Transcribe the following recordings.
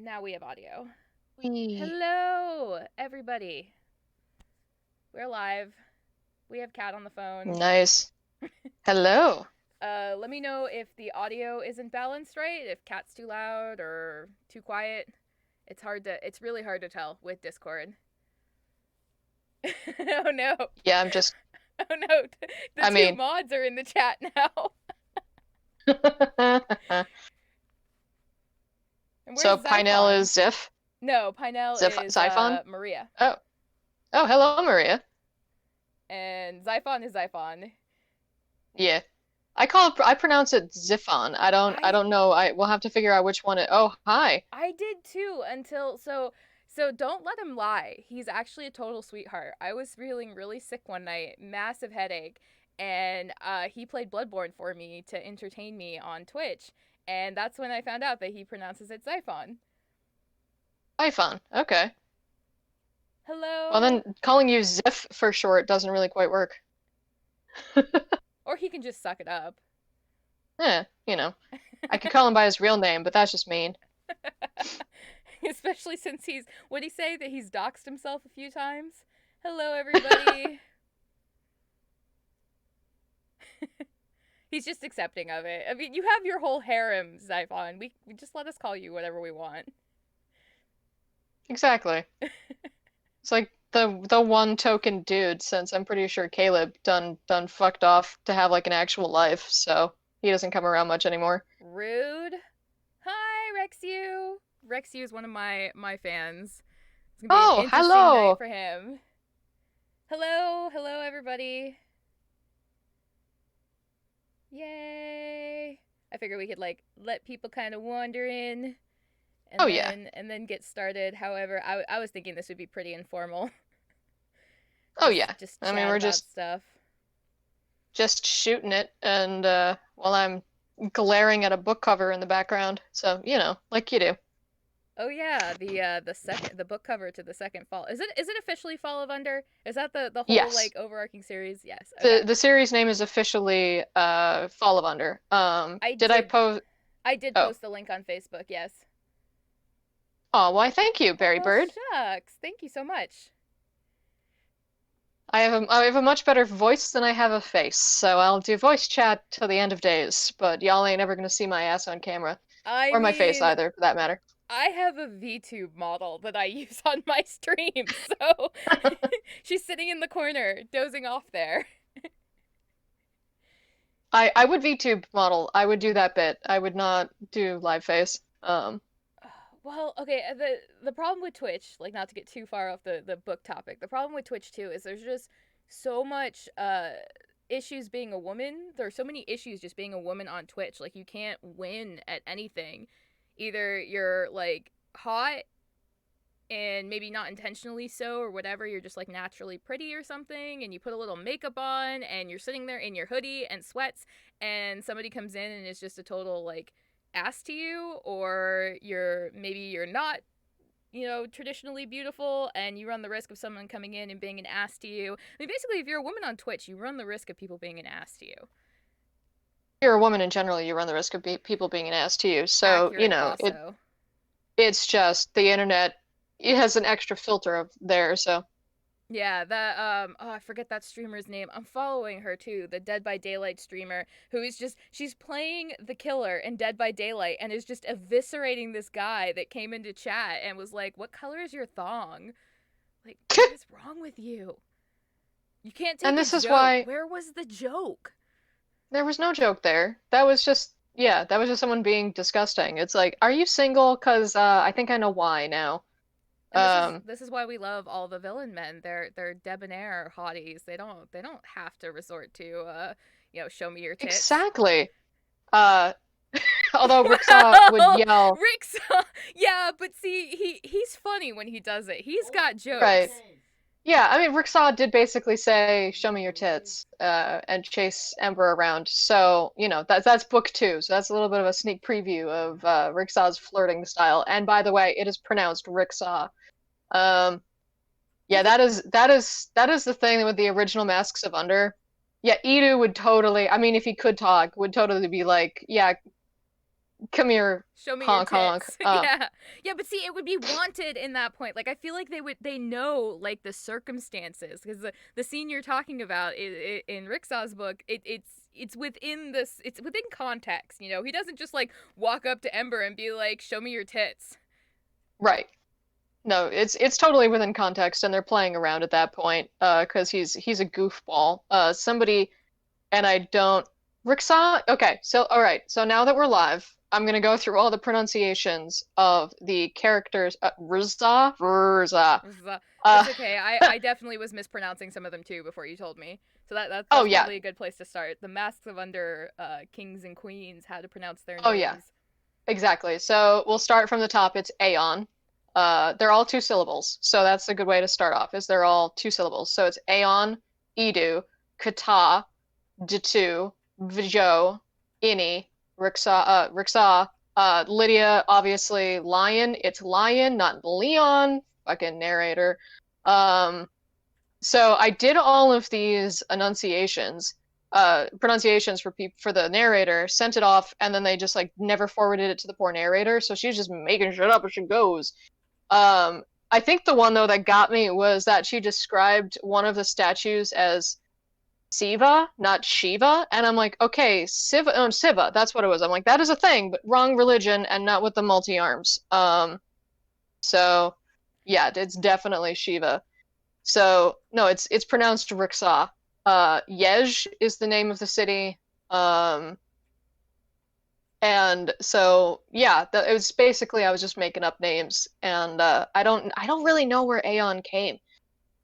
Now we have audio. Wee. Hello, everybody. We're live. We have Kat on the phone. Nice. Hello. Let me know if the audio isn't balanced right, if Kat's too loud or too quiet. It's really hard to tell with Discord. Oh no. Yeah, I'm just, Oh no. The I two mean, mods are in the chat now. And so where's Pinel Zyphon? is Ziff, No, Pinel is Zyphon? Maria. Oh, oh, hello, Maria. And Zyphon is Zyphon. Yeah. I pronounce it Ziphon. I I don't know. We'll have to figure out which one oh, hi. I did too until so don't let him lie. He's actually a total sweetheart. I was feeling really sick one night, massive headache, and he played Bloodborne for me to entertain me on Twitch, and that's when I found out that he pronounces it Zyphon. Zyphon. Okay. Well, Hello, then calling you Ziff for short doesn't really quite work. or he can just suck it up. I could call him by his real name, but that's just mean. Especially since what'd he say that he's doxed himself a few times? Hello, everybody. He's just accepting of it. I mean, you have your whole harem, Zyphon. We just let us call you whatever we want. Exactly. It's like the one token dude, since I'm pretty sure Caleb done fucked off to have like an actual life, so he doesn't come around much anymore. Rude. Hi, Rexu. Rexu is one of my fans. It's gonna be an Oh, interesting night hello. for him. Hello, everybody. Yay! I figure we could like let people kind of wander in, Oh and yeah. then get started. However, I was thinking this would be pretty informal. Oh yeah. Just I mean, chat we're about stuff. just shooting it, and while I'm glaring at a book cover in the background, so like you do. Oh yeah, the book cover to the second fall. Is it officially Fall of Under? Is that the whole Yes. like overarching series? Yes. The Okay. the series name is officially Fall of Under. I Did I did post? I did Oh. post the link on Facebook. Yes. Oh, why thank you, Oh Berry well, Bird. shucks. Thank you so much. I have a much better voice than I have a face, so I'll do voice chat till the end of days, but y'all ain't ever gonna see my ass on camera. I Or my face mean, either, for that matter. I have a VTube model that I use on my stream, so she's sitting in the corner, dozing off there. I would VTube model. I would do that bit. I would not do live face. Well, okay, the problem with Twitch, like not to get too far off the book topic, the problem with Twitch too is there's just so much issues being a woman. There are so many issues just being a woman on Twitch. Like you can't win at anything. Either you're like hot and maybe not intentionally so or whatever, you're just like naturally pretty or something and you put a little makeup on and you're sitting there in your hoodie and sweats and somebody comes in and is just a total like ass to you, or you're not traditionally beautiful and you run the risk of someone coming in and being an ass to you. I mean, basically, if you're a woman on Twitch, you run the risk of people being an ass to you. If you're a woman in general, you run the risk of people being an ass to you. So, Accurate also. it's just the internet. It has an extra filter of there, so Yeah, that oh, I forget that streamer's name. I'm following her too, the Dead by Daylight streamer who is just she's playing the killer in Dead by Daylight and is just eviscerating this guy that came into chat and was like, "What color is your thong?" Like, what is wrong with you? You can't and take a this is joke. why Where was the joke? there was no joke there. That was just yeah, that was just someone being disgusting. It's like, are you single? 'Cause I think I know why now. And this is Um, this is why we love all the villain men. They're debonair hotties. They don't have to resort to show me your tits. exactly. Uh, although Ricksaw would Well, yell, Rick's yeah, but see, he's funny when he does it. He's got right. jokes. Yeah, I mean, Ricksaw did basically say, "Show me your tits," and chase Ember around. So, that's book two. So that's a little bit of a sneak preview of Ricksaw's flirting style. And by the way, it is pronounced Ricksaw. Um, I yeah, think that is the thing with the original Masks of Under. Yeah, Edu would totally, I mean, if he could talk, would totally be like, yeah, come here, Show me your honk honk. tits. Yeah. Yeah, but see, it would be wanted in that point. Like, I feel like they know, like, the circumstances. Because the scene you're talking about in Ricksaw's book, it's within this, it's within context, you know? He doesn't just, like, walk up to Ember and be like, show me your tits. Right. No, it's totally within context, and they're playing around at that point, because he's a goofball. Somebody, and I don't. Ricksaw. Okay, so all right. So now that we're live, I'm gonna go through all the pronunciations of the characters. Rizza. It's Uh, okay. I definitely was mispronouncing some of them too before you told me. So oh that's yeah, probably a good place to start. The Masks of Under Kings and Queens, how to pronounce their oh yeah, names. exactly. So we'll start from the top. It's Aeon. They're all two syllables, so that's a good way to start off. Is they're all two syllables. So it's Aeon, Edu, Kata, Datu, Vijo, Ini, Rixa, Lydia, obviously Lion. It's Lion, not Leon. Fucking narrator. Um, so I did all of these pronunciations for for the narrator, sent it off, and then they just like never forwarded it to the poor narrator. So she's just making shit up as she goes. I think the one though that got me was that she described one of the statues as Siva, not Shiva. And I'm like, okay, Siva, Siva, that's what it was. I'm like, that is a thing, but wrong religion and not with the multi arms. So yeah, it's definitely Shiva. So no, it's pronounced Riksa. Yej is the name of the city. Um, and so yeah, it was basically I was just making up names, and I don't really know where Aeon came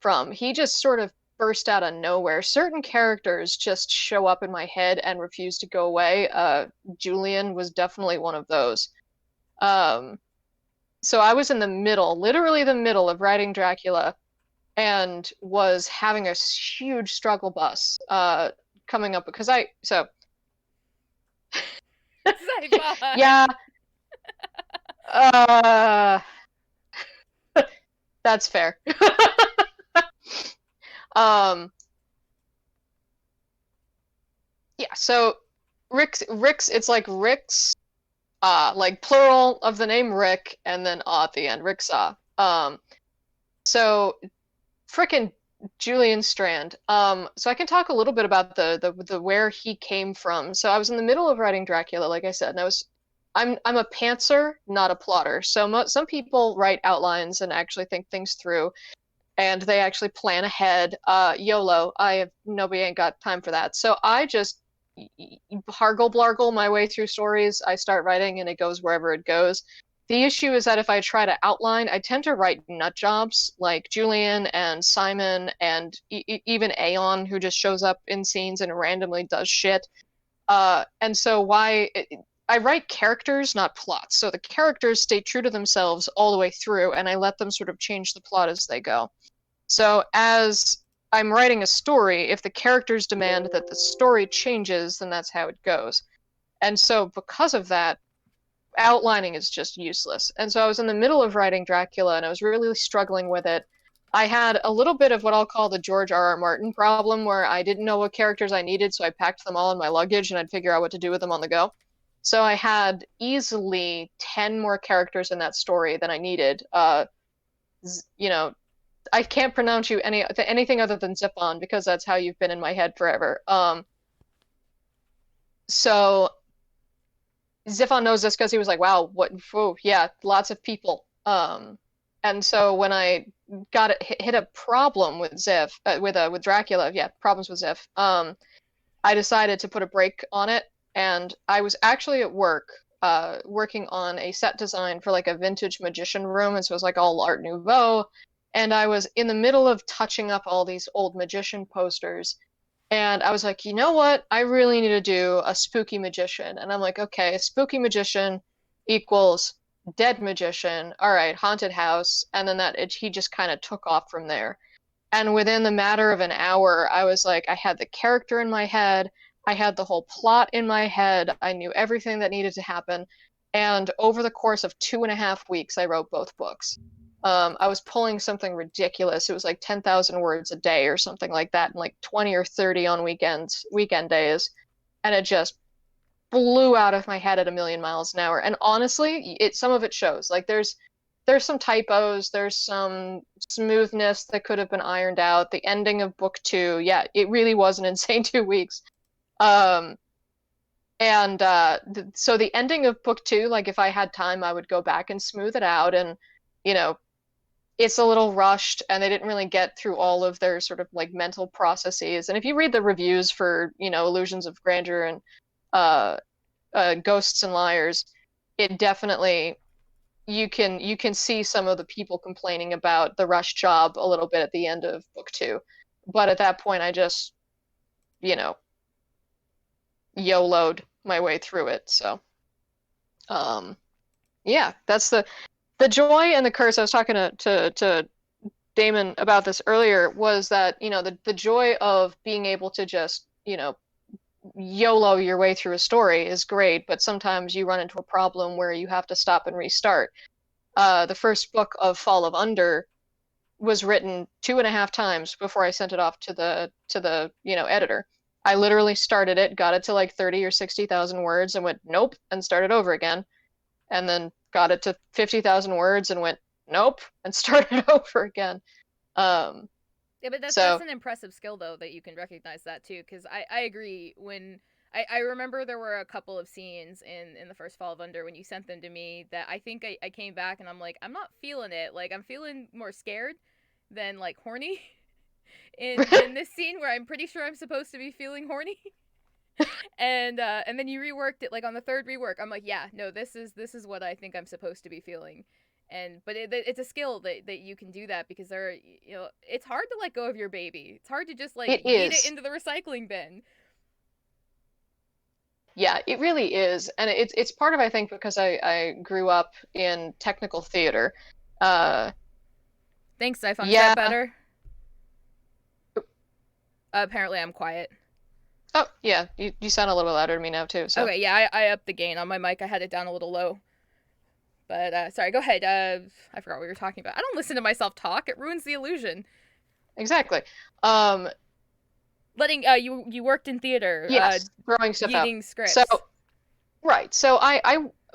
from. He just sort of burst out of nowhere. Certain characters just show up in my head and refuse to go away. Julian was definitely one of those. Um, so I was in the middle, literally the middle of writing Dracula, and was having a huge struggle bus coming up because Sci-fi. yeah, uh, that's fair. Um, yeah, so Rick's, it's like Rick's, like plural of the name Rick, and then at the end, Ricksaw. So frickin' Julian Strand. So I can talk a little bit about the where he came from. So I was in the middle of writing Dracula, like I said, and I'm a pantser, not a plotter. So some people write outlines and actually think things through, and they actually plan ahead. YOLO. Nobody ain't got time for that. So I just hargle blargle my way through stories. I start writing and it goes wherever it goes. The issue is that if I try to outline, I tend to write nut jobs like Julian and Simon and even Aeon, who just shows up in scenes and randomly does shit. And so I write characters, not plots. So the characters stay true to themselves all the way through, and I let them sort of change the plot as they go. So as I'm writing a story, if the characters demand that the story changes, then that's how it goes. And so because of that, outlining is just useless. And so I was in the middle of writing Dracula and I was really struggling with it. I had a little bit of what I'll call the George R. R. Martin problem where I didn't know what characters I needed, so I packed them all in my luggage and I'd figure out what to do with them on the go. So I had easily 10 more characters in that story than I needed. You know, I can't pronounce you anything other than Zippon because that's how you've been in my head forever. So Ziffon knows this because he was like, "Wow, what? Whoa, yeah, lots of people." And so when I hit a problem with Ziff, with Dracula, yeah, problems with Ziff. I decided to put a break on it, and I was actually at work, working on a set design for like a vintage magician room, and so it was like all Art Nouveau, and I was in the middle of touching up all these old magician posters, and I was like, you know what? I really need to do a spooky magician. And I'm like, okay, a spooky magician equals dead magician. All right, haunted house. And then he just kind of took off from there. And within the matter of an hour, I was like, I had the character in my head. I had the whole plot in my head. I knew everything that needed to happen. And over the course of 2.5 weeks, I wrote both books. I was pulling something ridiculous. It was like 10,000 words a day or something like that, and like 20 or 30 on weekend days. And it just flew out of my head at a million miles an hour. And honestly, some of it shows. Like there's some typos, there's some smoothness that could have been ironed out. The ending of book two, yeah, it really was an insane 2 weeks. Um, and so the ending of book two, like if I had time, I would go back and smooth it out. And you know, it's a little rushed, and they didn't really get through all of their sort of like mental processes. And if you read the reviews for, Illusions of Grandeur and uh, Ghosts and Liars, it definitely you can see some of the people complaining about the rush job a little bit at the end of book two. But at that point, I just, you know, YOLO'd my way through it. So, um, yeah, that's the joy and the curse. I was talking to Damon about this earlier, was that, the joy of being able to just, YOLO your way through a story is great, but sometimes you run into a problem where you have to stop and restart. The first book of Fall of Under was written 2.5 times before I sent it off to the editor. I literally started it, got it to like 30 or 60,000 words and went nope and started over again, and then got it to 50,000 words and went nope and started over again. Yeah, but that's So an impressive skill though, that you can recognize that too. Because I agree. When I remember there were a couple of scenes in the first Fall of Under when you sent them to me that I think I came back and I'm like, I'm not feeling it. Like I'm feeling more scared than like horny in this scene where I'm pretty sure I'm supposed to be feeling horny. And then you reworked it like on the third rework. I'm like, yeah, no, this is what I think I'm supposed to be feeling. But it's a skill that you can do that, because it's hard to let go of your baby. It's hard to just like it yeet it is. into the recycling bin. Yeah, it really is. And it's part of, I think, because I grew up in technical theater. Uh, Thanks, iPhone. Is that yeah. better? Apparently, I'm quiet. Oh, yeah. You sound a little bit louder to me now too. So Okay, yeah, I upped the gain on my mic. I had it down a little low. But sorry, go ahead. I forgot what we were talking about. I don't listen to myself talk. It ruins the illusion. exactly. Um, Letting you worked in theater, yes, throwing stuff out. yeeting So scripts. right. So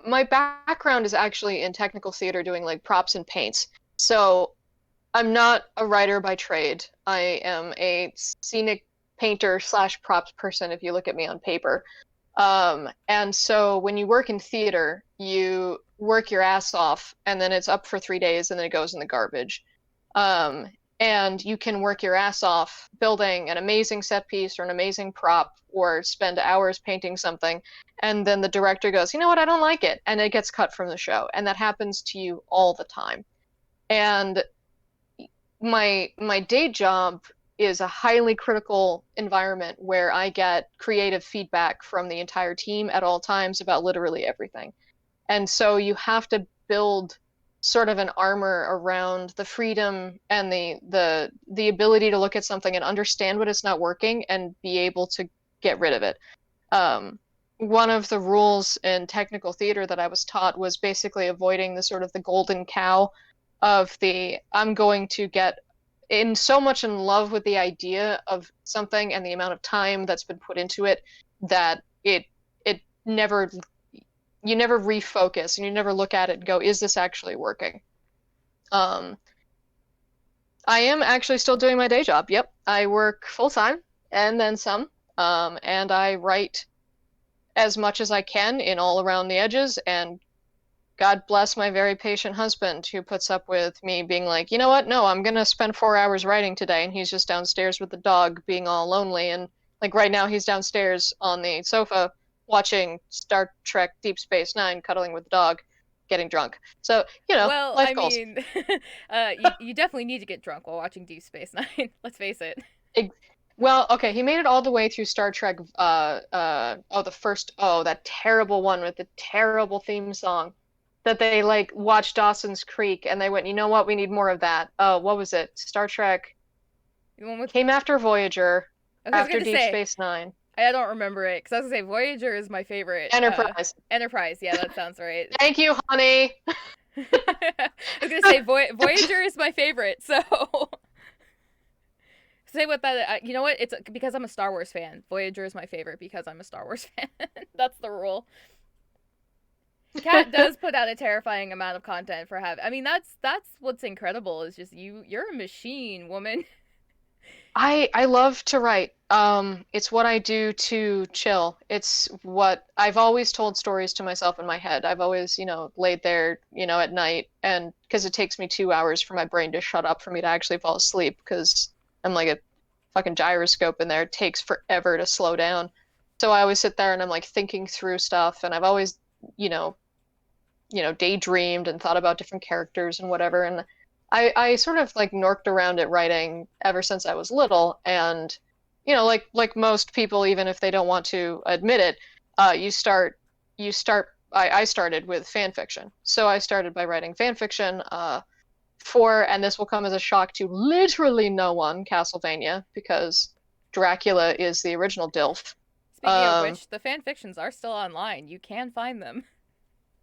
my background is actually in technical theater, doing like props and paints. So I'm not a writer by trade. I am a scenic painter slash props person if you look at me on paper. And so when you work in theater, you work your ass off, and then it's up for 3 days, and then it goes in the garbage. Um, and you can work your ass off building an amazing set piece or an amazing prop, or spend hours painting something, and then the director goes, you know what, I don't like it, and it gets cut from the show. And that happens to you all the time. And my day job is a highly critical environment where I get creative feedback from the entire team at all times about literally everything. And so you have to build sort of an armor around the freedom and the ability to look at something and understand when it's not working and be able to get rid of it. One of the rules in technical theater that I was taught was basically avoiding the sort of the golden cow of the I'm going to get in so much in love with the idea of something and the amount of time that's been put into it, that it never you never refocus, and you never look at it and go, is this actually working? Um, I am actually still doing my day job. Yep, I work full time and then some. And I write as much as I can in all around the edges, and God bless my very patient husband who puts up with me being like, you know what? No, I'm gonna spend 4 hours writing today, and he's just downstairs with the dog being all lonely. And like right now, he's downstairs on the sofa watching Star Trek Deep Space Nine, cuddling with the dog, getting drunk. So, Well, life I goals. mean, you definitely need to get drunk while watching Deep Space Nine. Let's face it. Ex- Well, okay, he made it all the way through Star Trek. The first, that terrible one with the terrible theme song that they like watched Dawson's Creek, and they went, you know what, we need more of that. What was it? Star Trek The one with came after Voyager, I was after gonna Deep say, Space Nine. I don't remember it because I was gonna say Voyager is my favorite. Enterprise. Enterprise, yeah, that sounds right. Thank you, honey. I was gonna say Voyager is my favorite, so Say what that. You know what? It's because I'm a Star Wars fan. Voyager is my favorite because I'm a Star Wars fan. That's the rule. Cat does put out a terrifying amount of content for having. I mean, that's what's incredible. Is just you're a machine, woman. I love to write. It's what I do to chill. It's what I've always told stories to myself in my head. I've always, laid there, at night, and because it takes me 2 hours for my brain to shut up for me to actually fall asleep because I'm like a fucking gyroscope in there. It takes forever to slow down. So I always sit there and I'm like thinking through stuff, and I've always, you know, daydreamed and thought about different characters and whatever. And I sort of like norked around at writing ever since I was little. And, like most people, even if they don't want to admit it, I started with fan fiction. So I started by writing fan fiction, and this will come as a shock to literally no one, Castlevania, because Dracula is the original DILF. Speaking of Um, which, the fan fictions are still online. You can find them.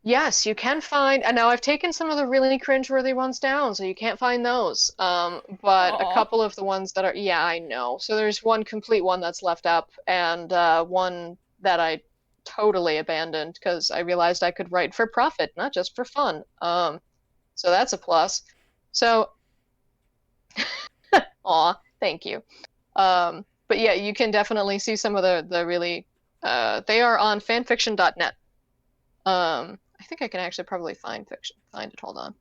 Yes, you can find, and now I've taken some of the really cringeworthy ones down, so you can't find those. But a Aw. couple of the ones that are, yeah, I know. So there's one complete one that's left up, and one that I totally abandoned because I realized I could write for profit, not just for fun. So that's a plus. So, aw, thank you. But yeah, you can definitely see some of the really, they are on fanfiction.net. I think I can actually probably find it. Hold on.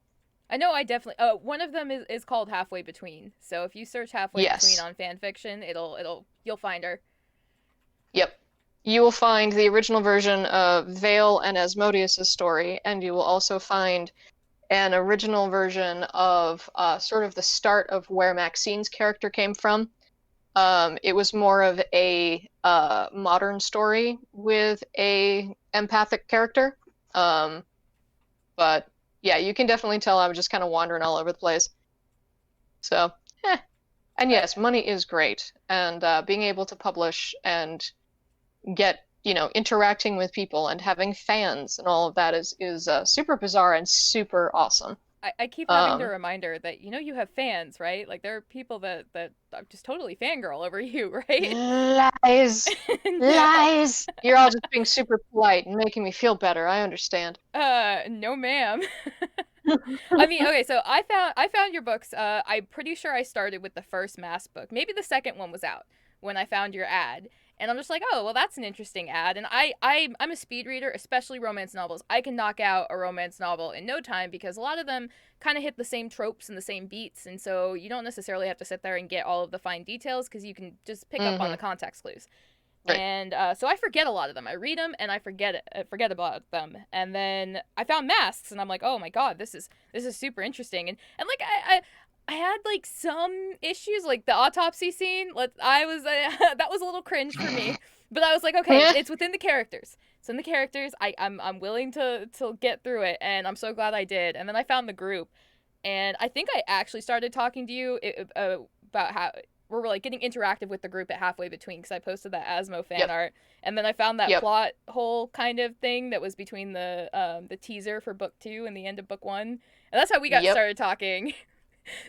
I know I definitely one of them is called Halfway Between. So if you search Halfway Between Yes. on fan fiction, it'll you'll find her. Yep. You will find the original version of Vale and Asmodeus' story, and you will also find an original version of sort of the start of where Maxine's character came from. It was more of a modern story with a empathic character. Um, but yeah, you can definitely tell I was just kind of wandering all over the place. So, eh. And I yes, money is great, and being able to publish and get, interacting with people and having fans and all of that is super bizarre and super awesome. I keep having to Um, remind her that you have fans, right? Like there are people that are just totally fangirl over you, right? Lies, No. lies. You're all just being super polite and making me feel better. I understand. No, ma'am. I mean, okay, so I found your books. I'm pretty sure I started with the first mass book. Maybe the second one was out when I found your ad. And I'm just like, oh, well, that's an interesting ad. And I'm a speed reader, especially romance novels. I can knock out a romance novel in no time because a lot of them kind of hit the same tropes and the same beats. And so you don't necessarily have to sit there and get all of the fine details because you can just pick up on the Hmm. context clues. Right. And so I forget a lot of them. I read them and I forget about them. And then I found masks, and I'm like, oh my god, this is super interesting. And like I had like some issues, like the autopsy scene. I was that was a little cringe for me, but I was like, okay, Yeah. it's within the characters. So in the characters, I'm willing to get through it, and I'm so glad I did. And then I found the group, and I think I actually started talking to you about how we're like getting interactive with the group at halfway between because I posted that Asmo fan Yep. art, and then I found that Yep. plot hole kind of thing that was between the teaser for book two and the end of book one, and that's how we got Yep. started talking.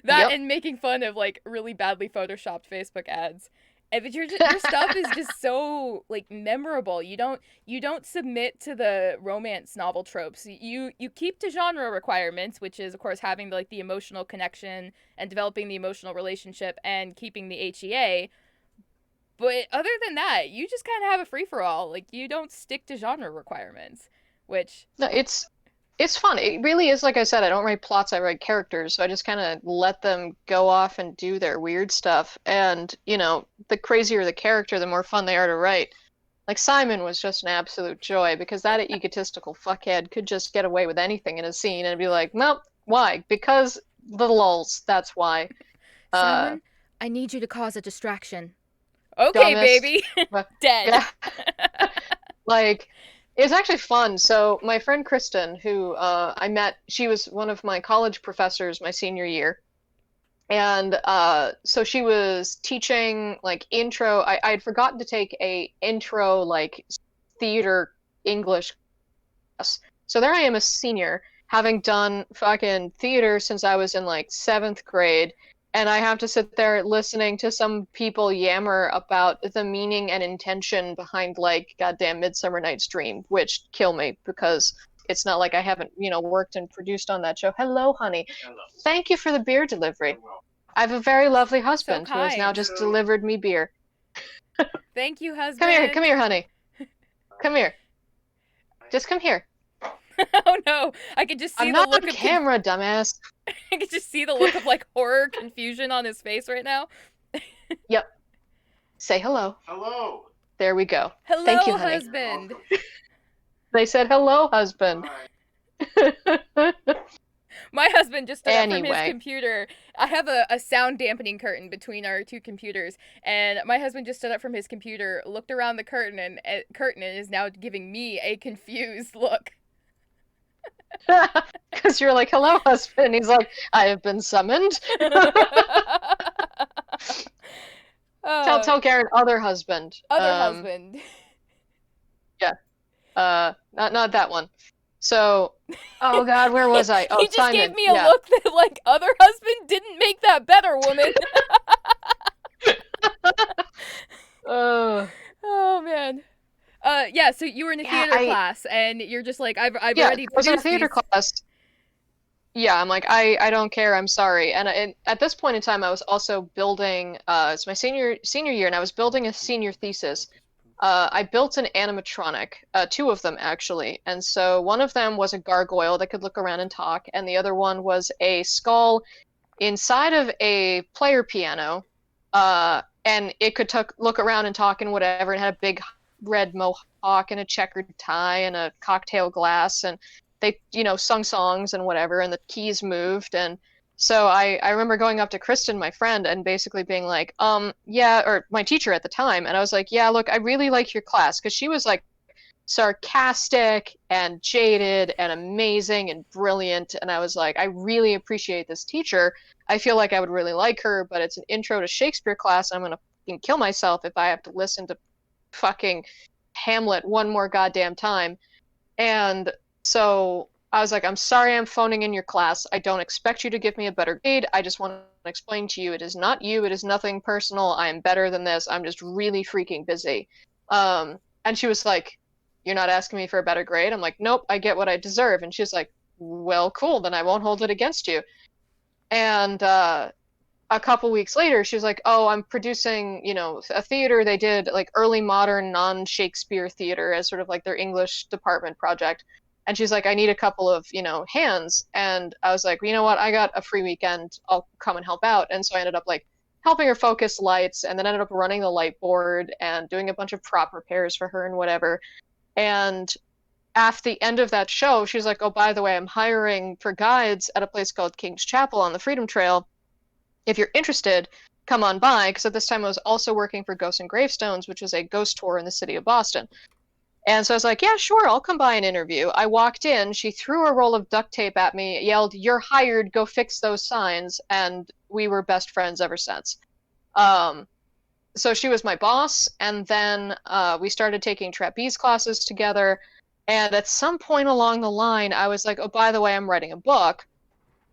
That Yep. and making fun of like really badly photoshopped Facebook ads. But your stuff is just so like memorable. You don't submit to the romance novel tropes. You keep to genre requirements, which is of course having like the emotional connection and developing the emotional relationship and keeping the HEA. But other than that, you just kind of have a free for all. Like you don't stick to genre requirements, which No, it's fun. It really is, like I said, I don't write plots, I write characters, so I just kind of let them go off and do their weird stuff. And, the crazier the character, the more fun they are to write. Like Simon was just an absolute joy because that egotistical fuckhead could just get away with anything in a scene and be like, nope, why? Because the lulz, that's why. Uh, Simon, I need you to cause a distraction. Okay, Dumbest. baby. But Dead. yeah, like it's actually fun. So my friend Kristen, who I met, she was one of my college professors my senior year. And so she was teaching like intro. I'd forgotten to take a intro like theater English class. So there I am, a senior, having done fucking theater since I was in like seventh grade. and I have to sit there listening to some people yammer about the meaning and intention behind like goddamn Midsummer Night's Dream, which kill me because it's not like I haven't, worked and produced on that show. Hello, honey. Hello. Thank you for the beer delivery. You're welcome. I have a very lovely So husband who has now kind. just delivered me beer. Thank you, Come husband. here, honey. Come here. Just come here. Oh no! I could just see I'm the not look on of camera, dumbass. I could just see the look of like horror, confusion on his face right now. Yep. Say hello. Hello. There we go. Hello, Thank you, honey. husband. They said hello, husband. My husband just stood up from his Anyway. computer. I have a sound dampening curtain between our two computers, and my husband just stood up from his computer, looked around the curtain, and is now giving me a confused look. Because you're like, hello, husband. And he's like, I have been summoned. Tell Garen, other husband. Other husband. Not that one. So, oh God, where was I? Oh, He just Simon. gave me a look that, like, other husband didn't make that better, woman. Oh man. Yeah. So you were in a theater class, and you're just like, I've already I was in a produced theater these. class. Yeah, I'm like, I don't care. I'm sorry. And at this point in time, I was also building. It's my senior year, and I was building a senior thesis. I built an animatronic, two of them actually, and so one of them was a gargoyle that could look around and talk, and the other one was a skull inside of a player piano, and it could look around and talk and whatever, and had a big red mohawk and a checkered tie and a cocktail glass, and they, sung songs and whatever, and the keys moved, and so I remember going up to Kristen, my friend, and basically being like, yeah, or my teacher at the time, and I was like, yeah, look, I really like your class, because she was like sarcastic and jaded and amazing and brilliant, and I was like, I really appreciate this teacher. I feel like I would really like her, but it's an intro to Shakespeare class, and I'm gonna fucking kill myself if I have to listen to fucking Hamlet one more goddamn time. And so I was like, I'm sorry I'm phoning in your class. I don't expect you to give me a better grade. I just want to explain to you it is not you. It is nothing personal. I am better than this. I'm just really freaking busy. And she was like, you're not asking me for a better grade? I'm like, nope, I get what I deserve. And she's like, well, cool, then I won't hold it against you. And a couple weeks later, she was like, oh, I'm producing, a theater. They did like early modern non-Shakespeare theater as sort of like their English department project. And she's like, I need a couple of, hands. And I was like, well, you know what? I got a free weekend. I'll come and help out. And so I ended up like helping her focus lights, and then ended up running the light board and doing a bunch of prop repairs for her and whatever. And at the end of that show, she's like, oh, by the way, I'm hiring for guides at a place called King's Chapel on the Freedom Trail. If you're interested, come on by. Because at this time I was also working for Ghosts and Gravestones, which was a ghost tour in the city of Boston. And so I was like, yeah, sure, I'll come by and interview. I walked in, she threw a roll of duct tape at me, yelled, you're hired, go fix those signs, and we were best friends ever since. So she was my boss, and then we started taking trapeze classes together, and at some point along the line, I was like, oh, by the way, I'm writing a book.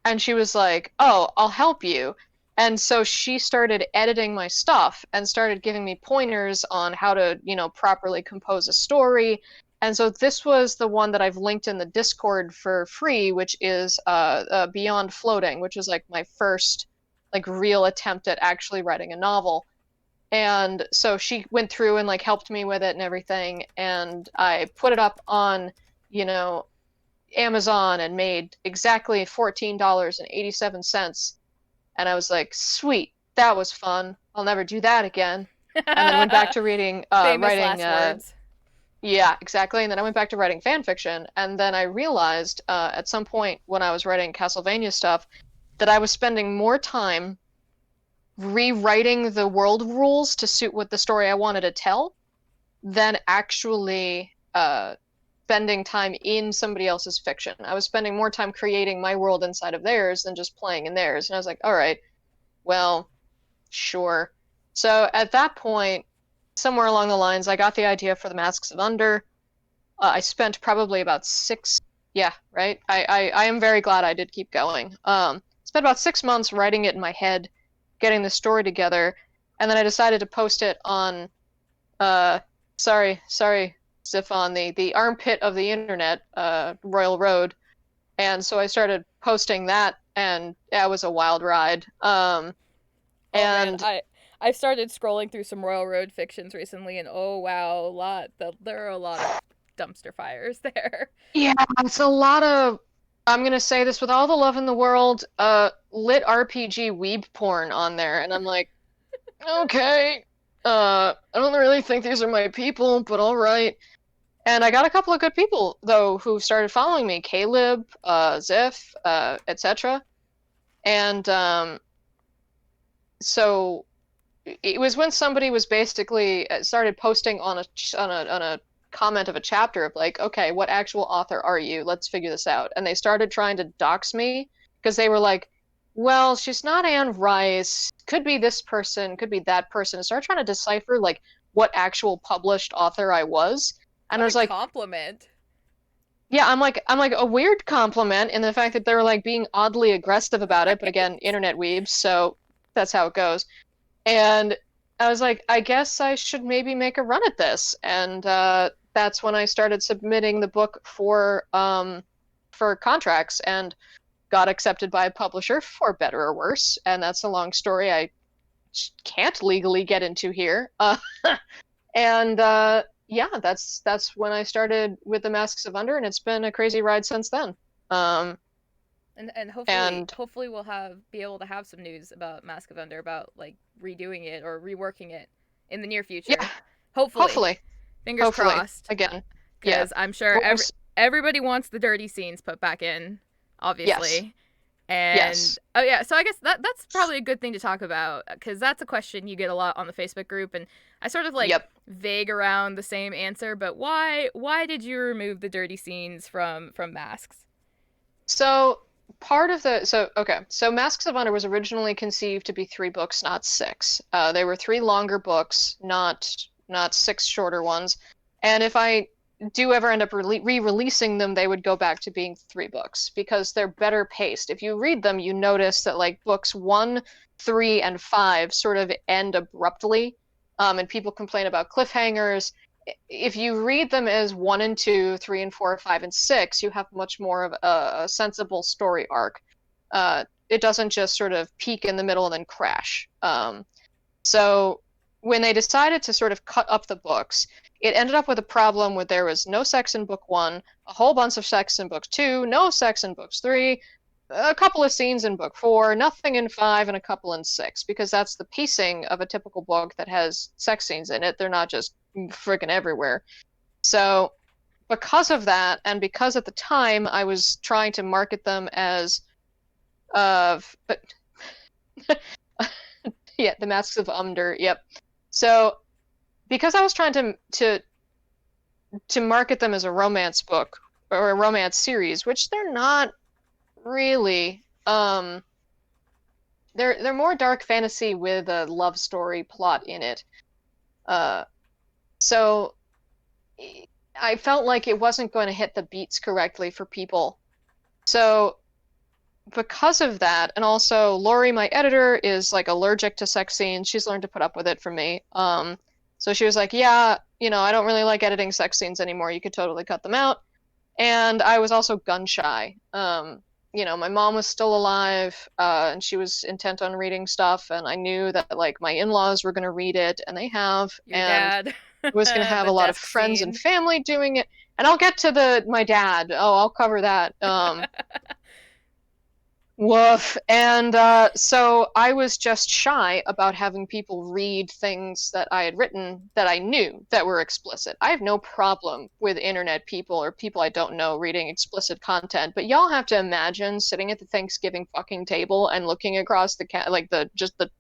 And she was like, oh, I'll help you. And so she started editing my stuff and started giving me pointers on how to, properly compose a story. And so this was the one that I've linked in the Discord for free, which is Beyond Floating, which is like my first like real attempt at actually writing a novel. And so she went through and like helped me with it and everything. And I put it up on, Amazon and made exactly $14.87. And I was like, sweet, that was fun. I'll never do that again. And then went back to reading, Famous writing. last words. Yeah, exactly. And then I went back to writing fan fiction. And then I realized at some point when I was writing Castlevania stuff that I was spending more time rewriting the world rules to suit what the story I wanted to tell than actually spending time in somebody else's fiction. I was spending more time creating my world inside of theirs than just playing in theirs. And I was like, all right, well, sure. So at that point, somewhere along the lines, I got the idea for the Masks of Under. I spent probably about yeah, right? I am very glad I did keep going. Spent about 6 months writing it in my head, getting the story together, and then I decided to post it on uh sorry, Ziphon, the armpit of the internet, Royal Road. And so I started posting that, and that was a wild ride. Oh man, And I've started scrolling through some Royal Road fictions recently, and oh wow, there are a lot of dumpster fires there. yeah, it's a lot of, I'm gonna say this with all the love in the world, lit RPG weeb porn on there, and I'm like, okay, I don't really think these are my people, but all right. And I got a couple of good people though who started following me, Caleb, Ziff, etc. And so it was when somebody was basically started posting on a comment of a chapter of like, okay, what actual author are you? Let's figure this out. And they started trying to dox me because they were like, well, she's not Anne Rice. Could be this person, could be that person. And started trying to decipher like what actual published author I was. And I What a was like, compliment. yeah, I'm like a weird compliment in the fact that they were like being oddly aggressive about it, but again, Right. internet weebs, so that's how it goes. And I was like, I guess I should maybe make a run at this. And that's when I started submitting the book for contracts and got accepted by a publisher for better or worse. And that's a long story I can't legally get into here. And yeah, that's when I started with the Masks of Under, and it's been a crazy ride since then. Um, And and hopefully we'll have be able to have some news about Mask of Under about like redoing it or reworking it in the near yeah, future. Hopefully. hopefully, Fingers hopefully, crossed. again, yeah. Because I'm sure We'll, everybody wants the dirty scenes put back in, yes, obviously. And yes, oh yeah, so I guess that's probably a good thing to talk about because that's a question you get a lot on the Facebook group, and I sort of like yep. vague around the same answer. But why did you remove the dirty scenes from Masks? So so Masks of Honor was originally conceived to be 3 books, not 6. They were 3 longer books, not 6 shorter ones. And if I do ever end up re-releasing them, they would go back to being 3 books because they're better paced. If you read them, you notice that like books 1, 3, and 5 sort of end abruptly, and people complain about cliffhangers. If you read them as 1 and 2, 3 and 4, 5 and 6, you have much more of a sensible story arc. It doesn't just sort of peak in the middle and then crash. So when they decided to sort of cut up the books, it ended up with a problem where there was no sex in book 1, a whole bunch of sex in book 2, no sex in books 3, a couple of scenes in book 4, nothing in 5, and a couple in 6, because that's the pacing of a typical book that has sex scenes in it. They're not just freaking everywhere. So because of that, and because at the time I was trying to market them as but yeah, the Masks of Under, yep. So because I was trying to market them as a romance book or a romance series, which they're not really. They're more dark fantasy with a love story plot in it. Uh, so I felt like it wasn't going to hit the beats correctly for people. So because of that, and also Lori, my editor, is like allergic to sex scenes. She's learned to put up with it from me. So she was like, "Yeah, I don't really like editing sex scenes anymore. You could totally cut them out." And I was also gun shy. My mom was still alive, and she was intent on reading stuff, and I knew that like my in-laws were going to read it, and they have, Your and dad, I was going to have the a lot of desk friends and scene. family doing it. And I'll get to the my dad. Oh, I'll cover that. Woof. And so I was just shy about having people read things that I had written that I knew that were explicit. I have no problem with internet people or people I don't know reading explicit content, but y'all have to imagine sitting at the Thanksgiving fucking table and looking across the like the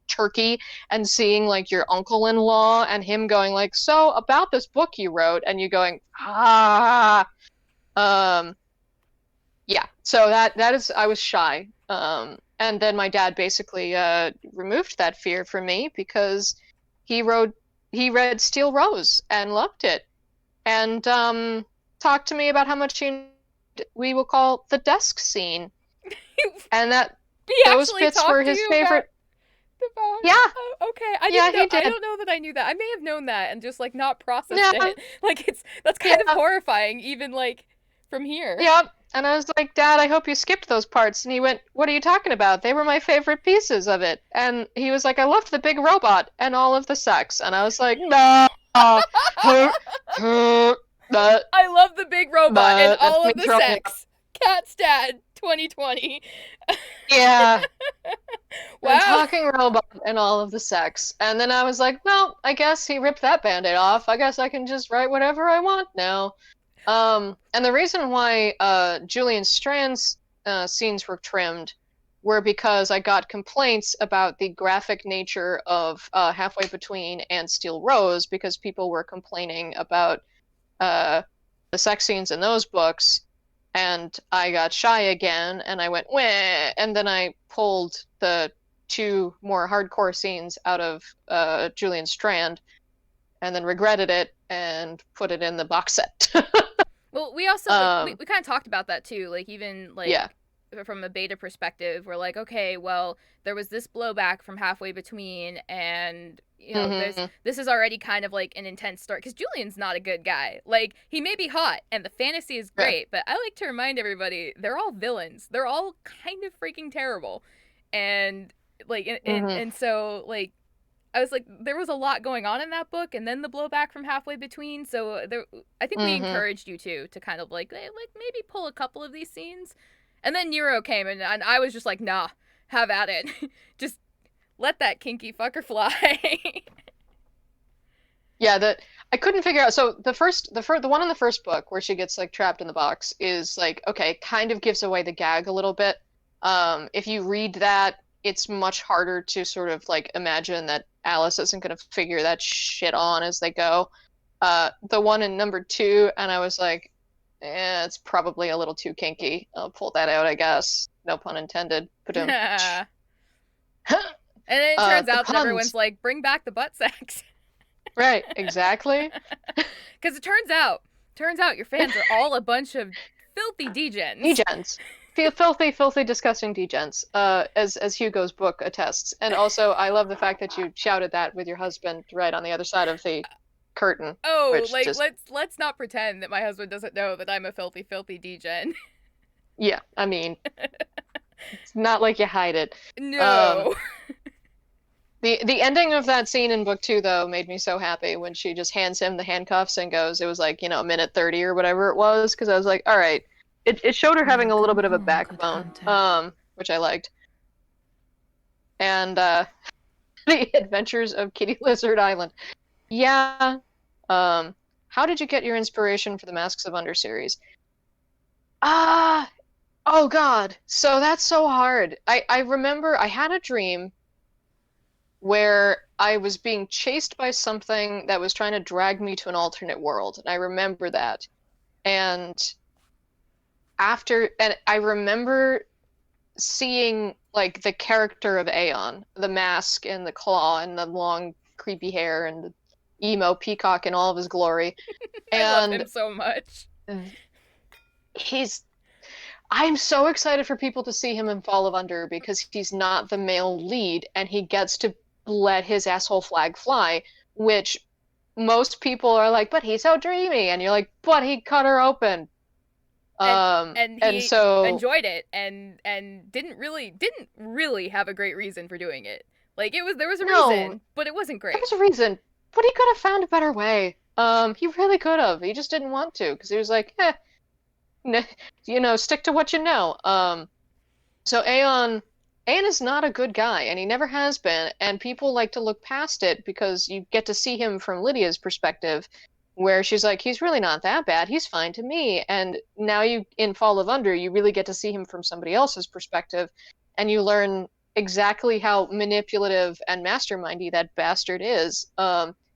turkey and seeing like your uncle-in-law and him going like, "So about this book you wrote," and you going, "Ah." Um, yeah, so that is I was shy. And then my dad basically removed that fear from me because he wrote he read Steel Rose and loved it and talked to me about how much we will call the desk scene, and that He those actually bits were talked to his you about favorite. about. Yeah, Okay, I yeah, didn't know. he I did. don't know that I knew that. I may have known that and just like not processed Yeah, it. Like that's kind of yeah, horrifying, even like from here. yeah. And I was like, Dad, I hope you skipped those parts. And he went, What are you talking about? They were my favorite pieces of it. And he was like, I loved the big robot and all of the sex. And I was like, No, but I love the big robot and that's all me of the throwing up. sex. Cat's dad 2020. Yeah, the Wow. talking robot and all of the sex. And then I was like, well, I guess he ripped that band-aid off. I guess I can just write whatever I want now. And the reason why Julian Strand's scenes were trimmed were because I got complaints about the graphic nature of Halfway Between and Steel Rose because people were complaining about uh, the sex scenes in those books. And I got shy again, and I went, Wah! And then I pulled the two more hardcore scenes out of Julian Strand, and then regretted it and put it in the box set. Well, we also like we, um, we kind of talked about that too. Like even like yeah. from a beta perspective, we're like, okay, well, there was this blowback from Halfway Between, and Hmm. this is already kind of like an intense start because Julian's not a good guy. Like he may be hot and the fantasy is Right. great, but I like to remind everybody they're all villains. They're all kind of freaking terrible, and like Hmm. and so like I was like, there was a lot going on in that book, and then the blowback from Halfway Between. So there, I think we Hmm. encouraged you to kind of like maybe pull a couple of these scenes, and then Nero came, and I was just like, nah, have at it, just let that kinky fucker fly. Yeah, that I couldn't figure out. So the one in the first book where she gets like trapped in the box is like okay, kind of gives away the gag a little bit. If you read that, it's much harder to sort of like imagine that Alice isn't going to figure that shit on as they go. The one in number two, and I was like, it's probably a little too kinky. I'll pull that out, I guess. No pun intended. But And then it turns the out that everyone's puns, like, bring back the butt sex, right? Exactly. because it turns out your fans are all a bunch of filthy degens. Degens. Filthy, filthy, disgusting degens, as Hugo's book attests. And also, I love the fact that you shouted that with your husband right on the other side of the curtain, Oh, which like just, let's not pretend that my husband doesn't know that I'm a filthy, filthy degen. yeah, I mean, it's not like you hide it. Um, No. the ending of that scene in book two, though, made me so happy when she just hands him the handcuffs and goes, it was like, a minute 30 or whatever it was, because I was like, all right. It showed her having a little Welcome bit of a home, backbone, Kathyrn. which I liked. And the Adventures of Kitty Lizard Island. Yeah. How did you get your inspiration for the Masks of Under series? Ah, oh God. So that's so hard. I remember I had a dream where I was being chased by something that was trying to drag me to an alternate world, and I remember that. And and I remember seeing like the character of Aeon, the mask and the claw and the long creepy hair and the emo peacock in all of his glory. I love And him so much. he's I'm so excited for people to see him in Fall of Under because he's not the male lead and he gets to let his asshole flag fly, which most people are like, but he's so dreamy, and you're like, but he cut her open. And and And he so enjoyed it and didn't really have a great reason for doing it. Like there was a no, reason, but it wasn't there great. was a reason, but he could have found a better way. He really could have. He just didn't want to because he was like, stick to what you know. So Aeon is not a good guy, and he never has been, and people like to look past it because you get to see him from Lydia's perspective, where she's like, he's really not that bad, he's fine to me. And now in Fall of Under, you really get to see him from somebody else's perspective, and you learn exactly how manipulative and mastermindy that bastard is.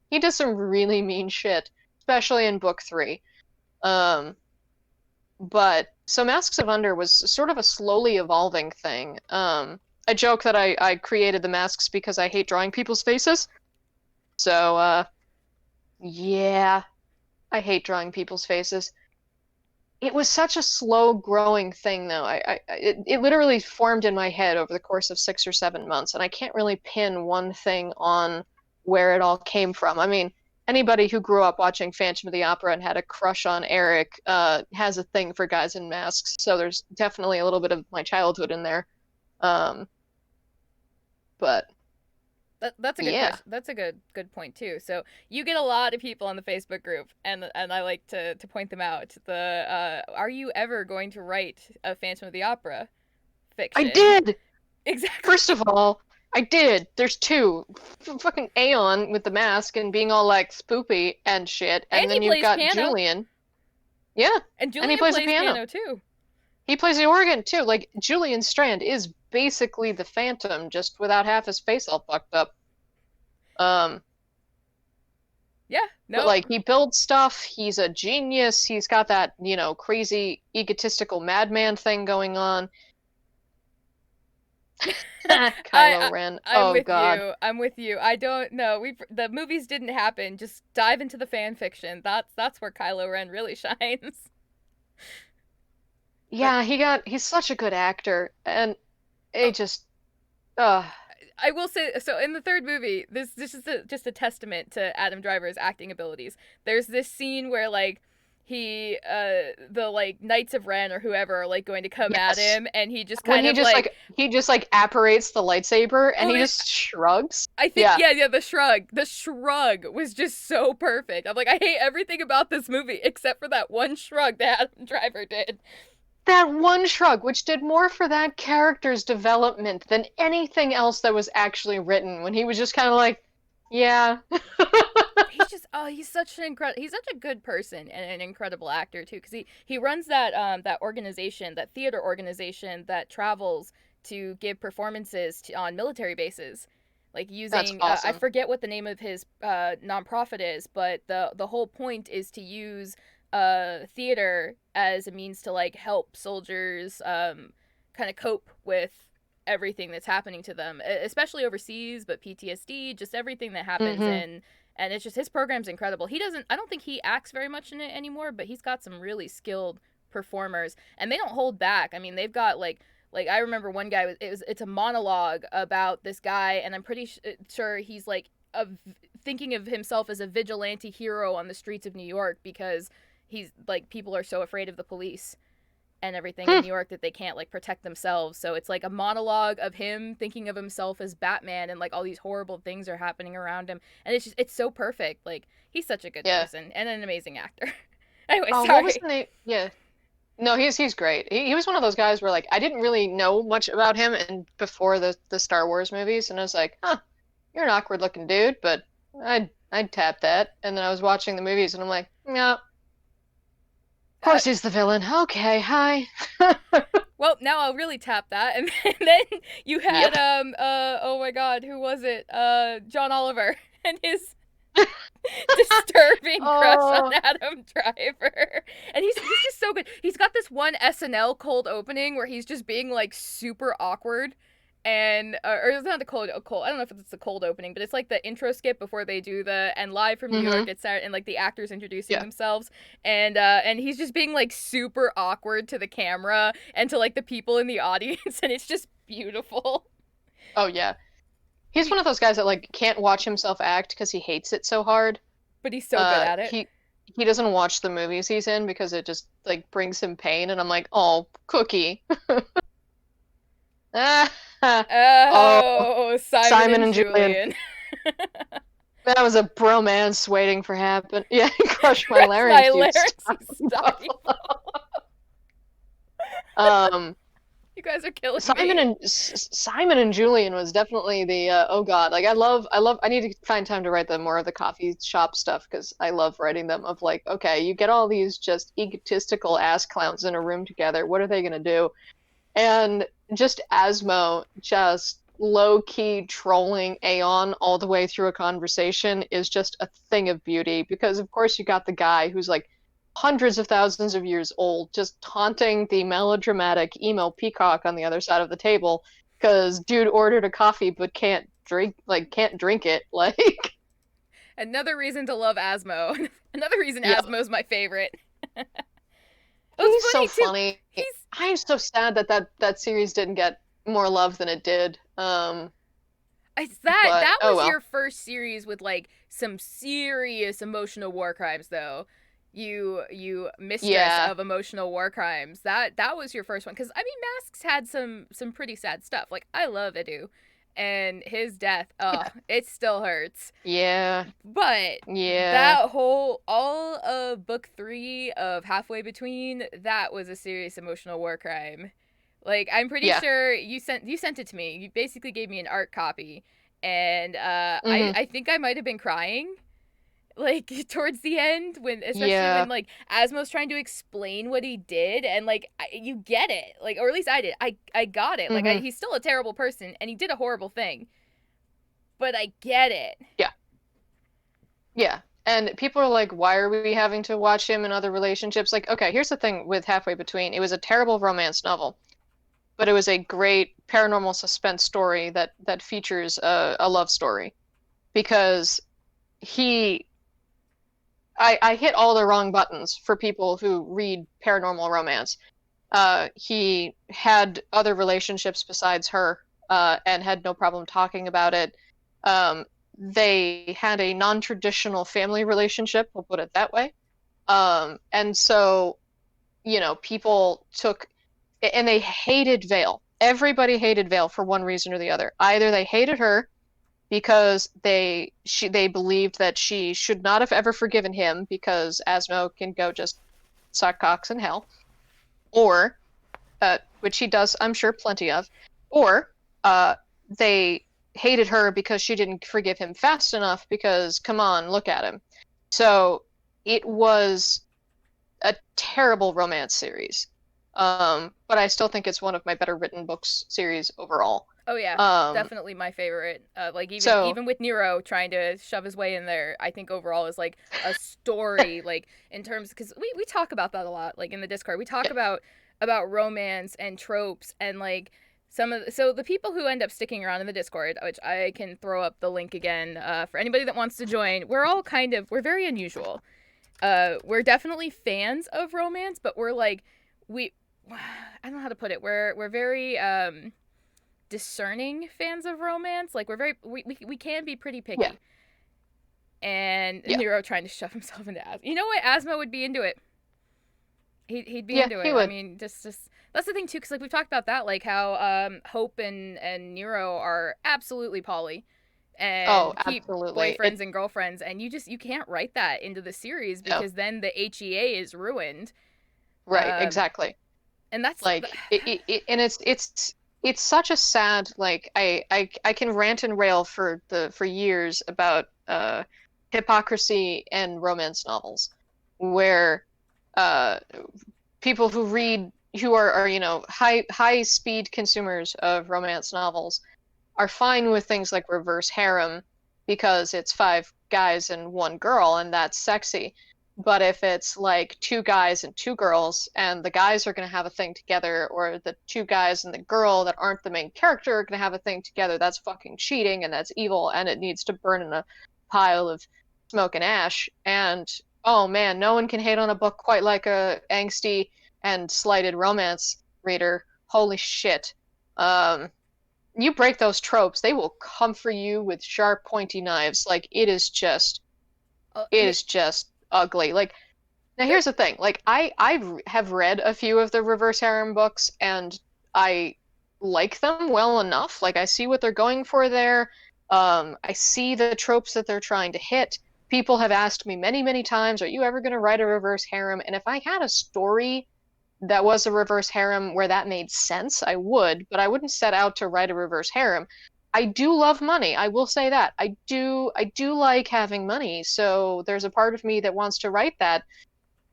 He does some really mean shit, especially in book three. Um, but so Masks of Under was sort of a slowly evolving thing. I joke that I created the masks because I hate drawing people's faces. So yeah, I hate drawing people's faces. it was such a slow growing thing though. It literally formed in my head over the course of 6 or 7 months, and I can't really pin one thing on where it all came from. I mean, anybody who grew up watching Phantom of the Opera and had a crush on Eric has a thing for guys in masks, so there's definitely a little bit of my childhood in there. Um, but That's a good yeah, question. That's a good point too. So you get a lot of people on the Facebook group, and I like to point them out. Are you ever going to write a Phantom of the Opera I fiction? did. Exactly. First of all, I did. There's two. Fucking Aeon with the mask and being all like spoopy and shit, And and he then you've plays got piano, Julian. Yeah, and and he Julian plays the plays piano. piano too. He plays the organ too. Like Julian Strand is basically the Phantom, just without half his face all fucked up. Um, Yeah, but no, like he builds stuff. He's a genius. He's got that, crazy egotistical madman thing going on. Kylo I Ren. I'm Oh with God. you. I'm with you. I don't know. We the movies didn't happen. Just dive into the fan fiction. That's where Kylo Ren really shines. But Yeah, he's such a good actor, and it just, uh, I will say so in the third movie, this is just a testament to Adam Driver's acting abilities. There's this scene where like the like Knights of Ren or whoever are like going to come at yes. him, and he just When kind he of just like, like he just like apparates the lightsaber and well, he just shrugs. I think Yeah. yeah, the shrug was just so perfect. I'm like, I hate everything about this movie except for that one shrug that Adam Driver did. That one shrug, which did more for that character's development than anything else that was actually written, when he was just kind of like, yeah. He's just he's such a good person and an incredible actor too, because he runs that organization, that theater organization that travels to give performances on military bases, like That's using I awesome. forget what the name of his nonprofit is, but the whole point is to use theater as a means to like help soldiers kind of cope with everything that's happening to them, especially overseas, but PTSD, just everything that happens. Hmm. And it's just his program's incredible. I don't think he acts very much in it anymore, but he's got some really skilled performers, and they don't hold back. I mean, they've got like I remember one guy, it's a monologue about this guy, and I'm pretty sure he's like thinking of himself as a vigilante hero on the streets of New York because he's like people are so afraid of the police and everything in Hmm. New York that they can't like protect themselves. So it's like a monologue of him thinking of himself as Batman, and like all these horrible things are happening around him. And it's so perfect. Like he's such a good Yeah. person and an amazing actor. Anyway, Oh, what was sorry. the name? Yeah. No, he's great. He was one of those guys where like I didn't really know much about him and before the Star Wars movies, and I was like, huh, you're an awkward looking dude, but I'd tap that. And then I was watching the movies and I'm like, yeah, of Uh, course he's the villain. Okay, hi. well, now I'll really tap that. And then you had Yep. oh my god, who was it? John Oliver and his disturbing crush on Oh, Adam Driver. And he's just so good. He's got this one SNL cold opening where he's just being like super awkward. And or it's not the cold. I don't know if it's the cold opening, but it's like the intro skit before they do the and live from New York. mm-hmm. It's and like the actors introducing Yeah. themselves, and he's just being like super awkward to the camera and to like the people in the audience, and it's just beautiful. Oh yeah. He's one of those guys that like can't watch himself act because he hates it so hard. But he's so good at it. He doesn't watch the movies he's in because it just like brings him pain, and I'm like, oh, Cookie. Ah, oh, Oh, Simon Simon and and Julian. Julian. That was a bromance waiting for happen. Yeah, crush my Crush larynx, my you larynx, you stocking stocking. buffalo. Um, You guys are killing me. Simon and Julian was definitely the oh God, like I need to find time to write them more of the coffee shop stuff because I love writing them of like, okay, you get all these just egotistical ass clowns in a room together. What are they gonna do? And just Asmo just low key trolling Aeon all the way through a conversation is just a thing of beauty because, of course, you got the guy who's like hundreds of thousands of years old just taunting the melodramatic emo peacock on the other side of the table because dude ordered a coffee but can't drink it. Like, Another reason to love Asmo. Another reason yeah. Asmo's my favorite. It's He's so funny too. funny. He's I'm so sad that that series didn't get more love than it did. But that oh was well. your first series with like some serious emotional war crimes though. You mistress Yeah. of emotional war crimes. That was your first one cuz I mean Masks had some pretty sad stuff. Like I love Edu and his death. Oh, it still hurts. Yeah. But Yeah. that whole all of book 3 of Halfway Between, that was a serious emotional war crime. Like I'm pretty Yeah. sure you sent it to me. You basically gave me an art copy, and Hmm. I think I might have been crying like towards the end when especially Yeah. when like Asmo's trying to explain what he did and like you get it like or at least I did I got it like Hmm. he's still a terrible person and he did a horrible thing but I get it. Yeah. Yeah. And people are like, why are we having to watch him in other relationships? Like, okay, here's the thing with Halfway Between. It was a terrible romance novel, but it was a great paranormal suspense story that features a love story because he I hit all the wrong buttons for people who read paranormal romance. He had other relationships besides her, and had no problem talking about it. They had a non-traditional family relationship, we'll put it that way. And so, people took, and they hated Vale. Everybody hated Vale for one reason or the other. Either they hated her because they believed that she should not have ever forgiven him because Asmo can go just suck cocks in hell, or which he does, I'm sure, plenty of, or they hated her because she didn't forgive him fast enough because, come on, look at him. So it was a terrible romance series. But I still think it's one of my better written books series overall. Oh yeah, Um, definitely my favorite. Like even so even with Nero trying to shove his way in there, I think overall is like a story. Like in terms because we talk about that a lot. Like in the Discord, we talk yeah, about romance and tropes and like so the people who end up sticking around in the Discord, which I can throw up the link again for anybody that wants to join. We're very unusual. We're definitely fans of romance, but we're like we I don't know how to put it. We're very discerning fans of romance. Like we can be pretty yeah, picky. And yeah, Nero trying to shove himself into Asmo. You know what? Asmo would be into it. He'd be yeah, into he it. I would. mean, just that's the thing too, because like we've talked about that, like how Hope and Nero are absolutely poly Oh, and keep absolutely. boyfriends and girlfriends, and you can't write that into the series No, because then the HEA is ruined. right, Um, exactly. and that's Like and it's such a sad, like, I can rant and rail for years about hypocrisy in romance novels where uh people who read, who are high speed consumers of romance novels are fine with things like reverse harem because it's five guys and one girl and that's sexy. But if it's like two guys and two girls and the guys are going to have a thing together, or the two guys and the girl that aren't the main character are going to have a thing together, that's fucking cheating and that's evil and it needs to burn in a pile of smoke and ash. And oh man, no one can hate on a book quite like a angsty and slighted romance reader. Holy shit. Um, you break those tropes, they will come for you with sharp, pointy knives. Like it I mean, is just ugly. Like now, there here's the thing. Like I have read a few of the reverse harem books, and I like them well enough. Like I see what they're going for there. I see the tropes that they're trying to hit. People have asked me many, many times, "Are you ever going to write a reverse harem?" And if I had a story that was a reverse harem where that made sense, I would, but I wouldn't set out to write a reverse harem. I do love money. I will say that. I do like having money. So there's a part of me that wants to write that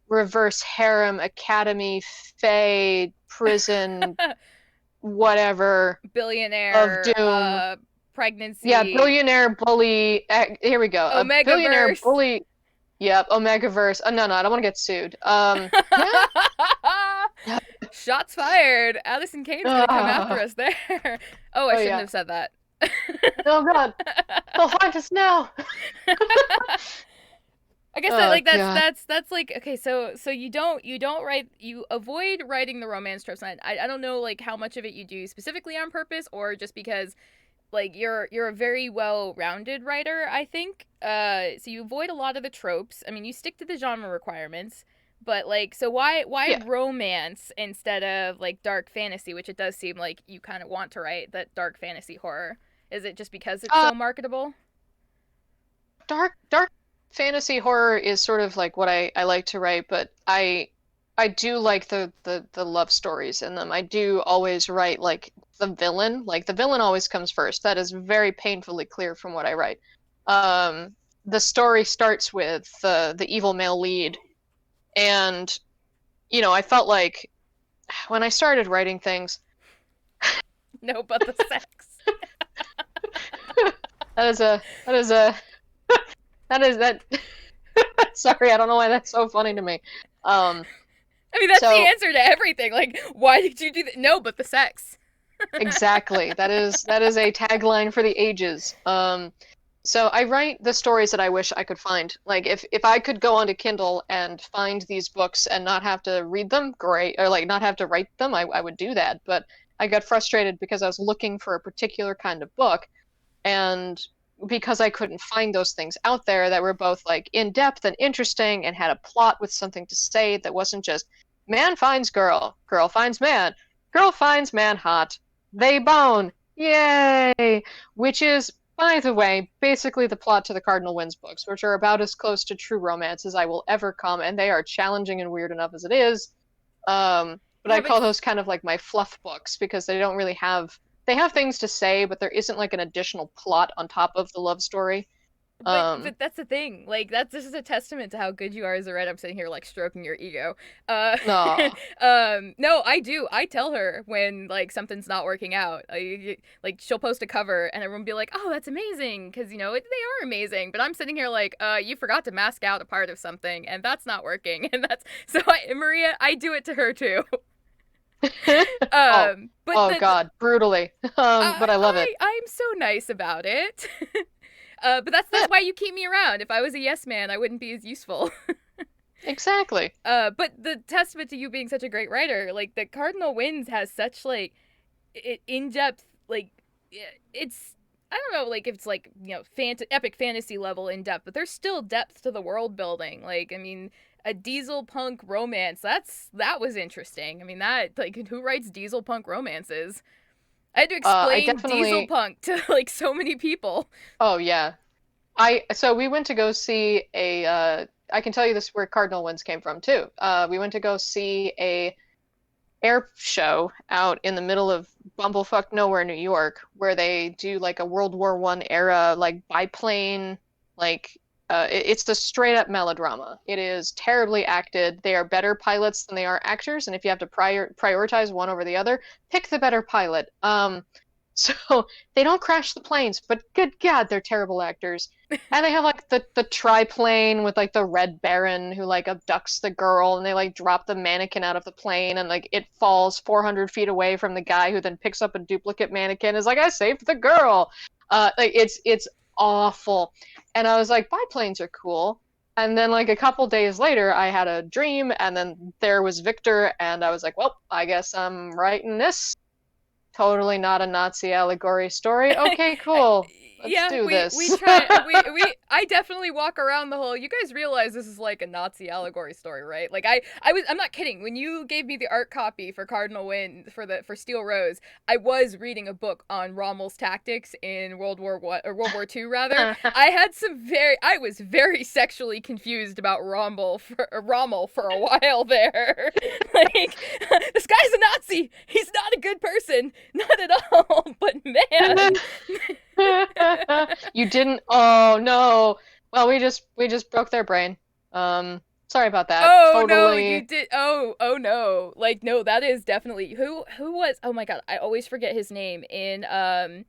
reverse harem academy fae prison whatever of billionaire doom. Yeah, pregnancy billionaire bully. Here we go. A omega billionaire verse. bully. Yep, Omegaverse. No, no, I don't want to get sued. Yeah. Shots fired. Allison Kane's gonna come after Ah, us there. Oh, I oh shouldn't yeah. have said that. Oh God. They'll find us now. I guess that Oh like that's God. that's that's like okay. So you don't write, you avoid writing the romance tropes. And I don't know like how much of it you do specifically on purpose or just because like you're a very well-rounded writer, I think. So you avoid a lot of the tropes. I mean, you stick to the genre requirements, but like, so why Yeah. romance instead of like dark fantasy, which it does seem like you kind of want to write that dark fantasy horror. Is it just because it's Uh, so marketable? dark fantasy horror is sort of like what I like to write, but I do like the love stories in them. I do always write like the villain. Like the villain always comes first. That is very painfully clear from what I write. Um, the story starts with the evil male lead, and I felt like when I started writing things, No, but the sex. that is a that is that. Sorry, I don't know why that's so funny to me. Um, I mean, that's the so answer to everything. Like, why did you do that? No, but the sex. exactly. That is a tagline for the ages. So I write the stories that I wish I could find. Like if I could go onto Kindle and find these books and not have to read them, great. Or like not have to write them, I would do that. But I got frustrated because I was looking for a particular kind of book, and because I couldn't find those things out there that were both like in depth and interesting and had a plot with something to say that wasn't just man finds girl, girl finds man, girl finds man hot, they bone, yay! Which is, by the way, basically the plot to the Cardinal Winds books, which are about as close to true romance as I will ever come, and they are challenging and weird enough as it is. But Yeah, I but call those kind of like my fluff books because they don't really have they have things to say, but there isn't like an additional plot on top of the love story. but that's the thing. Like that's this is a testament to how good you are as a writer. I'm sitting here like stroking your ego. Uh, No. no, I do. I tell her when like something's not working out. Like she'll post a cover and everyone will be like, "Oh, that's amazing," because they are amazing. But I'm sitting here like, you forgot to mask out a part of something, and that's not working. And that's so Maria. I do it to her too. Oh, But oh the God, brutally. But I love it. I'm so nice about it. But that's Yeah, why you keep me around. If I was a yes man, I wouldn't be as useful. exactly. But the testament to you being such a great writer, like the Cardinal Winds has such like in depth like it's I don't know like if it's like epic fantasy level in depth, but there's still depth to the world building. Like I mean, a diesel punk romance that was interesting. I mean that like who writes diesel punk romances? I had to I explain diesel definitely. punk to like so many people. Oh yeah. So we went to go see a. I can tell you this where Cardinal Winds came from too. We went to go see a air show out in the middle of bumblefuck nowhere, New York, where they do like a World War I era like biplane, like it's the straight up melodrama. It is terribly acted. They are better pilots than they are actors, and if you have to prioritize one over the other, pick the better pilot. So they don't crash the planes, but good God, they're terrible actors. And they have like the triplane with like the Red Baron who like abducts the girl, and they like drop the mannequin out of the plane, and like it falls 400 feet away from the guy who then picks up a duplicate mannequin and is like, I saved the girl. Like it's awful. And I was like, biplanes are cool. And then like a couple days later, I had a dream, and then there was Victor, and I was like, well, I guess I'm writing this. Totally not a Nazi allegory story. Okay, cool. Let's Yeah, do we this. try we I definitely walk around the whole. You guys realize this is like a Nazi allegory story, right? Like I'm not kidding. When you gave me the art copy for Cardinal Wind for Steel Rose, I was reading a book on Rommel's tactics in World War I or World War II rather. I was very sexually confused about Rommel for a while there. Like this guy's a Nazi. He's not a good person. Not at all. But man, You didn't. Oh no. Well, we just broke their brain. Sorry about that. oh no, you Totally did. Oh no. Like no, that is definitely who was. Oh my god, I always forget his name in uh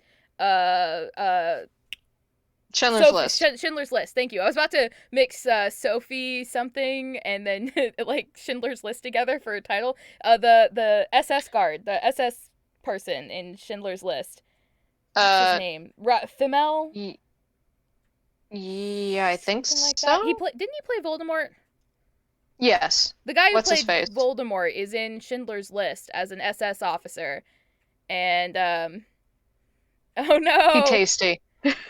Schindler's List. Schindler's List. Thank you. I was about to mix Sophie something and then like Schindler's List together for a title. The SS guard, the SS person in Schindler's List. What's his Uh, name? Fimmel? y Yeah, I think Something like that. so. Didn't he play Voldemort? Yes. The guy who What's his played face? Voldemort is in Schindler's List as an SS officer, and oh He no, tasty.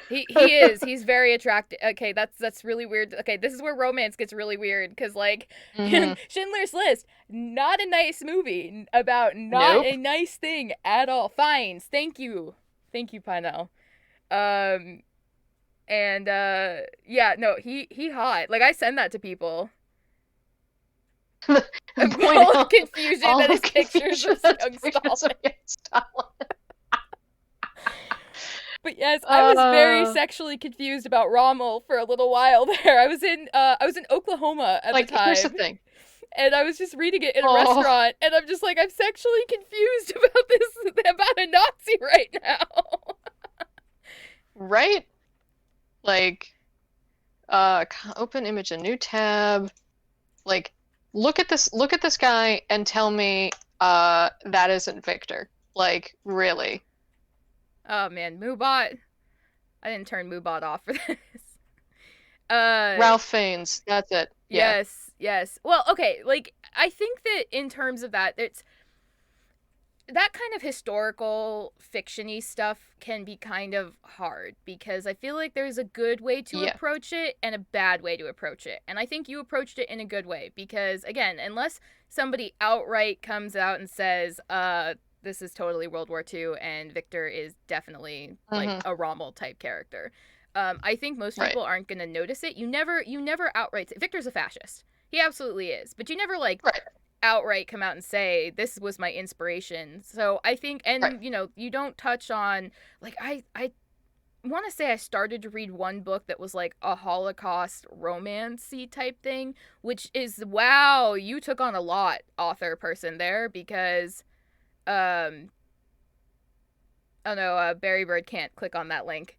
he is. He's very attractive. Okay, that's really weird. Okay, this is where romance gets really weird because like Hmm. Schindler's List, not a nice movie about not Nope. a nice thing at all. Fines. Thank you, Pinel. Um, and yeah, no, he hot. Like I send that to people. Point All the out confusion all that the is pictures confusion of that's young pictures of Stalin. young Stalin. But yes, I was very Uh, sexually confused about Rommel for a little while there. I was in Oklahoma at the like, here's the time, thing. and I was just reading it in a Oh, restaurant, and I'm just like, I'm sexually confused about this about a Nazi right now. right? Like, open image, a new tab. Like, look at this guy and tell me, that isn't Victor. Like, really. Oh man, Moobot. I didn't turn Moobot off for this. Uh, Ralph Fiennes, that's it. Yeah. yes, yes. Well, okay, like I think that in terms of that, it's that kind of historical fictiony stuff can be kind of hard because I feel like there's a good way to Yeah. approach it and a bad way to approach it. And I think you approached it in a good way because again, unless somebody outright comes out and says, this is totally World War II and Victor is definitely like Hmm. a Rommel type character. I think most Right. people aren't going to notice it. You never outright say Victor's a fascist. He absolutely is. But you never like Right. outright come out and say this was my inspiration. So I think, Right. and you don't touch on like I want to say I started to read one book that was like a Holocaust romancy type thing, which is wow, you took on a lot, author person there because um oh no, Barry Bird can't click on that link.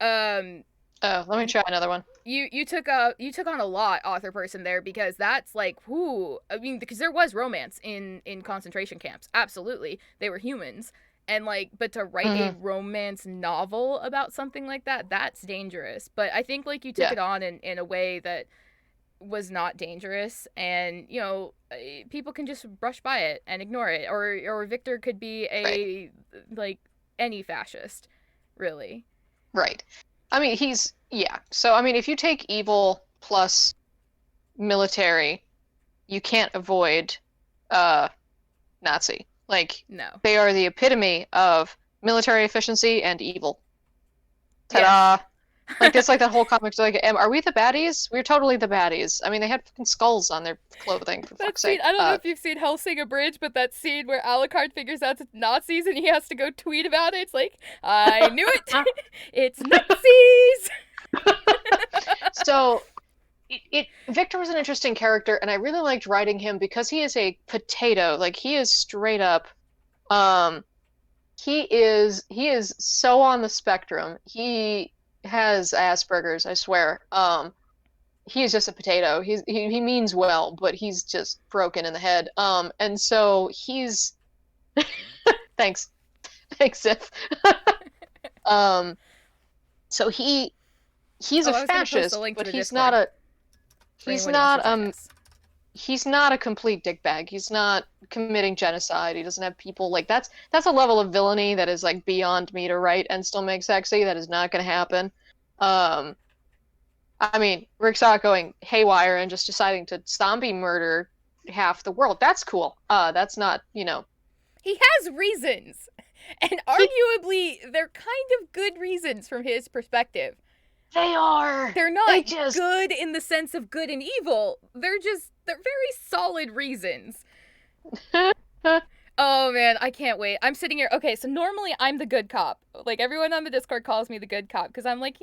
Um Oh, let me try another one. you took on a lot, author person there, because that's like whoo, I mean, because there was romance in concentration camps, absolutely, they were humans, and like, but to write a Hmm. romance novel about something like that, that's dangerous. But I think like you took Yeah. it on in a way that was not dangerous, and people can just brush by it and ignore it, or Victor could be Right. a like any fascist, really. Right. I mean, yeah. So, I mean, if you take evil plus military, you can't avoid uh Nazi. Like, No. they are the epitome of military efficiency and evil. Yes. Ta-da! Like, it's like that whole comic. Like, are we the baddies? We're totally the baddies. I mean, they had fucking skulls on their clothing, for That fuck's scene, sake. I don't know if you've seen Hellsing Abridged, but that scene where Alucard figures out it's Nazis and he has to go tweet about it, it's like, I knew it! It's Nazis! So, Victor was an interesting character, and I really liked writing him because he is a potato. Like, he is straight up. Um, he is so on the spectrum. He has Asperger's, I swear. He is just a potato. He means well, but he's just broken in the head. And so he's thanks, thanks, Sif. Um, so he's Oh, a I was gonna post a fascist, link to but the he's not Discord a for he's anyone who wants to not join us. he's not a complete dickbag. He's not committing genocide. He doesn't have people like that's a level of villainy that is like beyond me to write and still make sexy. That is not going to happen. Um, I mean, Rick's not going haywire and just deciding to zombie murder half the world. That's cool. That's not, He has reasons! And he arguably, they're kind of good reasons from his perspective. they are. They're They not just good in the sense of good and evil, they're very solid reasons. Oh man, I can't wait. I'm sitting here. Okay, so normally I'm the good cop. Like everyone on the Discord calls me the good cop because I'm like,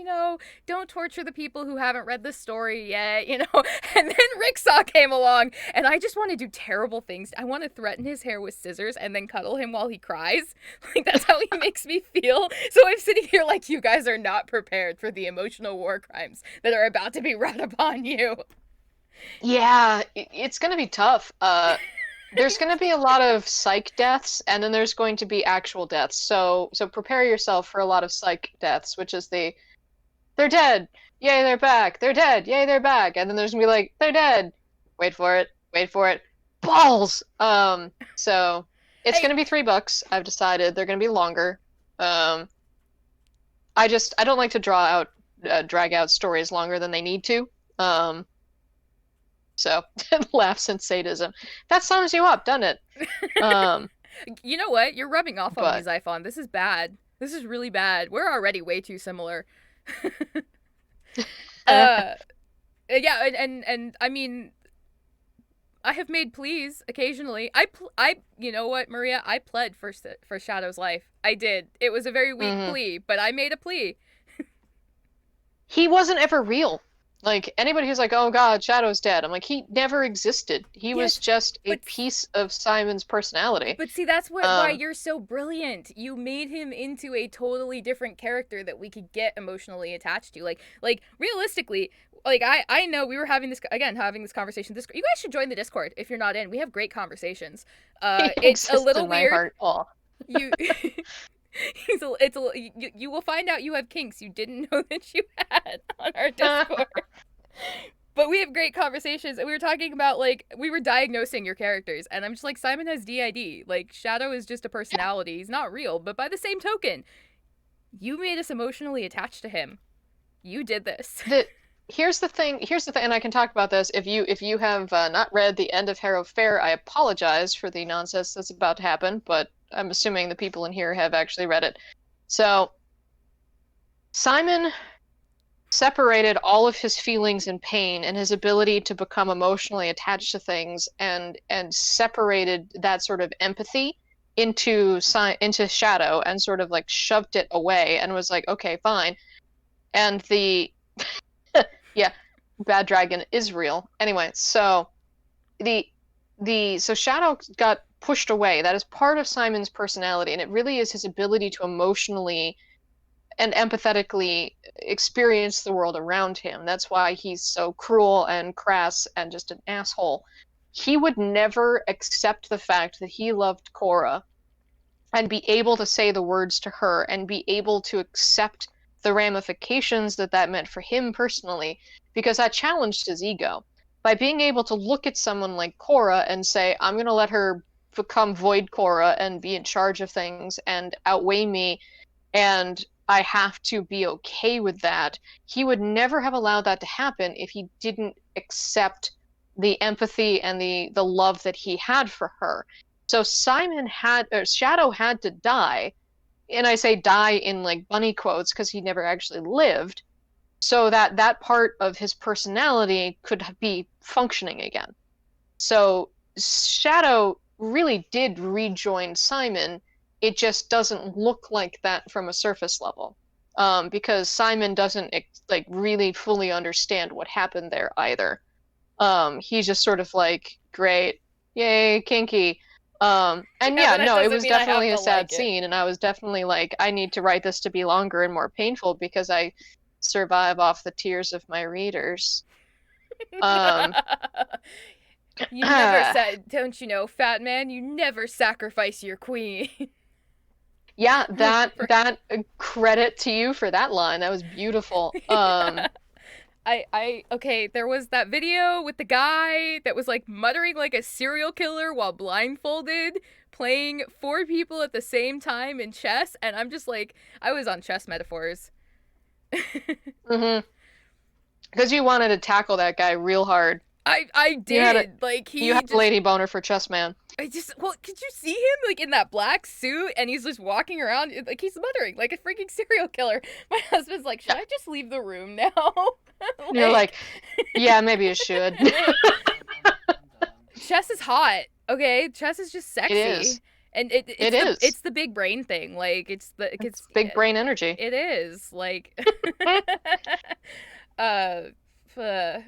don't torture the people who haven't read the story yet. And then Ricksaw came along, and I just want to do terrible things. I want to threaten his hair with scissors and then cuddle him while he cries. Like that's how he makes me feel. So I'm sitting here like you guys are not prepared for the emotional war crimes that are about to be wrought upon you. yeah, it's going to be tough. There's going to be a lot of psych deaths, and then there's going to be actual deaths. So prepare yourself for a lot of psych deaths, which is they're dead. Yay, they're back. They're dead. Yay, they're back. And then there's gonna be like, they're dead. Wait for it. Wait for it. Balls. So it's I gonna be 3 books. I've decided they're gonna be longer. Um, I don't like to drag out stories longer than they need to. Um, so laughs and sadism. That sums you up, doesn't it? Um, You know what? You're rubbing off on me, but Zyphon. This is bad. This is really bad. We're already way too similar. uh yeah, and I mean, I have made pleas occasionally. I you know what, Maria? I pled for Shadow's life. I did. It was a very weak mhm. plea, but I made a plea. He wasn't ever real. Like anybody who's like, "Oh God, Shadow's dead," I'm like, he never existed. He was Yes, just a but piece of Simon's personality. but see, that's what why Um, you're so brilliant. You made him into a totally different character that we could get emotionally attached to. Like realistically, like I know we were having this conversation. This you guys should join the Discord if you're not in. We have great conversations. he It's a exists little in my weird. heart. Oh, You you will find out you have kinks you didn't know that you had on our Discord. But we have great conversations, and we were talking about like we were diagnosing your characters, and I'm just like Simon has DID. Like Shadow is just a personality; he's not real. But by the same token, you made us emotionally attached to him. You did this. the here's the thing. Here's the thing, and I can talk about this. If you have not read the end of Harrow Fair, I apologize for the nonsense that's about to happen, but I'm assuming the people in here have actually read it. So Simon separated all of his feelings and pain and his ability to become emotionally attached to things and separated that sort of empathy into Shadow and sort of like shoved it away and was like, okay, fine. And the yeah, bad dragon is real. Anyway, so the so Shadow got pushed away. That is part of Simon's personality, and it really is his ability to emotionally and empathetically experience the world around him. That's why he's so cruel and crass and just an asshole. He would never accept the fact that he loved Cora and be able to say the words to her and be able to accept the ramifications that that meant for him personally, because that challenged his ego. By being able to look at someone like Cora and say, I'm going to let her become Void Cora and be in charge of things and outweigh me, and I have to be okay with that. He would never have allowed that to happen if he didn't accept the empathy and the love that he had for her. So Shadow had to die, and I say die in like bunny quotes because he never actually lived, so that that part of his personality could be functioning again. So Shadow really did rejoin Simon. It just doesn't look like that from a surface level. Because Simon doesn't like really fully understand what happened there either. He's just sort of like, great, yay, kinky. And Yeah, yeah, but that no, it doesn't was mean I have definitely to a sad like it. scene, and I was definitely like, I need to write this to be longer and more painful because I survive off the tears of my readers. Um, You never said, don't you know, fat man? You never sacrifice your queen. yeah, that For that credit to you for that line. That was beautiful. okay, there was that video with the guy that was like muttering like a serial killer while blindfolded, playing four people at the same time in chess, and I'm just like, I was on chess metaphors. hmm Because you wanted to tackle that guy real hard. I You had a did. Like you he had a just lady boner for Chess Man. I just well, could you see him like in that black suit and he's just walking around like he's muttering like a freaking serial killer. My husband's like, "Should Yeah. I just leave the room now?" You're Like like, yeah, maybe you should. chess is hot. Okay, chess is just It sexy. is. And It is. it's the big brain thing. Like It's big brain energy. it is like uh, uh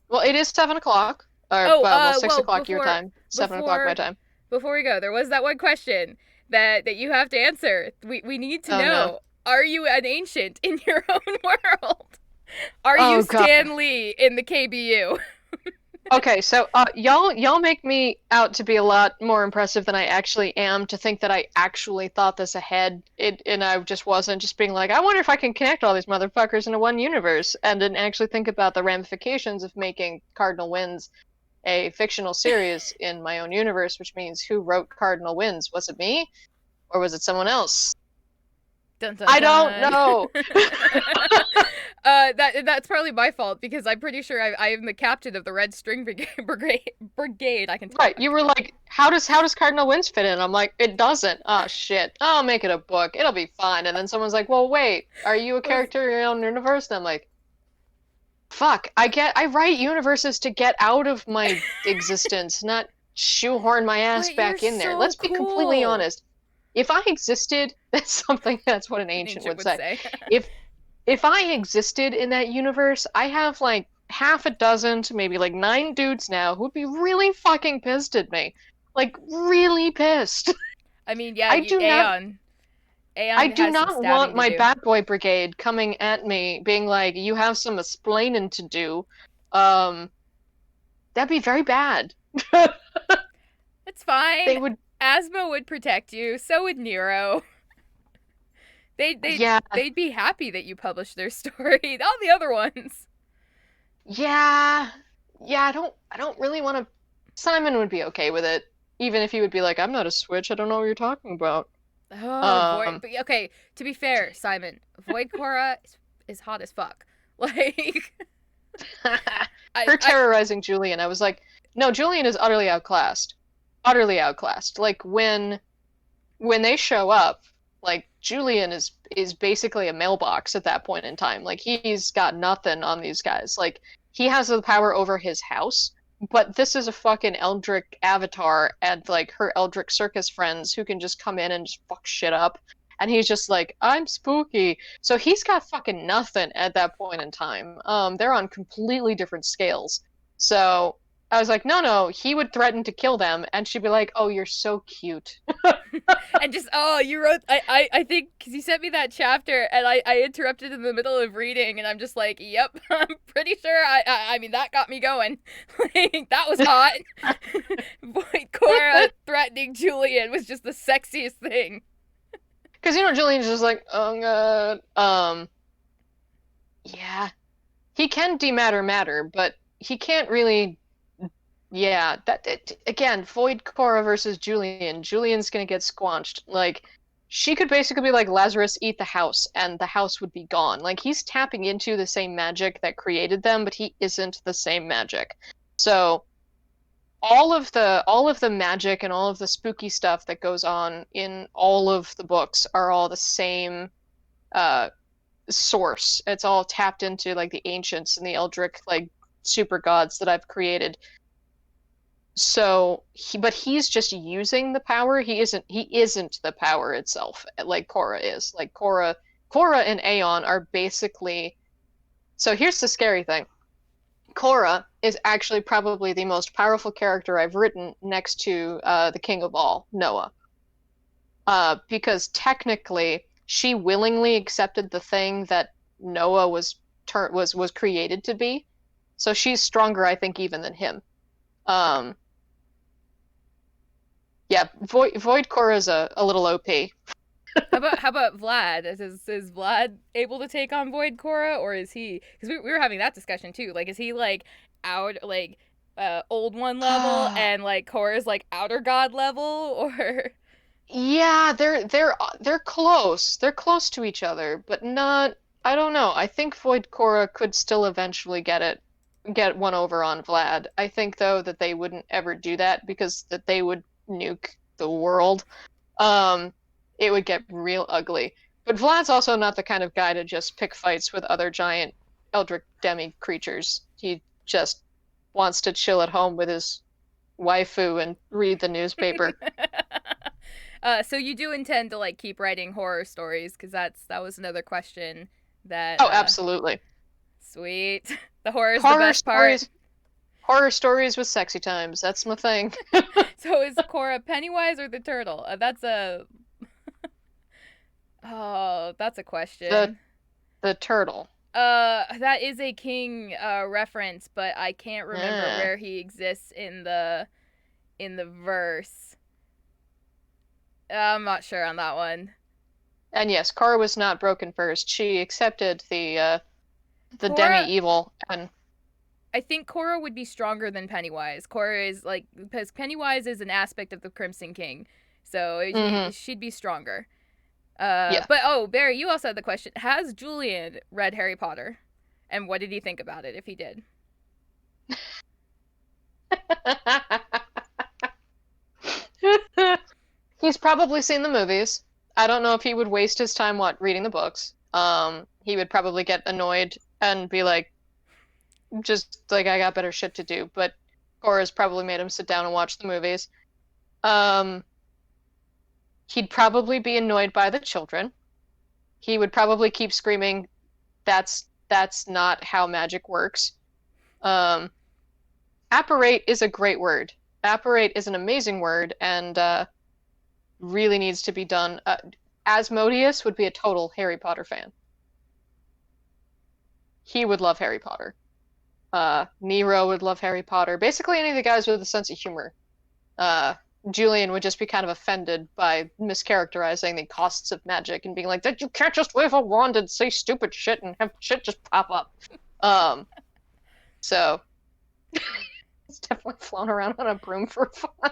Well, it is 7 o'clock. Or oh well, 6 o'clock your before time, 7 o'clock my before time. before we go, there was that one question that you have to answer. We need to Oh no. know: are you an ancient in your own world? Are you Oh God. Stan Lee in the KBU? Okay, so y'all make me out to be a lot more impressive than I actually am, to think that I actually thought this ahead. And I just wasn't just being like, I wonder if I can connect all these motherfuckers into one universe, and didn't actually think about the ramifications of making Cardinal Wins a fictional series in my own universe, which means who wrote Cardinal Wins? Was it me or was it someone else? Dun dun I don't dun. know. That's probably my fault because I'm pretty sure I am the captain of the Red String Brigade. I can Right, you talk. were like, how does Cardinal Wins fit in? I'm like, it doesn't. Oh shit. I'll make it a book. It'll be fine. And then someone's like, well, wait, are you a Was character in your own universe? And I'm like, fuck. I write universes to get out of my existence, not shoehorn my ass but you're back in there. so Let's be completely cool. honest. If I existed, that's what an An ancient ancient would would say. say. If if I existed in that universe, I have like half a dozen to maybe like 9 dudes now who'd be really fucking pissed at me. Like really pissed. I mean, yeah, I you do not I Aeon do has some not want stabbing to my do. Bat Boy Brigade coming at me being like, you have some explaining to do. Um, that'd be very bad. It's fine. They would, Asma would protect you. So would Nero. yeah, They'd be happy that you published their story. All the other ones. yeah, yeah. I don't really want to. Simon would be okay with it, even if he would be like, I'm not a switch. I don't know what you're talking about. Oh, Void. Um, But okay, to be fair, Simon, Void Cora is hot as fuck. Like, her I terrorizing Julian, I was like, no, Julian is utterly outclassed. Utterly outclassed. Like when they show up, like Julian is basically a mailbox at that point in time. Like he's got nothing on these guys. Like he has the power over his house, but this is a fucking Eldritch avatar and like her Eldritch circus friends who can just come in and just fuck shit up. And he's just like, I'm spooky. So he's got fucking nothing at that point in time. They're on completely different scales. So I was like, no, no, he would threaten to kill them, and she'd be like, oh, you're so cute. and just you wrote I think because you sent me that chapter and I interrupted in the middle of reading and I'm just like, yep, I'm pretty sure I mean that got me going. Like that was hot. Void Cora threatening Julian was just the sexiest thing. Because Julian's just like, oh god, yeah, he can dematter matter, but he can't really. Yeah, again, Void Cora versus Julian. Julian's gonna get squanched. Like, she could basically be like Lazarus, eat the house, and the house would be gone. Like, he's tapping into the same magic that created them, but he isn't the same magic. So all of the magic and all of the spooky stuff that goes on in all of the books are all the same uh source. It's all tapped into like the ancients and the Eldritch like super gods that I've created. So but he's just using the power. He isn't the power itself like Korra is. Like Korra and Aeon are basically. So here's the scary thing. Korra is actually probably the most powerful character I've written next to the king of all, Noah. Because technically she willingly accepted the thing that Noah was created to be. So she's stronger, I think, even than him. Um, yeah, Void Korra is a little OP. How about Vlad? Is Vlad able to take on Void Cora, or is he? Because we were having that discussion too. Like, is he like out like old one level and like Cora's like outer god level, or Yeah, they're close. They're close to each other, but not. I don't know. I think Void Korra could still eventually get one over on Vlad. I think though that they wouldn't ever do that because that they would nuke the world. Um, it would get real ugly. But Vlad's also not the kind of guy to just pick fights with other giant Eldritch demi creatures. He just wants to chill at home with his waifu and read the newspaper. so you do intend to like keep writing horror stories? Because that was another question that Oh, absolutely. sweet. The horror is the Horror best part. stories, horror stories with sexy times. That's my thing. So is Cora Pennywise or the turtle? That's a that's a The question. the turtle. That is a King reference, but I can't remember Eh. where he exists in the verse. I'm not sure on that one. And yes, Korra was not broken first. She accepted the Korra, demi-evil and I think Korra would be stronger than Pennywise. Korra is like because Pennywise is an aspect of the Crimson King, so hmm she'd be stronger. yeah. But oh, Barry, you also had the question: has Julian read Harry Potter, and what did he think about it if he did? He's probably seen the movies. I don't know if he would waste his time reading the books. He would probably get annoyed and be like, just like I got better shit to do. But Cora's probably made him sit down and watch the movies. Um, he'd probably be annoyed by the children. He would probably keep screaming, that's not how magic works." Um, apparate is a great word. Apparate is an amazing word and really needs to be done. Asmodeus would be a total Harry Potter fan. He would love Harry Potter. Nero would love Harry Potter. Basically, any of the guys with a sense of humor. Uh, Julian would just be kind of offended by mischaracterizing the costs of magic and being like, that you can't just wave a wand and say stupid shit and have shit just pop up. Um, so it's definitely flown around on a broom for fun.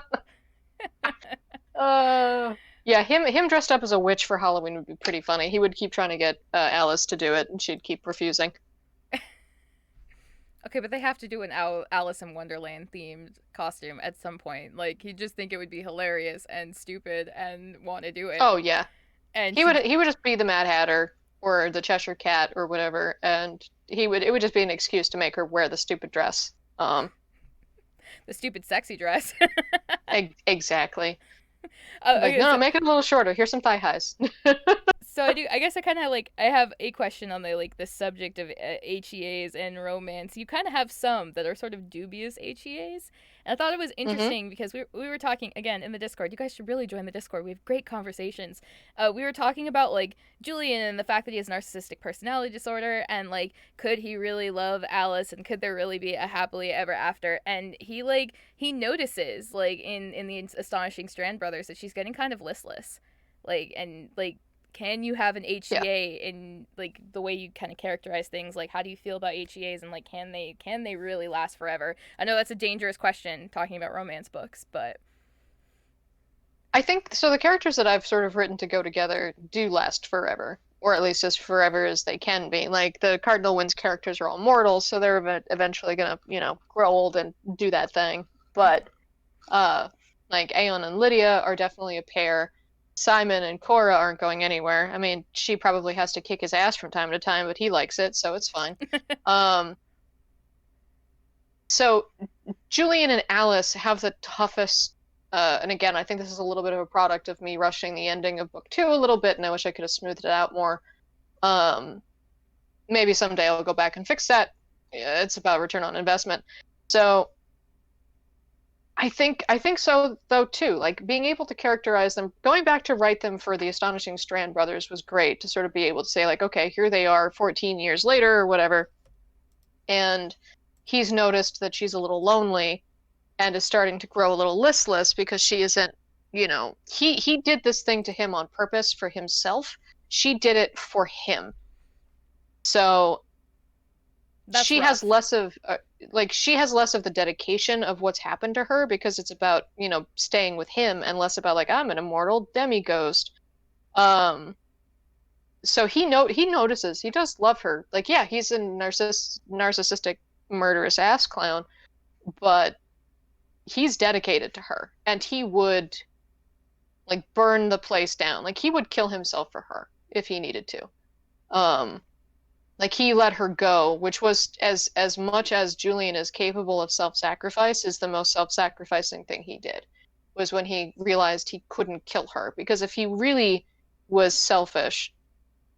Yeah, him dressed up as a witch for Halloween would be pretty funny. He would keep trying to get Alice to do it, and she'd keep refusing. Okay, but they have to do an Alice in Wonderland themed costume at some point. Like, he'd just think it would be hilarious and stupid and want to do it. Oh yeah, And he would she, he would just be the Mad Hatter or the Cheshire Cat or whatever, and he would it would just be an excuse to make her wear the stupid dress. the stupid sexy dress. Exactly. Like, Okay, no, so no, make it a little shorter. Here's some thigh highs. I do. I guess I kind of like. I have a question on the subject of HEAs and romance. You kind of have some that are sort of dubious HEAs, and I thought it was hmm interesting because we were talking again in the Discord. You guys should really join the Discord. We have great conversations. We were talking about like Julian and the fact that he has narcissistic personality disorder, and like could he really love Alice, and could there really be a happily ever after? And he notices like in the astonishing Strand brothers that she's getting kind of listless, like can you have an Yeah. HEA in like the way you kind of characterize things? Like, how do you feel about HEAs, and like, can they really last forever? I know that's a dangerous question talking about romance books, but I think so. The characters that I've sort of written to go together do last forever, or at least as forever as they can be. Like the Cardinal Wind's characters are all mortal, so they're eventually gonna, grow old and do that thing. But uh, like Aeon and Lydia are definitely a pair. Simon and Cora aren't going anywhere. I mean, she probably has to kick his ass from time to time, but he likes it, so it's fine. Um, so Julian and Alice have the toughest, and again, I think this is a little bit of a product of me rushing the ending of book two a little bit, and I wish I could have smoothed it out more. Um, Maybe someday I'll go back and fix that. Yeah, it's about return on investment. So I think so though too. Like being able to characterize them, going back to write them for the Astonishing Strand brothers was great to sort of be able to say like, okay, here they are 14 years later or whatever, and he's noticed that she's a little lonely and is starting to grow a little listless because she isn't, he did this thing to him on purpose for himself. She did it for him. So that's she has rough. less of she has less of the dedication of what's happened to her because it's about, staying with him and less about like I'm an immortal demi-ghost. Um so he notices he does love her. Like yeah, he's a narcissistic murderous ass clown, but he's dedicated to her and he would like burn the place down. Like he would kill himself for her if he needed to. Um like he let her go, which was as much as Julian is capable of self-sacrifice, is the most self-sacrificing thing he did. Was when he realized he couldn't kill her. Because if he really was selfish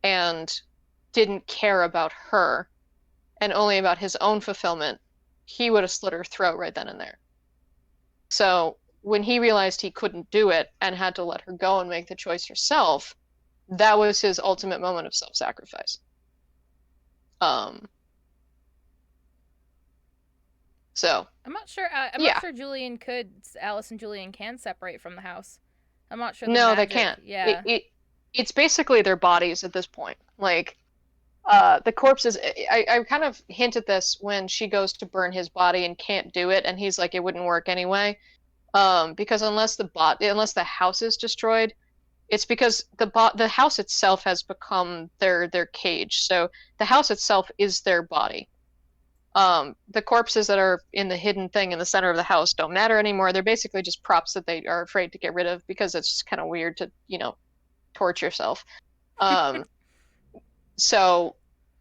and didn't care about her and only about his own fulfillment, he would have slit her throat right then and there. So when he realized he couldn't do it and had to let her go and make the choice herself, that was his ultimate moment of self-sacrifice. Um, so I'm not sure. I'm not yeah, sure Julian could. Alice and Julian can separate from the house. I'm not sure the no, they magic. can't. It, Yeah. it it's basically their bodies at this point. Like the corpses. I kind of hint at this when she goes to burn his body and can't do it, and he's like, it wouldn't work anyway. Because unless the house is destroyed, it's because the house itself has become their cage. So the house itself is their body. The corpses that are in the hidden thing in the center of the house don't matter anymore. They're basically just props that they are afraid to get rid of because it's just kind of weird to, torch yourself. Um, so,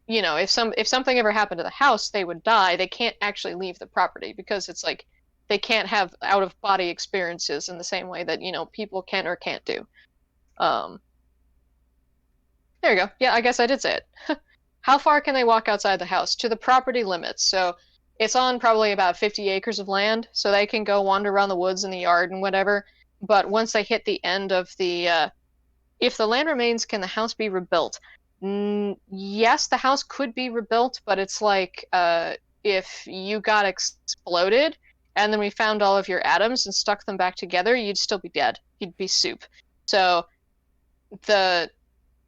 if something ever happened to the house, they would die. They can't actually leave the property because it's like they can't have out of body experiences in the same way that, people can or can't do. Um, there you go. Yeah, I guess I did say it. How far can they walk outside the house? To the property limits. So it's on probably about 50 acres of land, so they can go wander around the woods and the yard and whatever. But once they hit the end of if the land remains, can the house be rebuilt? Yes, the house could be rebuilt, but it's like if you got exploded and then we found all of your atoms and stuck them back together, you'd still be dead. You'd be soup. So the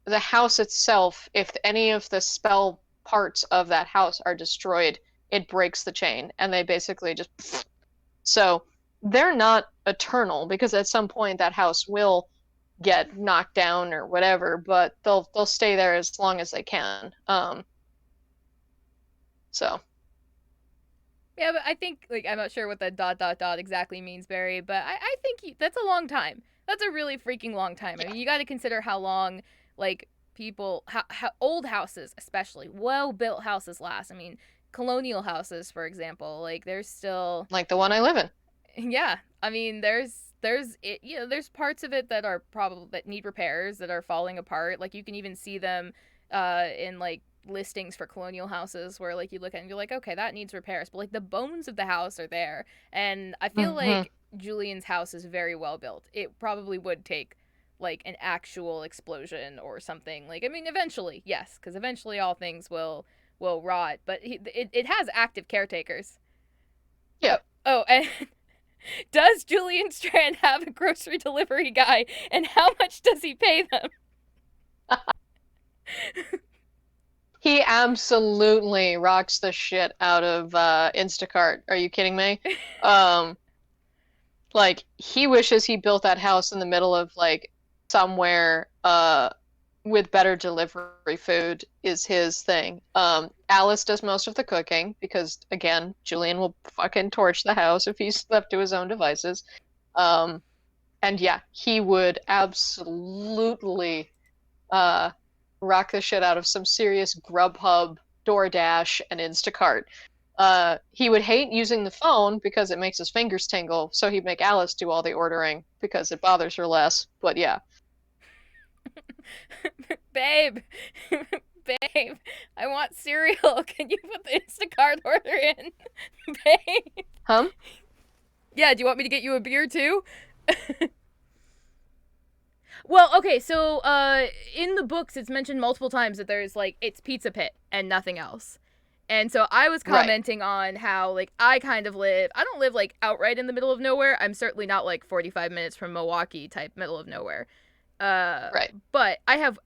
the house itself, if any of the spell parts of that house are destroyed, it breaks the chain, and they basically just. So they're not eternal because at some point that house will get knocked down or whatever, but they'll stay there as long as they can. So Yeah, but I think like I'm not sure what the dot dot dot exactly means, Barry, but I think that's a long time. That's a really freaking long time. I yeah, mean, you got to consider how long like people how old houses, especially well-built houses last. I mean, colonial houses, for example, like there's still like the one I live in. yeah. I mean, there's it, there's parts of it that are probably that need repairs that are falling apart. Like you can even see them in like listings for colonial houses where like you look at it and you're like, okay, that needs repairs, but like the bones of the house are there. And I feel Hmm. like Julian's house is very well built. It probably would take like an actual explosion or something. Like I mean, eventually, yes, because eventually all things will rot. But it has active caretakers. Yeah. Oh, and does Julian Strand have a grocery delivery guy, and how much does he pay them? He absolutely rocks the shit out of Instacart. Are you kidding me? Um, Like he wishes he built that house in the middle of like somewhere with better delivery food is his thing. Alice does most of the cooking because again, Julian will fucking torch the house if he's left to his own devices. Um, and yeah, he would absolutely uh rock the shit out of some serious Grubhub, DoorDash, and Instacart. He would hate using the phone because it makes his fingers tingle, so he'd make Alice do all the ordering because it bothers her less. But yeah. Babe, babe, I want cereal. Can you put the Instacart order in? Babe. Hum? Yeah, do you want me to get you a beer too? Well, okay, so in the books it's mentioned multiple times that there's like it's Pizza Pit and nothing else. And so I was Right. commenting on how like I kind of live. I don't live like outright in the middle of nowhere. I'm certainly not like 45 minutes from Milwaukee type middle of nowhere. Uh Right. but I have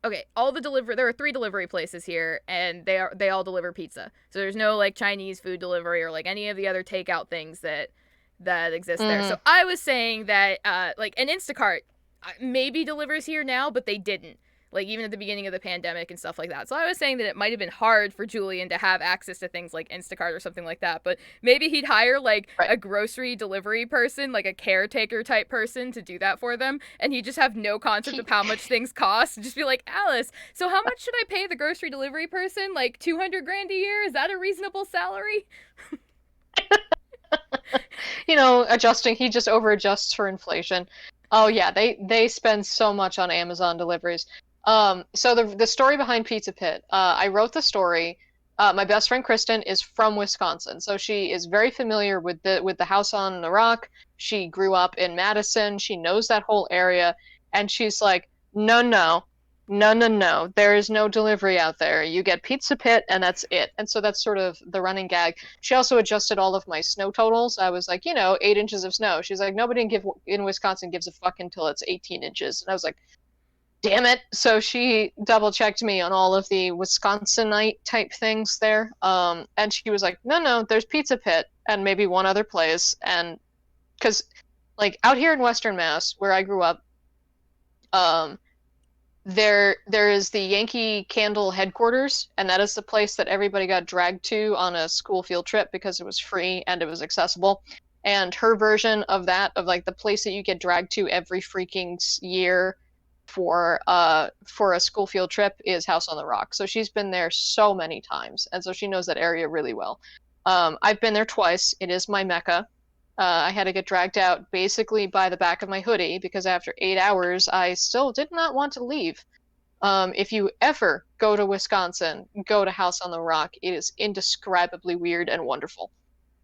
okay, all the deliver there are 3 delivery places here and they all deliver pizza. So there's no like Chinese food delivery or like any of the other takeout things that exist there. So Hmm. I was saying that like an Instacart maybe delivers here now, but they didn't. Like even at the beginning of the pandemic and stuff like that. So I was saying that it might have been hard for Julian to have access to things like Instacart or something like that. But maybe he'd hire like Right. a grocery delivery person, like a caretaker type person to do that for them. And he'd just have no concept He, of how much things cost and just be like, Alice, so how much should I pay the grocery delivery person? Like 200 grand a year? Is that a reasonable salary? adjusting, he just over adjusts for inflation. Oh yeah, they spend so much on Amazon deliveries. So the story behind Pizza Pit, I wrote the story. My best friend Kristen is from Wisconsin, so she is very familiar with the house on the rock. She grew up in Madison. She knows that whole area, and she's like, no, no. no, no, no. There is no delivery out there. You get Pizza Pit and that's it. And so that's sort of the running gag. She also adjusted all of my snow totals. I was like, 8 inches of snow. She's like, nobody in Wisconsin gives a fuck until it's 18 inches. And I was like, damn it. So she double checked me on all of the Wisconsinite type things there. And she was like, no, no, there's Pizza Pit and maybe one other place. And because like out here in Western Mass, where I grew up, um, there is the Yankee Candle headquarters, and that is the place that everybody got dragged to on a school field trip because it was free and it was accessible. And her version of that, of like the place that you get dragged to every freaking year for a school field trip, is House on the Rock. So she's been there so many times, and so she knows that area really well. I've been there twice. It is my mecca. I had to get dragged out basically by the back of my hoodie because after 8 hours, I still did not want to leave. If you ever go to Wisconsin, go to House on the Rock. It is indescribably weird and wonderful.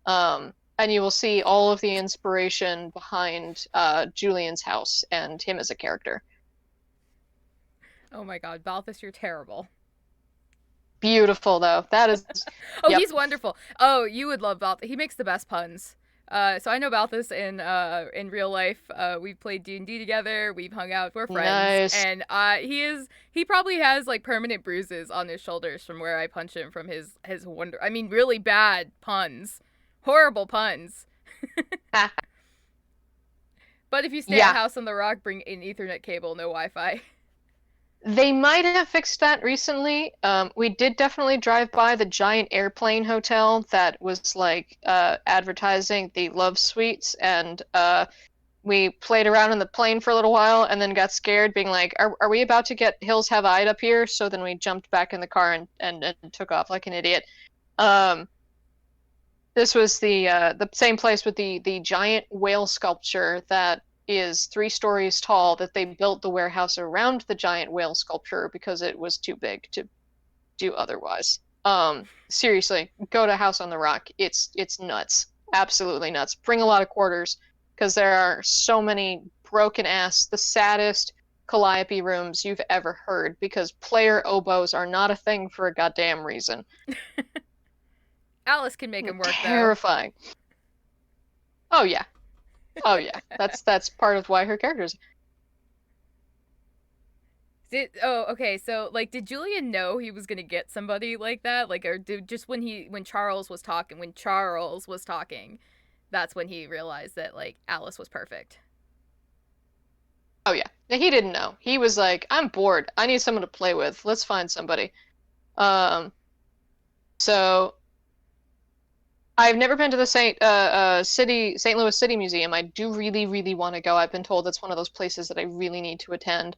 And you will see all of the inspiration behind Julian's house and him as a character. Oh my god, Balthus, you're terrible. Beautiful, though. That is, Oh, yep, he's wonderful. Oh, you would love Balthus. He makes the best puns. So I know Balthus in real life. We've played D&D together. We've hung out. We're friends, nice. and he probably has like permanent bruises on his shoulders from where I punch him from his wonder. I mean, really bad puns, horrible puns. But if you stay at Yeah, House on the Rock, bring an Ethernet cable, no Wi-Fi. they might have fixed that recently. We did definitely drive by the giant airplane hotel that was like advertising the Love Suites, and we played around in the plane for a little while and then got scared, being like, are we about to get Hills Have Eyed up here? So then we jumped back in the car and took off like an idiot. Um, this was the same place with the giant whale sculpture that is 3 stories tall that they built the warehouse around the giant whale sculpture because it was too big to do otherwise. Seriously, go to House on the Rock. It's nuts. Absolutely nuts. Bring a lot of quarters because there are so many broken ass, the saddest calliope rooms you've ever heard because player oboes are not a thing for a goddamn reason. Alice can make him work though. Terrifying. Oh yeah. Oh yeah. That's part of why her characters. Okay. So, like, did Julian know he was gonna get somebody like that? Like, or did just when Charles was talking, that's when he realized that like Alice was perfect. Oh yeah. He didn't know. He was like, I'm bored. I need someone to play with. Let's find somebody. Um, so I've never been to the St. Louis City Museum. I do really, really want to go. I've been told it's one of those places that I really need to attend.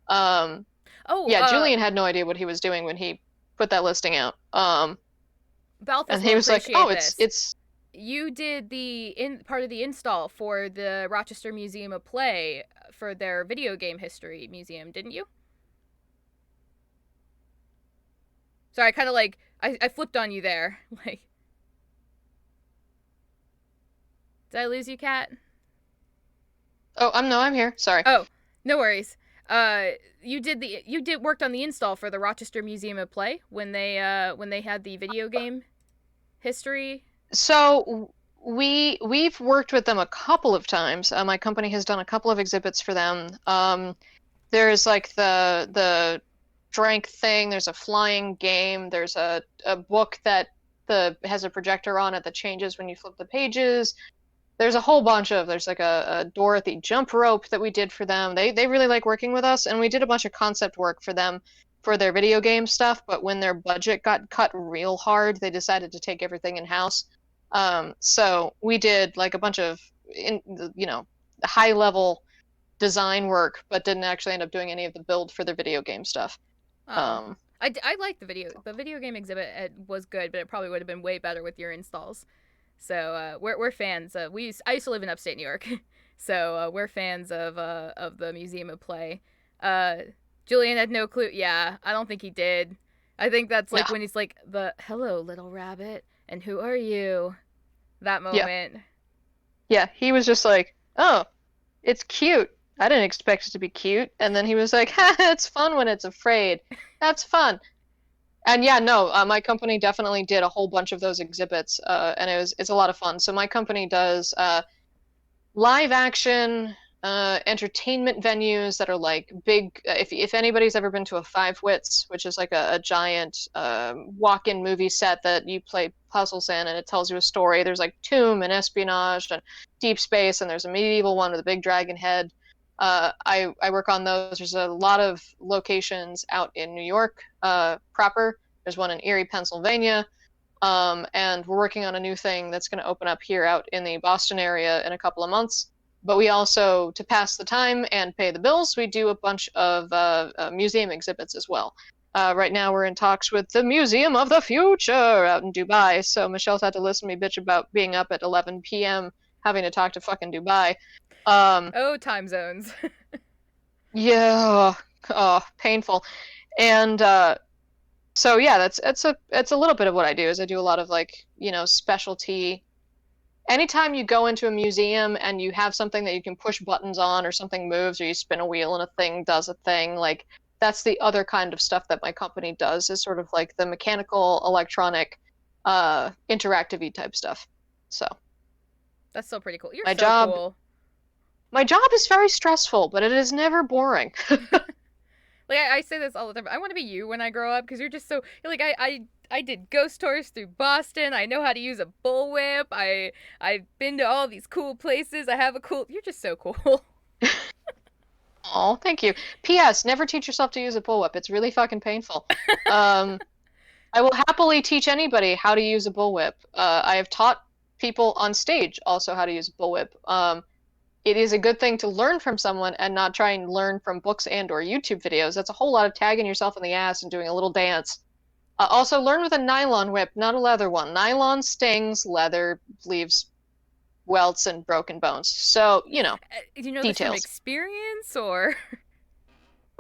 Um, Oh, yeah, Julian had no idea what he was doing when he put that listing out. And Balthus will he was like, "Oh, appreciate it's this. it's You did the in part of the install for the Rochester Museum of Play for their video game history museum, didn't you? Sorry, I kind of like I flipped on you there. Like, did I lose you, Kat? oh, I'm here. Sorry. Oh, no worries. You did worked on the install for the Rochester Museum of Play when they had the video game history. So we've worked with them a couple of times. My company has done a couple of exhibits for them. There's like the drank thing. There's a flying game. There's a book that the has a projector on it that changes when you flip the pages. There's a whole bunch of there's like a Dorothy jump rope that we did for them. They really like working with us, and we did a bunch of concept work for them for their video game stuff. But when their budget got cut real hard, they decided to take everything in house. So we did like a bunch of high level design work, but didn't actually end up doing any of the build for their video game stuff. Oh, Um, I like the video game exhibit. It was good, but it probably would have been way better with your installs. So we're fans. I used to live in upstate New York, so we're fans of the Museum of Play. Uh, Julian had no clue. Yeah, I don't think he did. I think that's yeah, like when he's like the hello little rabbit and who are you? That yeah, moment. yeah. He was just like, oh, it's cute. I didn't expect it to be cute. And then he was like, ha, it's fun when it's afraid. That's fun. And yeah, no, my company definitely did a whole bunch of those exhibits, and it's a lot of fun. So my company does live action entertainment venues that are like big. If anybody's ever been to a Five Wits, which is like a giant walk-in movie set that you play puzzles in, and it tells you a story. There's like Tomb and Espionage and Deep Space, and there's a medieval one with a big dragon head. I work on those. There's a lot of locations out in New York proper. There's one in Erie, Pennsylvania. And we're working on a new thing that's going to open up here out in the Boston area in a couple of months. But we also, to pass the time and pay the bills, we do a bunch of museum exhibits as well. Right now, we're in talks with the Museum of the Future out in Dubai. So Michelle's had to listen to me bitch about being up at 11 p.m. having to talk to fucking Dubai. Um, Oh, time zones. yeah, oh, painful. And so yeah, that's a little bit of what I do is I do a lot of like, specialty. Anytime you go into a museum and you have something that you can push buttons on or something moves or you spin a wheel and a thing does a thing, like that's the other kind of stuff that my company does is sort of like the mechanical, electronic, interactive type stuff. So That's still pretty cool. You're my so job cool. my job is very stressful, but it is never boring. Like I say this all the time. I want to be you when I grow up because you're just so like I did ghost tours through Boston. I know how to use a bullwhip. I've been to all these cool places. I have a cool. You're just so cool. Oh, thank you. P.S. Never teach yourself to use a bullwhip. It's really fucking painful. Um, I will happily teach anybody how to use a bullwhip. I have taught people on stage also how to use a bullwhip. It is a good thing to learn from someone and not try and learn from books and or YouTube videos. That's a whole lot of tagging yourself in the ass and doing a little dance. Also, learn with a nylon whip, not a leather one. Nylon stings, leather leaves welts and broken bones. So, Do you know this from details. experience or?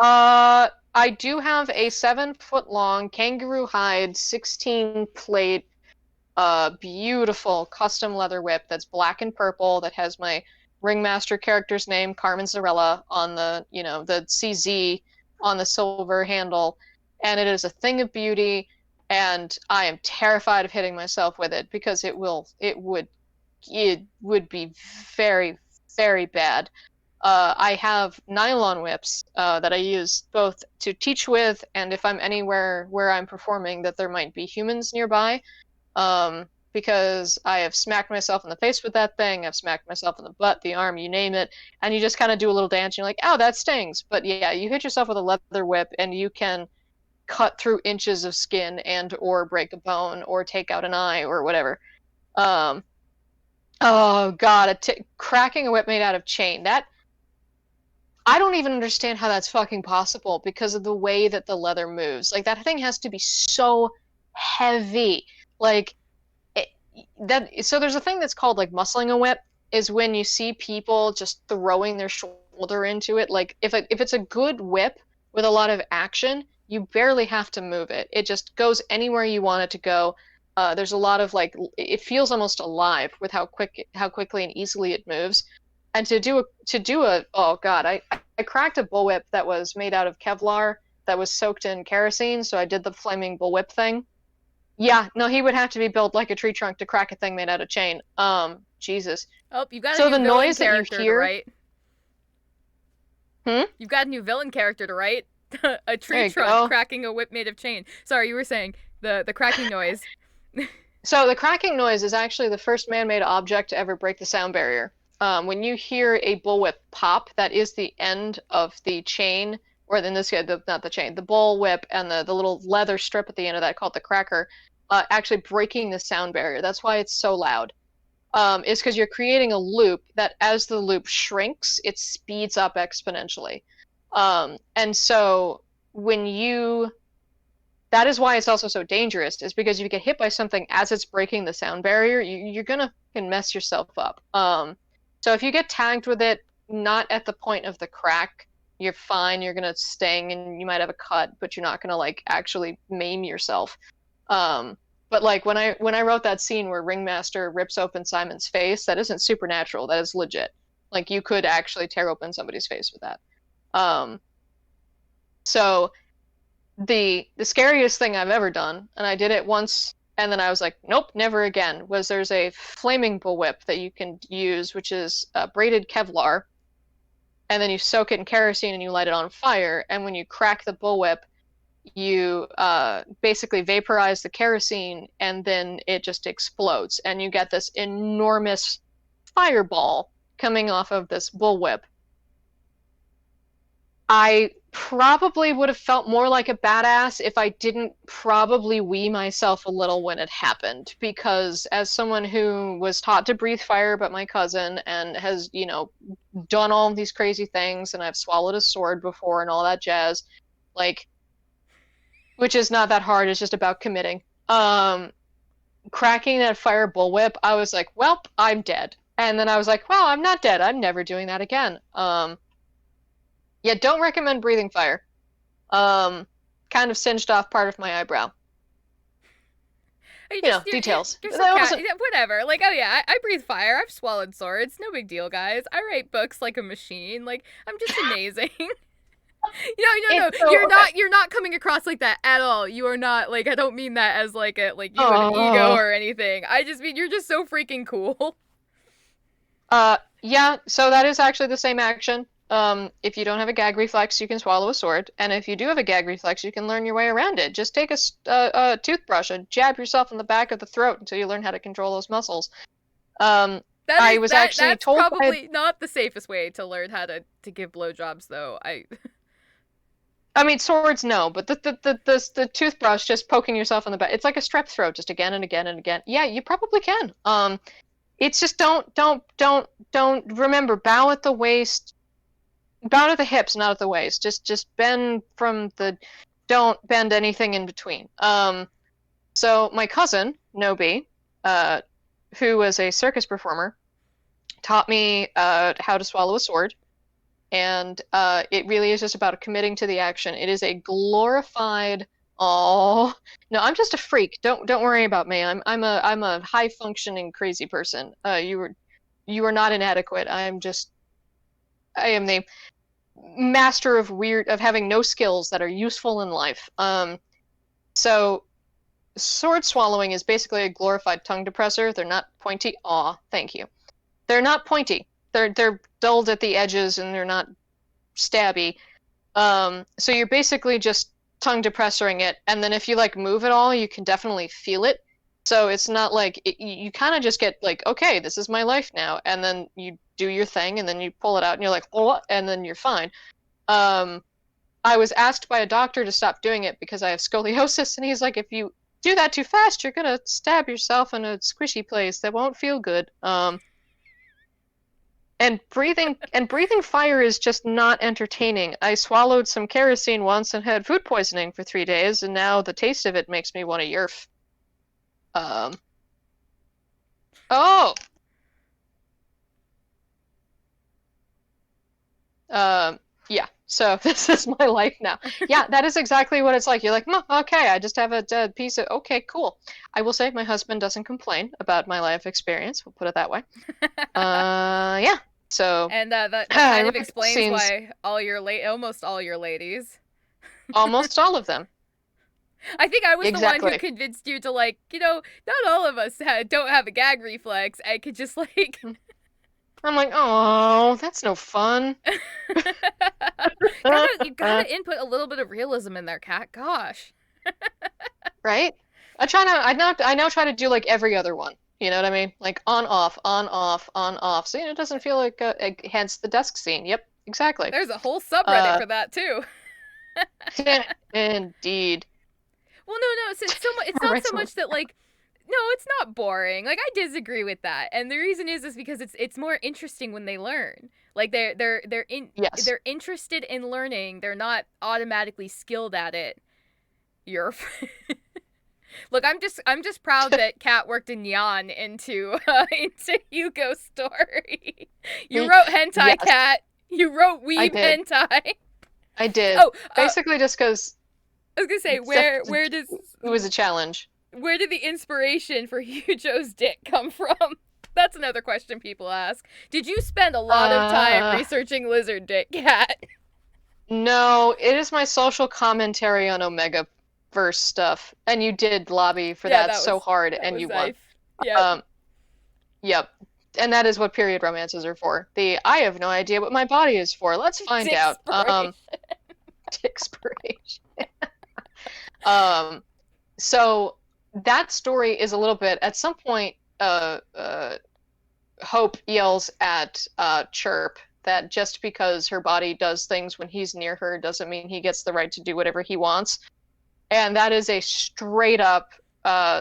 I do have a 7 foot long kangaroo hide, 16 plate, beautiful custom leather whip that's black and purple that has my ringmaster character's name, Carmen Zarella, on the CZ on the silver handle. And it is a thing of beauty. And I am terrified of hitting myself with it because it would be very, very bad. I have nylon whips that I use both to teach with and if I'm anywhere where I'm performing that there might be humans nearby. Because I have smacked myself in the face with that thing, I've smacked myself in the butt, the arm, you name it, and you just kind of do a little dance. And you're like, oh, that stings. But yeah, you hit yourself with a leather whip and you can cut through inches of skin and or break a bone or take out an eye or whatever. Um, oh God, cracking a whip made out of chain. That I don't even understand how that's fucking possible because of the way that the leather moves. Like that thing has to be so heavy. Like it, that so there's a thing that's called like muscling a whip is when you see people just throwing their shoulder into it. Like if it's a good whip with a lot of action, you barely have to move it. It just goes anywhere you want it to go. There's a lot of like it feels almost alive with how quickly and easily it moves. And to do a oh God, I cracked a bullwhip that was made out of Kevlar that was soaked in kerosene, so I did the flaming bullwhip thing. Yeah, no, he would have to be built like a tree trunk to crack a thing made out of chain. Jesus. Oh, you've got a So new the villain noise that you character to hear, write. hmm? You've got a new villain character to write. A There tree you trunk go. cracking a whip made of chain. Sorry, you were saying the cracking noise. So the cracking noise is actually the first man-made object to ever break the sound barrier. When you hear a bullwhip pop, that is the end of the chain, or in this case, not the chain, the bullwhip and the little leather strip at the end of that called the cracker, actually breaking the sound barrier. That's why it's so loud. Is because you're creating a loop that as the loop shrinks, it speeds up exponentially. And so when you that is why it's also so dangerous, is because if you get hit by something as it's breaking the sound barrier, you're gonna can mess yourself up. So if you get tagged with it, not at the point of the crack, you're fine. You're gonna sting and you might have a cut, but you're not gonna like actually maim yourself. But like when I wrote that scene where Ringmaster rips open Simon's face, that isn't supernatural. That is legit. Like you could actually tear open somebody's face with that. Um, so the scariest thing I've ever done, and I did it once, and then I was like, nope, never again, was there's a flaming bullwhip that you can use, which is braided Kevlar, and then you soak it in kerosene and you light it on fire, and when you crack the bullwhip, you basically vaporize the kerosene, and then it just explodes, and you get this enormous fireball coming off of this bullwhip. I probably would have felt more like a badass if I didn't probably wee myself a little when it happened, because as someone who was taught to breathe fire by my cousin and has, done all of these crazy things, and I've swallowed a sword before and all that jazz, like, which is not that hard, it's just about committing. Cracking that fire bullwhip, I was like, well, I'm dead. And then I was like, well, I'm not dead. I'm never doing that again. Yeah, don't recommend breathing fire. Kind of singed off part of my eyebrow. Details. You're sarcastic. Whatever. Like, oh yeah, I breathe fire. I've swallowed swords. No big deal, guys. I write books like a machine. Like, I'm just amazing. No. You're not coming across like that at all. You are not, like, I don't mean that as like you have an ego or anything. I just mean you're just so freaking cool. Yeah, so that is actually the same action. If you don't have a gag reflex, you can swallow a sword, and if you do have a gag reflex, you can learn your way around it. Just take a toothbrush and jab yourself in the back of the throat until you learn how to control those muscles. That's probably not the safest way to learn how to give blowjobs, though. I mean, swords, no, but the toothbrush, just poking yourself in the back, it's like a strep throat, just again and again and again. Yeah, you probably can. It's just don't remember, bow at the waist, bow at the hips, not at the waist. Just bend from the, don't bend anything in between. So my cousin, Nobi, who was a circus performer, taught me how to swallow a sword. And it really is just about committing to the action. It is a glorified. Oh no, I'm just a freak. Don't worry about me. I'm a high functioning crazy person. You are not inadequate. I am the master of having no skills that are useful in life. So sword swallowing is basically a glorified tongue depressor. They're not pointy. Aw, thank you. They're not pointy. They're dulled at the edges and they're not stabby. So you're basically just tongue depressoring it, and then if you like move at all, you can definitely feel it. So it's not like you kind of just get like, okay, this is my life now, and then you do your thing, and then you pull it out, and you're like, oh, and then you're fine. I was asked by a doctor to stop doing it because I have scoliosis, and he's like, if you do that too fast, you're gonna stab yourself in a squishy place that won't feel good. And breathing fire is just not entertaining. I swallowed some kerosene once and had food poisoning for 3 days, and now the taste of it makes me want to yerf. Oh. Yeah. So this is my life now. Yeah, that is exactly what it's like. You're like, okay, I just have a piece of. Okay, cool. I will say my husband doesn't complain about my life experience. We'll put it that way. Yeah. So, and that kind of explains why almost all your ladies. Almost all of them. I think I was the one who convinced you to, like, not all of us don't have a gag reflex. I could just, like. I'm like, oh, that's no fun. You gotta input a little bit of realism in there, Kat. Gosh. Right? I now try to do like every other one. You know what I mean? Like on, off, on, off, on, off. So it doesn't feel like, hence the desk scene. Yep, exactly. There's a whole subreddit for that, too. Indeed. Well, no, it's not so much that, like, no, it's not boring. Like, I disagree with that. And the reason is because it's more interesting when they learn. Like, they're interested in learning. They're not automatically skilled at it. Look, I'm just proud that Kat worked in Nyan into Hugo's story. You wrote hentai, Kat. You wrote weeb hentai. I did. Basically just because. I was gonna say, where does it was a challenge. Where did the inspiration for Hugo's dick come from? That's another question people ask. Did you spend a lot of time Uh, researching lizard dick cat? no, it is my social commentary on Omega verse stuff, and you did lobby for Yeah, that so hard, that and was you won. Zyph. Yep. Um, yep. And that is what period romances are for. I have no idea what my body is for. Let's find out. Dickspiration. Expiration. Um, so that story is a little bit, at some point, Hope yells at Chirp that just because her body does things when he's near her doesn't mean he gets the right to do whatever he wants. And that is a straight up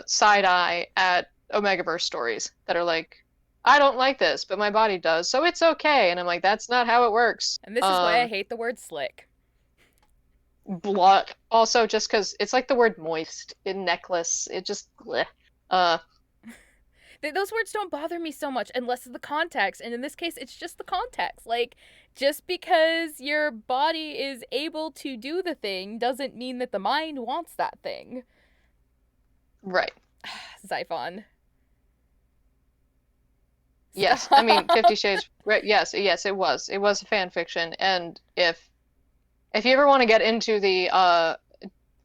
side eye at Omegaverse stories that are like, I don't like this, but my body does, so it's okay. And I'm like, that's not how it works. And this is why I hate the word slick. Blood. Also, just because it's like the word moist in necklace. It just, bleh. Uh, Those words don't bother me so much unless the context, and in this case, it's just the context. Like, just because your body is able to do the thing doesn't mean that the mind wants that thing. right. Xiphon. Yes. I mean, Stop. 50 Shades. Right. Yes. Yes. It was. It was a fan fiction. And if you ever want to get into the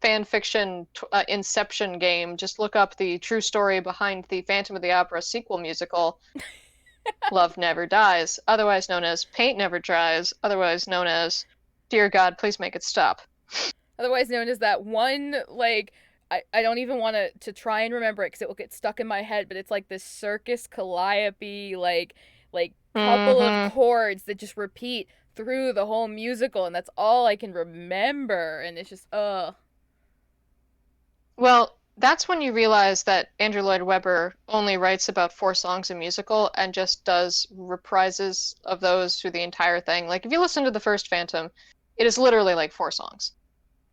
fan fiction Inception game, just look up the true story behind the Phantom of the Opera sequel musical. Love Never Dies, otherwise known as Paint Never Dries, otherwise known as Dear God, please make it stop. Otherwise known as that one, like, I don't even want to try and remember it because it will get stuck in my head, but it's like this Circus Calliope, like couple of Mm-hmm. chords that just repeat through the whole musical, and that's all I can remember, and it's just, ugh. Well, that's when you realize that Andrew Lloyd Webber only writes about four songs a musical and just does reprises of those through the entire thing. Like, if you listen to the first Phantom, it is literally like four songs.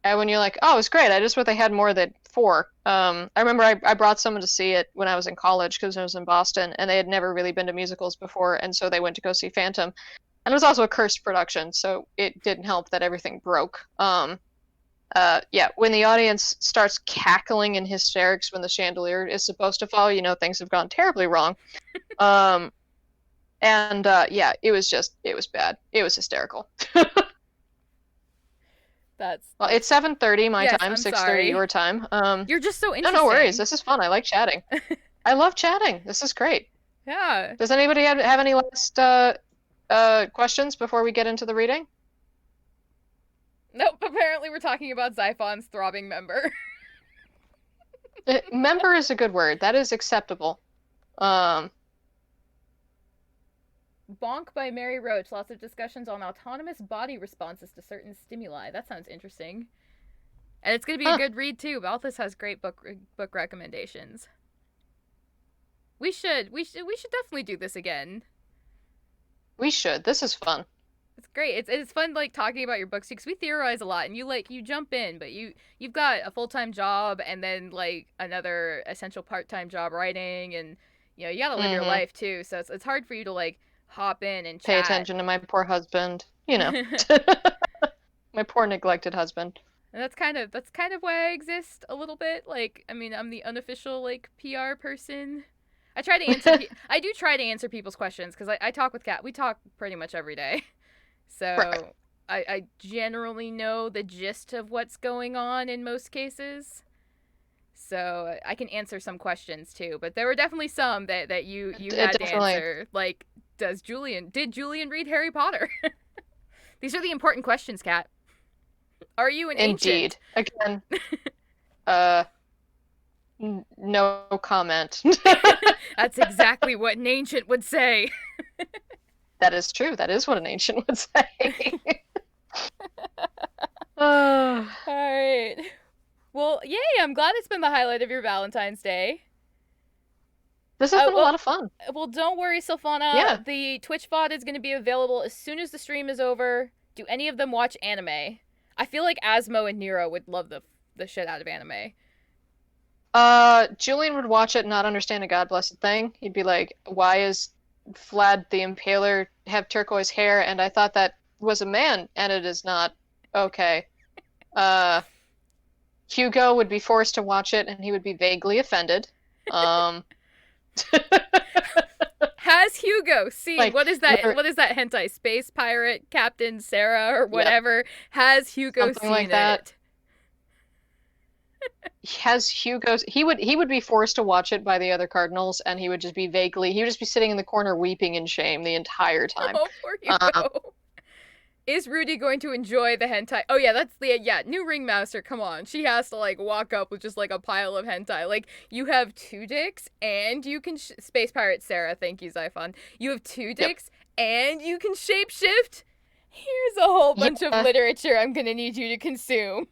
And when you're like, oh, it's great, I just wish they had more than four. I remember I brought someone to see it when I was in college because I was in Boston, and they had never really been to musicals before, and so they went to go see Phantom. And it was also a cursed production, so it didn't help that everything broke. Yeah, when the audience starts cackling in hysterics when the chandelier is supposed to fall, you know things have gone terribly wrong. Um, and yeah, it was bad. It was hysterical. Well, That's it's 7:30 my yes, time, I'm 6:30 sorry. your time. You're just so No, no worries. interesting. This is fun. I like chatting. I love chatting. This is great. Yeah. Does anybody have any last questions before we get into the reading? Nope, apparently we're talking about Xiphon's throbbing member. Member is a good word. That is acceptable. Um, Bonk by Mary Roach. Lots of discussions on autonomous body responses to certain stimuli. That sounds interesting. And it's going to be a huh. good read too. Balthus has great book recommendations. We should definitely do this again. We should. This is fun. It's great. It's fun like talking about your books because we theorize a lot and you jump in, but you've got a full-time job and then like another essential part-time job writing, and you got to live your Hmm. life too. So it's hard for you to like hop in and Pay chat. attention to my poor husband. You know, And my poor neglected husband. that's kind of why I exist a little bit. Like, I mean, I'm the unofficial like PR person. I do try to answer people's questions because I talk with Kat. We talk pretty much every day. Right. So I generally know the gist of what's going on in most cases. So I can answer some questions too. But there were definitely some that you It had to definitely. answer. Like, did Julian read Harry Potter? These are the important questions, Kat. Are you an ancient? Indeed. Again, uh, no comment. That's exactly what an ancient would say. That is true. That is what an ancient would say. Uh, All right. Well, yay! I'm glad it's been the highlight of your Valentine's Day. this has been a Well, lot of fun. don't worry, Yeah. Sylphana. The Twitch VOD is going to be available as soon as the stream is over. Do any of them watch anime? I feel like Asmo and Nero would love the shit out of anime. Julian would watch it and not understand a God blessed thing. He'd be like, "Why is Vlad the Impaler have turquoise hair?" And I thought that was a man, and it is not. Okay. Uh, Hugo would be forced to watch it, and he would be vaguely offended. Um, Hugo scene. Like, What is that? What is that hentai? Space pirate Captain Sarah or yep, whatever has Hugo something scene like in that. it. Has Hugo's he would be forced to watch it by the other cardinals, and he would just be sitting in the corner weeping in shame the entire time. Oh, poor Um, Hugo. Is Rudy going to enjoy the hentai? Oh yeah, that's the new ringmaster. Come on, she has to like walk up with just like a pile of hentai. Like you have two dicks and you can space pirate Sarah. Thank you, Xiphon. You have two yep, dicks and you can shapeshift. Here's a whole bunch of yeah. literature I'm gonna need you to consume.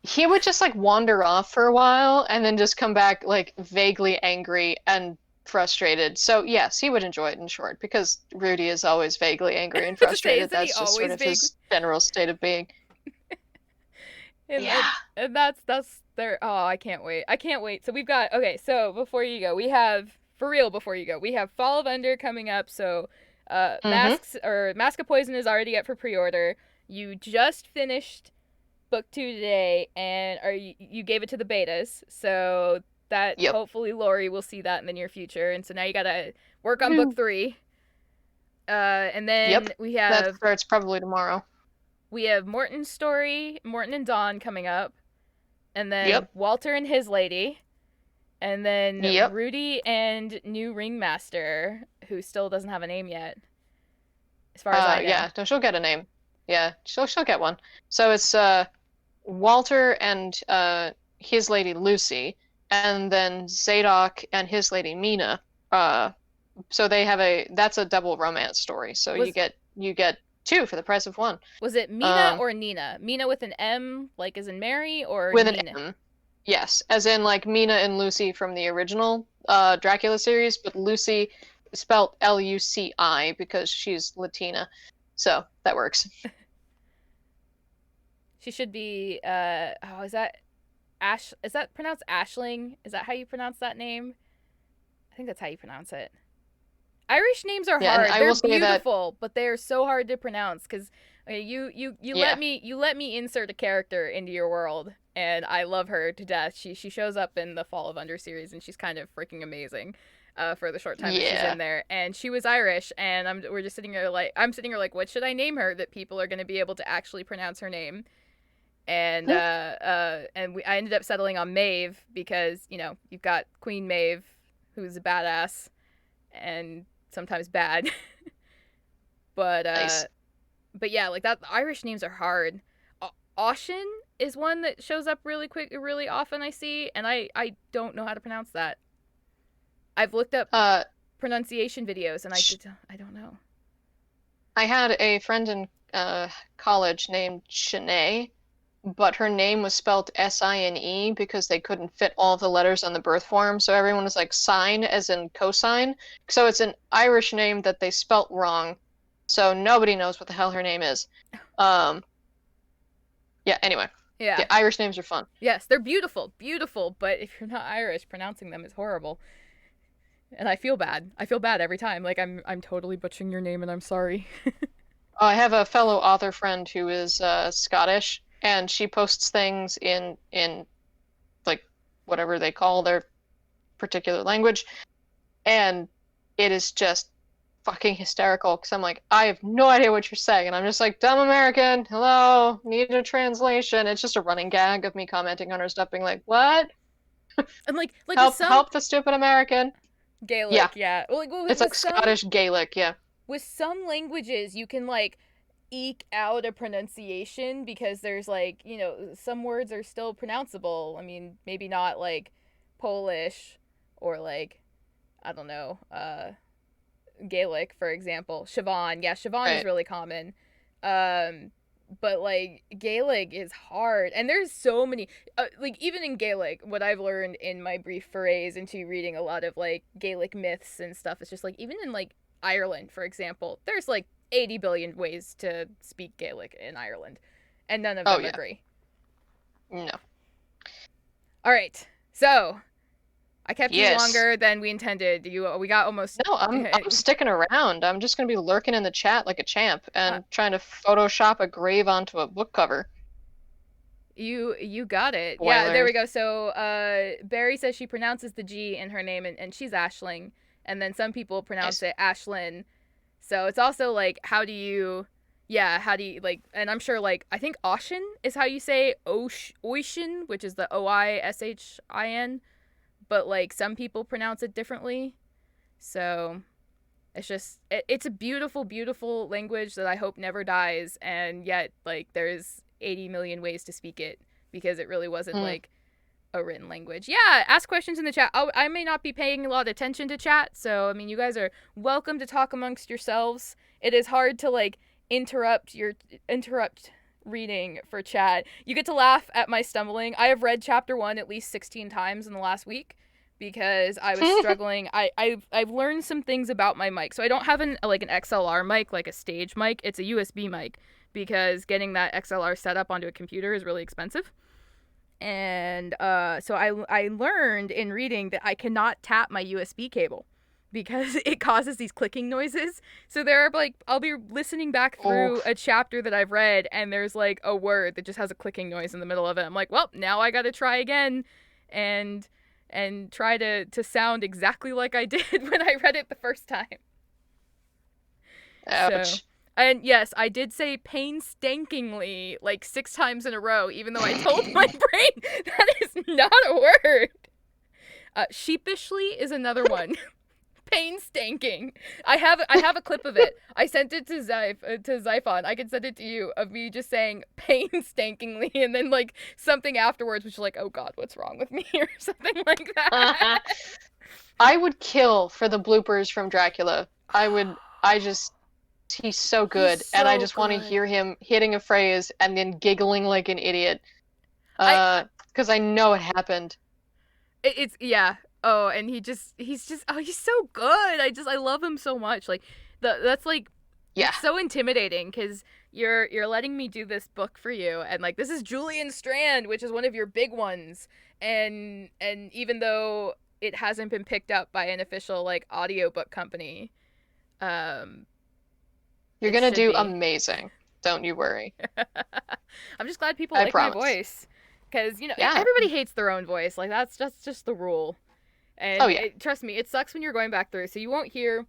He would just like wander off for a while and then just come back like vaguely angry and frustrated. So yes, he would enjoy it in short because Rudy is always vaguely angry and To say, frustrated. isn't he That's just sort always of vague? his general state of being. And Yeah. that's their. Oh, I can't wait. I can't wait. So we've got okay. So before you go, we have for real. Before you go, we have Fall of Under coming up. So, Mm-hmm. Mask of Poison is already up for pre-order. You just finished book 2 today, and you gave it to the betas. So that Yep. hopefully Lori will see that in the near future. And so now you gotta work on book Woo. 3. And Yep. then That starts probably tomorrow. we have Morton's story, Morton and Dawn coming up, and then Yep. Walter and his lady, and then Yep. Rudy and new ringmaster, who still doesn't have a name yet, as far as I know. Yeah. No, she'll get a name. Yeah, she'll get one. So it's Walter and his lady Lucy, and then Zadok and his lady Mina. So they have that's a double romance story. So Was you get two for the price of one. was it Mina Um, or Nina? Mina with an M, like as in Mary, or with an Nina? M. Yes, as in like Mina and Lucy from the original Dracula series, but Lucy spelt Luci because she's Latina. So that works. She should be. Oh, is that Ash? Is that pronounced Ashling? Is that how you pronounce that name? I think that's how you pronounce it. Irish names are Yeah, and hard. I They're will say that beautiful, but they are so hard to pronounce because yeah. you let me insert a character into your world, and I love her to death. She shows up in the Fall of Under series, and she's kind of freaking amazing. For the short time that she's Yeah. in there, and she was Irish, and we're just sitting here like I'm sitting here like, what should I name her that people are going to be able to actually pronounce her name? And I ended up settling on Maeve because you've got Queen Maeve, who's a badass, and sometimes bad. but Nice. but yeah, like that. The Irish names are hard. Oshin is one that shows up really quick, really often. I see, and I don't know how to pronounce that. I've looked up Uh, pronunciation videos, and I don't know. I had a friend in college named Shanae, but her name was spelled Sine because they couldn't fit all of the letters on the birth form. So everyone was like sine as in cosine. So it's an Irish name that they spelt wrong. So nobody knows what the hell her name is. Um, yeah, anyway. Yeah. Yeah, Irish names are fun. Yes, they're beautiful, beautiful. But if you're not Irish, pronouncing them is horrible. And I feel bad. I feel bad every time. Like I'm totally butchering your name, and I'm sorry. I have a fellow author friend who is Scottish, and she posts things in like whatever they call their particular language, and it is just fucking hysterical because I'm like, I have no idea what you're saying, and I'm just like, dumb American, hello, need a translation. It's just a running gag of me commenting on her stuff, being like, what? And like with Help, some help the stupid American. Yeah, Gaelic, yeah. Well, like it's like with some Scottish Gaelic, yeah. languages, you can like eke out a pronunciation because there's like some words are still pronounceable. I mean, maybe not like Polish or like I don't know, Gaelic, for example. Siobhan, yeah, Siobhan is Right. really common. Um, but like Gaelic is hard, and there's so many. Like even in Gaelic, what I've learned in my brief forays into reading a lot of like Gaelic myths and stuff, it's just like even in like Ireland, for example, there's like 80 billion ways to speak Gaelic in Ireland, and none of Oh them yeah. agree. No. All right, so I kept you Yes. longer than we intended. We got almost. No, I'm sticking around. I'm just gonna be lurking in the chat like a champ Uh, and trying to Photoshop a grave onto a book cover. You got it. Yeah, there Spoilers. we go. So Barry says she pronounces the G in her name, and she's Ashling. and then some people pronounce Nice. it Ashlyn. So it's also like, how do you like? And I'm sure like I think Ocean is how you say Oishin, which is the Oishin, but like some people pronounce it differently. So it's a beautiful, beautiful language that I hope never dies, and yet like there's 80 million ways to speak it because it really wasn't Mm. like a written language. Yeah, ask questions in the chat. I may not be paying a lot of attention to chat, so I mean, you guys are welcome to talk amongst yourselves. It is hard to like interrupt reading for chat. You get to laugh at my stumbling. I have read chapter 1 at least 16 times in the last week because I was struggling. I've learned some things about my mic. So I don't have an XLR mic, like a stage mic. It's a USB mic because getting that XLR set up onto a computer is really expensive. And so I learned in reading that I cannot tap my USB cable because it causes these clicking noises. So there are like, I'll be listening back through Oof. a chapter that I've read and there's like a word that just has a clicking noise in the middle of it. I'm like, well, now I got to try again and try to sound exactly like I did when I read it the first time. So, Ouch. and yes, I did say painstakingly like 6 times in a row, even though I told my brain that is not a word. Sheepishly is another one. Painstaking. I have a clip of it. I sent it to Zyphon. I can send it to you of me just saying painstakingly and then like something afterwards, which is like, oh God, what's wrong with me or something like that. I would kill for the bloopers from Dracula. I just, he's so He's good, and I so just want to good. hear him hitting a phrase and then giggling like an idiot. I Because I know it happened. it's yeah. Oh, and he's so good. I love him so much. Like that's like Yeah. it's so intimidating because you're letting me do this book for you, and like this is Julian Strand, which is one of your big ones, and even though it hasn't been picked up by an official like audiobook company, um, You're it gonna should do be. amazing. Don't you worry. I'm just glad people I like my promise. voice, because Yeah. everybody hates their own voice. Like that's just the rule. Oh And yeah. trust me, it sucks when you're going back through. So you'll hear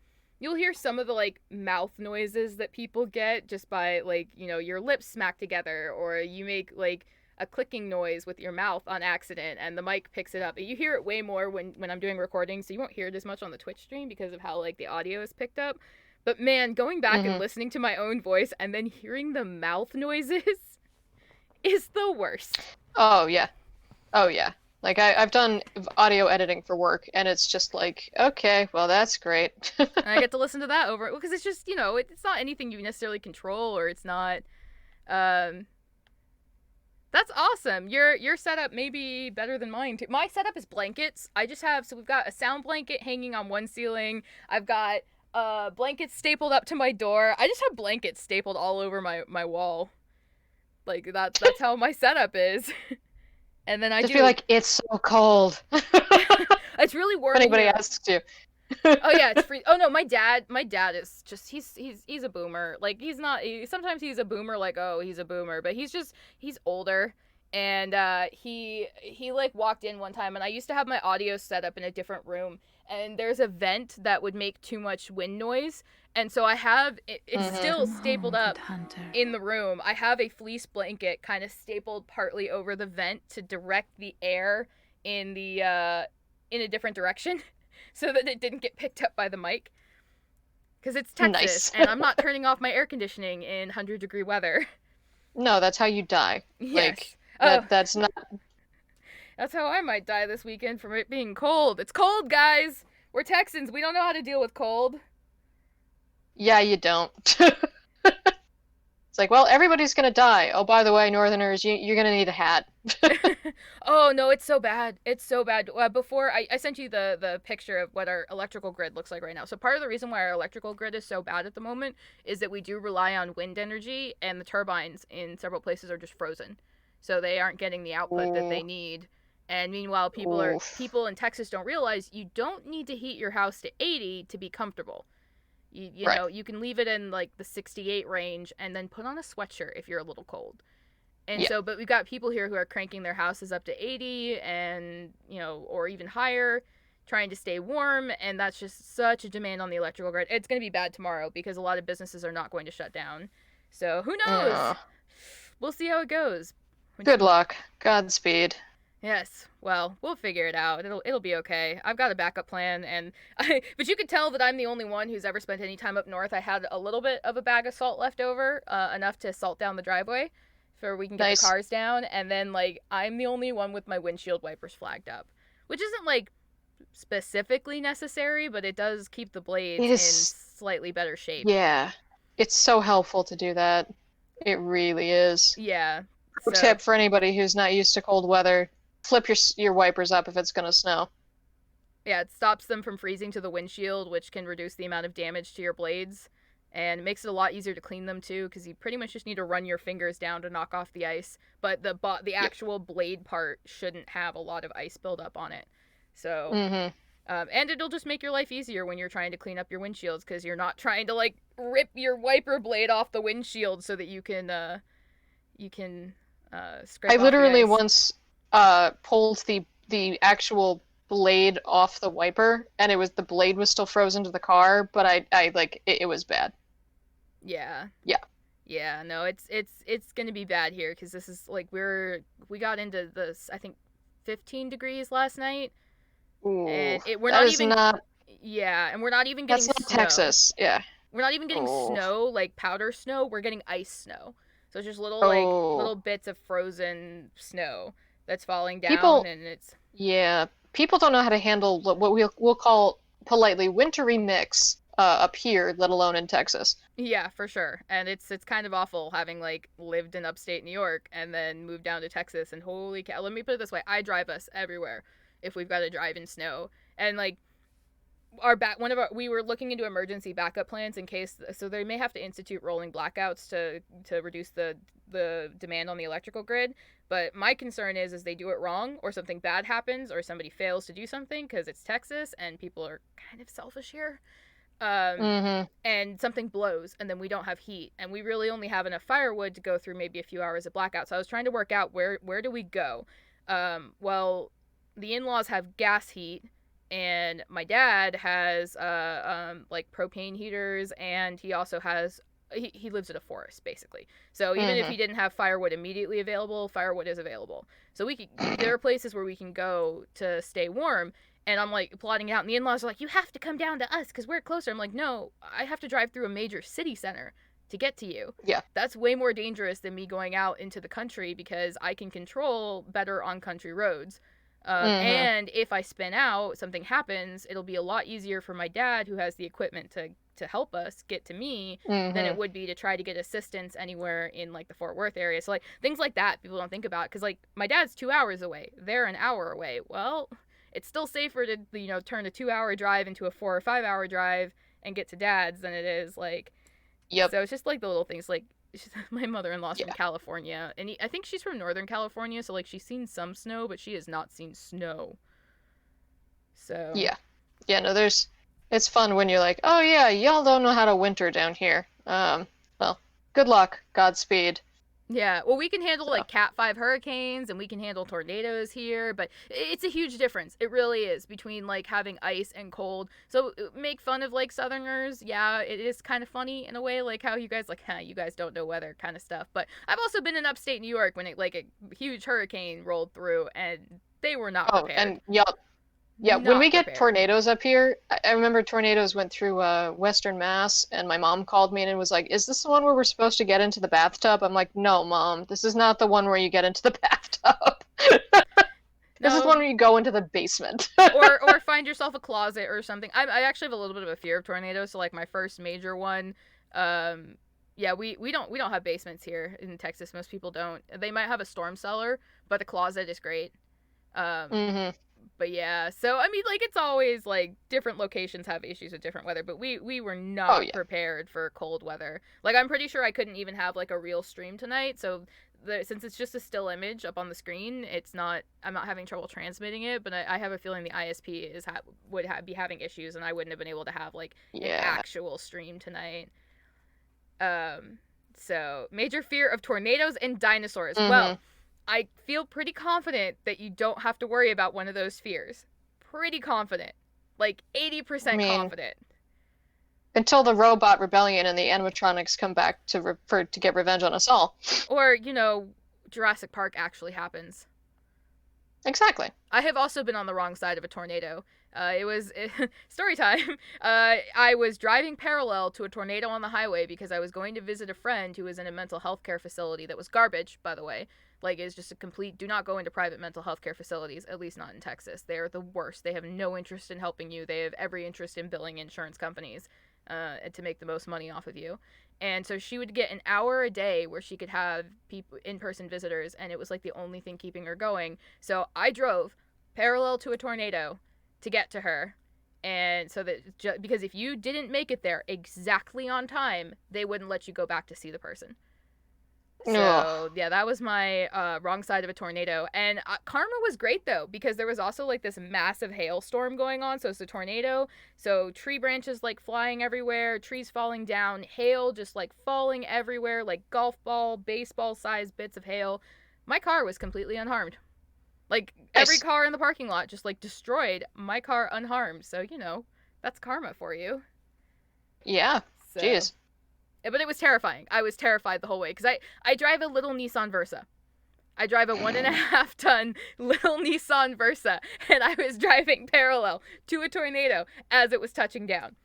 some of the like mouth noises that people get just by like, your lips smack together, or you make like a clicking noise with your mouth on accident and the mic picks it up. You hear it way more when I'm doing recordings, so you won't hear it as much on the Twitch stream because of how like the audio is picked up. But man, going back and Hmm. listening to my own voice and then hearing the mouth noises is the worst. Oh yeah. Oh yeah. Like I've done audio editing for work, and it's just like, okay, well that's great. And I get to listen to that over because it's just it's not anything you necessarily control, or it's not. Um, that's awesome. Your setup may be better than mine too. My setup is blankets. I just have we've got a sound blanket hanging on one ceiling. I've got blankets stapled up to my door. I just have blankets stapled all over my wall. Like that's how my setup is. And then I Just be do. like, it's so cold. If It's really warm in anybody here. asks you. Oh yeah, it's free. Oh no, my dad is just he's a boomer. Like he's not. Sometimes he's a boomer. Like oh he's a boomer, but he's older, and he like walked in one time, and I used to have my audio set up in a different room, and there's a vent that would make too much wind noise, and so I have it's Hmm. still stapled up in the room. I have a fleece blanket kind of stapled partly over the vent to direct the air in the in a different direction so that it didn't get picked up by the mic. Because it's Texas, Nice. and I'm not turning off my air conditioning in 100-degree weather. No, that's how you die. Yes. Like Oh, that's not. that's how I might die this weekend from it being cold. It's cold, guys. We're Texans. We don't know how to deal with cold. Yeah, you don't. It's like, well, everybody's gonna die. Oh, by the way, Northerners, you're gonna need a hat. Oh no, it's so bad. It's so bad. Before I sent you the picture of what our electrical grid looks like right now. So part of the reason why our electrical grid is so bad at the moment is that we do rely on wind energy, and the turbines in several places are just frozen, so they aren't getting the output that Ooh, they need. And meanwhile, oof. people in Texas don't realize you don't need to heat your house to 80 to be comfortable. You Right. know you can leave it in like the 68 range and then put on a sweatshirt if you're a little cold. And Yeah. so, but we've got people here who are cranking their houses up to 80 and, or even higher trying to stay warm, and that's just such a demand on the electrical grid. It's going to be bad tomorrow because a lot of businesses are not going to shut down. So who knows? Ugh. We'll see how it goes. Good luck. Godspeed. Yes. Well, we'll figure it out. It'll be okay. I've got a backup plan, and but you could tell that I'm the only one who's ever spent any time up north. I had a little bit of a bag of salt left over, enough to salt down the driveway, so we can get the Nice. cars down. And then like I'm the only one with my windshield wipers flagged up, which isn't like specifically necessary, but it does keep the It blades in is, slightly better shape. yeah. It's so helpful to do that. It really is. Yeah. Pro So tip for anybody who's not used to cold weather, flip your wipers up if it's gonna snow. yeah, it stops them from freezing to the windshield, which can reduce the amount of damage to your blades. And it makes it a lot easier to clean them too, because you pretty much just need to run your fingers down to knock off the ice. But the Yep. actual blade part shouldn't have a lot of ice buildup on it. So, Mm-hmm. and it'll just make your life easier when you're trying to clean up your windshields, because you're not trying to like rip your wiper blade off the windshield so that you can I scrape off the literally ice. once pulled the actual blade off the wiper, and the blade was still frozen to the car, but I like it was bad. Yeah. Yeah. Yeah, no, it's gonna be bad here because this is like we got into this I think 15 degrees last night, Ooh, and we're that not is even not yeah, and we're not even that's getting not snow. Texas. Yeah. We're not even getting Oh. snow like powder snow. We're getting ice snow. So it's just Oh. little bits of frozen snow that's falling down, People, and it's yeah, people don't know how to handle what we'll call politely wintry mix up here, let alone in Texas. yeah, for sure. And it's kind of awful having like lived in upstate New York and then moved down to Texas, and holy cow, let me put it this way, I drive us everywhere if we've got to drive in snow. And like we were looking into emergency backup plans in case, so they may have to institute rolling blackouts to reduce the demand on the electrical grid. But my concern is they do it wrong, or something bad happens, or somebody fails to do something because it's Texas and people are kind of selfish here. um, Mm-hmm. and something blows, and then we don't have heat, and we really only have enough firewood to go through maybe a few hours of blackout. So I was trying to work out where do we go. Well, the in-laws have gas heat, and my dad has like propane heaters, and he also has he lives in a forest basically. So even if Mm-hmm. he didn't have firewood immediately available, firewood is available. So there are places where we can go to stay warm. And I'm like plotting it out, and the in-laws are like, "You have to come down to us because we're closer." I'm like, "No, I have to drive through a major city center to get to you. Yeah. That's way more dangerous than me going out into the country because I can control better on country roads. Mm-hmm. And if I spin out, something happens, it'll be a lot easier for my dad, who has the equipment to help us get to me, than it Mm-hmm. would be to try to get assistance anywhere in like the Fort Worth area." So like things like that people don't think about, because like my dad's 2 hours away, they're an hour away. Well, it's still safer to turn a 2 hour drive into a 4 or 5 hour drive and get to dad's than it is like. Yep. So it's just like the little things like my mother-in-law's from Yeah. California, and I think she's from Northern California, so like she's seen some snow, but she has not seen snow. So Yeah. Yeah, no, it's fun when you're like, oh yeah, y'all don't know how to winter down here. Well, good luck, Godspeed. yeah, well, we can handle So, like Cat 5 hurricanes, and we can handle tornadoes here, but it's a huge difference. It really is, between like having ice and cold. So make fun of like Southerners. Yeah, it is kind of funny in a way, like how you guys like, huh, you guys don't know weather kind of stuff. But I've also been in upstate New York when a huge hurricane rolled through, and they were not oh, prepared. and y'all, yeah, when we Not get prepared. tornadoes up here, I remember tornadoes went through Western Mass, and my mom called me and was like, "Is this the one where we're supposed to get into the bathtub?" I'm like, "No, Mom, this is not the one where you get into the bathtub. This is the one No, where you go into the basement." or find yourself a closet or something. I actually have a little bit of a fear of tornadoes. So like my first major one, um, yeah, we don't have basements here in Texas. Most people don't. They might have a storm cellar, but the closet is great. Um, Hmm. but yeah, so I mean, like it's always like different locations have issues with different weather, but we were Oh not yeah. prepared for cold weather. Like I'm pretty sure I couldn't even have like a real stream tonight. So since it's just a still image up on the screen, it's not. I'm not having trouble transmitting it, but I have a feeling the ISP be having issues, and I wouldn't have been able to have like an Yeah. actual stream tonight. Um, so major fear of tornadoes and dinosaurs. Well, Hmm. I feel pretty confident that you don't have to worry about one of those fears. pretty confident. Like I 80% mean, confident. until the robot rebellion and the animatronics come back to get revenge on us all. Or, Jurassic Park actually happens. Exactly. I have also been on the wrong side of a tornado. Story time. I was driving parallel to a tornado on the highway because I was going to visit a friend who was in a mental health care facility that was garbage, by the way. Like, it's just a complete do not go into private mental health care facilities, at least not in Texas. They're the worst. They have no interest in helping you. They have every interest in billing insurance companies to make the most money off of you. And so she would get an hour a day where she could have people in-person visitors, and it was like the only thing keeping her going. So I drove parallel to a tornado to get to her. And so that because if you didn't make it there exactly on time, they wouldn't let you go back to see the person. Ugh. So yeah, that was my wrong side of a tornado. And karma was great though, because there was also like this massive hailstorm going on. So it's a tornado, so tree branches like flying everywhere, trees falling down, hail just like falling everywhere, like golf ball, baseball sized bits of hail. My car was completely unharmed. Like every Nice. car in the parking lot just like destroyed, my car unharmed. So that's karma for you. Yeah. So Jeez. but it was terrifying. I was terrified the whole way because I drive a little Nissan Versa. I drive a 1.5 ton little Nissan Versa, and I was driving parallel to a tornado as it was touching down.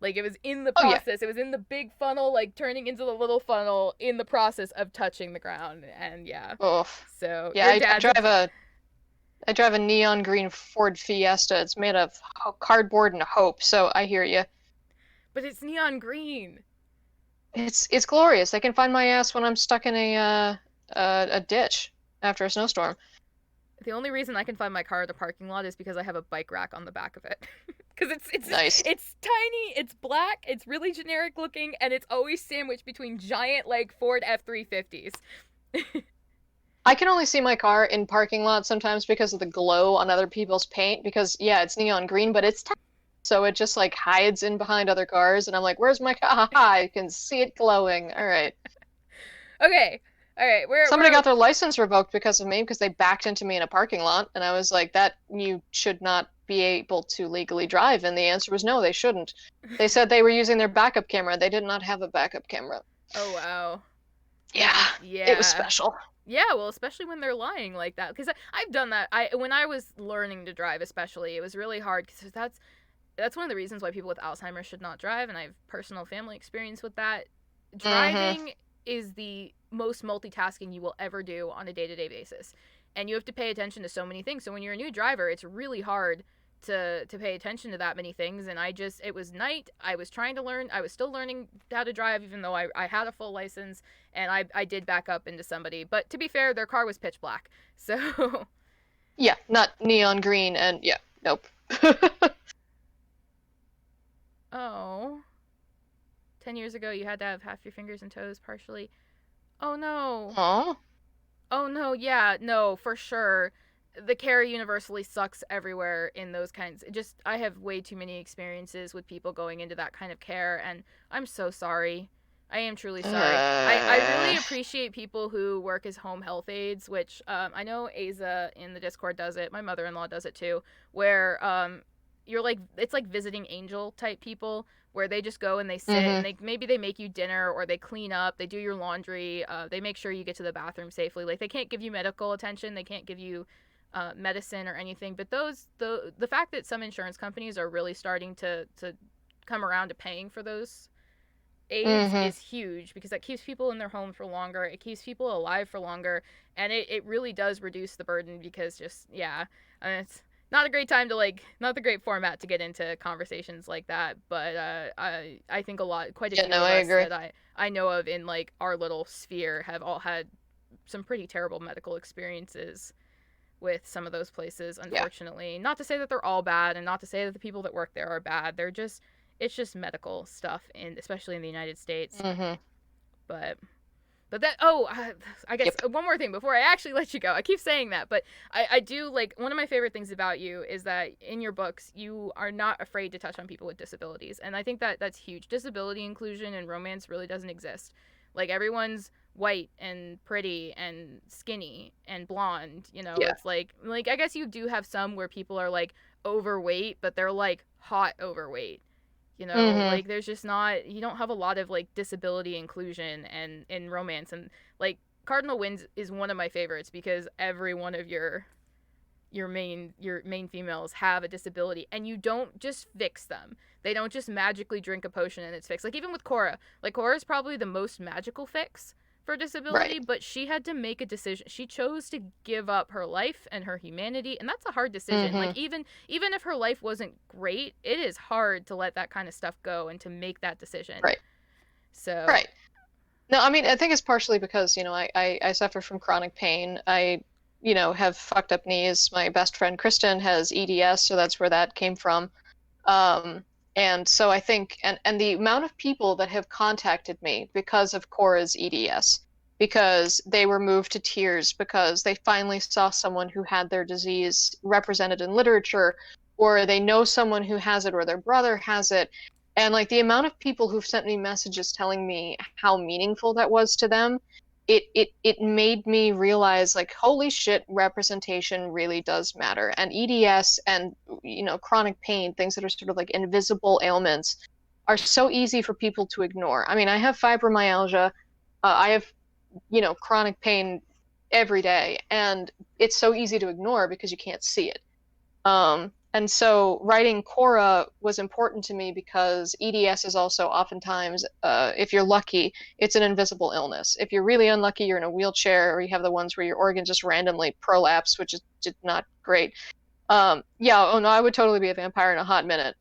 Like, it was in the Oh yeah. process. It was in the big funnel, like turning into the little funnel in the process of touching the ground. And yeah, Oh. so Yeah, your I dad's a. drive a neon green Ford Fiesta. It's made of cardboard and hope, so I hear you. But it's neon green. It's glorious. I can find my ass when I'm stuck in a ditch after a snowstorm. The only reason I can find my car in the parking lot is because I have a bike rack on the back of it. Because Nice. it's tiny, it's black, it's really generic looking, and it's always sandwiched between giant like Ford F-350s. I can only see my car in parking lots sometimes because of the glow on other people's paint because yeah, it's neon green, but it's tiny, so it just like hides in behind other cars and I'm like, "Where's my car?" Ha ha, I can see it glowing. All right. Okay, all right, Somebody got their license revoked because of me because they backed into me in a parking lot and I was like, "That you should not be able to legally drive." And the answer was no, they shouldn't. They said they were using their backup camera. They did not have a backup camera. Oh wow. Yeah, it was Yeah. special. Yeah, well, especially when they're lying like that, because I've done that. When I was learning to drive, especially, it was really hard because that's one of the reasons why people with Alzheimer's should not drive, and I have personal family experience with that. Mm-hmm. Driving is the most multitasking you will ever do on a day-to-day basis, and you have to pay attention to so many things. So when you're a new driver, it's really hard to pay attention to that many things. And it was night. I was trying to learn. I was still learning how to drive, even though I had a full license, and I did back up into somebody. But to be fair, their car was pitch black, so. Yeah, not neon green and yeah, nope. Oh, 10 years ago, you had to have half your fingers and toes partially. Oh no. Aw. Oh no, yeah, no, for sure. The care universally sucks everywhere in those kinds. I have way too many experiences with people going into that kind of care, and I'm so sorry. I am truly sorry. I really Uh, appreciate people who work as home health aides, which I know Aza in the Discord does it. My mother-in-law does it too, where you're like it's like visiting angel type people where they just go and they sit and mhm. maybe they make you dinner or they clean up, they do your laundry, they make sure you get to the bathroom safely. Like they can't give you medical attention, they can't give you medicine or anything. But the fact that some insurance companies are really starting to come around to paying for those aids Mhm. is huge because that keeps people in their home for longer. It keeps people alive for longer, and it really does reduce the burden because just yeah, it's not a great time to not the great format to get into conversations like that. But I think quite a Yeah, few no, of I us agree. that I know of in like our little sphere have all had some pretty terrible medical experiences with some of those places, Yeah. unfortunately. Not to say that they're all bad and not to say that the people that work there are bad. It's just medical stuff, especially in the United States. Mhm. But I guess Yep. one more thing before I actually let you go. I keep saying that, but I do like one of my favorite things about you is that in your books you are not afraid to touch on people with disabilities, and I think that that's huge. Disability inclusion in romance really doesn't exist. Like everyone's white and pretty and skinny and blonde. Yeah. It's like I guess you do have some where people are like overweight, but they're like hot overweight. You know, Mm-hmm. like there's just not, you don't have a lot of like disability inclusion and in romance. And like Cardinal Winds is one of my favorites because every one of your main females have a disability, and you don't just fix them. They don't just magically drink a potion and it's fixed. Like even with Cora, like Cora is probably the most magical fix for disability, Right. but she had to make a decision. She chose to give up her life and her humanity, and that's a hard decision. Mm-hmm. Like even if her life wasn't great, it is hard to let that kind of stuff go and to make that decision. Right. So Right. No, I mean, I think it's partially because, I suffer from chronic pain. I, have fucked up knees. My best friend Kristen has EDS, so that's where that came from. Um, and so I think, and the amount of people that have contacted me because of Cora's EDS, because they were moved to tears, because they finally saw someone who had their disease represented in literature, or they know someone who has it, or their brother has it. And like the amount of people who've sent me messages telling me how meaningful that was to them, it made me realize like holy shit, representation really does matter. And EDS and chronic pain, things that are sort of like invisible ailments, are so easy for people to ignore. I mean, I have fibromyalgia. I have chronic pain every day, and it's so easy to ignore because you can't see it. And so writing Cora was important to me because EDS is also oftentimes, if you're lucky, it's an invisible illness. If you're really unlucky, you're in a wheelchair, or you have the ones where your organs just randomly prolapse, which is just not great. Yeah, oh no, I would totally be a vampire in a hot minute.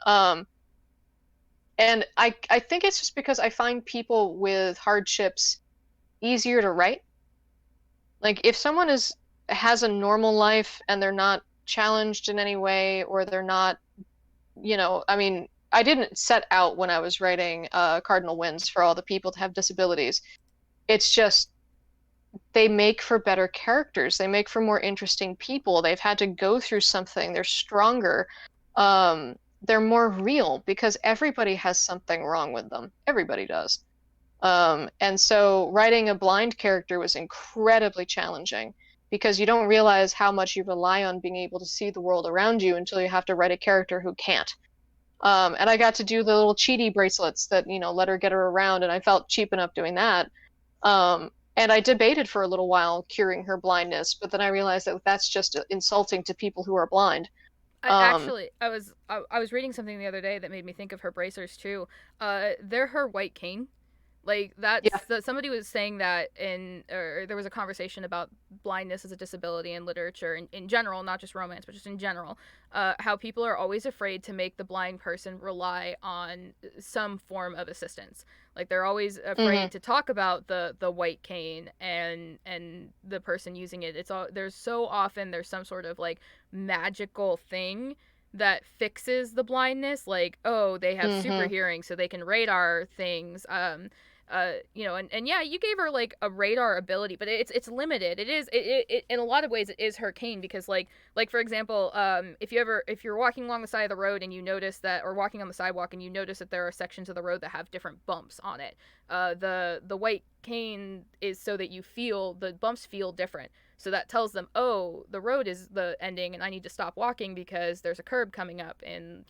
And I think it's just because I find people with hardships easier to write. Like if someone has a normal life and they're not challenged in any way, or they're not, I mean, I didn't set out when I was writing Cardinal Winds for all the people to have disabilities. It's just they make for better characters. They make for more interesting people. They've had to go through something. They're stronger. They're more real because everybody has something wrong with them. Everybody does. And so writing a blind character was incredibly challenging because you don't realize how much you rely on being able to see the world around you until you have to write a character who can't. And I got to do the little cheaty bracelets that, let her get her around, and I felt cheap enough doing that. And I debated for a little while curing her blindness, but then I realized that that's just insulting to people who are blind. I Um, actually I was reading something the other day that made me think of her bracers too. They're her white cane. Like yeah. somebody was saying that or there was a conversation about blindness as a disability in literature in general, not just romance, but just in general. How people are always afraid to make the blind person rely on some form of assistance. Like they're always Hmm. afraid to talk about the white cane and the person using it. It's all there's so often there's some sort of like magical thing that fixes the blindness, like oh they have super Hmm. hearing so they can radar things. And yeah, you gave her like a radar ability, but it's limited. It in a lot of ways it is her cane because like for example, if you're walking along the side of the road and you notice that, or walking on the sidewalk and you notice that there are sections of the road that have different bumps on it, the white cane is so that you feel the bumps feel different. So that tells them, oh, the road is the ending and I need to stop walking because there's a curb coming up in,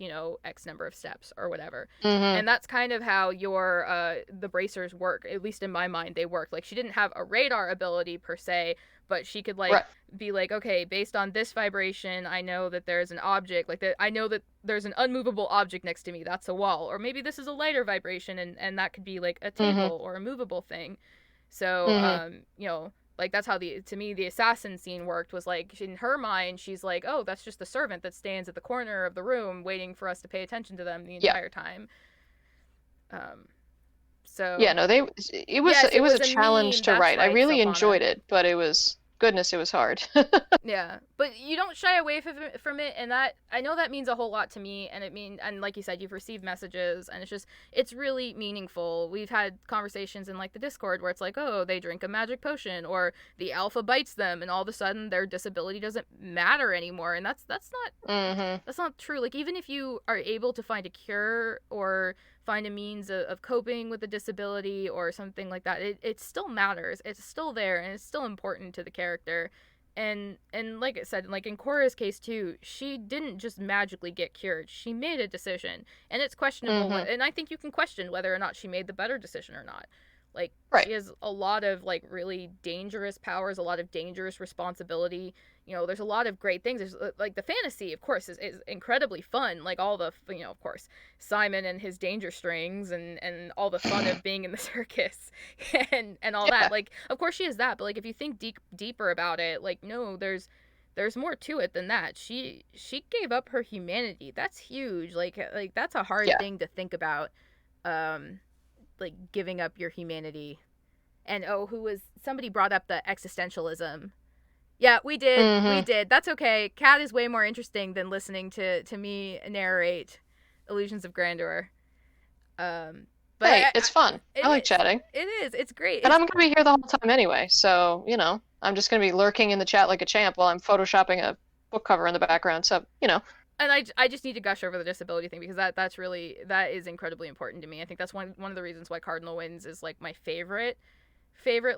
X number of steps or whatever. Hmm. And that's kind of how your the bracers work. At least in my mind, they work. Like she didn't have a radar ability per se, but she could like Right. be like, okay, based on this vibration, I know that there's an object. Like that, I know that there's an unmovable object next to me. That's a wall. Or maybe this is a lighter vibration, and that could be like a Hmm. table or a movable thing. So Hmm. like that's how the to me the assassin scene worked, was like in her mind she's like, oh, that's just the servant that stands at the corner of the room waiting for us to pay attention to them the Yeah. entire time. um Yeah, so no, it was yes, it it was a was a challenge meme, to that's write. I right, really enjoyed Sophana. it, but it was goodness, it was hard. Yeah, but you don't shy away from it, and that I know that means a whole lot to me. And like you said, you've received messages, and it's really meaningful. We've had conversations in like the Discord where it's like, oh, they drink a magic potion, or the alpha bites them, and all of a sudden their disability doesn't matter anymore, and Hmm. that's not true. Like even if you are able to find a cure or find a means of coping with a disability or something like that, it still matters. It's still there and it's still important to the character. And like I said, like in Cora's case too, she didn't just magically get cured. She made a decision, and it's questionable. Mm-hmm. And I think you can question whether or not she made the better decision or not. Like Right. she has a lot of like really dangerous powers, a lot of dangerous responsibility. You know, there's a lot of great things. There's like the fantasy, of course, is incredibly fun. Like all the, you know, of course, Simon and his danger strings and all the fun of being in the circus and all that. Yeah. Like, of course she is that, but like if you think deeper about it, like no, there's more to it than that. She gave up her humanity. That's huge. Like that's a hard Yeah. thing to think about. Um, like giving up your humanity. And oh, who was somebody brought up the existentialism. Yeah, we did. We Mm-hmm. did. That's okay. Cat is way more interesting than listening to me narrate Illusions of Grandeur. Um, but Hey, it's fun. it I like is. chatting. It is. It's great. And It's I'm gonna be here the whole time anyway, so, I'm just gonna be lurking in the chat like a champ while I'm photoshopping a book cover in the background. So, and I just need to gush over the disability thing because that's really that is incredibly important to me. I think that's one of the reasons why Cardinal Wins is like my favorite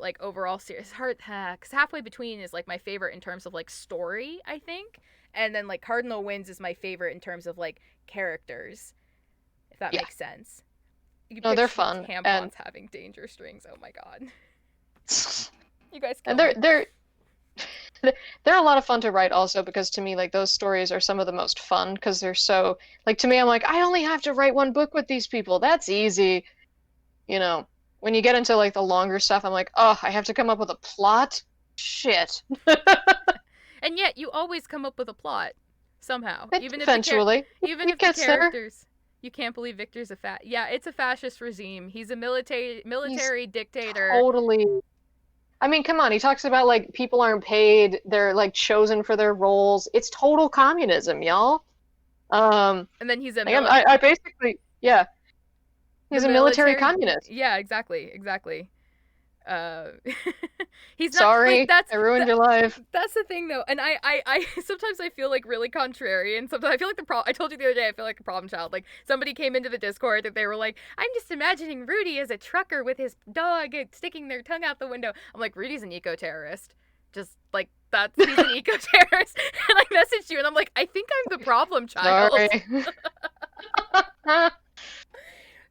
like overall series. Hard because halfway between is like my favorite in terms of like story, I think, and then like Cardinal Wins is my favorite in terms of like characters, if that yeah. makes sense. You No, they're picture fun. tampons having danger strings. Oh my god, you guys And kill me. they're a lot of fun to write also because to me like those stories are some of the most fun because they're so like to me I'm like I only have to write one book with these people. That's easy. You know, when you get into like the longer stuff I'm like, "Oh, I have to come up with a plot." Shit. And yet you always come up with a plot somehow, Eventually. even It if the gets there. characters. You can't believe Victor's a yeah, it's a fascist regime. He's a He's military dictator. totally I mean, come on, he talks about like people aren't paid, they're like chosen for their roles. It's total communism, y'all. And then he's a like I basically, yeah, the he's a military military. communist. Yeah, exactly. Uh, he's not like Sorry, I ruined your life. that's the thing though, and I sometimes I feel like really contrarian. Sometimes I feel like the problem. I told you the other day I feel like a problem child. Like somebody came into the Discord that they were like, I'm just imagining Rudy as a trucker with his dog sticking their tongue out the window. I'm like, Rudy's an eco-terrorist. Just like that's he's an eco-terrorist. And I messaged you and I'm like, I think I'm the problem child. Sorry.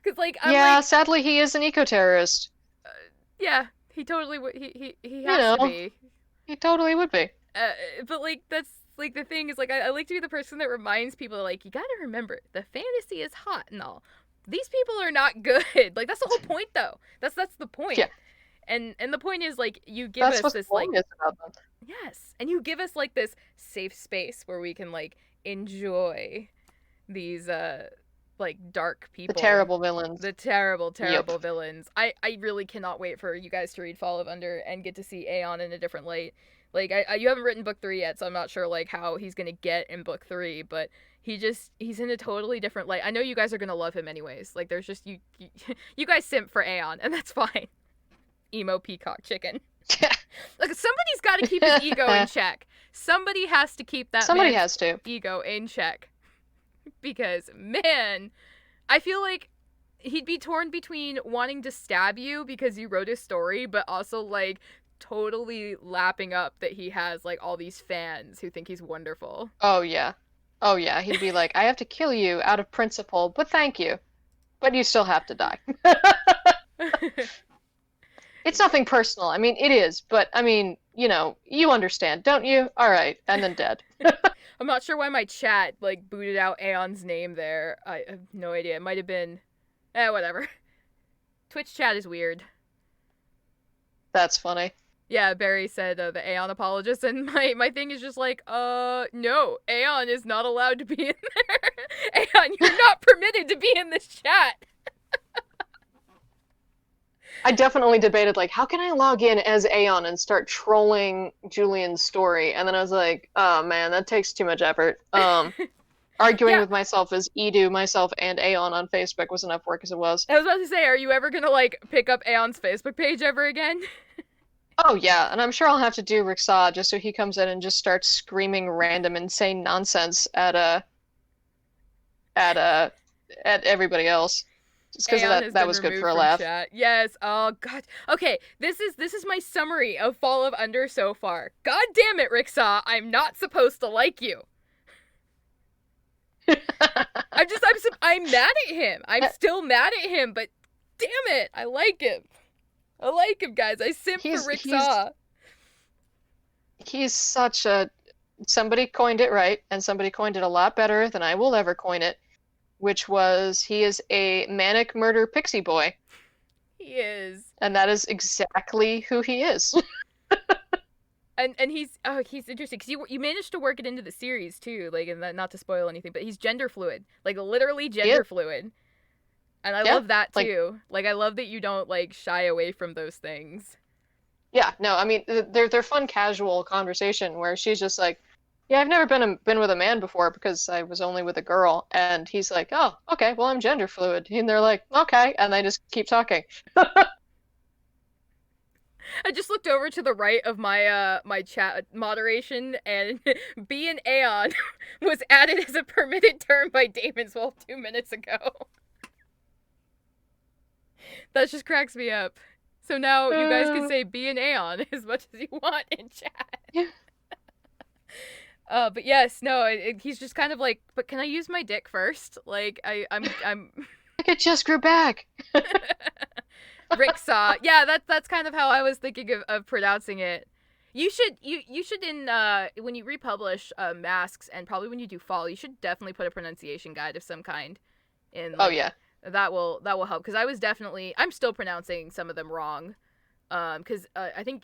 Cause like I'm Yeah, like, sadly he is an eco-terrorist. yeah, he totally would. He You has to know, be. he totally would be. Uh, but like that's like the thing is like I like to be the person that reminds people like you gotta remember the fantasy is hot and all. These people are not good. Like that's the whole point though. That's the point. Yeah, And the point is like you give that's us what's this like glorious about them. yes, and you give us like this safe space where we can like enjoy these like dark The people. terrible villains. The terrible, Yep. terrible villains. I really cannot wait for you guys to read Fall of Under and get to see Aeon in a different light. Like you haven't written book 3 yet, so I'm not sure like how he's gonna get in book 3, but he's in a totally different light. I know you guys are gonna love him anyways. Like there's just you guys simp for Aeon, and that's fine. Emo peacock chicken. Like somebody's got to keep his ego in check. Somebody has to keep that Somebody man's has to. ego in check because man, I feel like he'd be torn between wanting to stab you because you wrote his story, but also like totally lapping up that he has like all these fans who think he's wonderful. Oh yeah. Oh yeah. He'd be like, I have to kill you out of principle, but thank you. But you still have to die. It's nothing personal. I mean, it is, but I mean, you understand, don't you? All right, and then dead. I'm not sure why my chat like booted out Aeon's name there. I have no idea. It might have been whatever. Twitch chat is weird. That's funny. Yeah, Barry said the Aeon apologist, and my thing is just like, no, Aeon is not allowed to be in there. Aeon, you're not permitted to be in this chat. I definitely debated like, how can I log in as Aeon and start trolling Julian's story? And then I was like, oh man, that takes too much effort. Arguing Yeah, with myself as Edu, myself, and Aeon on Facebook was enough work as it was. I was about to say, are you ever gonna like pick up Aeon's Facebook page ever again? Oh yeah, and I'm sure I'll have to do Rixad just so he comes in and just starts screaming random insane nonsense at at everybody else. just because Aeon has that been was good for removed a from laugh. chat. Yes. Oh god. Okay, this is my summary of Fall of Under so far. God damn it, Ricksaw, I'm not supposed to like you. I'm mad at him. I'm still mad at him, but damn it, I like him. I like him, guys. I simp for he's he's Ricksaw. he's such a somebody coined it right, and somebody coined it a lot better than I will ever coin it, which was he is a manic murder pixie boy, He is. and that is exactly who he is. And he's interesting because you managed to work it into the series too, like, and not to spoil anything, but he's gender fluid, like literally He is, gender fluid, and I yeah, love that like too. Like, I love that you don't like shy away from those things. yeah, no, I mean they're fun casual conversation where she's just like, yeah, I've never been with a man before because I was only with a girl, and he's like, oh, okay, well I'm gender fluid, and they're like, okay, and they just keep talking. I just looked over to the right of my chat moderation, and B and Aeon was added as a permitted term by Damon's Wolf 2 minutes ago. That just cracks me up. So now you guys can Uh, say B and Aeon as much as you want in chat. yeah, But yes, no, he's just kind of like, but can I use my dick first? Like, I'm like it just grew back. Ricksaw. Yeah, that's kind of how I was thinking of pronouncing it. You should in when you republish masks, and probably when you do fall, you should definitely put a pronunciation guide of some kind in, Oh like, yeah, that will help, because I'm still pronouncing some of them wrong. Because I think,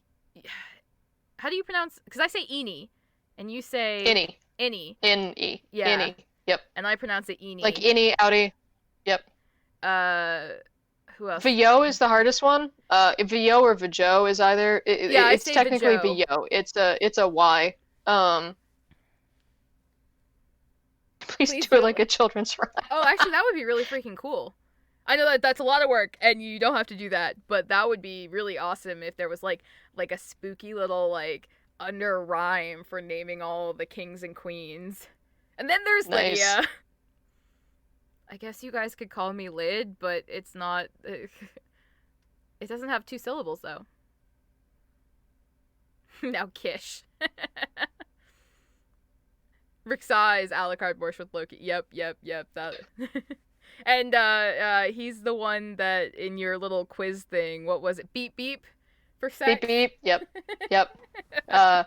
how do you pronounce? Because I say Eni, and you say innie, Any. in-e, Yeah, innie. Yep, and I pronounce it like Eni. innie, outie. Yep. Uh, who else? VO is the hardest one. VO or VJO is either. Yeah, I It's say technically Vajo. VO. It's a Y. Um, please Please do it do like it. a children's rhyme. Oh, actually, that would be really freaking cool. I know that that's a lot of work, and you don't have to do that, but that would be really awesome if there was like a spooky little like under rhyme for naming all the kings and queens. And then there's Nice. Lydia. I guess you guys could call me Lyd, but it's not. It doesn't have two syllables though. Now Kish. Ricksaw is Alucard Morsh with Loki. Yep. That. And he's the one that in your little quiz thing, what was it? Beep beep for Beep sex. beep. Yep. Yep. Uh,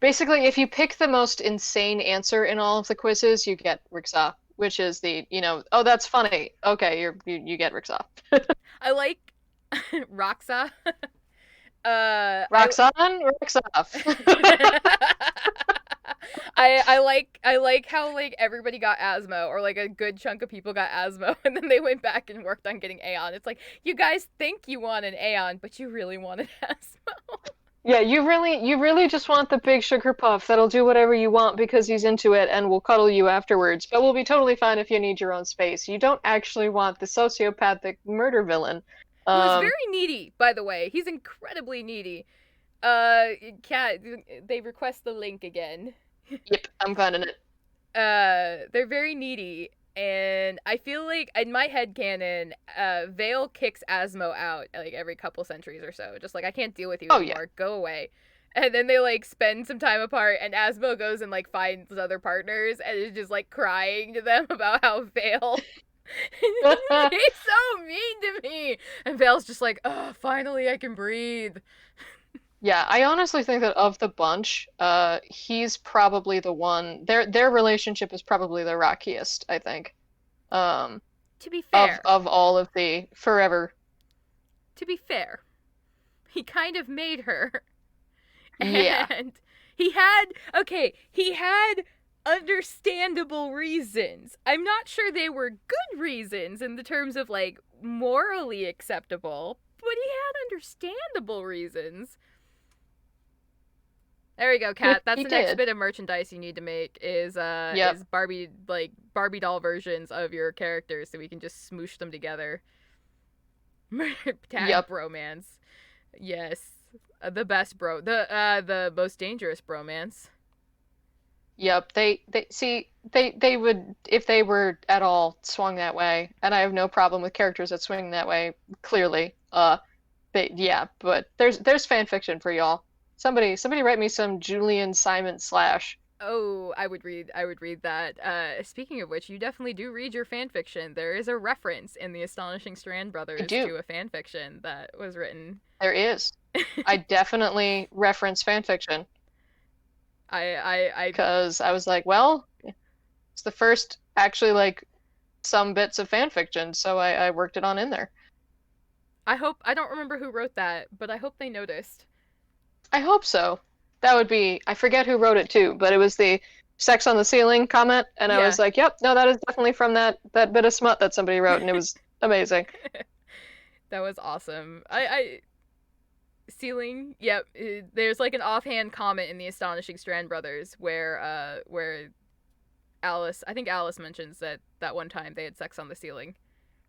basically, if you pick the most insane answer in all of the quizzes, you get Rixaw, which is oh, that's funny. Okay, you get Rixaw. I like Roxa. I Rocks on, rocks off. I like how like everybody got asthma, or like a good chunk of people got asthma, and then they went back and worked on getting Aeon. It's like, you guys think you want an Aeon, but you really wanted asthma. Yeah, you really just want the big sugar puff that'll do whatever you want because he's into it and will cuddle you afterwards, but will be totally fine if you need your own space. You don't actually want the sociopathic murder villain. Who is very Um, needy, by the way. He's incredibly needy. Cat, they request the link again. yep, I'm finding it. They're very needy, and I feel like in my head canon, Vale kicks Asmo out like every couple centuries or so. Just like, I can't deal with you Oh yeah. anymore. Go away. And then they like spend some time apart, and Asmo goes and like finds other partners, and is just like crying to them about how Vale. He's so mean to me, and Vale's just like, oh, finally I can breathe. Yeah, I honestly think that of the bunch, he's probably the one. Their relationship is probably the rockiest, I think. Um, To be of fair, of all of the forever. to be fair, he kind of made her. Yeah. And he had understandable reasons. I'm not sure they were good reasons in the terms of like morally acceptable, but he had understandable reasons. There you go, Kat. That's He the next did. bit of merchandise you need to make Yep. is Barbie doll versions of your characters, so we can just smoosh them together. Tag Yep. bromance. Yes. The best bro. The most dangerous bromance. Yep, they see they would if they were at all swung that way, and I have no problem with characters that swing that way, clearly. Yeah, but there's fan fiction for y'all. Somebody write me some Julian Simon slash. Oh, I would read that. Speaking of which, you definitely do read your fan fiction. There is a reference in the Astonishing Strand I Brothers do. to a fan fiction that was written. There is. I definitely reference fan fiction I because I was like, well, it's the first actually like some bits of fan fiction, so I worked it on in there. I hope I don't remember who wrote that, but I hope they noticed. I hope so. That would be, I forget who wrote it too, but it was the sex on the ceiling comment, and I was Yeah. like, yep, no, that is definitely from that bit of smut that somebody wrote, and it was amazing. That was awesome. I ceiling. Yep. There's like an offhand comment in the Astonishing Strand Brothers where Alice, I think Alice mentions that that one time they had sex on the ceiling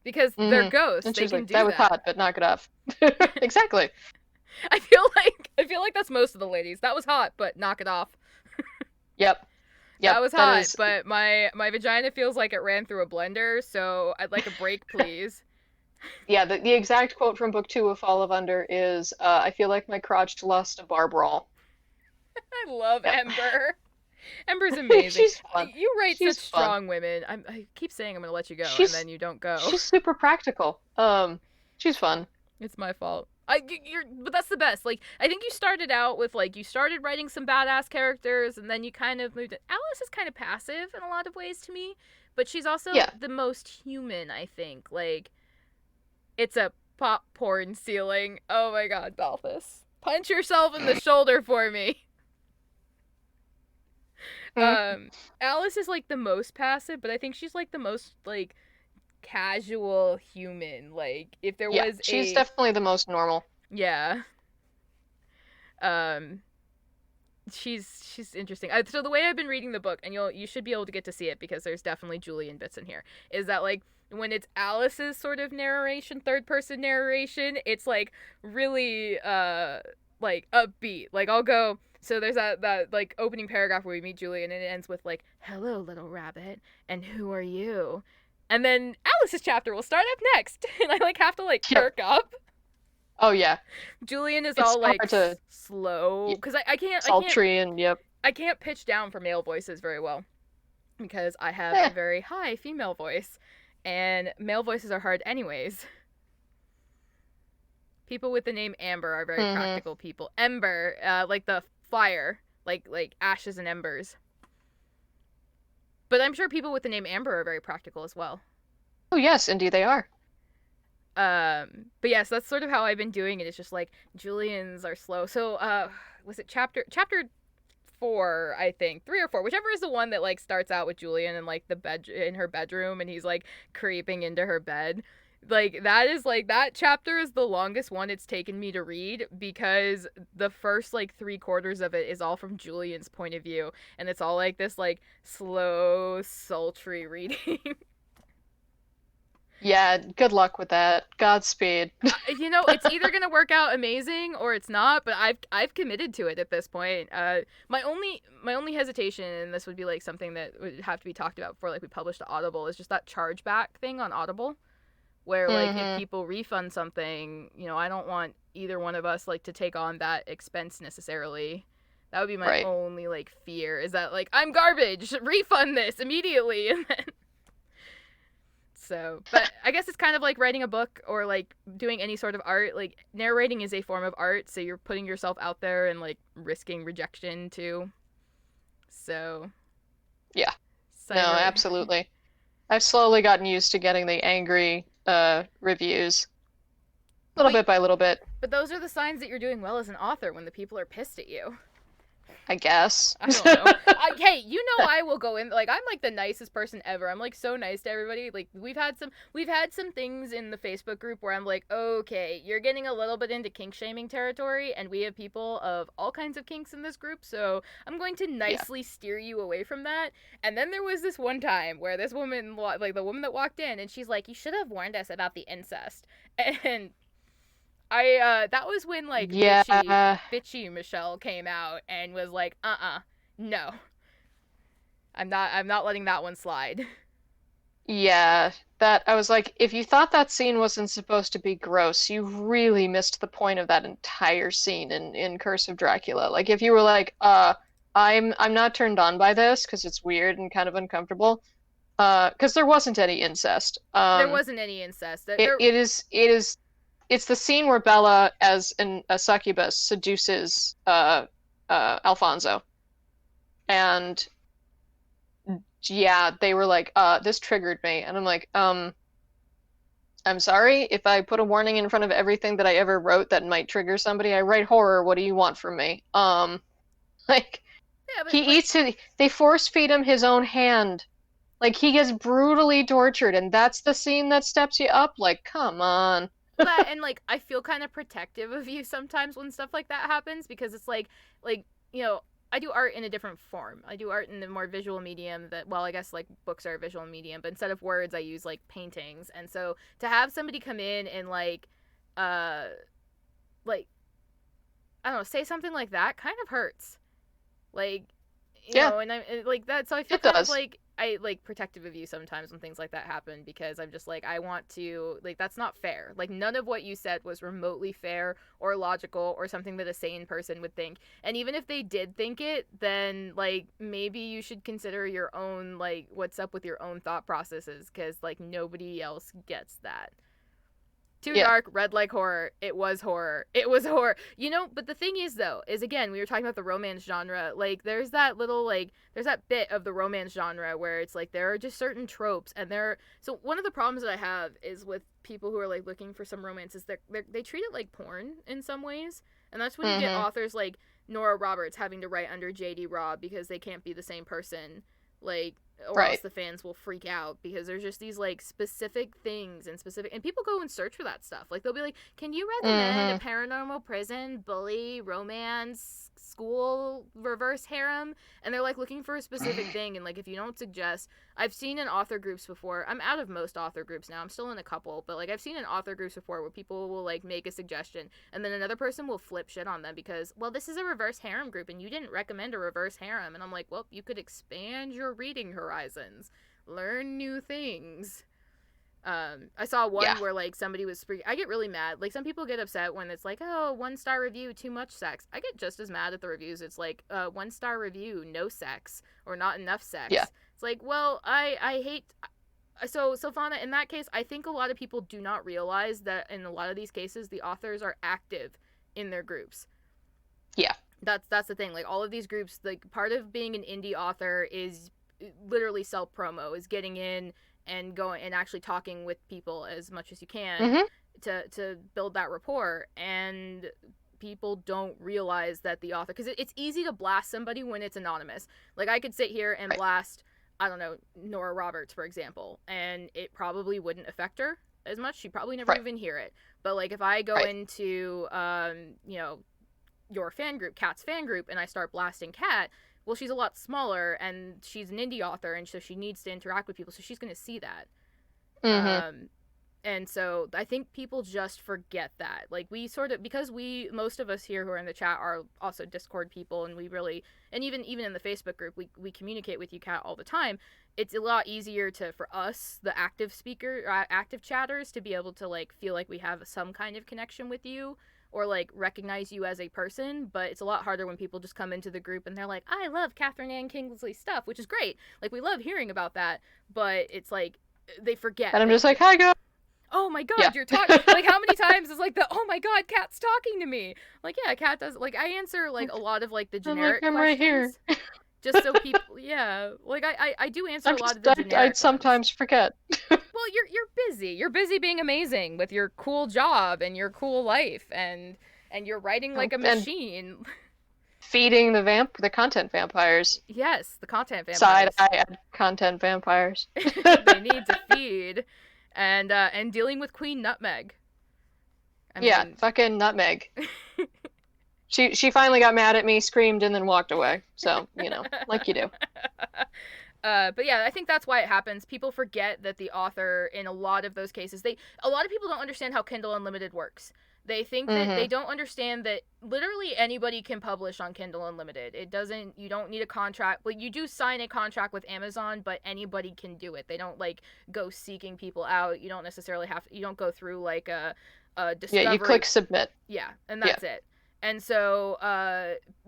because they're Hmm. ghosts. And she They was can like, that do was that. hot, but not good enough. Exactly. I feel like that's most of the ladies. That was hot, but knock it off. Yep. That Yep. was That hot, is, but my vagina feels like it ran through a blender, so I'd like a break, please. yeah, the exact quote from book two of Fall of Under is, I feel like my crotch lost a bar brawl. I love Yep. Ember. Ember's amazing. She's fun. You write such She's fun. strong women. I keep saying I'm gonna let you go, and She's then you don't go. she's super practical. She's fun. It's my fault. But that's the best. Like, I think you started out with like you started writing some badass characters, and then you kind of moved. Alice is kind of passive in a lot of ways to me, but she's also Yeah. the most human. I think. Like, it's a pop porn ceiling. Oh my god, Balthus, punch yourself in the shoulder for me. Hmm. Alice is like the most passive, but I think she's like the most like casual human. Like, if there Yeah, was she's a definitely the most normal. yeah. Um, she's interesting. So the way I've been reading the book, and you should be able to get to see it because there's definitely Julian bits in here. Is that like when it's Alice's sort of narration, third person narration, it's like really like upbeat. Like I'll go. So there's that like opening paragraph where we meet Julian, and it ends with like, "Hello, little rabbit, and who are you?" And then Alice's chapter will start up next, and I like have to like Yep. perk up. Oh yeah. Julian is It's all like hard to slow yeah, because sultry and yep. I can't pitch down for male voices very well because I have a Eh. very high female voice, and male voices are hard anyways. People with the name Amber are very Hmm. practical people. Ember, like the fire, like ashes and embers. But I'm sure people with the name Amber are very practical as well. Oh yes, indeed they are. But yes, that's sort of how I've been doing it. It's just like Julians are slow. So, was it chapter 4, I think, 3 or 4, whichever is the one that like starts out with Julian in like the bed in her bedroom, and he's like creeping into her bed. Like that is like that chapter is the longest one it's taken me to read because the first like 3 quarters of it is all from Julian's point of view, and it's all like this like slow, sultry reading. Yeah, good luck with that. Godspeed. It's either gonna work out amazing or it's not. But I've committed to it at this point. My only hesitation, and this would be like something that would have to be talked about before like we publish to Audible, is just that chargeback thing on Audible, where like if Hmm. people refund something, I don't want either one of us like to take on that expense necessarily. That would be my Right. only like fear is that like I'm garbage, refund this immediately, and then so, but I guess it's kind of like writing a book or like doing any sort of art. Like narrating is a form of art, so you're putting yourself out there and like risking rejection too. So, Yeah. No, cyber. absolutely. I've slowly gotten used to getting the angry reviews, little But bit by little bit, but those are the signs that you're doing well as an author when the people are pissed at you. I guess. I don't know. Hey, I will go in like I'm like the nicest person ever. I'm like so nice to everybody. Like we've had some things in the Facebook group where I'm like, okay, you're getting a little bit into kink shaming territory, and we have people of all kinds of kinks in this group, so I'm going to Yeah. nicely steer you away from that. And then there was this one time where this woman, like the woman that walked in, and she's like, you should have warned us about the incest, and that was when like bitchy Yeah. bitchy Michelle came out and was like, no. I'm not letting that one slide. Yeah, that I was like, if you thought that scene wasn't supposed to be gross, you really missed the point of that entire scene in Curse of Dracula. Like if you were like, I'm not turned on by this because it's weird and kind of uncomfortable, because there wasn't any incest. There wasn't any incest. It There, it is it's the scene where Bella as a succubus seduces Alfonso, and yeah, they were like, this triggered me, and I'm like, I'm sorry if I put a warning in front of everything that I ever wrote that might trigger somebody. I write horror. What do you want from me? Like yeah, but he like eats it. They force feed him his own hand. Like he gets brutally tortured, and that's the scene that steps you up. Like, come on. well, that, and like I feel kind of protective of you sometimes when stuff like that happens, because it's like you know, I do art in a different form. I do art in a more visual medium that, well, I guess like books are a visual medium, but instead of words I use like paintings. And so to have somebody come in and uh like I don't know, say something like that kind of hurts. Like, Yeah, and I like that, so I feel it kind of does. like I like protective of you sometimes when things like that happen, because I'm just like, I want to, like, that's not fair. Like none of what you said was remotely fair or logical or something that a sane person would think. And even if they did think it, then like maybe you should consider your own, like, what's up with your own thought processes, because like nobody else gets that. Too Yeah. dark, read like horror. It was horror. It was horror. But the thing is, though, is again, we were talking about the romance genre. Like, there's that little, like, there's that bit of the romance genre where it's like there are just certain tropes, and there. So one of the problems that I have is with people who are like looking for some romance is they treat it like porn in some ways, and that's when you get Hmm. authors like Nora Roberts having to write under J.D. Robb because they can't be the same person. Like, or else Right. the fans will freak out, because there's just these like specific things and people go and search for that stuff. Like they'll be like, can you recommend a Hmm. paranormal prison bully romance school reverse harem? And they're like looking for a specific thing, and like if you don't suggest, I've seen in author groups before, I'm out of most author groups now, I'm still in a couple, but like I've seen in author groups before where people will like make a suggestion and then another person will flip shit on them because, well, this is a reverse harem group and you didn't recommend a reverse harem. And I'm like, well, you could expand your reading horizons, learn new things. I saw Yeah. one where like somebody was I get really mad. Like some people get upset when it's like, oh, 1 star review, too much sex. I get just as mad at the reviews. It's like, 1 star review, no sex or not enough Yeah. sex. It's like, well, I hate. So Fauna, in that case, I think a lot of people do not realize that in a lot of these cases, the authors are active in their groups. Yeah. That's the thing. Like all of these groups, like part of being an indie author is literally self promo, is getting in and going and actually talking with people as much as you can Hmm. to build that rapport. And people don't realize that the author, because it's easy to blast somebody when it's anonymous. Like I could sit here and Right. blast, I don't know, Nora Roberts, for example, and it probably wouldn't affect her as much. She'd probably never Right. even hear it. But like if I go Right. into your fan group, Kat's fan group, and I start blasting Kat, well, she's a lot smaller and she's an indie author, and so she needs to interact with people, so she's going to see that. Hmm. Um, and so I think people just forget that. Like we sort of, because most of us here who are in the chat are also Discord people, and we really, and even in the Facebook group, we communicate with you, Kat, all the time. It's a lot easier for us, the active chatters, to be able to like feel like we have some kind of connection with you or like recognize you as a person. But it's a lot harder when people just come into the group and they're like, I love Kathyrn and Kingsley stuff, which is great. Like we love hearing about that, but it's like they forget And I'm that, just like, hi, guys. oh my Yeah. god, you're talking. Like how many times is like the, oh my god, Kat's talking to me. Like, yeah, Kat does. Like I answer like a lot of like the I'm like, generic I'm right here. questions just so people, yeah, like I do answer I'm a lot just, of the I'd generic ones. sometimes forget. Well, you're busy. You're busy being amazing with your cool job and your cool life, and you're writing like a And machine. feeding the content vampires. Yes, the content Side vampires. eye content vampires. They need to feed, and dealing with Queen Nutmeg. I Yeah, mean, fucking nutmeg. She finally got mad at me, screamed, and then walked away. So, like you do. but yeah, I think that's why it happens. People forget that the author, in a lot of those cases, a lot of people don't understand how Kindle Unlimited works. They think that they Mm-hmm. don't understand that literally anybody can publish on Kindle Unlimited. It doesn't, you don't need a contract. Well, you do sign a contract with Amazon, but anybody can do it. They don't like go seeking people out. You don't necessarily have you don't go through like a Yeah, you discovery. click submit. Yeah, and Yeah. that's it. And so,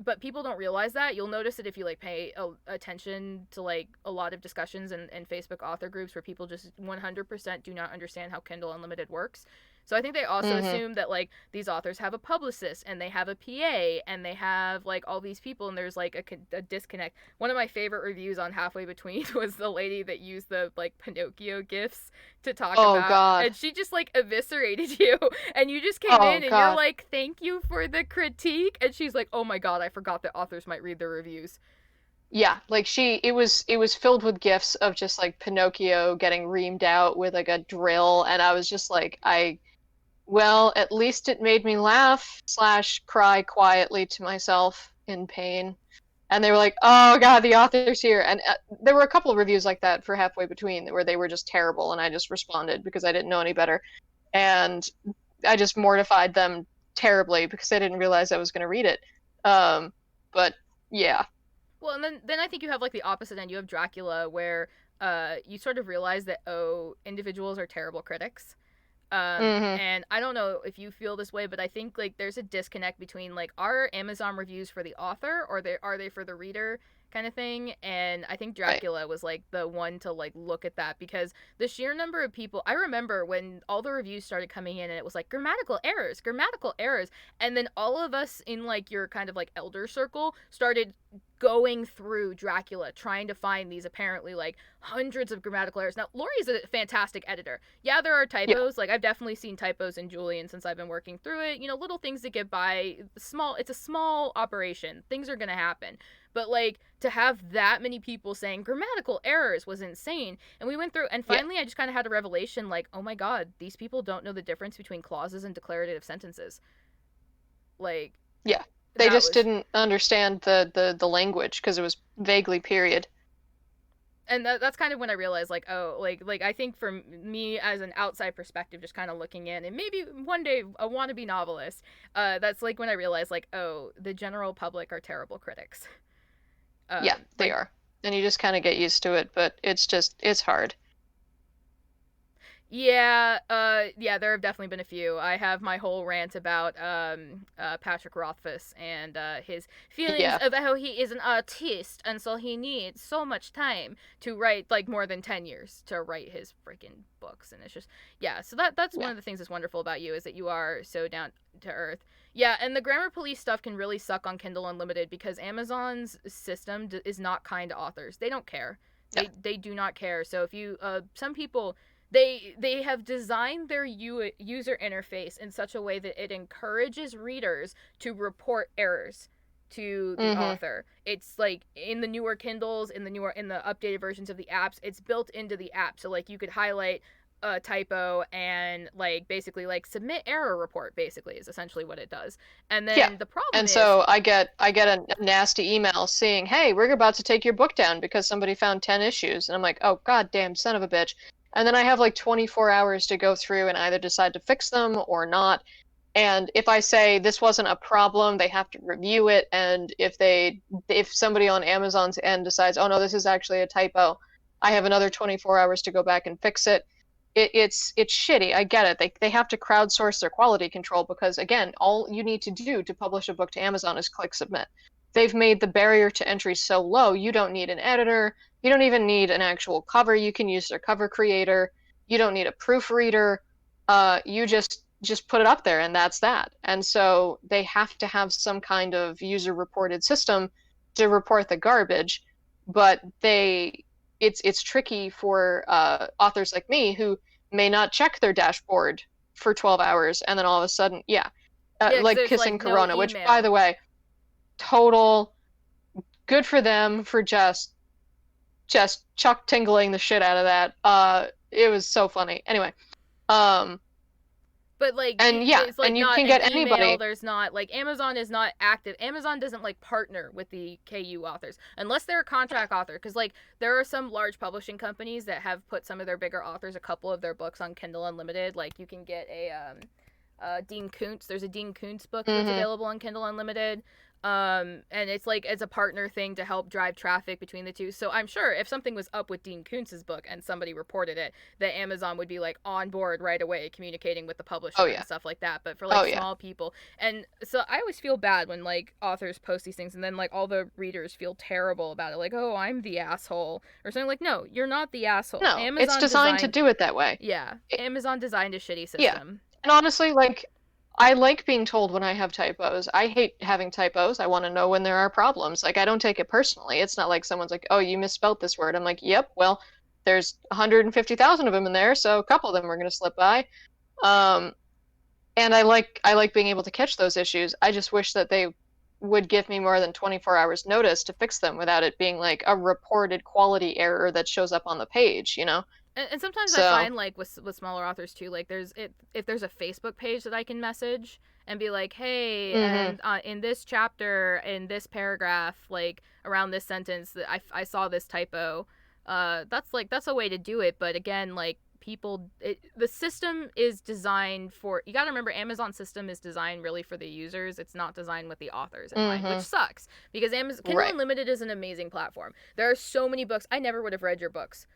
but people don't realize that. You'll notice it if you like pay attention to like a lot of discussions and Facebook author groups where people just 100% do not understand how Kindle Unlimited works. So I think they also Mm-hmm. assume that like these authors have a publicist and they have a PA and they have like all these people and there's like a disconnect. One of my favorite reviews on Halfway Between was the lady that used the like Pinocchio gifs to talk Oh about, God. and she just like eviscerated you, and you just came Oh in and you're God. like, thank you for the critique, and she's like, oh my god, I forgot that authors might read the reviews. Yeah, like it was filled with gifs of just like Pinocchio getting reamed out with like a drill, and I was just like, well, at least it made me laugh slash cry quietly to myself in pain. And they were like, "Oh God, the author's here." And there were a couple of reviews like that for Halfway Between where they were just terrible, and I just responded because I didn't know any better, and I just mortified them terribly because I didn't realize I was going to read it. Um, but yeah, Well, and then I think you have like the opposite end. You have Dracula, where you sort of realize that oh, individuals are terrible critics. hmm And I don't know if you feel this way, but I think like there's a disconnect between like are Amazon reviews for the author or are they for the reader kind of thing. And I think right, Dracula was like the one to like look at that because the sheer number of people, I remember when all the reviews started coming in and it was like grammatical errors, and then all of us in like your kind of like elder circle started going through Dracula trying to find these apparently like hundreds of grammatical errors. Now, Lori's a fantastic editor. Yeah, there are yeah, typos. Like I've definitely seen typos in Julian since I've been working through it. You know, little things that get by. Small. It's a small operation. Things are gonna happen. But like to have that many people saying grammatical errors was insane. And we went through, and yeah, finally, I just kind of had a revelation. Like, oh my god, these people don't know the difference between clauses and declarative sentences. Like yeah. They that just was didn't understand the language because it was vaguely period. and that's kind of when I realized like oh like I think for me as an outside perspective just kind of looking in and maybe one day a wannabe novelist that's like when I realized like oh the general public are terrible critics. Yeah, they Like are. And you just kind of get used to it, but it's hard. yeah, yeah, there have definitely been a few. I have my whole rant about Patrick Rothfuss and his feelings Yeah, of how he is an artist, and so he needs so much time to write, like more than 10 years to write his freaking books, and it's just yeah. So that's one yeah. of the things that's wonderful about you is that you are so down to earth. Yeah, and the grammar police stuff can really suck on Kindle Unlimited because Amazon's system is not kind to authors. They don't care. Yeah. They do not care. So if you some people they have designed their user interface in such a way that it encourages readers to report errors to the hmm author. It's like in the newer Kindles, in the updated versions of the apps, it's built into the app. So like you could highlight a typo and like basically like submit error report basically is essentially what it does. And Yeah. then the problem And is so I get a nasty email saying, "Hey, we're about to take your book down because somebody found 10 issues." And I'm like, "Oh, goddamn son of a bitch." And then I have like 24 hours to go through and either decide to fix them or not. And if I say this wasn't a problem, they have to review it. And if somebody on Amazon's end decides, "Oh no, this is actually a typo," I have another 24 hours to go back and fix it. It's shitty. I get it. They have to crowdsource their quality control because again, all you need to do to publish a book to Amazon is click submit. They've made the barrier to entry so low, you don't need an editor, you don't even need an actual cover. You can use their cover creator. You don't need a proofreader. You just put it up there and that's that. And so they have to have some kind of user reported system to report the garbage, but it's tricky for authors like me who may not check their dashboard for 12 hours and then all of a sudden, yeah, yeah, because like there's kissing like no Corona, which by email. the way, total good for them for just chuck tingling the shit out of that. It was so funny. Anyway, um, But like and yeah, there's and like you not can an get email, anybody. there's not like Amazon is not active. Amazon doesn't like partner with the KU authors unless they're a contract author, because like there are some large publishing companies that have put some of their bigger authors a couple of their books on Kindle Unlimited. Like you can get Dean Koontz. There's a Dean Koontz book that's Mm-hmm. available on Kindle Unlimited. And it's like it's a partner thing to help drive traffic between the two. So I'm sure if something was up with Dean Koontz's book and somebody reported it, that Amazon would be like on board right away, communicating with the Oh publisher and yeah. stuff like that. But for Oh like yeah. small people, and so I always feel bad when like authors post these things and then like all the readers feel terrible about it, like, oh, I'm the asshole or something. Like, no, you're not the asshole. No, it's Amazon designed to designed, do it that way. yeah, It, Amazon designed a shitty yeah. system. And honestly, like, I like being told when I have typos. I hate having typos. I want to know when there are problems. Like, I don't take it personally. It's not like someone's like, "Oh, you misspelled this word." I'm like, "Yep, well, there's 150,000 of them in there, so a couple of them are going to slip by." Um, and I like being able to catch those issues. I just wish that they would give me more than 24 hours notice to fix them without it being like a reported quality error that shows up on the page, you know? And sometimes I So, find like with smaller authors too, like there's it if there's a Facebook page that I can message and be like, hey, hmm and in this chapter, in this paragraph, like around this sentence, that I saw this typo. That's a way to do it. But again, like the system is designed for, you got to remember, Amazon system is designed really for the users. It's not designed with the authors in mind, which hmm sucks because Amazon Kindle right. Unlimited is an amazing platform. There are so many books. I never would have read your books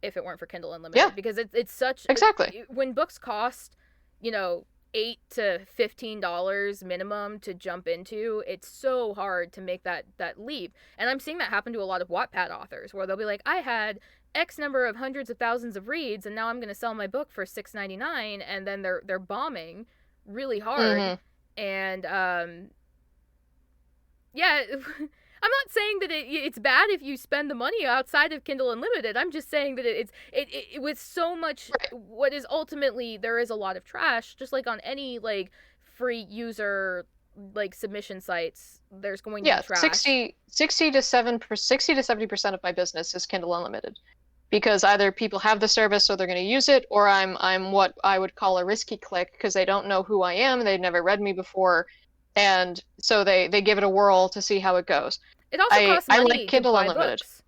if it weren't for Kindle Yeah, Unlimited, because it's such, exactly. when books cost, you know, $8 to $15 minimum to jump into, it's so hard to make that leap. And I'm seeing that happen to a lot of Wattpad authors where they'll be like, I had X number of hundreds of thousands of reads and now I'm going to sell my book for $6.99, and then they're bombing really hard. hmm And yeah, I'm not saying that it's bad if you spend the money outside of Kindle Unlimited. I'm just saying that it with so much, Right. what is ultimately, there is a lot of trash, just like on any like free user like submission sites. There's going to be Yeah, trash. 60 to 70% of my business is Kindle Unlimited because either people have the service so they're going to use it, or I'm what I would call a risky click because they don't know who I am, they've never read me before, and so they give it a whirl to see how it goes. It also I costs I like money to Kindle buy Unlimited. books.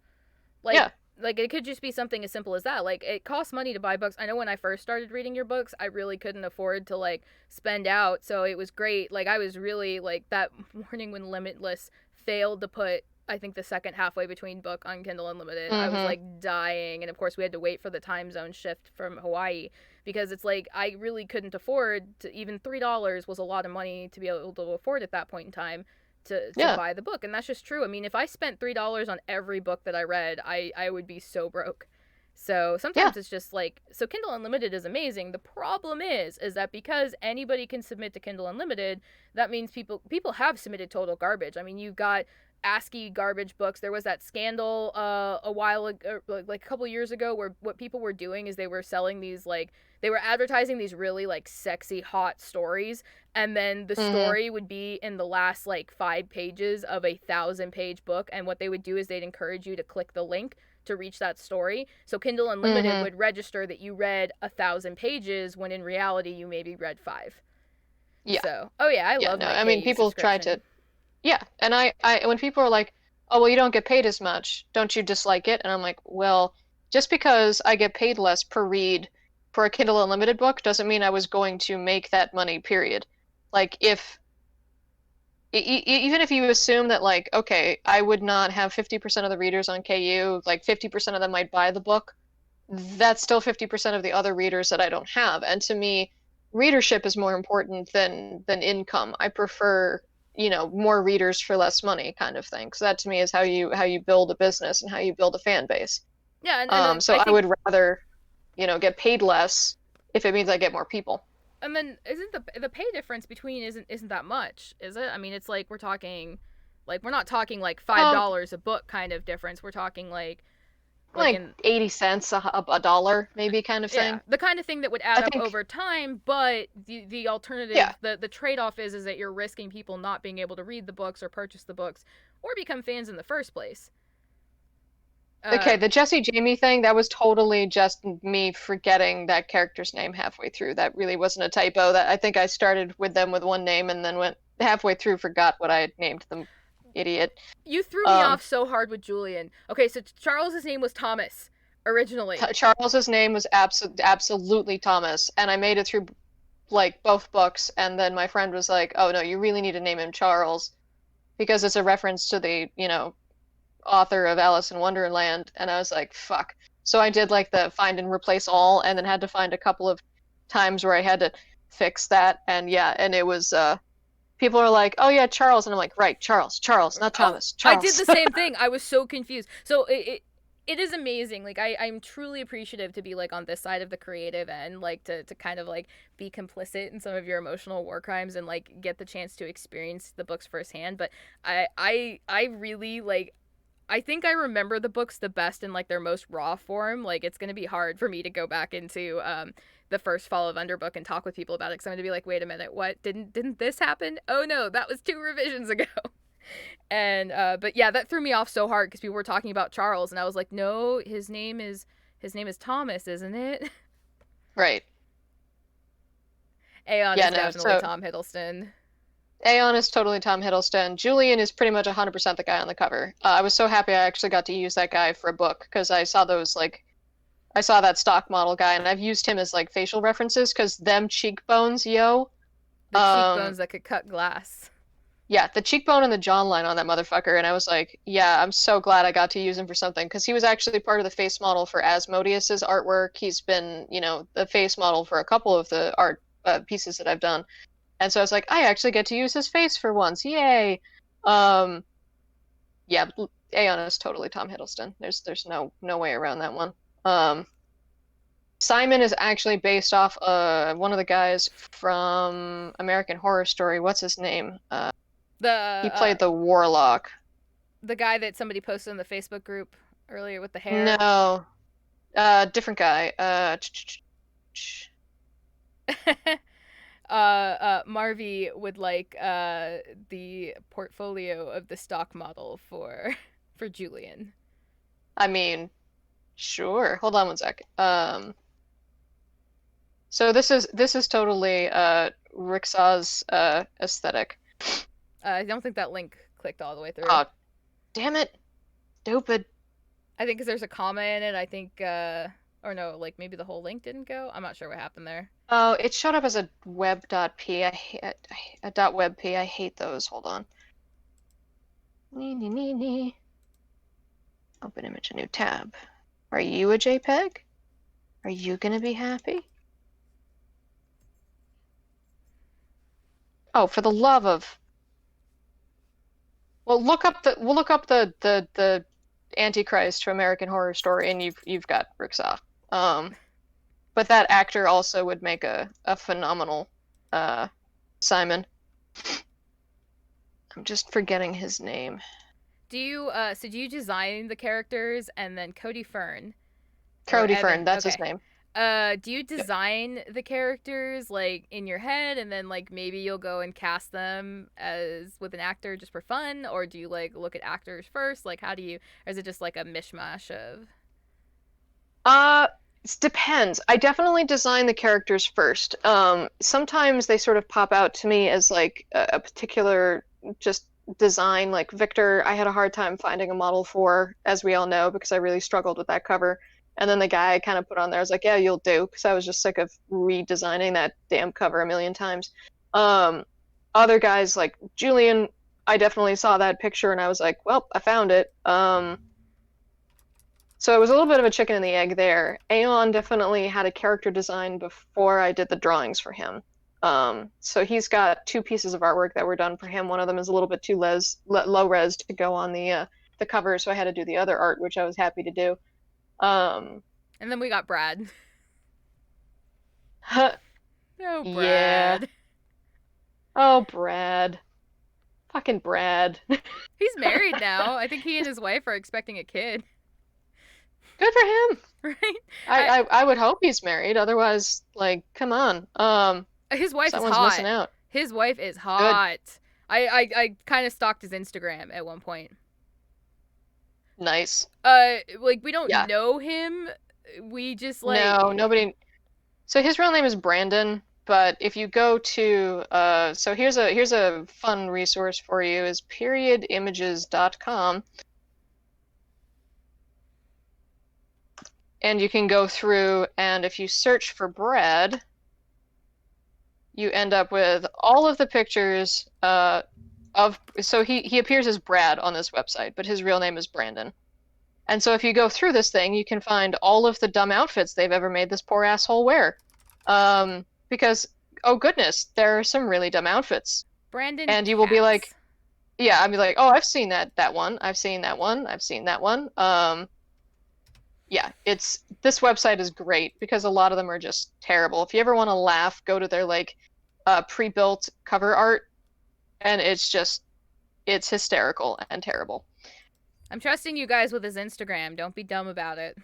Like Yeah. like it could just be something as simple as that. Like, it costs money to buy books. I know when I first started reading your books, I really couldn't afford to like spend out, so it was great. Like, I was really like that morning when Limitless failed to put, I think, the second halfway between book on Kindle Unlimited. I was hmm like dying, and of course we had to wait for the time zone shift from Hawaii, because it's like I really couldn't afford to, even $3 was a lot of money to be able to afford at that point in time to Yeah. buy the book. And that's just true. I mean, if I spent $3 on every book that I read, I would be so broke. So Yeah. sometimes it's just like, so Kindle Unlimited is amazing. The problem is that because anybody can submit to Kindle Unlimited, that means people have submitted total garbage. I mean, you've got ASCII garbage books. There was that scandal a while ago, like a couple years ago, where what people were doing is they were selling these, like, they were advertising these really like sexy hot stories, and then the hmm story would be in the last like 5 pages of a 1,000 page book, and what they would do is they'd encourage you to click the link to reach that story. So Kindle Unlimited hmm would register that you read 1,000 pages when in reality you maybe read five. Yeah. So, oh yeah, I Yeah. love No, my I mean, KU people try subscription. to. Yeah, and I when people are like, "Oh, well, you don't get paid as much. Don't you dislike it?" And I'm like, "Well, just because I get paid less per read for a Kindle Unlimited book doesn't mean I was going to make that money, period." Like if even if you assume that like, okay, I would not have 50% of the readers on KU, like 50% of them might buy the book, that's still 50% of the other readers that I don't have. And to me, readership is more important than income. I prefer, more readers for less money kind of thing. So that to me is how you build a business and how you build a fan base. Yeah, and So I I think, would rather, get paid less if it means I get more people. and then isn't the pay difference between isn't that much, is it? I mean, it's like we're talking, like we're not talking like five Um, dollars a book kind of difference. We're talking like like in, 80 cents a dollar maybe kind of yeah, thing. the kind of thing that would add I up think, over time. But the yeah. alternative, the trade-off is that you're risking people not being able to read the books or purchase the books or become fans in the first place. Okay, um the Jesse Jamie thing, that was totally just me forgetting that character's name halfway through. That really wasn't a typo. That I think I started with them with one name and then went halfway through, forgot what I had named them. Idiot. you threw me Um, off so hard with Julian. Okay, so Charles's name was Thomas originally. Charles's name was absolutely Thomas, and I made it through. like both books, and then my friend was like, "Oh no, you really need to name him Charles because it's a reference to the, author of Alice in Wonderland." And I was like, "Fuck." So I did like the find and replace all, and then had to find a couple of times where I had to fix that, and yeah, and it was people are like, "Oh yeah, Charles," and I'm like, "Right, Charles, Charles, not Oh, Thomas, I did Charles." the same thing. I was so confused. So it is amazing. Like I'm truly appreciative to be like on this side of the creative end, like to kind of like be complicit in some of your emotional war crimes and like get the chance to experience the books firsthand. But I really like I think I remember the books the best in like their most raw form. Like it's gonna be hard for me to go back into the first Fall of Underbook and talk with people about it because I'm gonna be like, wait a minute, what didn't this happen? Oh no, that was 2 revisions ago. And but yeah, that threw me off so hard because people were talking about Charles, and I was like, no, his name is Thomas, isn't it? Right. Aeon Yeah, is no. definitely So Tom Hiddleston. Aeon is totally Tom Hiddleston. Julian is pretty much 100% the guy on the cover. I was so happy I actually got to use that guy for a book because I saw that stock model guy, and I've used him as like facial references because them cheekbones, yo. The Um, cheekbones that could cut glass. yeah, the cheekbone and the jawline on that motherfucker, and I was like, yeah, I'm so glad I got to use him for something because he was actually part of the face model for Asmodeus's artwork. He's been, the face model for a couple of the art pieces that I've done, and so I was like, I actually get to use his face for once, yay! Um, yeah, Aeon is totally Tom Hiddleston. There's no way around that one. Um, Simon is actually based off one of the guys from American Horror Story. What's his name? The He played the warlock. the guy that somebody posted in the Facebook group earlier with the hair. No, different guy. Marvy would like the portfolio of the stock model for for Julian. I mean, sure. Hold on one sec. So this is totally Rixaw's aesthetic. I don't think that link clicked all the way through. Oh, damn it. Stupid. I think because there's a comma in it. I think, or no, like maybe the whole link didn't go. I'm not sure what happened there. Oh, it showed up as a web.p. A dot .webp. I hate those. Hold on. Nee, nee, nee, nee. Open image, a new tab. Are you a JPEG? Are you gonna be happy? Oh, for the love of. Well, look up the Antichrist from American Horror Story, and you've got Ricksaw. But that actor also would make a phenomenal uh Simon. I'm just forgetting his name. Do you design the characters and then Cody Fern or Kathyrn, Evan? that's his Okay. name. Do you design the characters like in your head and then like maybe you'll go and cast them as with an actor just for fun, or do you like look at actors first? Like how do you, or is it just like a mishmash of? Uh, it depends. I definitely design the characters first. Sometimes they sort of pop out to me as like a particular just design. Like Victor, I had a hard time finding a model for, as we all know, because I really struggled with that cover. And then the guy I kind of put on there, I was like, yeah, you'll do, because I was just sick of redesigning that damn cover a million times. Um, Other guys like Julian, I definitely saw that picture and I was like, well, I found it. So it was a little bit of a chicken and the egg there. Aeon definitely had a character design before I did the drawings for him. So he's got two pieces of artwork that were done for him. One of them is a little bit too low res to go on the cover, so I had to do the other art, which I was happy to do. Um, And then we got Brad. Oh, yeah. Brad. Oh, Brad. Fucking Brad. He's married now. I think he and his wife are expecting a kid. Good for him. Right? I, I I I would hope he's married. Otherwise, like, come on. His wife is Someone's hot. missing out. His wife is Good. hot. I kind of stalked his Instagram at one point. Nice. Like we don't Yeah. know him. We just No, like nobody. So his real name is Brandon, but if you go to so here's a fun resource for you is periodimages.com, and you can go through and if you search for Brad, you end up with all of the pictures so he appears as Brad on this website, but his real name is Brandon. And so if you go through this thing, you can find all of the dumb outfits they've ever made this poor asshole wear. Because, oh goodness, there are some really dumb outfits. Brandon And you will be like, Katz. yeah, I'll be like, oh, I've seen that one. I've seen that one. I've seen that one. Yeah, this website is great because a lot of them are just terrible. If you ever want to laugh, go to their like pre-built cover art, and it's hysterical and terrible. I'm trusting you guys with his Instagram. Don't be dumb about it.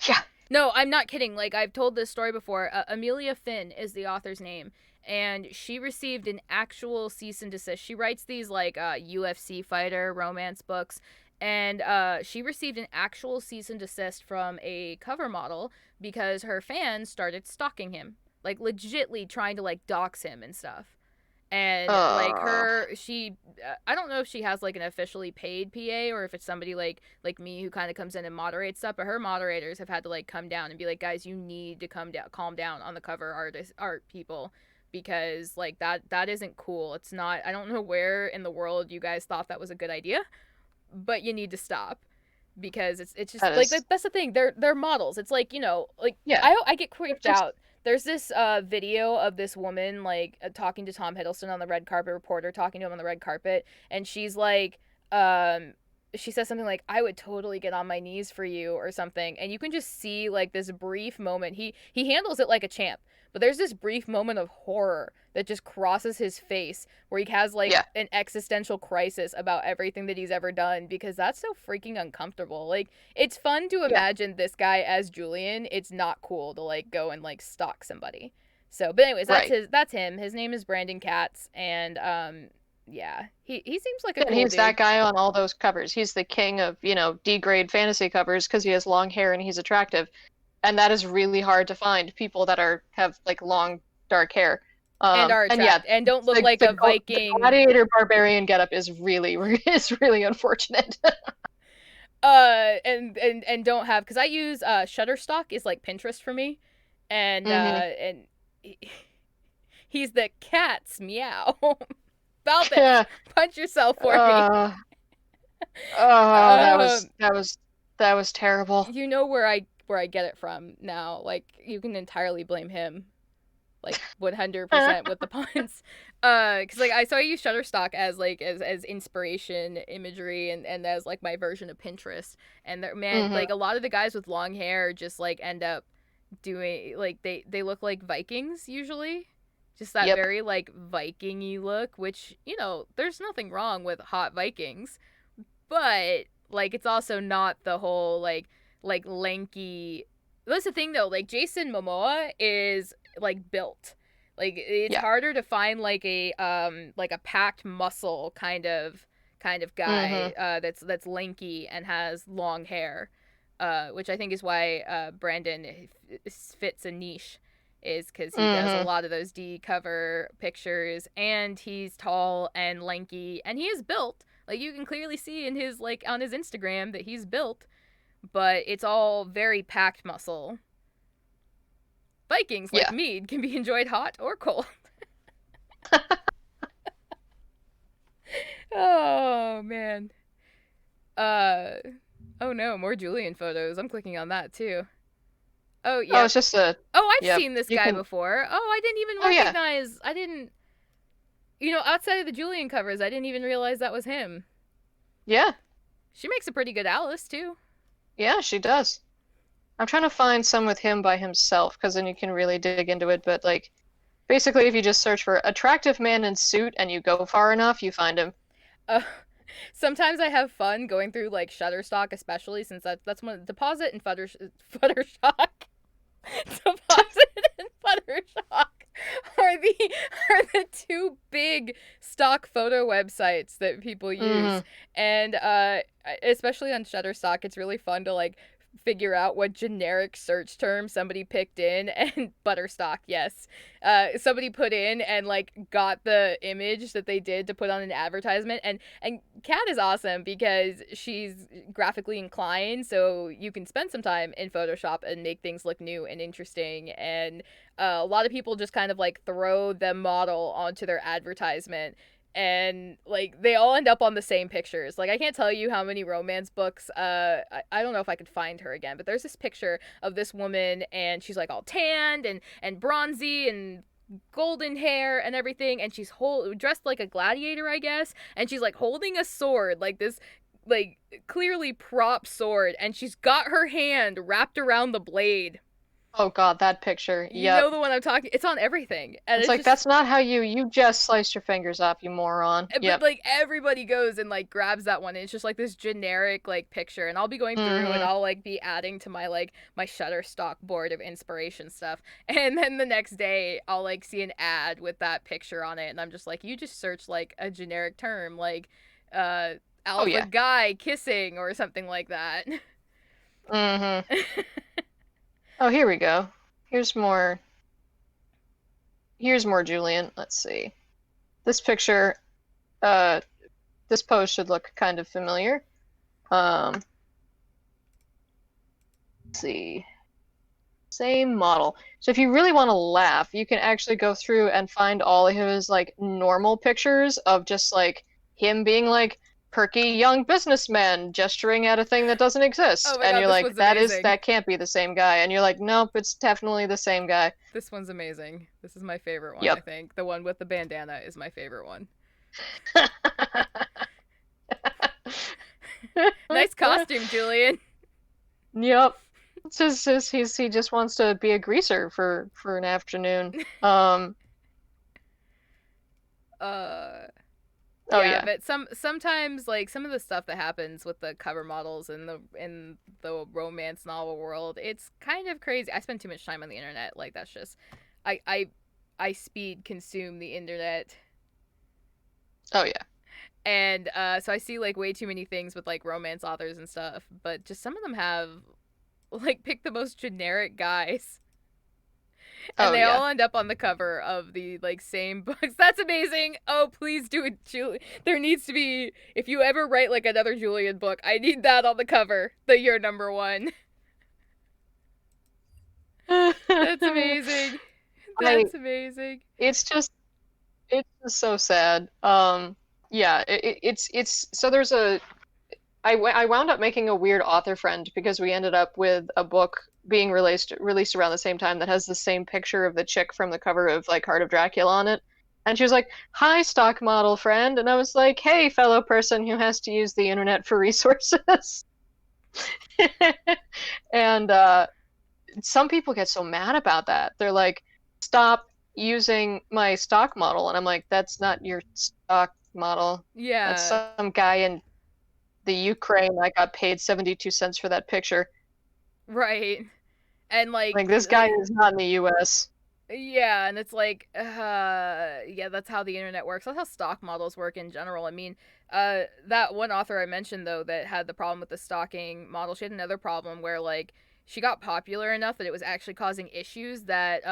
Yeah. No, I'm not kidding. Like, I've told this story before. Amelia Finn is the author's name, and she received an actual cease and desist. She writes these, like, UFC fighter romance books, and she received an actual cease and desist from a cover model because her fans started stalking him. Like, legitly trying to, like, dox him and stuff. And like Uh, her, she, I don't know if she has like an officially paid PA or if it's somebody like me who kind of comes in and moderates stuff, but her moderators have had to like come down and be like, guys, you need to calm down on the cover art people, because like that isn't cool. It's not. I don't know where in the world you guys thought that was a good idea, but you need to stop, because it's just that like is, that's the thing. They're models. It's like, like yeah, I get they're creeped just, out. There's this video of this woman like talking to Tom Hiddleston on the red carpet, reporter talking to him on the red carpet, and she's like, she says something like, "I would totally get on my knees for you" or something, and you can just see like this brief moment. He handles it like a champ, but there's this brief moment of horror that just crosses his face where he has like yeah, an existential crisis about everything that he's ever done, because that's so freaking uncomfortable. Like, it's fun to yeah, imagine this guy as Julian. It's not cool to like go and like stalk somebody. So, but anyways, right. that's him. His name is Brandon Katz, and yeah, he seems like a Yeah, and cool he's dude. that guy on all those covers. He's the king of, D-grade fantasy covers because he has long hair and he's attractive. And that is really hard to find, people that have like long dark hair. And are And yeah, attract and don't look the like the, a go- the Viking. gladiator barbarian getup is really is really unfortunate. And don't have, because I use Shutterstock is like Pinterest for me, and Hmm. he, he's the cat's meow. Balthus, Yeah. punch yourself for me. Uh, oh, Um, that was terrible. you know where I get it from now. Like, you can entirely blame him, like 100% with the puns. Cause like I use Shutterstock as like as inspiration imagery, and as like my version of Pinterest. And man, Hmm. like a lot of the guys with long hair just like end up doing like they look like Vikings usually. Just that Yep. very like Viking-y look, which, there's nothing wrong with hot Vikings, but like it's also not the whole like lanky. That's the thing though. Like Jason Momoa is like built. Like it's Yeah. harder to find like a packed muscle kind of Hmm. guy that's lanky and has long hair, which I think is why Brandon fits a niche, is because he does a Hmm. lot of those D cover pictures, and he's tall and lanky, and he is built. Like, you can clearly see in his like on his Instagram that he's built, but it's all very packed muscle. Vikings like Yeah. mead can be enjoyed hot or cold. Oh man. Uh oh no, more Julian photos. I'm clicking on that too. Oh Oh, yep. it's just a, Oh, I've yep. seen this You guy can, before. Oh, I didn't even oh yeah. recognize. I didn't. Outside of the Julian covers, I didn't even realize that was him. Yeah. She makes a pretty good Alice too. Yeah, she does. I'm trying to find some with him by himself because then you can really dig into it. But like, basically, if you just search for attractive man in suit and you go far enough, you find him. Uh, Sometimes I have fun going through like Shutterstock, especially since that's one deposit and Futtershock. Deposit and Futtershock are the two big stock photo websites that people use, Hmm. and especially on Shutterstock, it's really fun to like figure out what generic search term somebody picked in, and Butterstock, yes. Somebody put in and like got the image that they did to put on an advertisement, and Kat is awesome because she's graphically inclined, so you can spend some time in Photoshop and make things look new and interesting. And a lot of people just kind of like throw the model onto their advertisement, and like they all end up on the same pictures. Like I can't tell you how many romance books, I don't know if I could find her again, but there's this picture of this woman, and she's like all tanned and bronzy and golden hair and everything, and she's dressed like a gladiator, I guess, and she's like holding a sword, like this like clearly prop sword, and she's got her hand wrapped around the blade. Oh God, that picture. You know Yep. the one I'm talking. It's on everything, and It's it's like just, that's not how you just sliced your fingers off, you moron. but Yep. like everybody goes and like grabs that one, and it's just like this generic like picture, and I'll be going through and Mm-hmm. I'll like be adding to my like my Shutterstock board of inspiration stuff, and then the next day I'll like see an ad with that picture on it, and I'm just like, you just search like a generic term like uh Oh alpha yeah. guy kissing or something like that. Mm-hmm. Oh, here we go. Here's more. Here's more Julian. Let's see. This picture, uh, this pose should look kind of familiar. Let's see. Same model. So if you really want to laugh, you can actually go through and find all of his like normal pictures of just like him being like perky young businessman gesturing at a thing that doesn't Oh exist. my And god, you're this like, one's amazing. that can't be the same guy. And you're like, nope, it's definitely the same guy. This one's amazing. This is my favorite one, I Yep. think. The one with the bandana is my favorite one. Nice costume, Julian. Yep. He just wants to be a greaser for an afternoon. uh Oh yeah, yeah. but sometimes like some of the stuff that happens with the cover models in the romance novel world, it's kind of crazy. I spend too much time on the internet. Like that's just I I I speed consume the internet. Oh yeah. And so I see like way too many things with like romance authors and stuff, but just some of them have like pick the most generic guys, and Oh they yeah. all end up on the cover of the like same books. That's amazing. Oh, please do it, Julie. There needs to be, if you ever write like another Julian book, I need that on the cover. The Year Number One. That's amazing. I That's amazing. it's just it's just so sad. Yeah, it's so there's a I wound up making a weird author friend because we ended up with a book being released around the same time that has the same picture of the chick from the cover of like Heart of Dracula on it. And she was like, "Hi, stock model friend." And I was like, "Hey, fellow person who has to use the internet for resources." And some people get so mad about that. They're like, "Stop using my stock model." And I'm like, "That's not your stock model. That's Yeah, some guy in the Ukraine that got paid 72 cents for that picture. right. And Like this guy is not in the US." yeah, and it's like, yeah, that's how the internet works. That's how stock models work in general. I mean, that one author I mentioned though that had the problem with the stalking model, she had another problem where like she got popular enough that it was actually causing issues that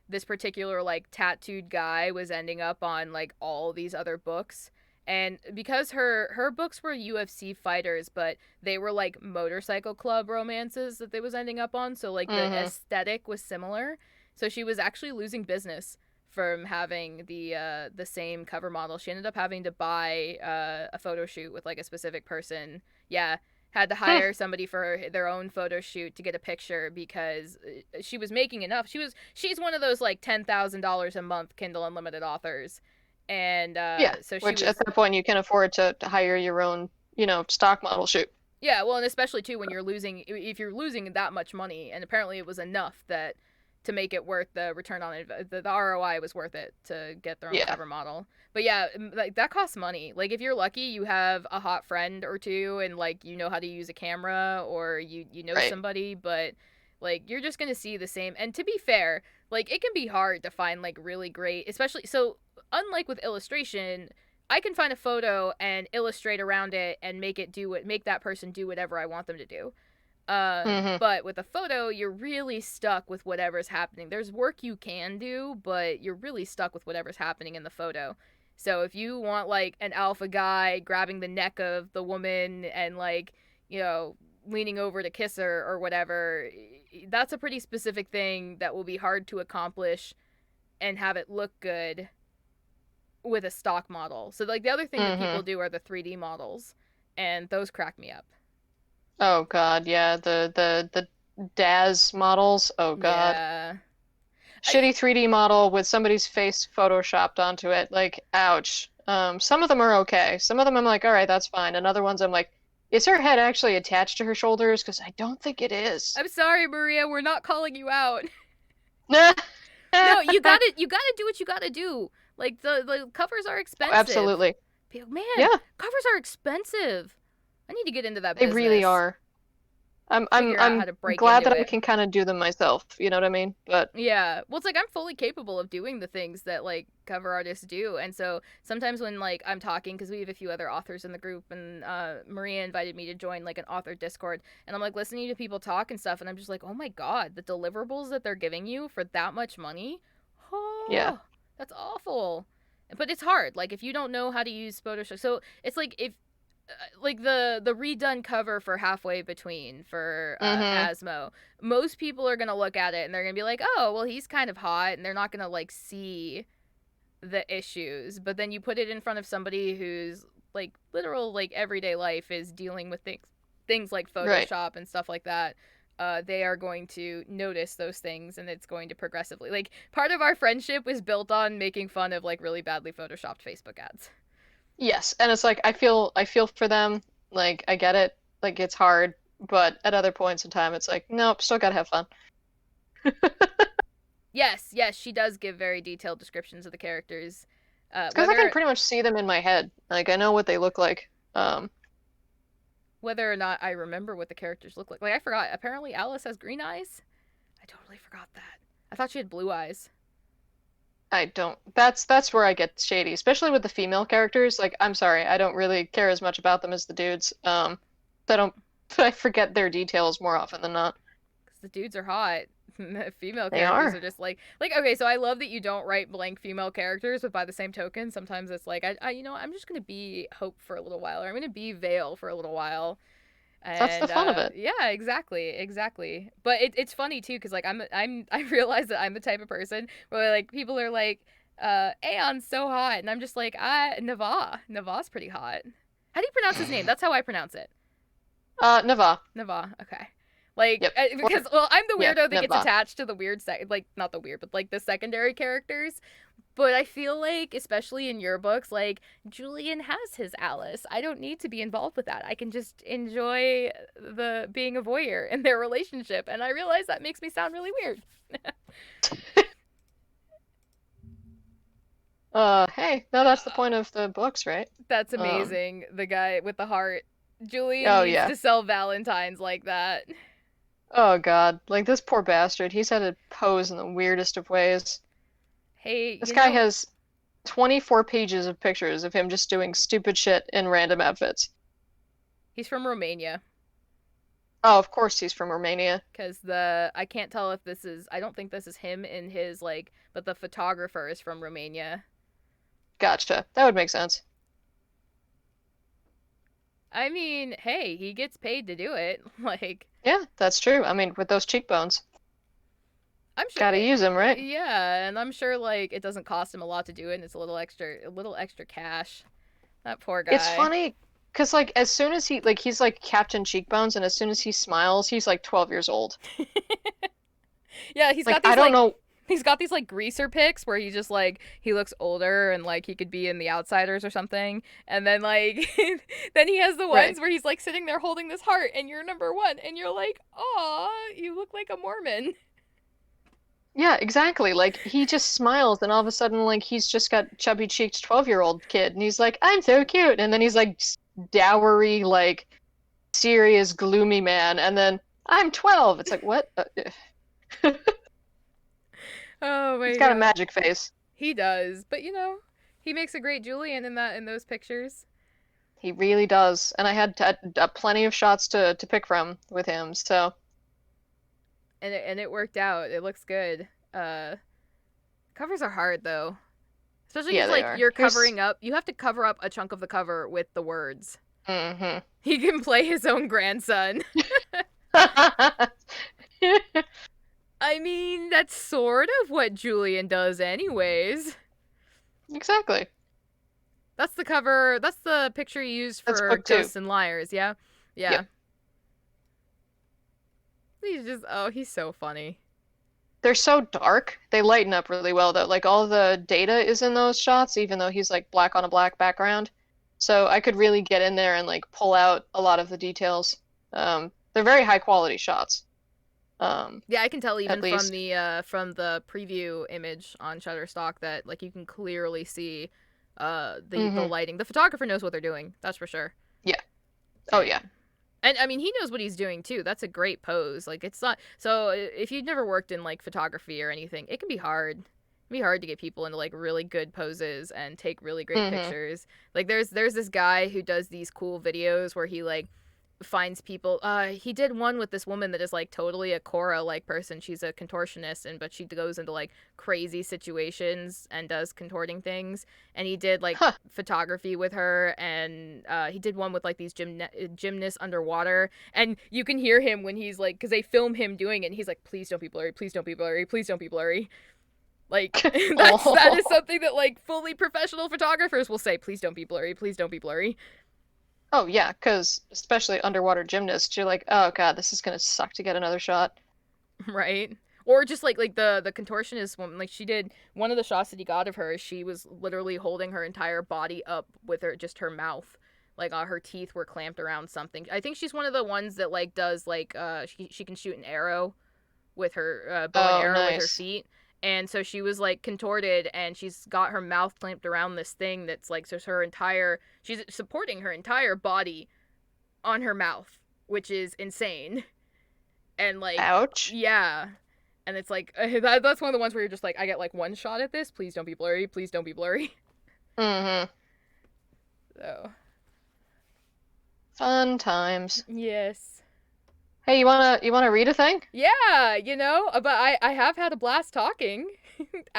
this particular like tattooed guy was ending up on like all these other books. And because her books were UFC fighters, but they were like motorcycle club romances that they was ending up on, so like the Hmm. aesthetic was similar, so she was actually losing business from having the same cover model. She ended up having to buy a photo shoot with like a specific person. Yeah, had to hire somebody for their own photo shoot to get a picture because she was making enough. She's one of those like $10,000 a month Kindle Unlimited authors, and Yeah, so she which at was, that point you can afford to hire your own, stock model shoot. yeah, well, and especially too when you're losing, if you're losing that much money, and apparently it was enough that to make it worth the return on it, the ROI was worth it to get their own Yeah, cover model. But yeah, like that costs money. Like if you're lucky, you have a hot friend or two, and like you know how to use a camera, or you know right. somebody, but like you're just gonna see the same. And to be fair, like it can be hard to find like really great, especially so unlike with illustration, I can find a photo and illustrate around it and make that person do whatever I want them to do. Mm-hmm. But with a photo, you're really stuck with whatever's happening. There's work you can do, but you're really stuck with whatever's happening in the photo. So if you want like an alpha guy grabbing the neck of the woman and like, you know, leaning over to kiss her or whatever, that's a pretty specific thing that will be hard to accomplish and have it look good with a stock model. So like the other thing that Mm-hmm. people do are the 3D models, and those crack me up. Oh God, yeah. The DAS models. Oh God. Yeah. I, Shitty 3D model with somebody's face photoshopped onto it. Like, ouch. Some of them are okay. Some of them I'm like, all right, that's fine. And other ones I'm like, is her head actually attached to her shoulders? Because I don't think it is. I'm sorry, Maria, we're not calling you out. Nah. No, you gotta do what you gotta do. Like the covers are expensive. Absolutely. Man, Yeah, covers are expensive. I need to get into that they really business. are. I'm I'm Figure out how I'm to break glad into that I it. can kind of do them myself. You know what I mean? But Yeah. Well, it's like I'm fully capable of doing the things that like cover artists do. And so sometimes when like I'm talking, because we have a few other authors in the group, and Maria invited me to join like an author Discord, and I'm like listening to people talk and stuff, and I'm just like, oh my God, the deliverables that they're giving you for that much money? yeah. Oh, that's awful. But it's hard. Like if you don't know how to use Photoshop. So it's like if like the redone cover for Halfway Between for Mm-hmm. Asmo, most people are gonna look at it and they're gonna be like, oh well, he's kind of hot, and they're not gonna like see the issues. But then you put it in front of somebody who's like literal like everyday life is dealing with things like Right. Photoshop and stuff like that. They are going to notice those things, and it's going to progressively like part of our friendship was built on making fun of like really badly photoshopped Facebook ads. Yes. And it's like I feel for them. Like I get it. Like it's hard, but at other points in time, it's like nope. Still gotta have fun. Yes, yes, she does give very detailed descriptions of the characters. It's because I can Whether pretty much see them in my head. Like I know what they look like. whether or not I remember what the characters look like. Like I forgot. Apparently Alice has green eyes. I totally forgot that. I thought she had blue eyes. I don't. That's where I get shady, especially with the female characters. Like I'm sorry, I don't really care as much about them as the dudes. I don't. I forget their details more often than not. Cuz the dudes are hot. Female They characters are are. just like okay, so I love that you don't write blank female characters, but by the same token, sometimes it's like I you know, I'm just going to be Hope for a little while, or I'm going to be Vale for a little while. That's the And fun of it. yeah, exactly. But it's funny too because like I realize that I'm the type of person where like people are like Aeon's so hot, and I'm just like Nava's pretty hot. How do you pronounce his name? That's how I pronounce it. Neva. Nava. Okay. Like Yep. Or because well I'm the yeah, weirdo that gets Neva. attached to the weird like not the weird but like the secondary characters. But I feel like, especially in your books, like Julian has his Alice. I don't need to be involved with that. I can just enjoy the being a voyeur in their relationship. And I realize that makes me sound really weird. Hey, no, that's the point of the books, right? That's Um, amazing. The guy with the heart. Julian oh needs yeah. to sell Valentines like that. Oh God, like this poor bastard. He's had to pose in the weirdest of ways. Hey, This guy has 24 pages of pictures of him just doing stupid shit in random outfits. he's from Romania. Oh, of course he's from Romania. Because I can't tell if this is, I don't think this is him in his, like, but the photographer is from Romania. Gotcha. That would make sense. I mean, hey, he gets paid to do it. Like, Yeah, that's true. I mean, with those cheekbones, I'm sure, gotta use them, right? yeah, and I'm sure like it doesn't cost him a lot to do it, and it's a little extra cash. That poor It's guy. funny because like as soon as he's like Captain Cheekbones, and as soon as he smiles, he's like 12 years old. Yeah, Like I don't know. he's got these like greaser pics where he just like he looks older and like he could be in The Outsiders or something, and then like then he has the Right. ones where he's like sitting there holding this heart, and you're number one, and you're like, "Aw, you look like a Mormon." Yeah, exactly. Like he just smiles, and all of a sudden, like he's just got chubby-cheeked 12-year-old kid, and he's like, "I'm so cute," and then he's like dowery, like serious, gloomy man, and then I'm 12. It's like what? Oh He's my got a god. magic face. He does, but he makes a great Julian in those pictures. He really does. And I had plenty of shots to pick from with him. So And it worked out. It looks good. Covers are hard though, especially yeah, because they like are. you're Here's covering up. You have to cover up a chunk of the cover with the words. hmm He can play his own grandson. I mean, that's sort of what Julian does, anyways. Exactly. That's the cover. That's the picture you used That's for book two. Ghosts and Liars. Yeah, yeah. Yep. He's just he's so funny. They're so dark. They lighten up really well though. Like all the data is in those shots, even though he's like black on a black background. So I could really get in there and like pull out a lot of the details. They're very high quality shots. Yeah, I can tell At even least. from the preview image on Shutterstock that like you can clearly see the Hmm lighting. The photographer knows what they're doing. That's for sure. Yeah. Oh And yeah. and I mean he knows what he's doing too. That's a great pose. Like it's not so if you've never worked in like photography or anything, it can be hard. It can be hard to get people into like really good poses and take really great hmm pictures. Like there's this guy who does these cool videos where he like finds people. He did one with this woman that is like totally a Cora like person. She's a contortionist, and but she goes into like crazy situations and does contorting things. And he did like Huh. photography with her, and he did one with like these gymnasts underwater. And you can hear him when he's like, because they film him doing it, and he's like, "Please don't be blurry. Please don't be blurry. Please don't be blurry." Like that is Oh. something that like fully professional photographers will say. Please don't be blurry. Please don't be blurry. Oh yeah, because especially underwater gymnasts, you're like, oh God, this is gonna suck to get another shot. Right? Or just like the contortionist woman, like she did one of the shots that he got of her. She was literally holding her entire body up with her just her mouth, like her teeth were clamped around something. I think she's one of the ones that like does like she can shoot an arrow with her bow and Oh, arrow with her nice. feet. And so she was like contorted, and she's got her mouth clamped around this thing that's like so her entire she's supporting her entire body on her mouth, which is insane. And like Ouch. yeah, and it's like that's one of the ones where you're just like, I get like one shot at this. Please don't be blurry. Please don't be blurry. hmm So Fun times. yes, Hey, you wanna read a thing? yeah, but I have had a blast talking.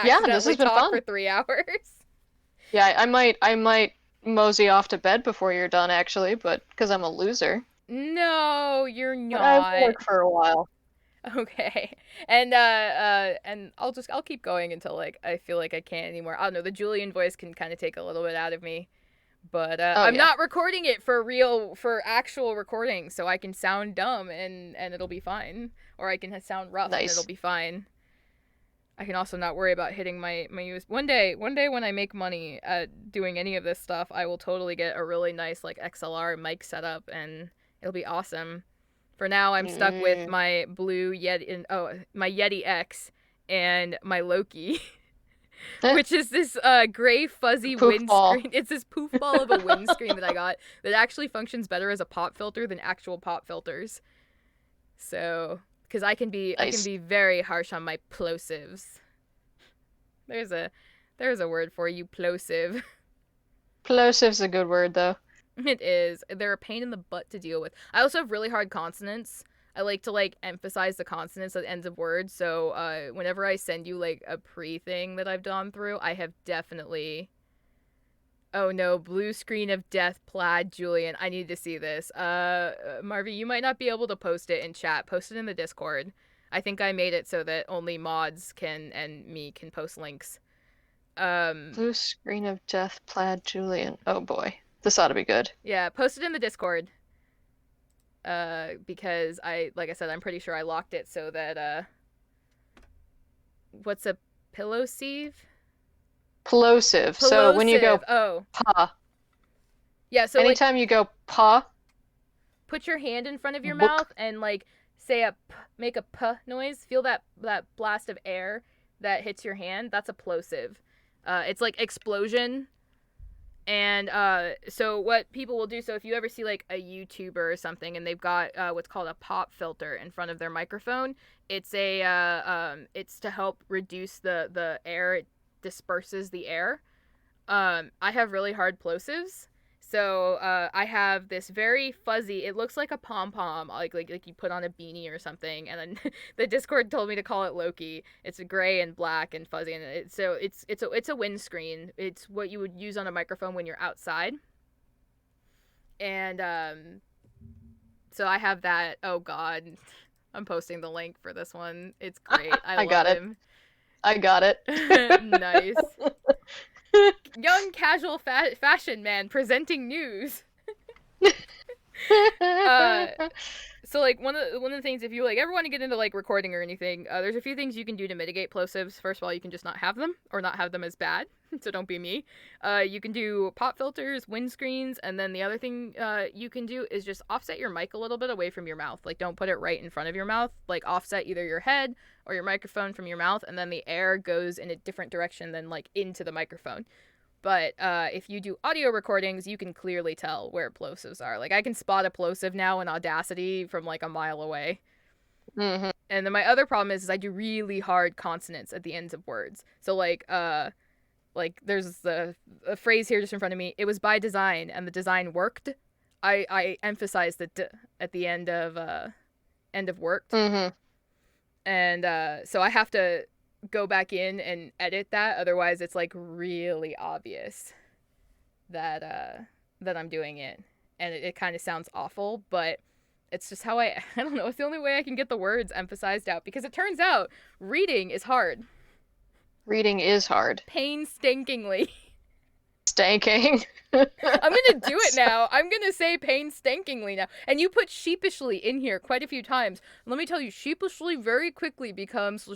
Yeah, this Accidentally has been talk for fun. 3 hours. Yeah, I might mosey off to bed before you're done actually, but because I'm a loser. No, you're But I will not. work for a while. Okay. And I'll keep going until like I feel like I can't anymore. I don't know, the Julian voice can kind of take a little bit out of me. But Oh I'm yeah. not recording it for actual recording, so I can sound dumb and it'll be fine, or I can sound rough and it'll Nice. be fine. I can also not worry about hitting my US. One day when I make money at doing any of this stuff, I will totally get a really nice like XLR mic setup, and it'll be awesome. For now, I'm stuck with Mm. my blue Yeti, my Yeti X, and my Loki, which is this gray fuzzy Poof ball. windscreen. It's this poof ball of a windscreen that I got that actually functions better as a pop filter than actual pop filters. So, because I can Nice. be very harsh on my plosives. There's a there's a word for you, plosive. Plosive's a good word though. It is. They're a pain in the butt to deal with. I also have really hard consonants. I like to like emphasize the consonants at the ends of words. So whenever I send you like a pre thing that I've gone through, I have definitely. Oh no, blue screen of death, plaid, Julian. I need to see this. Marvy, you might not be able to post it in chat. Post it in the Discord. I think I made it so that only mods can and me can post links. Um, Blue screen of death, plaid Julian. Oh boy. This ought to be good. yeah, post it in the Discord. Because like I said, I'm pretty sure I locked it so that what's a pillow sieve? Plosive. So when you Plosive. go Oh, pa, yeah. So like, anytime you go pa, put your hand in front of your book. mouth and like say a p, make a p noise. Feel that blast of air that hits your hand. That's a plosive. It's like explosion. And so what people will do, so if you ever see like a YouTuber or something and they've got what's called a pop filter in front of their microphone, it's to help reduce the air. It disperses the air. I have really hard plosives, So I have this very fuzzy. It looks like a pom pom, like you put on a beanie or something. And then the Discord told me to call it Loki. It's gray and black and fuzzy, and it's a windscreen. It's what you would use on a microphone when you're outside. And so I have that. Oh God, I'm posting the link for this one. It's great. I I love got it. him. I got it. Nice. Young casual fashion man presenting news. uh, so like one of the things, if you like ever want to get into like recording or anything, there's a few things you can do to mitigate plosives. First of all, you can just not have them or not have them as bad. So don't be me. You can do pop filters, windscreens, and then the other thing you can do is just offset your mic a little bit away from your mouth. Like don't put it right in front of your mouth. Like offset either your head or your microphone from your mouth, and then the air goes in a different direction than like into the microphone. But if you do audio recordings, you can clearly tell where plosives are. Like I can spot a plosive now in Audacity from like a mile away. Mm-hmm. And then my other problem is I do really hard consonants at the ends of words. So like there's a phrase here just in front of me. It was by design, and the design worked. I emphasize the d at the end of worked. Mm-hmm. And so I have to go back in and edit that, otherwise it's like really obvious that I'm doing it, and it kind of sounds awful, but it's just how I don't know, it's the only way I can get the words emphasized out, because it turns out reading is hard. Reading is hard. Painstakingly. Stanking. I'm gonna do it now. I'm gonna say painstakingly now. And you put sheepishly in here quite a few times. Let me tell you, sheepishly very quickly becomes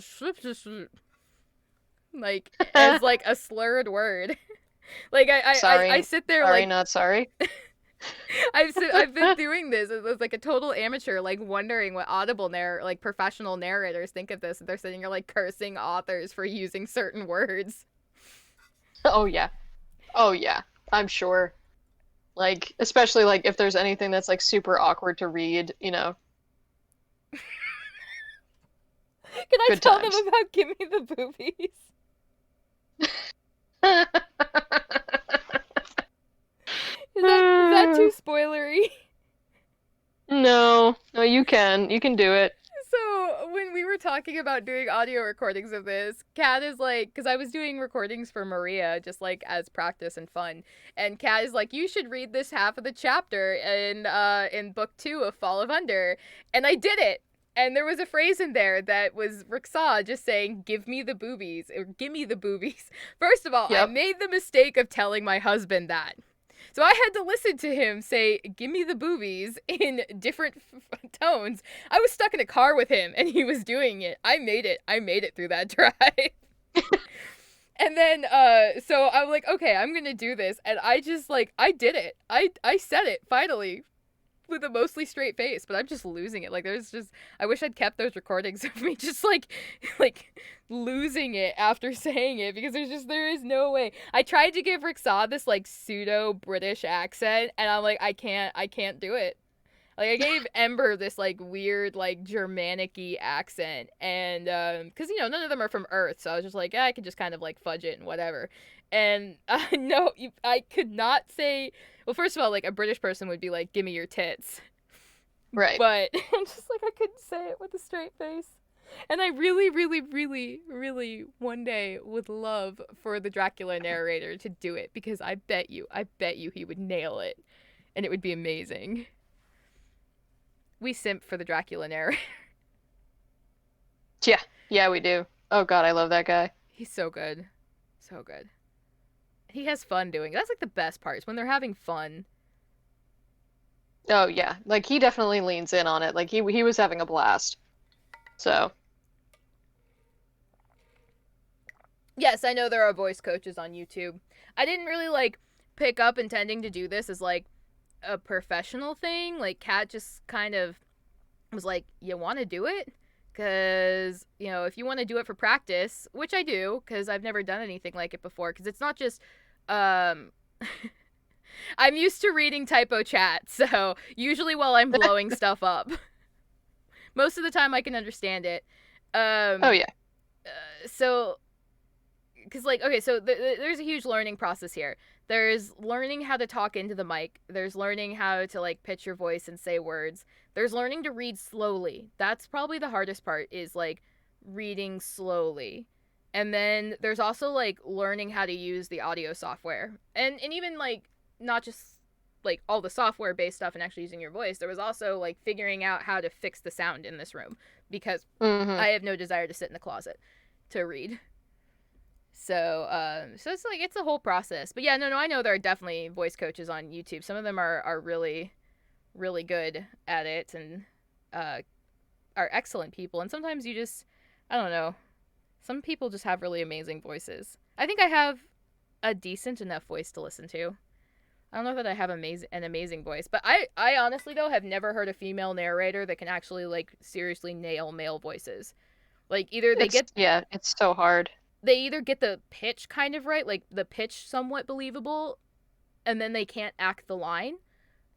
like as like a slurred word. Like I sit there sorry, like not sorry. I've been doing this as like a total amateur, like wondering what like professional narrators think of this. They're sitting here like cursing authors for using certain words. Oh yeah. Oh yeah. I'm sure. Like, especially like if there's anything that's like super awkward to read, you know. Can I Good tell times. them about Give Me the Boobies? Is that too spoilery? No, no, you can do it. So when we were talking about doing audio recordings of this, Kat is like, because I was doing recordings for Maria just like as practice and fun, and Kat is like, you should read this half of the chapter in book 2 of Fall of Under, and I did it. And there was a phrase in there that was Ricksaw just saying, give me the boobies, or gimme the boobies. First of all, Yep. I made the mistake of telling my husband that. So I had to listen to him say, give me the boobies in different tones. I was stuck in a car with him and he was doing it. I made it through that drive. And then, so I'm like, okay, I'm gonna do this. And I just like, I did it. I said it finally with a mostly straight face, but I'm just losing it. Like I wish I'd kept those recordings of me just like losing it after saying it, because there is no way. I tried to give Ricksaw this like pseudo British accent, and I'm like, I can't do it. Like I gave Ember this like weird like Germanic-y accent, and because none of them are from Earth, so I was just like, I could just kind of like fudge it and whatever. And no, I could not say. Well, first of all, like a British person would be like, "Give me your tits," Right. but I'm just like, I couldn't say it with a straight face. And I really, really, really, really one day would love for the Dracula narrator to do it, because I bet you he would nail it, and it would be amazing. We simp for the Dracula narrator. Yeah, we do. Oh God, I love that guy. He's so good. So good. He has fun doing it. That's like the best part, is when they're having fun. Oh yeah, like he definitely leans in on it. Like he was having a blast. So, Yes, I know there are voice coaches on YouTube. I didn't really like pick up intending to do this as like a professional thing. Like Kat just kind of was like, you want to do it? Because, if you want to do it for practice, which I do, because I've never done anything like it before, because it's not just, I'm used to reading typo chat, so usually while I'm blowing stuff up. Most of the time I can understand it. oh yeah. So, because like okay, so there's a huge learning process here. There's learning how to talk into the mic. There's learning how to like pitch your voice and say words. There's learning to read slowly. That's probably the hardest part, is like reading slowly. And then there's also like learning how to use the audio software. And even like not just like all the software based stuff and actually using your voice. There was also like figuring out how to fix the sound in this room, because Mm-hmm. I have no desire to sit in the closet to read. So it's like it's a whole process. But yeah, no, I know there are definitely voice coaches on YouTube. Some of them are really really good at it, and uh, are excellent people. And sometimes you just, I don't know, some people just have really amazing voices. I think I have a decent enough voice to listen to. I don't know that I have an amazing voice, but I honestly though have never heard a female narrator that can actually like seriously nail male voices. Like either It's so hard. they either get the pitch kind of right, like the pitch somewhat believable, and then they can't act the line,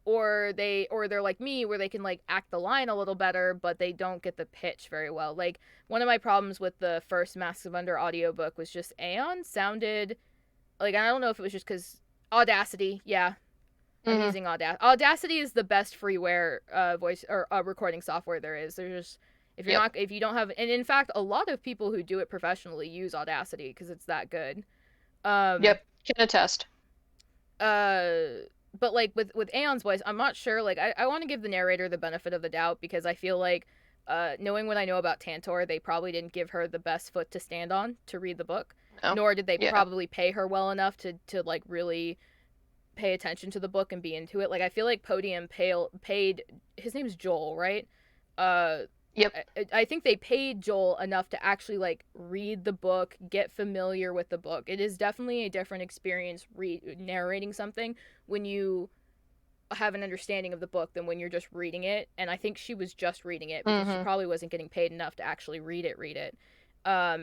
or they're like me where they can like act the line a little better, but they don't get the pitch very well. Like one of my problems with the first Masks of Under audiobook was just Aeon sounded like, I don't know if it was just because Audacity, yeah, I'm Mm-hmm. using Audacity. Audacity is the best freeware voice or recording software there is. There's just, Yep. if you don't have, and in fact a lot of people who do it professionally use Audacity because it's that good. um Yep. Can attest. uh but like with Aeon's voice, I'm not sure. Like I want to give the narrator the benefit of the doubt, because I feel like knowing what I know about Tantor, they probably didn't give her the best foot to stand on to read the book, No. nor did they Yeah. probably pay her well enough to like really pay attention to the book and be into it. Like I feel like Podium paid his name's Joel, right? Uh Yep. I think they paid Joel enough to actually like read the book, get familiar with the book. It is definitely a different experience narrating something when you have an understanding of the book than when you're just reading it. And I think she was just reading it because she Mm-hmm. probably wasn't getting paid enough to actually read it.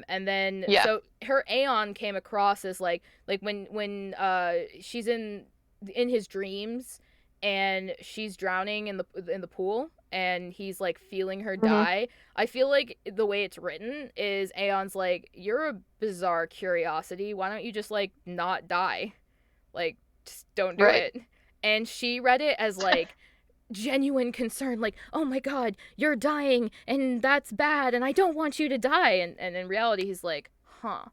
And then Yeah. so her Aeon came across as like when she's in his dreams and she's drowning in the pool and he's like feeling her Mm-hmm. die. I feel like the way it's written is Aeon's like, you're a bizarre curiosity. Why don't you just like not die? Like just don't do Right. it. And she read it as like genuine concern, like, oh my god, you're dying and that's bad and I don't want you to die. And in reality he's like, huh,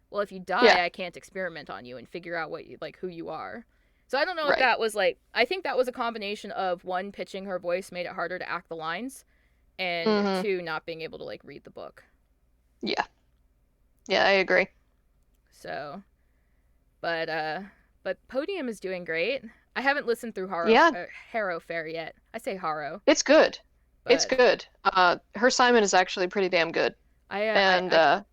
well if you Yeah. die I can't experiment on you and figure out what you like, who you are. So I don't know if Right. that was like, I think that was a combination of one, pitching her voice made it harder to act the lines, and Mm-hmm. two, not being able to like read the book. Yeah. Yeah, I agree. So but Podium is doing great. I haven't listened through Yeah, Harrow Fair yet. I say Harrow, it's good. It's but good. Her Simon is actually pretty damn good. I And I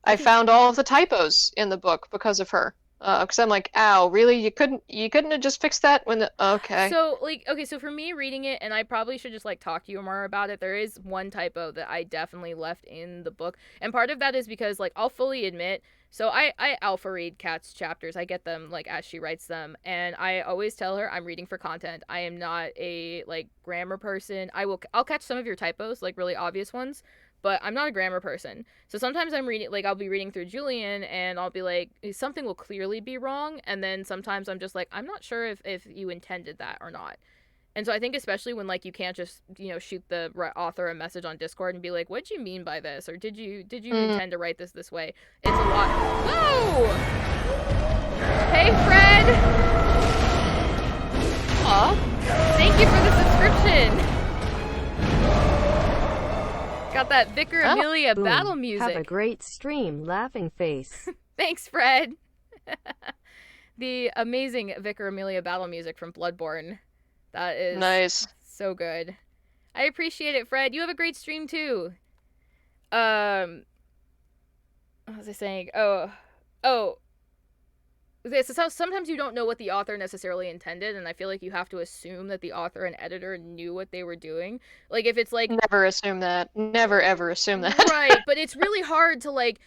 I I can. found all of the typos in the book because of her. Because I'm like, ow, really? You couldn't have just fixed that when okay. So like okay, so for me reading it, and I probably should just like talk to you more about it. There is one typo that I definitely left in the book, and part of that is because like I'll fully admit. So I alpha read Kat's chapters. I get them like as she writes them, and I always tell her I'm reading for content. I am not a like grammar person. I'll catch some of your typos, like really obvious ones, but I'm not a grammar person. So sometimes I'm reading, like I'll be reading through Julian and I'll be like, something will clearly be wrong. And then sometimes I'm just like, I'm not sure if you intended that or not. And so I think especially when like you can't just, shoot the author a message on Discord and be like, what'd you mean by this? Or did you Mm, intend to write this way? It's a lot. Whoa! Hey, Fred! aw, Thank you for the subscription! Got that Vicar oh, Amelia battle Boom. Have a music. great stream, laughing face. Thanks, Fred! The amazing Vicar Amelia battle music from Bloodborne. That is nice. so good. I appreciate it, Fred. You have a great stream too. Um, what was I saying? Oh. Okay, so sometimes you don't know what the author necessarily intended, and I feel like you have to assume that the author and editor knew what they were doing. Like if it's like Never assume that. Never ever assume that. right, but it's really hard to like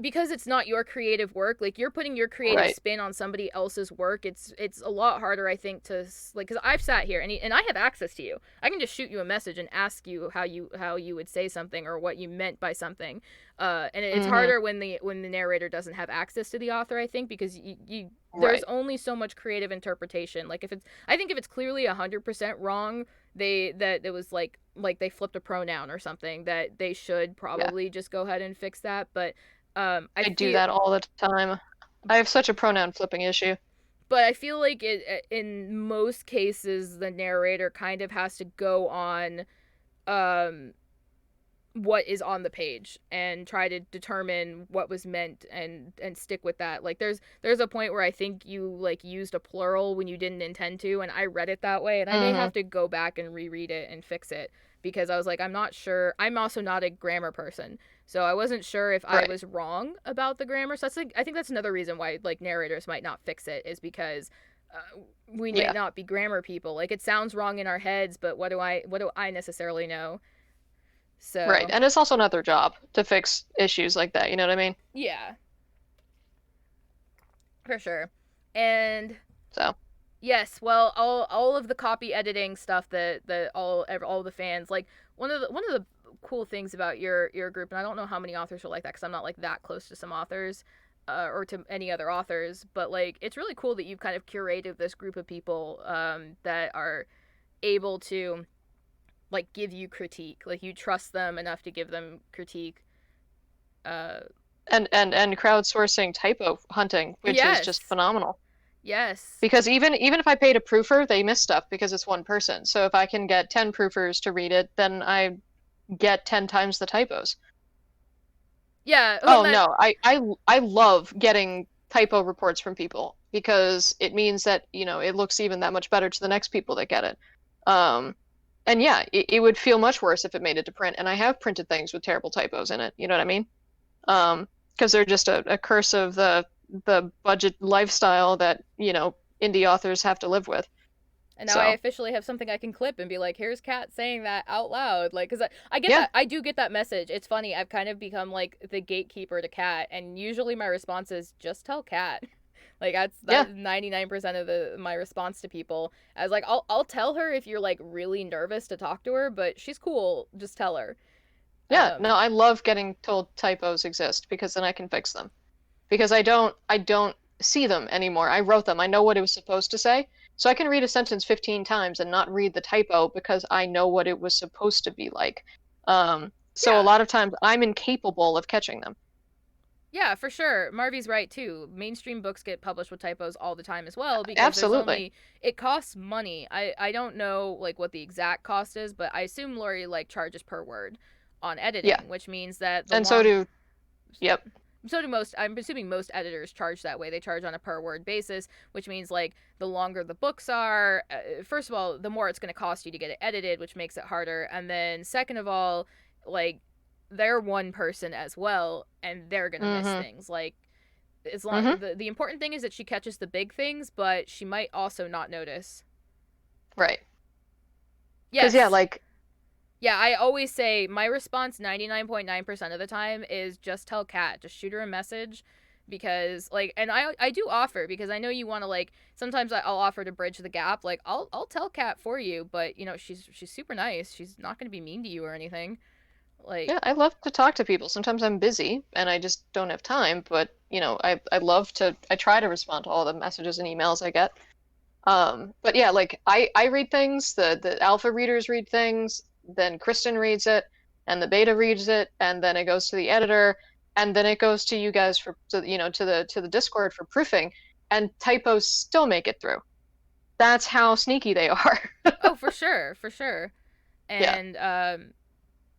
because it's not your creative work, like you're putting your creative Right. spin on somebody else's work. It's a lot harder, I think, to like, because I've sat here and I have access to you. I can just shoot you a message and ask you how you would say something or what you meant by something. And it's Mm-hmm. harder when the narrator doesn't have access to the author, I think, because you there's Right. only so much creative interpretation. Like if it's, I think if it's clearly 100% wrong, that it was like they flipped a pronoun or something, that they should Yeah. probably just go ahead and fix that. But I I do feel, that all the time. I have such a pronoun flipping issue. but I feel like in most cases the narrator kind of has to go on um what is on the page and try to determine what was meant and stick with that. Like there's a point where I think you like used a plural when you didn't intend to, and I read it that way, and I may Mm-hmm. have to go back and reread it and fix it because I was like, I'm not sure. I'm also not a grammar person, so I wasn't sure if I Right. was wrong about the grammar. So that's like, I think that's another reason why like narrators might not fix it, is because we might Yeah. not be grammar people. Like it sounds wrong in our heads, but what do I necessarily know? Right. So And it's also not their job to fix issues like that. You know what I mean? yeah, for sure. And So. yes, well, all of the copy editing stuff that all the fans like, one of the cool things about your group, and I don't know how many authors are like that because I'm not like that close to some authors, or to any other authors, but like it's really cool that you've kind of curated this group of people that are able to like give you critique, like you trust them enough to give them critique. Uh, And crowdsourcing typo hunting, which is just yes, phenomenal. yes, Because even if I paid a proofer, they miss stuff because it's one person. So if I can get 10 proofers to read it, then I get 10 times the typos. yeah. Well, Oh that no, I love getting typo reports from people because it means that, it looks even that much better to the next people that get it. Um, and yeah, it would feel much worse if it made it to print. And I have printed things with terrible typos in it. You know what I mean? Because they're just a curse of the budget lifestyle that, indie authors have to live with. And now I So, officially have something I can clip and be like, here's Kat saying that out loud. Like, because I get yeah, that. I do get that message. It's funny. I've kind of become like the gatekeeper to Kat. And usually my response is just tell Kat. Like, yeah, that's 99% of my response to people. I was like, I'll tell her if you're like really nervous to talk to her, but she's cool. Just tell her. yeah. Um, No, I love getting told typos exist because then I can fix them. Because I don't see them anymore. I wrote them. I know what it was supposed to say. So I can read a sentence 15 times and not read the typo because I know what it was supposed to be like. So a yeah. lot of times I'm incapable of catching them. Yeah, for sure. Marvy's right too. Mainstream books get published with typos all the time as well because there's Absolutely. only, it costs money. I don't know like what the exact cost is, but I assume Lori like charges per word on Yeah. editing, which means that the And so long, do, yep. so do most, I'm assuming most editors charge that way. They charge on a per word basis, which means like the longer the books are, first of all, the more it's going to cost you to get it edited, which makes it harder. And then second of all, like they're one person as well and they're going to miss Mm-hmm. things. Like as long, Mm-hmm. the important thing is that she catches the big things, but she might also not notice. Right. Because yeah, Yes. like, Yeah, I always say my response 99.9% of the time is just tell Kat, just shoot her a message because like, and I do offer because I know you want to like, sometimes I'll offer to bridge the gap. Like I'll tell Kat for you, but you know, she's super nice. She's not going to be mean to you or anything. Like yeah, I love to talk to people. Sometimes I'm busy and I just don't have time, but I love to I try to respond to all the messages and emails I get. But yeah, like I read things, the alpha readers read things, then Kristen reads it, and the beta reads it, and then it goes to the editor, and then it goes to you guys to the Discord for proofing, and typos still make it through. That's how sneaky they are. oh, for sure, for sure. Yeah,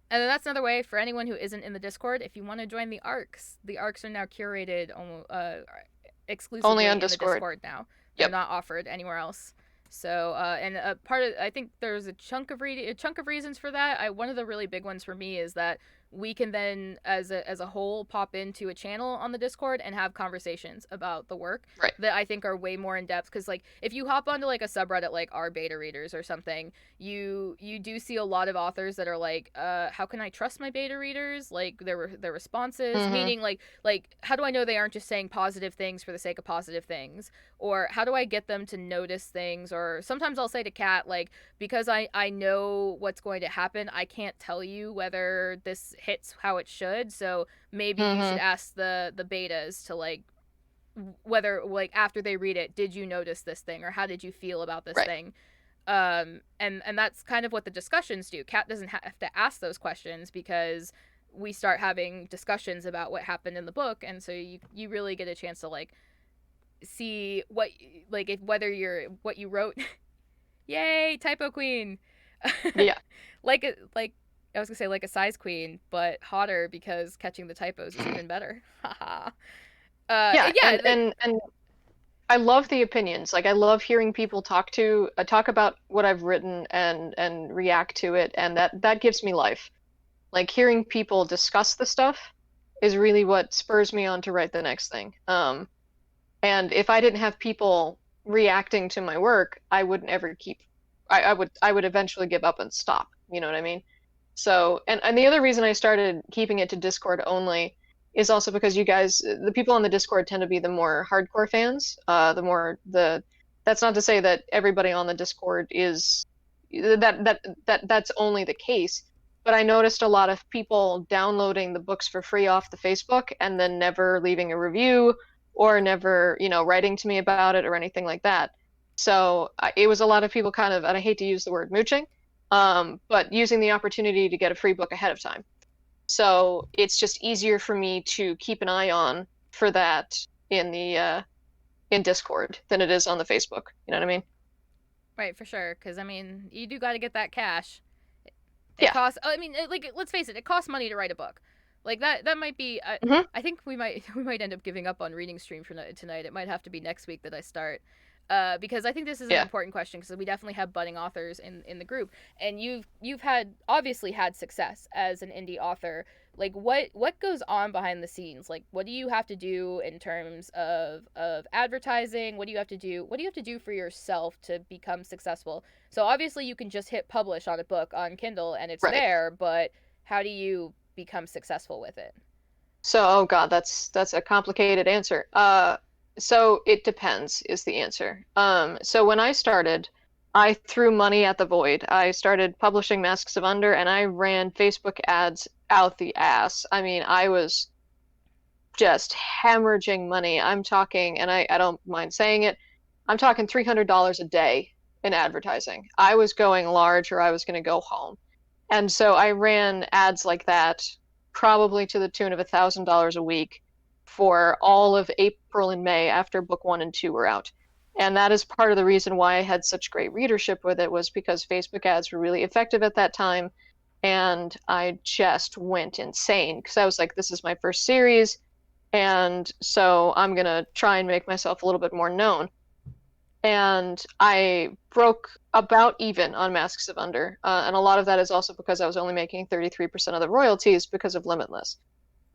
And then that's another way for anyone who isn't in the Discord. If you want to join the arcs are now curated only exclusively on in the Discord. Discord now. They're Yep. not offered anywhere else. So, and part of, I think there's a chunk of reasons for that. One of the really big ones for me is that we can then as a whole pop into a channel on the Discord and have conversations about the work Right. that I think are way more in depth. Because like if you hop onto like a subreddit like our beta readers or something, you do see a lot of authors that are like, how can I trust my beta readers, like their responses, meaning like how do I know they aren't just saying positive things for the sake of positive things, or how do I get them to notice things? Or sometimes I'll say to Kat, like, because I know what's going to happen, I can't tell you whether this hits how it should, so maybe you should ask the betas to like whether like after they read it, did you notice this thing, or how did you feel about this Right. thing? And that's kind of what the discussions do. Kat doesn't have to ask those questions because we start having discussions about what happened in the book, and so you really get a chance to like see what like if whether you're what you wrote. Yay, typo queen. Yeah. like I was gonna say like a size queen, but hotter because catching the typos is even better. Haha. Yeah, Yeah, like, and I love the opinions. Like I love hearing people talk about what I've written and react to it, and that gives me life. Like hearing people discuss the stuff is really what spurs me on to write the next thing. And if I didn't have people reacting to my work, I wouldn't ever keep. I would eventually give up and stop. You know what I mean? So, and the other reason I started keeping it to Discord only is also because you guys, the people on the Discord tend to be the more hardcore fans. That's not to say that everybody on the Discord is that's only the case. But I noticed a lot of people downloading the books for free off the Facebook and then never leaving a review or never, writing to me about it or anything like that. So it was a lot of people kind of, and I hate to use the word mooching, but using the opportunity to get a free book ahead of time. So it's just easier for me to keep an eye on for that in Discord than it is on the Facebook. You know what I mean? right, for sure, because I mean you do got to get that cash. It Yeah. costs. I mean, like let's face it, it costs money to write a book. Like that might be. Hmm. I think we might we might end up giving up on reading stream for tonight. It might have to be next week that I start. Because I think this is an Yeah. important question because we definitely have budding authors in the group, and you've had obviously had success as an indie author. Like what goes on behind the scenes? Like what do you have to do in terms of advertising? What do you have to do? What do you have to do for yourself to become successful? So obviously you can just hit publish on a book on Kindle and it's Right. there, but how do you become successful with it? So, oh God, that's a complicated answer. So it depends is the answer. So when I started, I threw money at the void. I started publishing Masks of Under and I ran Facebook ads out the ass. I mean, I was just hemorrhaging money. I'm talking, and I don't mind saying it, I'm talking $300 a day in advertising. I was going large or I was going to go home. And so I ran ads like that, probably to the tune of $1,000 a week for all of April and May after book one and two were out. And that is part of the reason why I had such great readership with it was because Facebook ads were really effective at that time. And I just went insane because I was like, this is my first series. And so I'm going to try and make myself a little bit more known. And I broke about even on Masks of Under. And a lot of that is also because I was only making 33% of the royalties because of Limitless.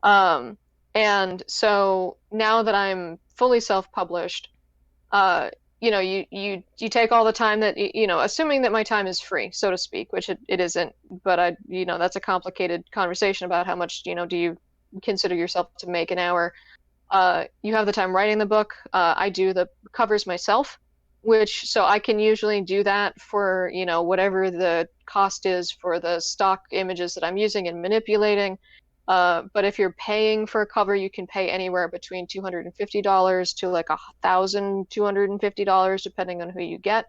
Um, and so now that I'm fully self-published, you take all the time that, assuming that my time is free, so to speak, which it isn't, but that's a complicated conversation about how much, do you consider yourself to make an hour. You have the time writing the book. I do the covers myself, so I can usually do that for, whatever the cost is for the stock images that I'm using and manipulating. But if you're paying for a cover, you can pay anywhere between $250 to like $1,250, depending on who you get,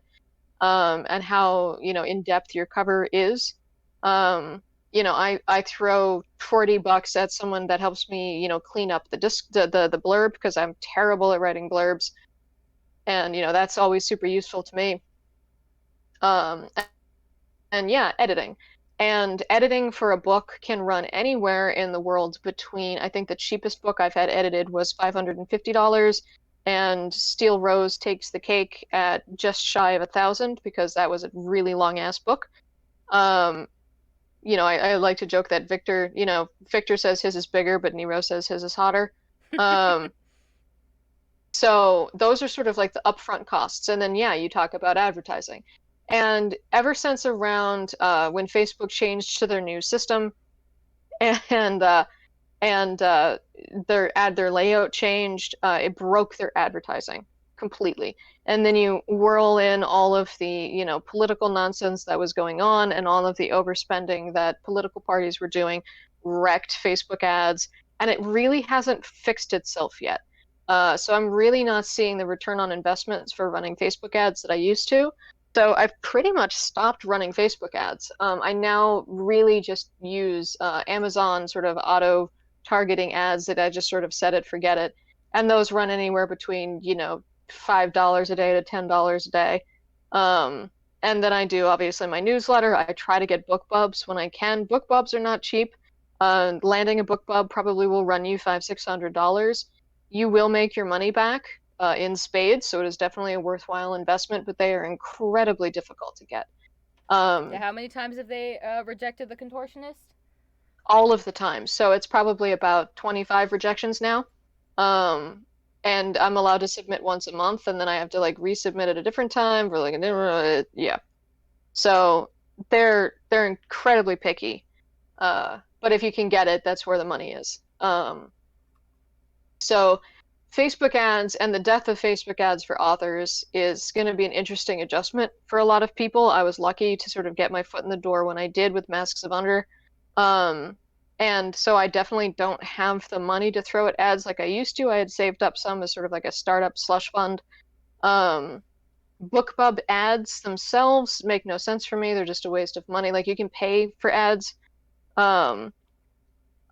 and how, in depth your cover is. I throw $40 at someone that helps me, clean up the blurb because I'm terrible at writing blurbs. And, that's always super useful to me. Um, and yeah, editing. And editing for a book can run anywhere in the world between, I think the cheapest book I've had edited was $550, and Steel Rose takes the cake at just shy of 1,000 because that was a really long ass book. Um, I like to joke that Victor says his is bigger, but Nero says his is hotter. Um, so those are sort of like the upfront costs. And then, yeah, you talk about advertising. And ever since around when Facebook changed to their new system and their layout changed, it broke their advertising completely. And then you whirl in all of the, political nonsense that was going on and all of the overspending that political parties were doing, wrecked Facebook ads, and it really hasn't fixed itself yet. So I'm really not seeing the return on investments for running Facebook ads that I used to. So I've pretty much stopped running Facebook ads. I now really just use Amazon sort of auto targeting ads that I just sort of set it, forget it. And those run anywhere between, $5 a day to $10 a day. And then I do obviously my newsletter. I try to get book bubs when I can. Book bubs are not cheap. Landing a book bub probably will run you $500-$600. You will make your money back in spades, so it is definitely a worthwhile investment, but they are incredibly difficult to get. Yeah, how many times have they rejected the contortionist? All of the time. So it's probably about 25 rejections now. Um, and I'm allowed to submit once a month, and then I have to like resubmit at a different time for like yeah. So they're incredibly picky. But if you can get it, that's where the money is. So Facebook ads and the death of Facebook ads for authors is going to be an interesting adjustment for a lot of people. I was lucky to sort of get my foot in the door when I did with Masks of Under. Um, and so I definitely don't have the money to throw at ads like I used to. I had saved up some as sort of like a startup slush fund. Um, BookBub ads themselves make no sense for me. They're just a waste of money. Like you can pay for ads. Um,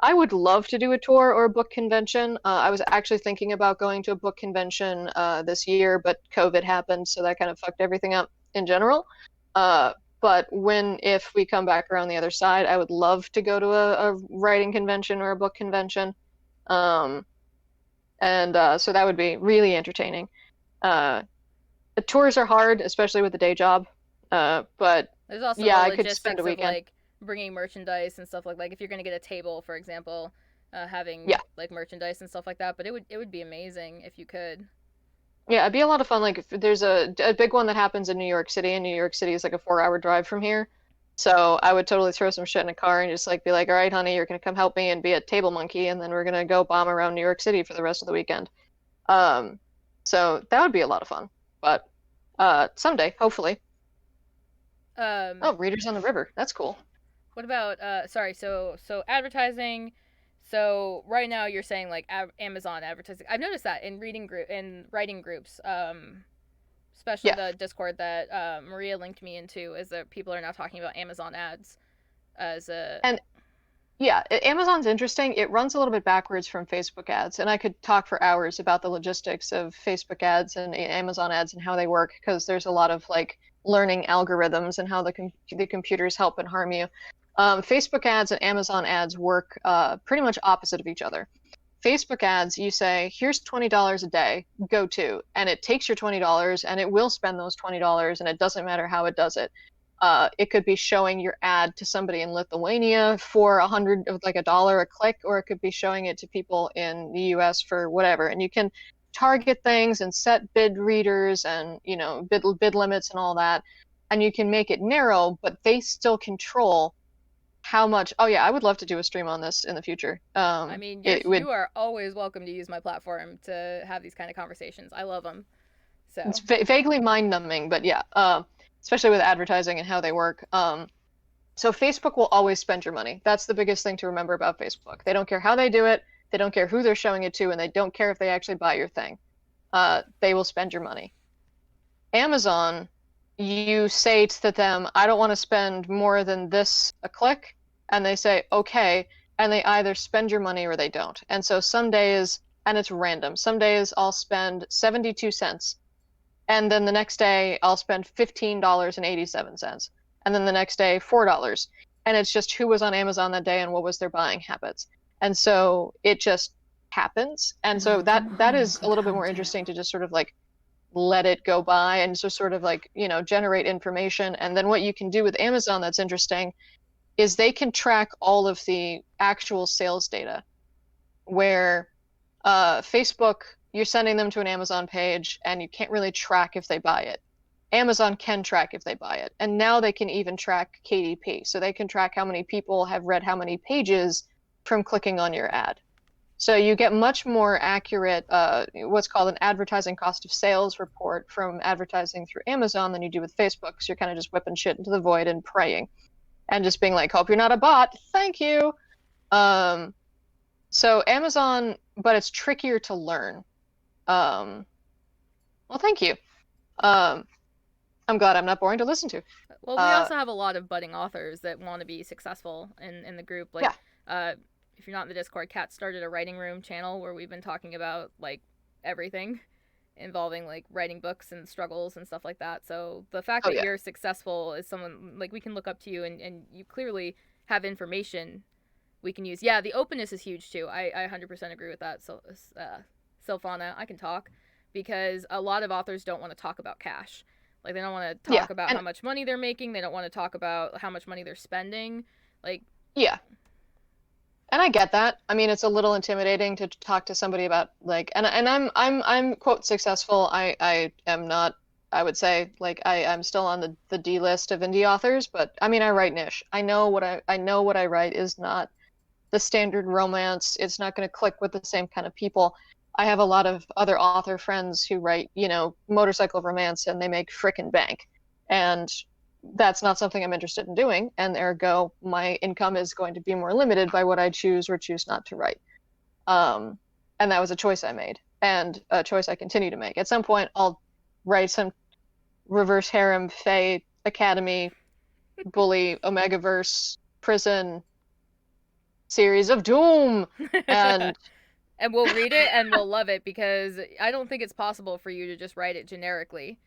I would love to do a tour or a book convention. I was actually thinking about going to a book convention this year, but COVID happened, so that kind of fucked everything up in general. But if we come back around the other side, I would love to go to a writing convention or a book convention. Um, and so that would be really entertaining. The tours are hard, especially with the day job. But There's also yeah, the I could spend a logistics of weekend. like bringing merchandise and stuff like if you're gonna get a table, for example, having Yeah. like merchandise and stuff like that. But it would be amazing if you could. Yeah, it'd be a lot of fun. Like, if there's a big one that happens in New York City, and New York City is like a 4-hour drive from here. So I would totally throw some shit in a car and just like be like, all right, honey, you're gonna come help me and be a table monkey, and then we're gonna go bomb around New York City for the rest of the weekend. Um, so that would be a lot of fun. But someday, hopefully. Um, Oh, Readers on the River. That's cool. what about sorry, so advertising. So right now you're saying like Amazon advertising. I've noticed that in writing groups, especially Yeah. the Discord that Maria linked me into, is that people are now talking about Amazon ads as a. And yeah, Amazon's interesting. It runs a little bit backwards from Facebook ads, and I could talk for hours about the logistics of Facebook ads and Amazon ads and how they work, because there's a lot of like learning algorithms and how the computers help and harm you. Facebook ads and Amazon ads work pretty much opposite of each other. Facebook ads, you say, here's $20 a day, go to, and it takes your $20 and it will spend those $20, and it doesn't matter how it does it. It could be showing your ad to somebody in Lithuania for like $1 a click, or it could be showing it to people in the US for whatever. And you can target things and set bid readers and bid limits and all that. And you can make it narrow, but they still control how much. Oh yeah, I would love to do a stream on this in the future. I mean, It would. you are always welcome to use my platform to have these kind of conversations. I love them. It's So vaguely mind-numbing, but yeah, especially with advertising and how they work. So Facebook will always spend your money. That's the biggest thing to remember about Facebook. They don't care how they do it. They don't care who they're showing it to, and they don't care if they actually buy your thing. They will spend your money. Amazon, you say to them, I don't want to spend more than this a click, and they say, okay, and they either spend your money or they don't. And so some days, and it's random, some days I'll spend 72 cents, and then the next day I'll spend $15.87, and then the next day $4. And it's just who was on Amazon that day and what was their buying habits. And so it just happens. And so that is a little bit more interesting to just sort of like let it go by and just sort of like, generate information. And then what you can do with Amazon that's interesting is they can track all of the actual sales data, where Facebook, you're sending them to an Amazon page and you can't really track if they buy it. Amazon can track if they buy it. And now they can even track KDP. So they can track how many people have read how many pages from clicking on your ad. So you get much more accurate, what's called an advertising cost of sales report from advertising through Amazon than you do with Facebook. So you're kind of just whipping shit into the void and praying and just being like, hope you're not a bot. Thank you. So Amazon, but it's trickier to learn. Well, thank you. I'm glad I'm not boring to listen to. Well, we also have a lot of budding authors that want to be successful in the group. Like, yeah. If you're not in the Discord, Kat started a writing room channel where we've been talking about like everything involving like writing books and struggles and stuff like that. So the fact that you're successful is someone like we can look up to you, and you clearly have information we can use. Yeah, the openness is huge too. I 100% agree with that. So, Sylphana, I can talk, because a lot of authors don't want to talk about cash. Like, they don't want to talk about how much money they're making. They don't want to talk about how much money they're spending. Like, yeah. And I get that. I mean, it's a little intimidating to talk to somebody about like, and I'm quote successful. I am not. I would say like I'm still on the D list of indie authors, but I mean I write niche. I know what I write is not the standard romance. It's not going to click with the same kind of people. I have a lot of other author friends who write, motorcycle romance, and they make frickin' bank. And that's not something I'm interested in doing, and ergo my income is going to be more limited by what I choose or choose not to write. And that was a choice I made, and a choice I continue to make. At some point, I'll write some reverse harem, fae, academy, bully, omegaverse, prison series of doom, and and we'll read it and we'll love it, because I don't think it's possible for you to just write it generically.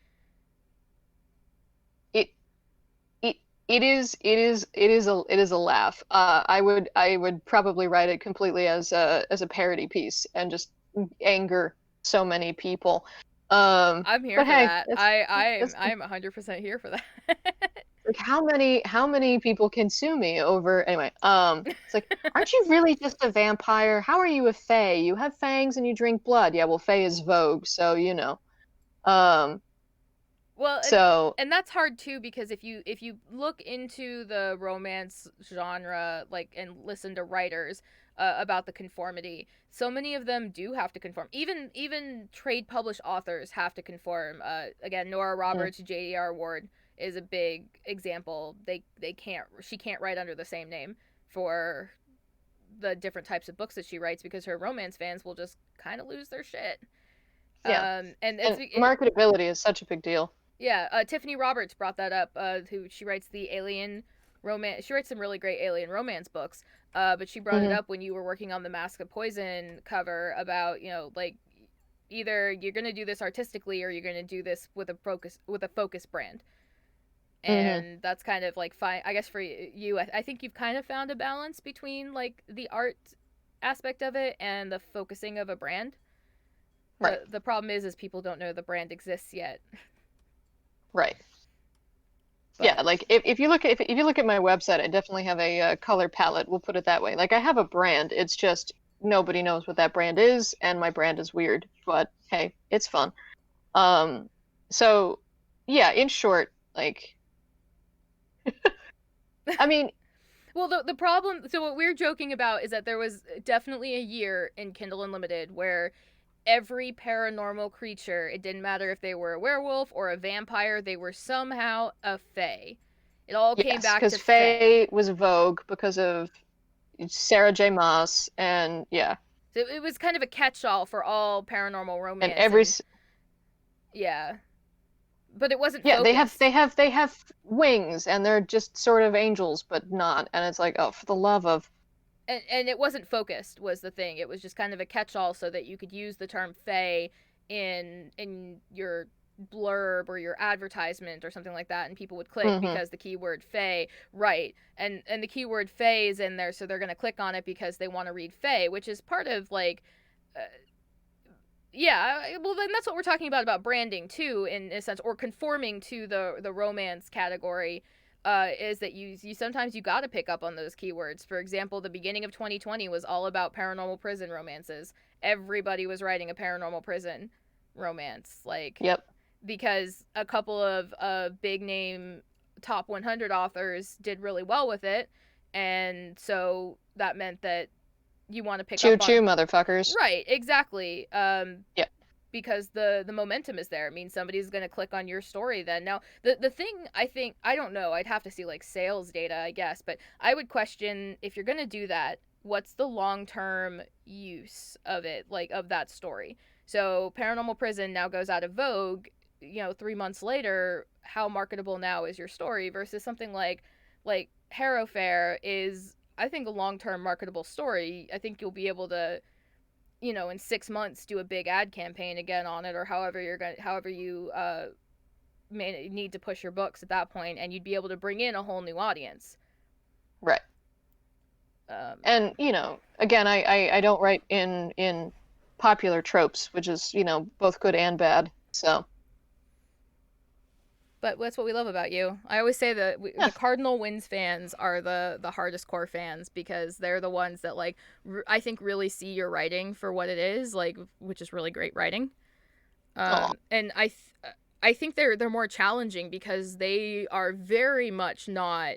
It is a laugh. I would probably write it completely as a parody piece and just anger so many people. I'm here for that. I'm 100% here for that. Like how many people can sue me over anyway? It's like, aren't you really just a vampire? How are you a fae? You have fangs and you drink blood. Yeah, well, fae is vogue, so Well, and that's hard too, because if you look into the romance genre, like, and listen to writers about the conformity, so many of them do have to conform. Even trade published authors have to conform. Again, Nora Roberts, J.D.R. Ward is a big example. She can't write under the same name for the different types of books that she writes, because her romance fans will just kind of lose their shit. Yeah, and marketability is such a big deal. Yeah, Tiffany Roberts brought that up. She writes the alien romance. She writes some really great alien romance books. But she brought it up when you were working on the Mask of Poison cover about, like, either you're gonna do this artistically or you're gonna do this with a focus brand. And that's kind of like fine. I guess for you, I think you've kind of found a balance between like the art aspect of it and the focusing of a brand. Right. The problem is people don't know the brand exists yet. Right. But. Yeah, like if you look at my website, I definitely have a color palette. We'll put it that way. Like I have a brand. It's just nobody knows what that brand is, and my brand is weird. But hey, it's fun. So yeah, in short, like, I mean. Well, the problem. So what we're joking about is that there was definitely a year in Kindle Unlimited where every paranormal creature, it didn't matter if they were a werewolf or a vampire, they were somehow a fae. It all came back to because fae was vogue because of Sarah J. Maas, and yeah. So it was kind of a catch-all for all paranormal romance. And yeah. But it wasn't focused. They have wings, and they're just sort of angels, but not. And it's like, oh, for the love of. And it wasn't focused, was the thing. It was just kind of a catch-all so that you could use the term fae in your blurb or your advertisement or something like that, and people would click because the keyword fae, right? And the keyword fae is in there, so they're going to click on it because they want to read fae, which is part of like yeah, well then that's what we're talking about branding too, in a sense, or conforming to the romance category. is that you sometimes you got to pick up on those keywords. For example, the beginning of 2020 was all about paranormal prison romances. Everybody was writing a paranormal prison romance, like, Yep. because a couple of big name top 100 authors did really well with it, and so that meant that you want to pick Choo up choo, on. motherfuckers. Right, exactly. Yep. Because the momentum is there. It means somebody's going to click on your story then. Now, the thing, I think, I don't know, I'd have to see like sales data, I guess, but I would question, if you're going to do that, what's the long-term use of it, like, of that story? So Paranormal Prison now goes out of vogue, 3 months later. How marketable now is your story versus something like Harrow Fair is, I think, a long-term marketable story. I think you'll be able to, in 6 months do a big ad campaign again on it, or however you may need to push your books at that point, and you'd be able to bring in a whole new audience. Right. And again, I don't write in popular tropes, which is both good and bad. So. But that's what we love about you. I always say that the Cardinal Wins fans are the hardest core fans, because they're the ones that, like, I think really see your writing for what it is, like, which is really great writing. And I think they're more challenging because they are very much not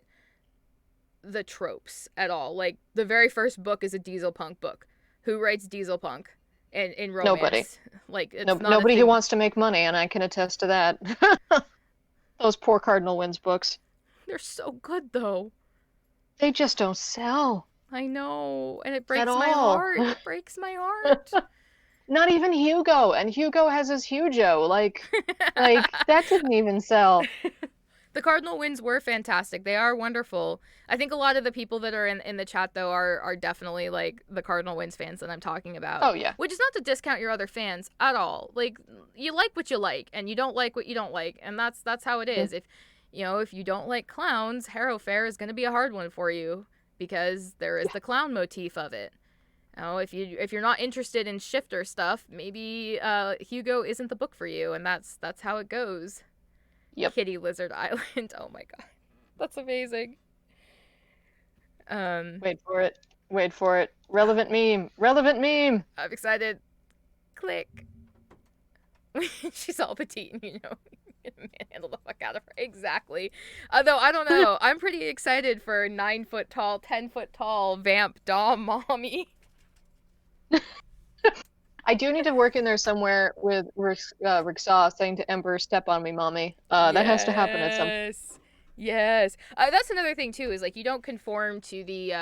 the tropes at all. Like, the very first book is a diesel punk book. Who writes diesel punk in romance? Nobody. Like, it's not nobody who wants to make money, and I can attest to that. Those poor Cardinal Wins books. They're so good, though. They just don't sell. I know, and it breaks my heart. It breaks my heart. Not even Hugo, and Hugo has his Hugo. Like that didn't even sell. The Cardinal Wins were fantastic. They are wonderful. I think a lot of the people that are in the chat, though, are definitely, like, the Cardinal Wins fans that I'm talking about. Oh, yeah. Which is not to discount your other fans at all. Like, you like what you like, and you don't like what you don't like, and that's how it is. Mm-hmm. If you don't like clowns, Harrow Fair is going to be a hard one for you, because there is the clown motif of it. If you're not interested in shifter stuff, maybe Hugo isn't the book for you, and that's how it goes. Yep. Kitty Lizard Island. Oh my god. That's amazing. Wait for it. Relevant meme. I'm excited. Click. She's all petite, manhandle the fuck out of her. Exactly. Though, I don't know. I'm pretty excited for 9 foot tall, 10 foot tall vamp dom mommy. I do need to work in there somewhere with Rixaw saying to Ember, "Step on me, mommy." That has to happen at some point. Yes. That's another thing too, is, like, you don't conform to the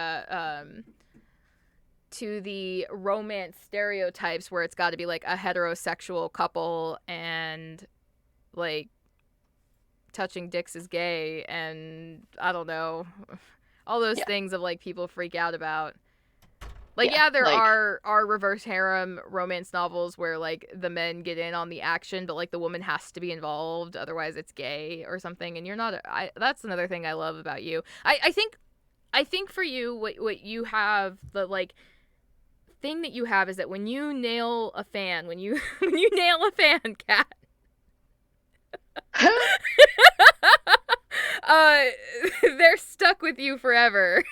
romance stereotypes where it's got to be, like, a heterosexual couple and, like, touching dicks is gay, and I don't know, all those things of, like, people freak out about. Like, there are reverse harem romance novels where, like, the men get in on the action, but, like, the woman has to be involved, otherwise it's gay or something, and you're not that's another thing I love about you. I think for you, what you have, the, like, thing that you have is that when you nail a fan, Kat, they're stuck with you forever.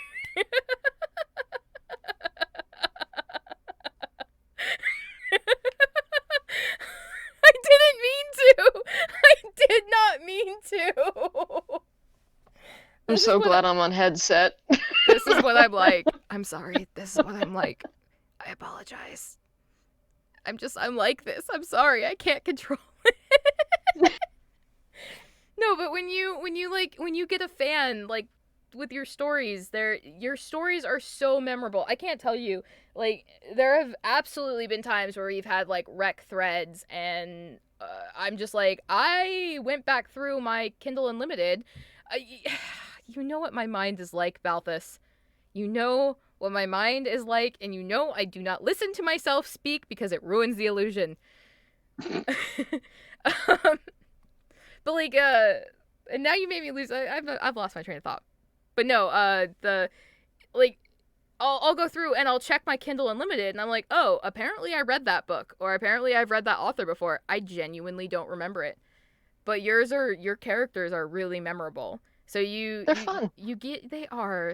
I did not mean to. I'm so glad I'm on headset. This is what I'm like. I'm sorry. This is what I'm like. I apologize. I'm like this. I'm sorry. I can't control it. No, but when you get a fan, like, with your stories, your stories are so memorable. I can't tell you, like, there have absolutely been times where we've had, like, rec threads, and I'm just like, I went back through my Kindle Unlimited. You know what my mind is like, Balthus. You know what my mind is like, and I do not listen to myself speak because it ruins the illusion. But, like, and now you made me lose. I've lost my train of thought. But no, I'll go through and I'll check my Kindle Unlimited, and I'm like, oh, apparently I read that book, or apparently I've read that author before. I genuinely don't remember it. But your characters are really memorable. So They're fun.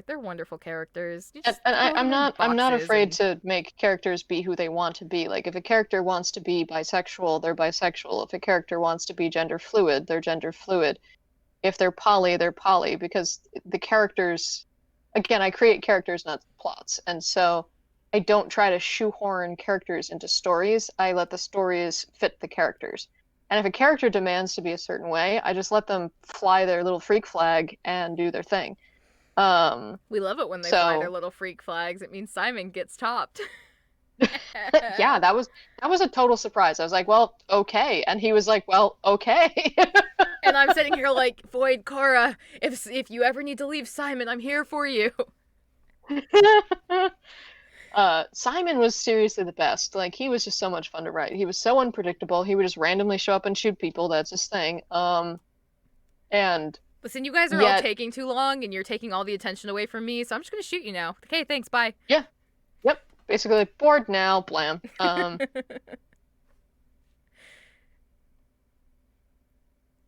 they're wonderful characters. You And, just and I, throw I'm them in not boxes afraid and to make characters be who they want to be. Like if a character wants to be bisexual, they're bisexual. If a character wants to be gender fluid, they're gender fluid. If they're poly, they're poly because the characters, again, I create characters, not plots. And so I don't try to shoehorn characters into stories. I let the stories fit the characters. And if a character demands to be a certain way, I just let them fly their little freak flag and do their thing. Um, we love it when they fly their so little freak flags. It means Simon gets topped. yeah, that was a total surprise. I was like, well, okay. And he was like, well, okay. And I'm sitting here like, Void Cora, if you ever need to leave Simon, I'm here for you. Simon was seriously the best. Like he was just so much fun to write. He was so unpredictable. He would just randomly show up and shoot people. That's his thing. And Listen, you guys are all yet, taking too long, and you're taking all the attention away from me, so I'm just gonna shoot you now. Okay, thanks, bye. yeah, yep. Basically, bored now, blam.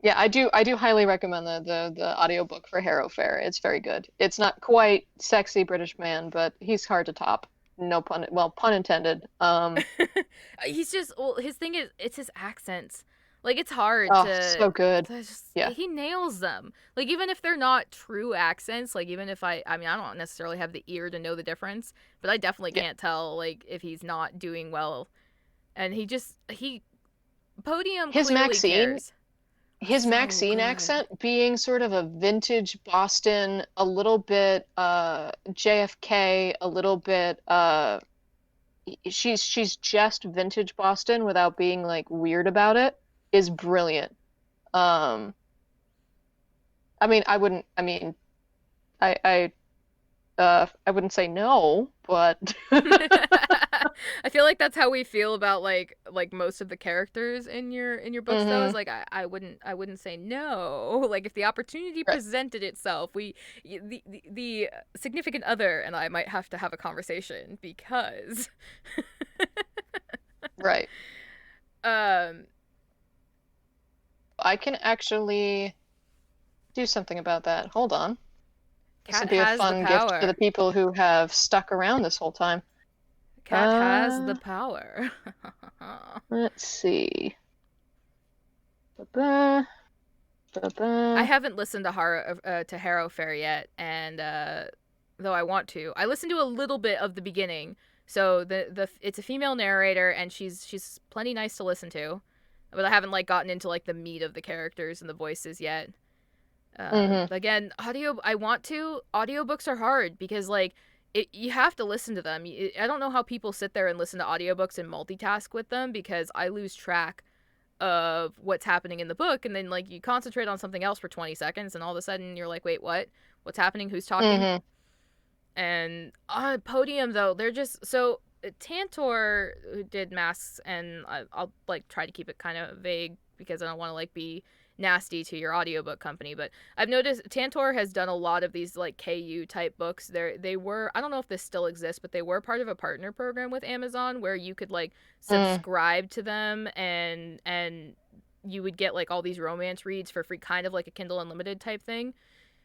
Yeah, I do highly recommend the audiobook for Harrow Fair. It's very good. It's not quite sexy British man, but he's hard to top. No pun, well, pun intended. He's just, well, his thing is, it's his accents. Like, it's hard Oh, to, so good. Yeah. he nails them. Like, even if they're not true accents, like, even if I mean, I don't necessarily have the ear to know the difference, but I definitely Yeah. can't tell, like, if he's not doing well. And Podium His clearly Maxine, cares. his So Maxine good. accent being sort of a vintage Boston, a little bit JFK, a little bit she's just vintage Boston without being like weird about it is brilliant. Um, I mean, I wouldn't say no, but I feel like that's how we feel about like most of the characters in your books though. Is hmm like I wouldn't say no. Like if the opportunity right, presented itself, the significant other and I might have to have a conversation because right. um I can actually do something about that. Hold on. This Cat will be a has the fun gift for the power. people who have stuck around this whole time. Cat has the Uh, power. let's see. Ba-ba, I ba-ba. haven't listened to Harrow Fair yet, and though I want to. I listened to a little bit of the beginning. So the it's a female narrator, and she's plenty nice to listen to, but I haven't like gotten into like the meat of the characters and the voices yet. hmm Again, I want to. Audiobooks are hard because like you have to listen to them. I don't know how people sit there and listen to audiobooks and multitask with them because I lose track of what's happening in the book, and then like you concentrate on something else for 20 seconds and all of a sudden you're like, wait, what's happening, who's talking? hmm And on Podium though, they're just so Tantor, who did Masks, and I'll like try to keep it kind of vague because I don't want to like be nasty to your audiobook company, but I've noticed Tantor has done a lot of these like KU type books. They were, I don't know if this still exists, but they were part of a partner program with Amazon where you could like mm subscribe to them and you would get like all these romance reads for free, kind of like a Kindle Unlimited type thing.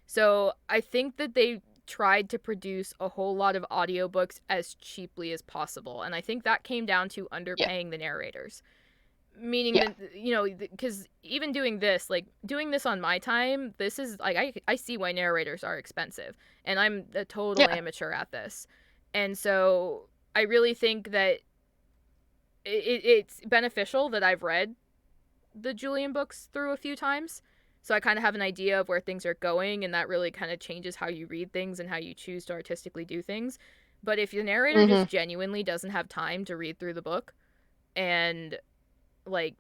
So I think that they tried to produce a whole lot of audiobooks as cheaply as possible. And I think that came down to Yeah. underpaying the narrators. Meaning Yeah. that, because even doing this on my time, this is like, I see why narrators are expensive. And I'm a total Yeah. amateur at this. And so I really think that it's beneficial that I've read the Julian books through a few times. So I kind of have an idea of where things are going, and that really kind of changes how you read things and how you choose to artistically do things. But if the narrator hmm just genuinely doesn't have time to read through the book and like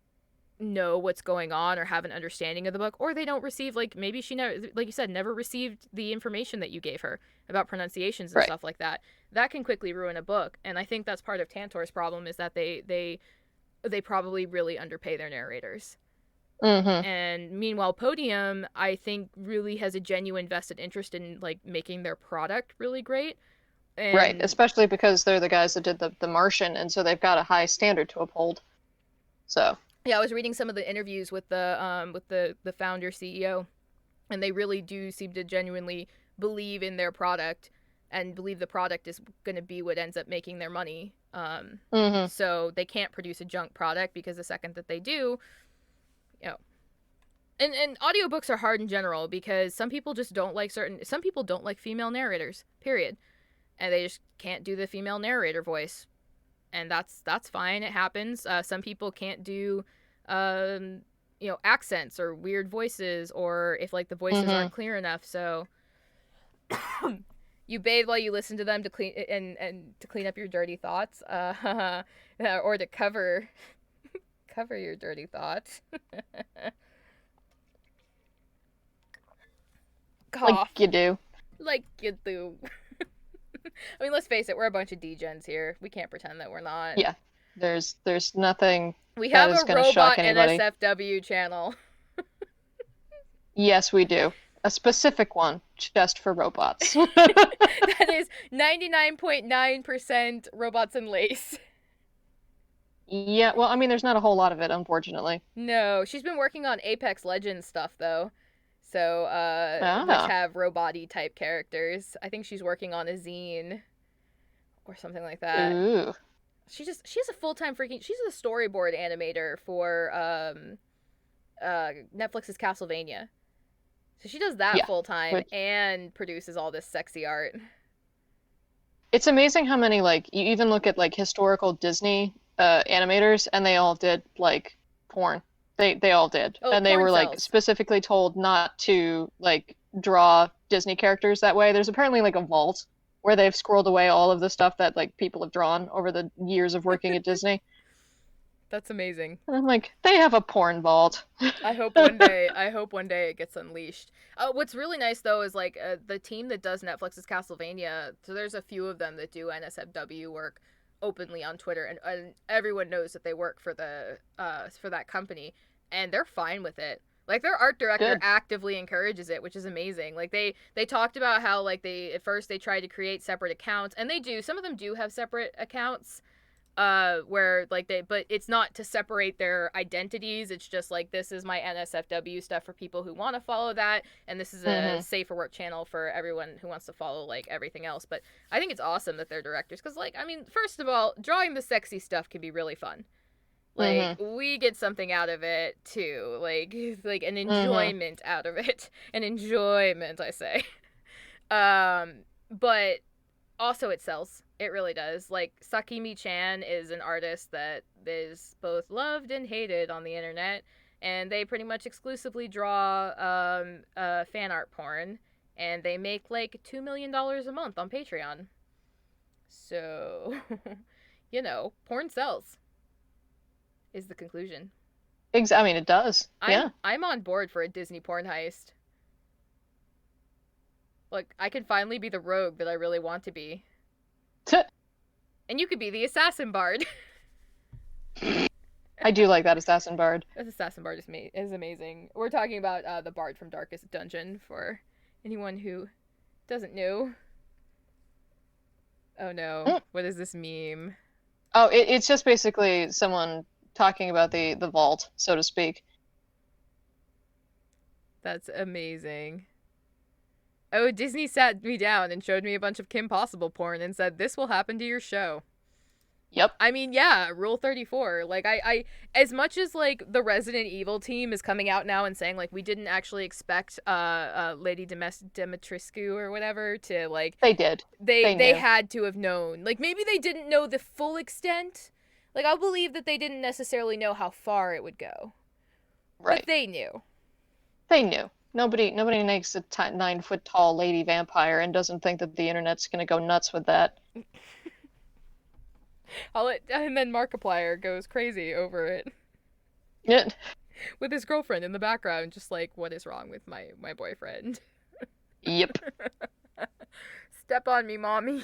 know what's going on or have an understanding of the book, or they don't receive, like maybe she never, like you said, never received the information that you gave her about pronunciations and Right. stuff like that, that can quickly ruin a book. And I think that's part of Tantor's problem, is that they probably really underpay their narrators. hmm And meanwhile, Podium, I think, really has a genuine vested interest in like making their product really great. Right. And Especially because they're the guys that did the Martian, and so they've got a high standard to uphold. So. yeah, I was reading some of the interviews with the founder CEO, and they really do seem to genuinely believe in their product and believe the product is going to be what ends up making their money. So they can't produce a junk product, because the second that they do, you know, and audiobooks are hard in general, because some people just don't like some people don't like female narrators, period. And they just can't do the female narrator voice. And that's fine. It happens. Some people can't do, accents or weird voices, or if like the voices aren't clear enough. So you bathe while you listen to them to clean and to clean up your dirty thoughts, or to cover your dirty thoughts. Cough. Like you do. Like you do. I mean, let's face it, we're a bunch of degens here. We can't pretend that we're not. Yeah. There's nothing We have that is a gonna robot shock anybody. NSFW channel. Yes, we do. A specific one, just for robots. That is 99.9% robots and lace. Yeah, well, I mean, there's not a whole lot of it, unfortunately. No, she's been working on Apex Legends stuff, though. So, which have robot-y type characters. I think she's working on a zine or something like that. Ooh. She has a full-time she's a storyboard animator for Netflix's Castlevania. So she does that full-time and produces all this sexy art. It's amazing how many, like, you even look at, like, historical Disney animators, and they all did, like, porn. They all did. And they were, like, specifically told not to, like, draw Disney characters that way. There's apparently, like, a vault where they've scrolled away all of the stuff that, like, people have drawn over the years of working at Disney. That's amazing. And I'm like, they have a porn vault. I hope one day it gets unleashed. What's really nice, though, is, like, the team that does Netflix's Castlevania, so there's a few of them that do NSFW work openly on Twitter, and everyone knows that they work for that company, and they're fine with it. Like, their art director actively encourages it, which is amazing. Like, they talked about how, like, at first they tried to create separate accounts, and some of them do have separate accounts, where, like, but it's not to separate their identities. It's just, like, this is my NSFW stuff for people who want to follow that, and this is a safer work channel for everyone who wants to follow, like, everything else. But I think it's awesome that they're directors, because, like, I mean, first of all, drawing the sexy stuff can be really fun. Like, we get something out of it, too. Like an enjoyment out of it. An enjoyment, I say. But also it sells. It really does. Like, Sakimi-chan is an artist that is both loved and hated on the internet, and they pretty much exclusively draw fan art porn, and they make, like, $2 million a month on Patreon. So, porn sells. Is the conclusion. I mean, it does. I'm on board for a Disney porn heist. Like, I can finally be the rogue that I really want to be. And you could be the assassin bard. I do like that assassin bard. That assassin bard is amazing. We're talking about the bard from Darkest Dungeon, for anyone who doesn't know. Oh no, what is this meme? Oh, it's just basically someone talking about the vault, so to speak. That's amazing. Oh, Disney sat me down and showed me a bunch of Kim Possible porn and said, this will happen to your show. Yep. I mean, yeah, Rule 34. Like, I as much as, like, the Resident Evil team is coming out now and saying, like, we didn't actually expect Lady Dimitrescu or whatever to, like... They did. They had to have known. Like, maybe they didn't know the full extent. Like, I'll believe that they didn't necessarily know how far it would go. Right. But they knew. They knew. Nobody makes a 9-foot-tall lady vampire and doesn't think that the internet's gonna go nuts with that. And then Markiplier goes crazy over it. Yeah. With his girlfriend in the background, just like, what is wrong with my boyfriend? Yep. Step on me, mommy.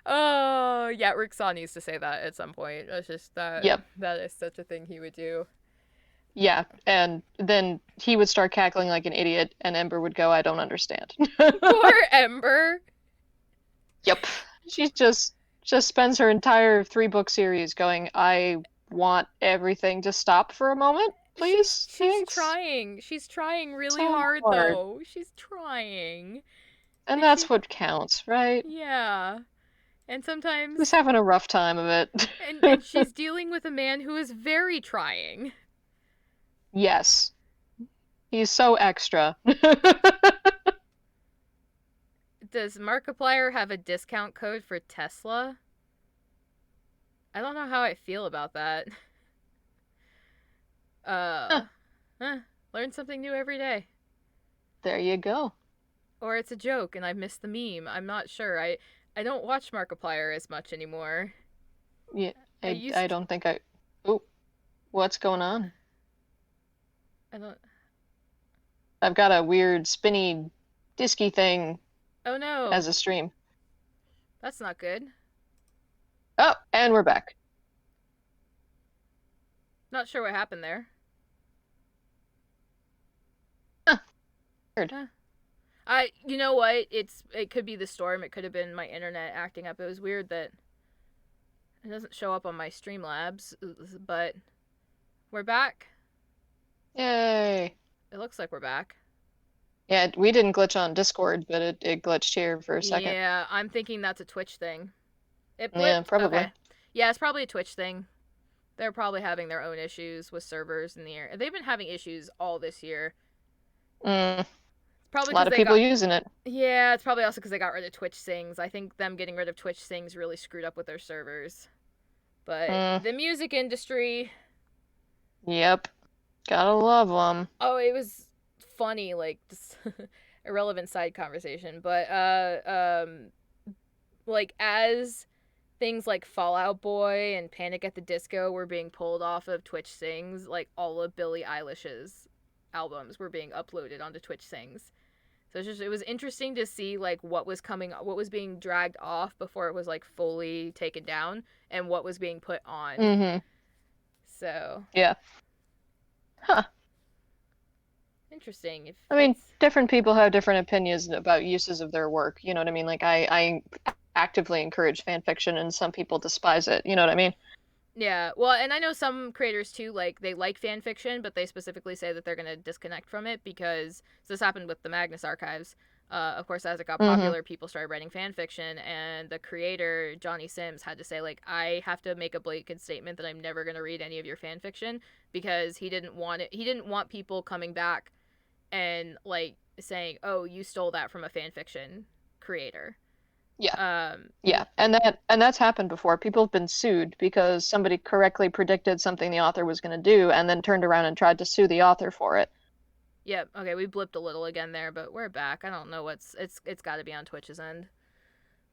Oh, yeah, Rick Saw needs to say that at some point. That's just that. Yep. That is such a thing he would do. Yeah, and then he would start cackling like an idiot, and Ember would go, I don't understand. Poor Ember. Yep. She just spends her entire 3-book series going, I want everything to stop for a moment. please? She's Thanks. trying. She's trying really So hard hard. though. She's trying. And And that's she what counts, right? yeah. And Who's sometimes having a rough time of it? and she's dealing with a man who is very trying. Yes. He's so extra. Does Markiplier have a discount code for Tesla? I don't know how I feel about that. Huh, Uh, learn something new every day. there you go. Or it's a joke and I missed the meme. I'm not sure. I don't watch Markiplier as much anymore. Yeah, I I used don't think I. Oh, what's going on? I don't I've got a weird spinny disky thing Oh no. as a stream. That's not good. Oh, and we're back. Not sure what happened there. Huh, weird. You know what? It could be the storm. It could have been my internet acting up. It was weird that it doesn't show up on my Streamlabs, but we're back. Yay. It looks like we're back. Yeah, we didn't glitch on Discord, but it glitched here for a second. Yeah, I'm thinking that's a Twitch thing. It Yeah, blipped. probably. Okay. Yeah, it's probably a Twitch thing. They're probably having their own issues with servers in the air. They've been having issues all this year. Mm, Probably a because lot of they people got. using it. Yeah, it's probably also because they got rid of Twitch Sings. I think them getting rid of Twitch Sings really screwed up with their servers. But Mm, the music industry, yep. Gotta love them. oh, it was funny, like this irrelevant side conversation. But like as things like Fallout Boy and Panic at the Disco were being pulled off of Twitch Sings, like all of Billie Eilish's albums were being uploaded onto Twitch Sings. So it was interesting to see like what was being dragged off before it was like fully taken down, and what was being put on. Mm-hmm. So Yeah. Huh. interesting. If I mean, it's different people have different opinions about uses of their work. You know what I mean? Like I actively encourage fan fiction, and some people despise it. You know what I mean? yeah, well, and I know some creators too, like they like fan fiction, but they specifically say that they're gonna disconnect from it because so this happened with the Magnus Archives. Of course, as it got Mm-hmm. popular, people started writing fan fiction, and the creator Johnny Sims had to say like, I have to make a blatant statement that I'm never gonna read any of your fan fiction because he didn't want it. He didn't want people coming back and like saying, "Oh, you stole that from a fan fiction creator." Yeah. Um, Yeah. And that's happened before. People have been sued because somebody correctly predicted something the author was going to do and then turned around and tried to sue the author for it. Yep. Okay, we blipped a little again there, but we're back. I don't know it's got to be on Twitch's end.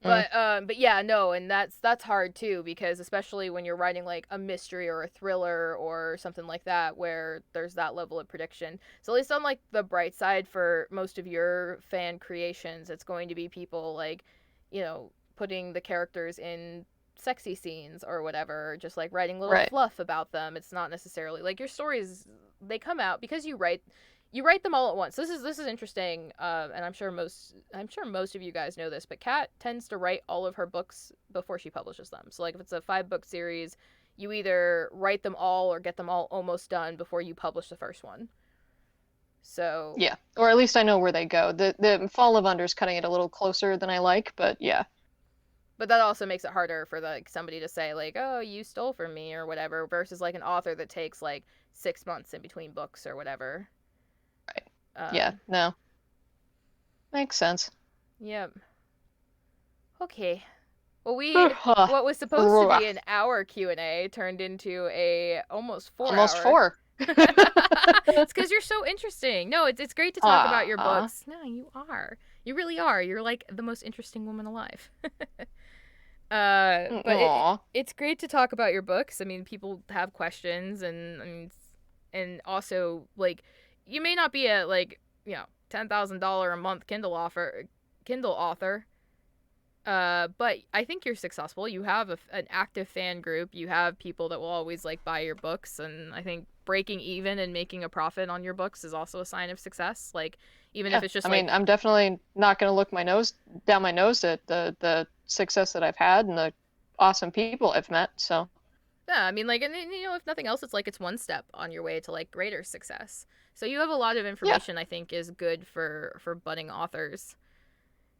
Mm, But yeah, no, and that's hard too because especially when you're writing like a mystery or a thriller or something like that where there's that level of prediction. So at least on like the bright side for most of your fan creations, it's going to be people like, putting the characters in sexy scenes or whatever, just like writing little right. fluff about them. It's not necessarily like your stories they come out because you write them all at once. This is interesting, and I'm sure most of you guys know this, but Kat tends to write all of her books before she publishes them. So like if it's a 5-book series, you either write them all or get them all almost done before you publish the first one. So Yeah. Or at least I know where they go. The Fall of Under's cutting it a little closer than I like, but yeah. but that also makes it harder for like somebody to say like, oh, you stole from me or whatever, versus like an author that takes like 6 months in between books or whatever. Right. Yeah. Um, No. Makes sense. yep. Okay. Well, Huh. what was supposed to be an hour Q&A turned into a almost 4 Almost hour. 4. It's because you're so interesting. No, it's great to talk about your Aw. books. No, you are. You really are. You're like the most interesting woman alive. But Aw. it's great to talk about your books. I mean, people have questions, and also like you may not be a like $10,000 a month Kindle author. But I think you're successful. You have an active fan group. You have people that will always like buy your books, and I think breaking even and making a profit on your books is also a sign of success. Like even if Yeah. it's just I like mean, I'm definitely not going to look down my nose at the success that I've had and the awesome people I've met. So, Yeah, I mean, like, and if nothing else, it's like it's one step on your way to like greater success. So you have a lot of Yeah. information. I think is good for budding authors.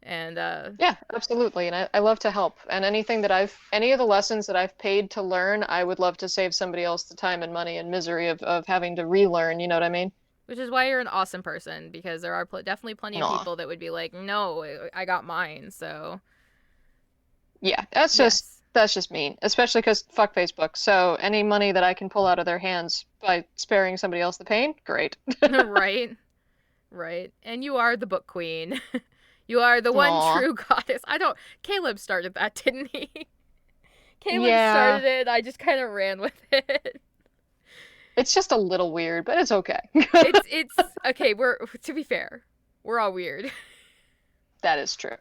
And Yeah, absolutely. And I love to help. And any of the lessons that I've paid to learn, I would love to save somebody else the time and money and misery of having to relearn. You know what I mean? which is why you're an awesome person, because there are definitely plenty of Aw. people that would be like, no, I got mine. So Yeah, yes. that's just mean, especially because fuck Facebook. So any money that I can pull out of their hands by sparing somebody else the pain, great. Right. Right. And you are the book queen. You are the one Aw. true goddess. I don't. Caleb started that, didn't he? Caleb Yeah, started it. I just kind of ran with it. it's just a little weird, but it's okay. It's okay. We're to be fair, we're all weird. That is true.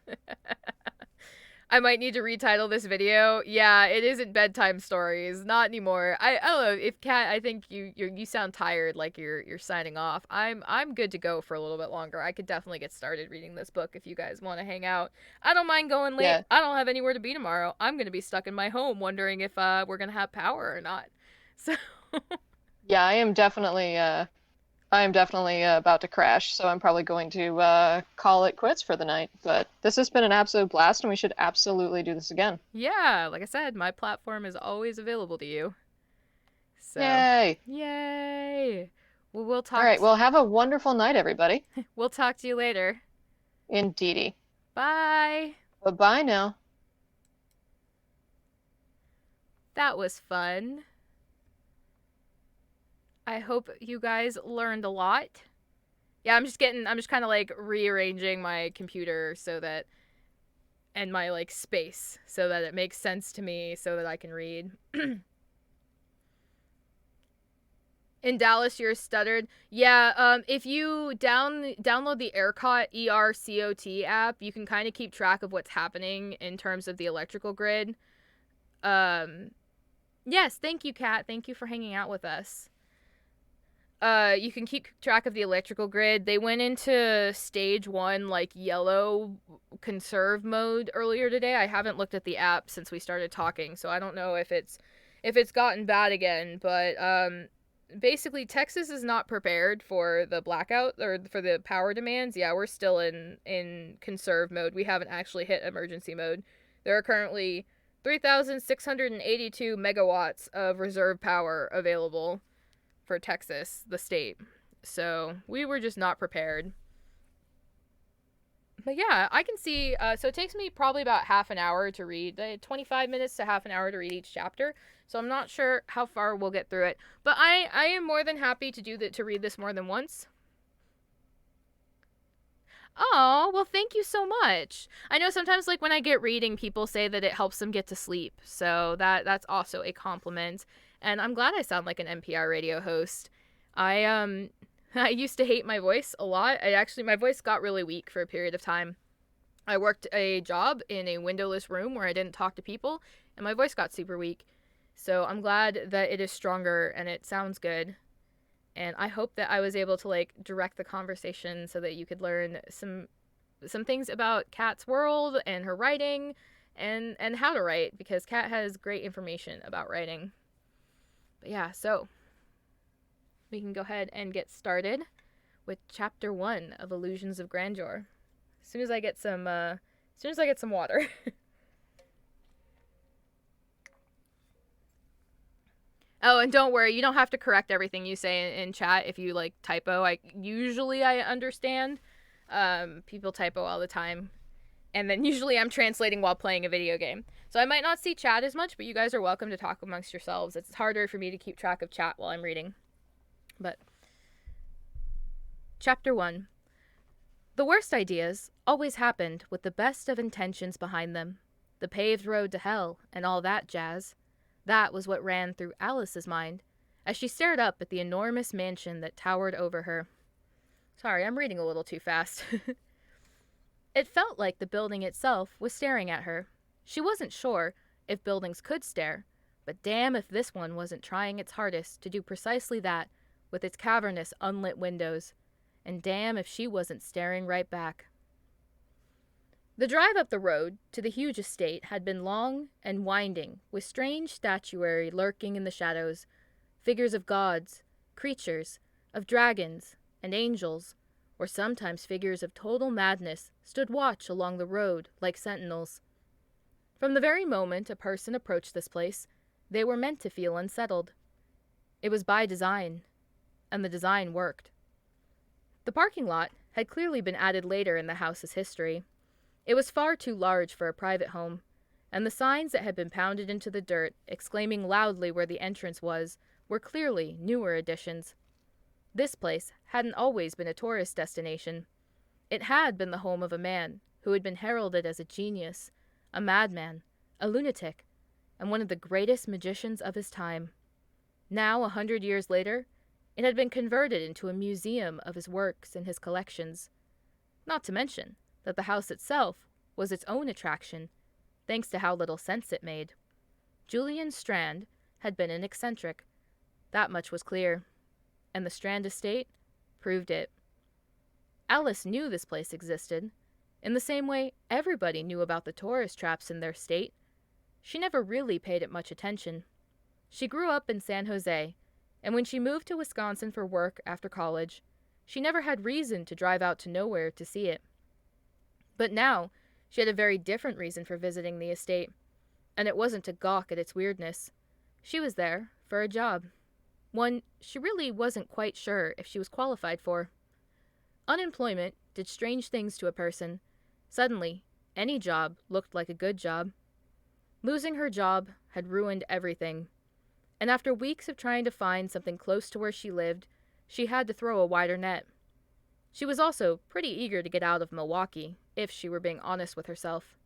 I might need to retitle this video. Yeah, it isn't bedtime stories, not anymore. I don't know if Kat. I think you sound tired, like you're signing off. I'm good to go for a little bit longer. I could definitely get started reading this book if you guys want to hang out. I don't mind going late. Yeah. I don't have anywhere to be tomorrow. I'm gonna be stuck in my home, wondering if we're gonna have power or not. So Yeah, I am definitely about to crash, so I'm probably going to call it quits for the night. But this has been an absolute blast, and we should absolutely do this again. yeah, like I said, my platform is always available to you. So Yay! yay. Well, All right, well, have a wonderful night, everybody. we'll talk to you later. Indeedy. Bye. Bye-bye now. That was fun. I hope you guys learned a lot. Yeah, I'm just kind of like rearranging my computer so that, and my like space so that it makes sense to me so that I can read. In Dallas, you're stuttered. Yeah, if you download the ERCOT ERCOT app, you can kind of keep track of what's happening in terms of the electrical grid. Yes, thank you, Kat. Thank you for hanging out with us. You can keep track of the electrical grid. They went into stage 1, like yellow conserve mode earlier today. I haven't looked at the app since we started talking, so I don't know if it's gotten bad again, but basically Texas is not prepared for the blackout or for the power demands. Yeah, we're still in conserve mode. We haven't actually hit emergency mode. There are currently 3,682 megawatts of reserve power available for Texas, the state. So we were just not prepared. But yeah, I can see. So it takes me probably about half an hour to read, 25 minutes to half an hour to read each chapter. So I'm not sure how far we'll get through it. But I am more than happy to to read this more than once. Oh, well, thank you so much. I know sometimes, like, when I get reading, people say that it helps them get to sleep. So that's also a compliment. And I'm glad I sound like an NPR radio host. I I used to hate my voice a lot. My voice got really weak for a period of time. I worked a job in a windowless room where I didn't talk to people, and my voice got super weak. So I'm glad that it is stronger and it sounds good. And I hope that I was able to like direct the conversation so that you could learn some things about Kat's world and her writing and how to write, because Kat has great information about writing. But yeah, so we can go ahead and get started with chapter 1 of Illusions of Grandeur. As soon as I get some water. Oh, and don't worry, you don't have to correct everything you say in chat if you like typo. I understand. People typo all the time. And then usually I'm translating while playing a video game. So I might not see chat as much, but you guys are welcome to talk amongst yourselves. It's harder for me to keep track of chat while I'm reading. But Chapter 1. The worst ideas always happened with the best of intentions behind them. The paved road to hell and all that jazz. That was what ran through Alice's mind as she stared up at the enormous mansion that towered over her. Sorry, I'm reading a little too fast. It felt like the building itself was staring at her. She wasn't sure if buildings could stare, but damn if this one wasn't trying its hardest to do precisely that with its cavernous, unlit windows. And damn if she wasn't staring right back. The drive up the road to the huge estate had been long and winding, with strange statuary lurking in the shadows, figures of gods, creatures, of dragons and angels, or sometimes figures of total madness stood watch along the road like sentinels. From the very moment a person approached this place, they were meant to feel unsettled. It was by design, and the design worked. The parking lot had clearly been added later in the house's history. It was far too large for a private home, and the signs that had been pounded into the dirt, exclaiming loudly where the entrance was, were clearly newer additions. This place hadn't always been a tourist destination. It had been the home of a man who had been heralded as a genius, a madman, a lunatic, and one of the greatest magicians of his time. Now, 100 years later, it had been converted into a museum of his works and his collections. Not to mention that the house itself was its own attraction, thanks to how little sense it made. Julian Strande had been an eccentric. That much was clear, and the Strande estate proved it. Alice knew this place existed, in the same way everybody knew about the tourist traps in their state. She never really paid it much attention. She grew up in San Jose, and when she moved to Wisconsin for work after college, she never had reason to drive out to nowhere to see it. But now, she had a very different reason for visiting the estate, and it wasn't to gawk at its weirdness. She was there for a job. One she really wasn't quite sure if she was qualified for. Unemployment did strange things to a person. Suddenly, any job looked like a good job. Losing her job had ruined everything, and after weeks of trying to find something close to where she lived, she had to throw a wider net. She was also pretty eager to get out of Milwaukee, if she were being honest with herself.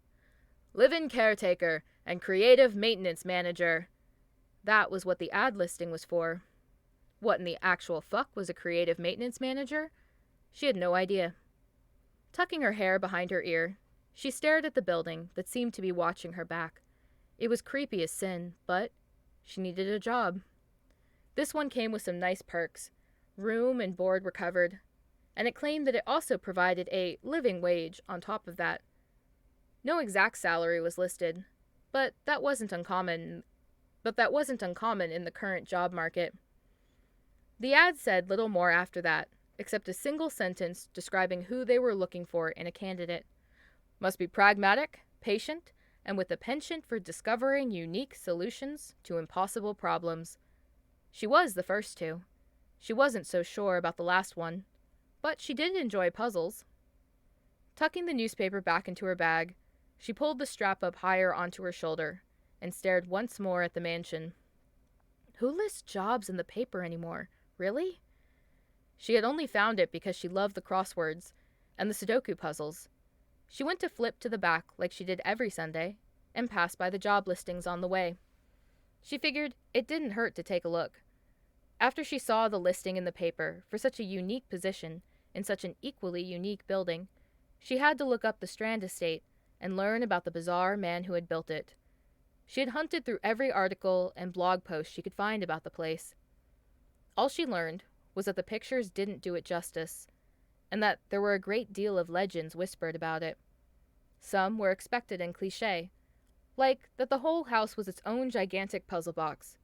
Live-in caretaker and creative maintenance manager. That was what the ad listing was for. What in the actual fuck was a creative maintenance manager? She had no idea. Tucking her hair behind her ear, she stared at the building that seemed to be watching her back. It was creepy as sin, but she needed a job. This one came with some nice perks. Room and board were covered, and it claimed that it also provided a living wage on top of that. No exact salary was listed, but that wasn't uncommon in the current job market. The ad said little more after that, except a single sentence describing who they were looking for in a candidate. Must be pragmatic, patient, and with a penchant for discovering unique solutions to impossible problems. She was the first two. She wasn't so sure about the last one, but she did enjoy puzzles. Tucking the newspaper back into her bag, she pulled the strap up higher onto her shoulder and stared once more at the mansion. Who lists jobs in the paper anymore? Really? She had only found it because she loved the crosswords and the Sudoku puzzles. She went to flip to the back like she did every Sunday and passed by the job listings on the way. She figured it didn't hurt to take a look. After she saw the listing in the paper for such a unique position in such an equally unique building, she had to look up the Strande estate and learn about the bizarre man who had built it. She had hunted through every article and blog post she could find about the place. All she learned was that the pictures didn't do it justice, and that there were a great deal of legends whispered about it. Some were expected and cliché, like that the whole house was its own gigantic puzzle box,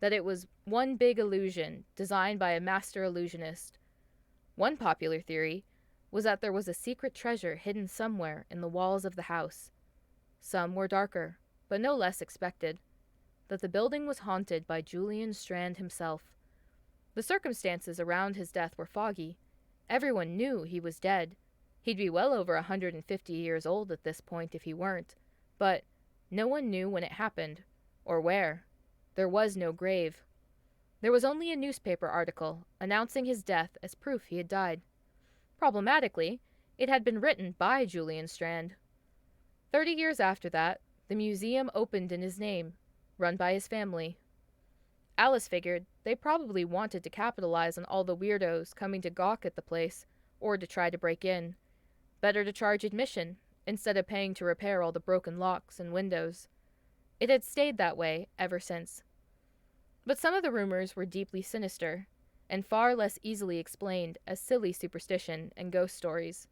that it was one big illusion designed by a master illusionist. One popular theory was that there was a secret treasure hidden somewhere in the walls of the house. Some were darker, but no less expected, that the building was haunted by Julian Strande himself. The circumstances around his death were foggy. Everyone knew he was dead. He'd be well over 150 years old at this point if he weren't, but no one knew when it happened, or where. There was no grave. There was only a newspaper article announcing his death as proof he had died. Problematically, it had been written by Julian Strande. 30 years after that, the museum opened in his name, run by his family. Alice figured they probably wanted to capitalize on all the weirdos coming to gawk at the place, or to try to break in. Better to charge admission, instead of paying to repair all the broken locks and windows. It had stayed that way ever since. But some of the rumors were deeply sinister, and far less easily explained as silly superstition and ghost stories.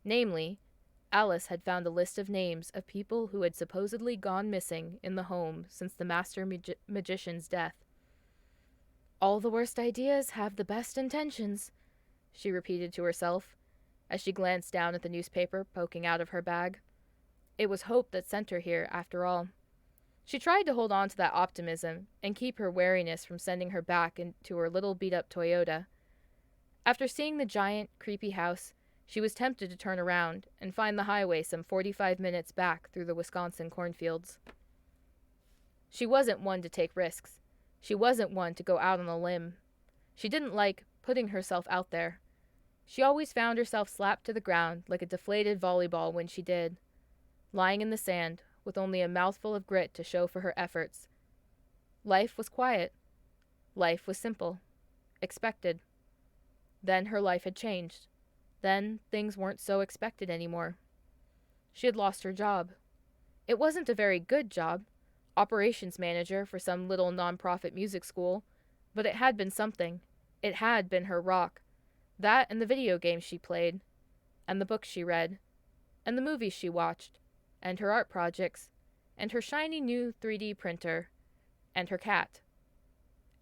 Namely, Alice had found a list of names of people who had supposedly gone missing in the home since the master magician's death. "All the worst ideas have the best intentions," she repeated to herself, as she glanced down at the newspaper poking out of her bag. It was hope that sent her here, after all. She tried to hold on to that optimism and keep her wariness from sending her back into her little beat-up Toyota. After seeing the giant, creepy house, she was tempted to turn around and find the highway some 45 minutes back through the Wisconsin cornfields. She wasn't one to take risks. She wasn't one to go out on a limb. She didn't like putting herself out there. She always found herself slapped to the ground like a deflated volleyball when she did, lying in the sand with only a mouthful of grit to show for her efforts. Life was quiet. Life was simple. Expected. Then her life had changed. Then things weren't so expected anymore. She had lost her job. It wasn't a very good job, operations manager for some little non-profit music school, but it had been something. It had been her rock. That and the video games she played, and the books she read, and the movies she watched, and her art projects, and her shiny new 3D printer, and her cat.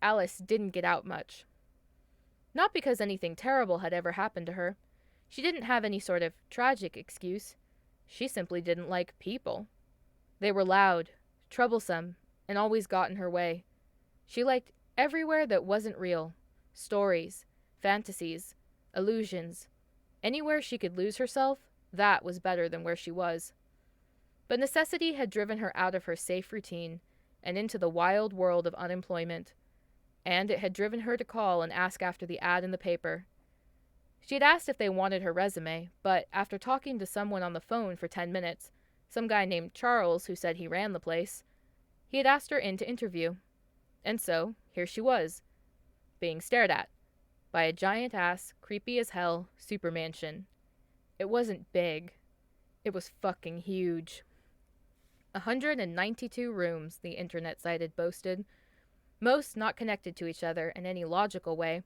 Alice didn't get out much. Not because anything terrible had ever happened to her. She didn't have any sort of tragic excuse. She simply didn't like people. They were loud, troublesome, and always got in her way. She liked everywhere that wasn't real. Stories, fantasies, illusions. Anywhere she could lose herself, that was better than where she was. But necessity had driven her out of her safe routine and into the wild world of unemployment. And it had driven her to call and ask after the ad in the paper. She had asked if they wanted her resume, but after talking to someone on the phone for 10 minutes, some guy named Charles who said he ran the place, he had asked her in to interview. And so, here she was, being stared at by a giant-ass, creepy-as-hell supermansion. It wasn't big. It was fucking huge. 192 rooms, the internet site had boasted, most not connected to each other in any logical way.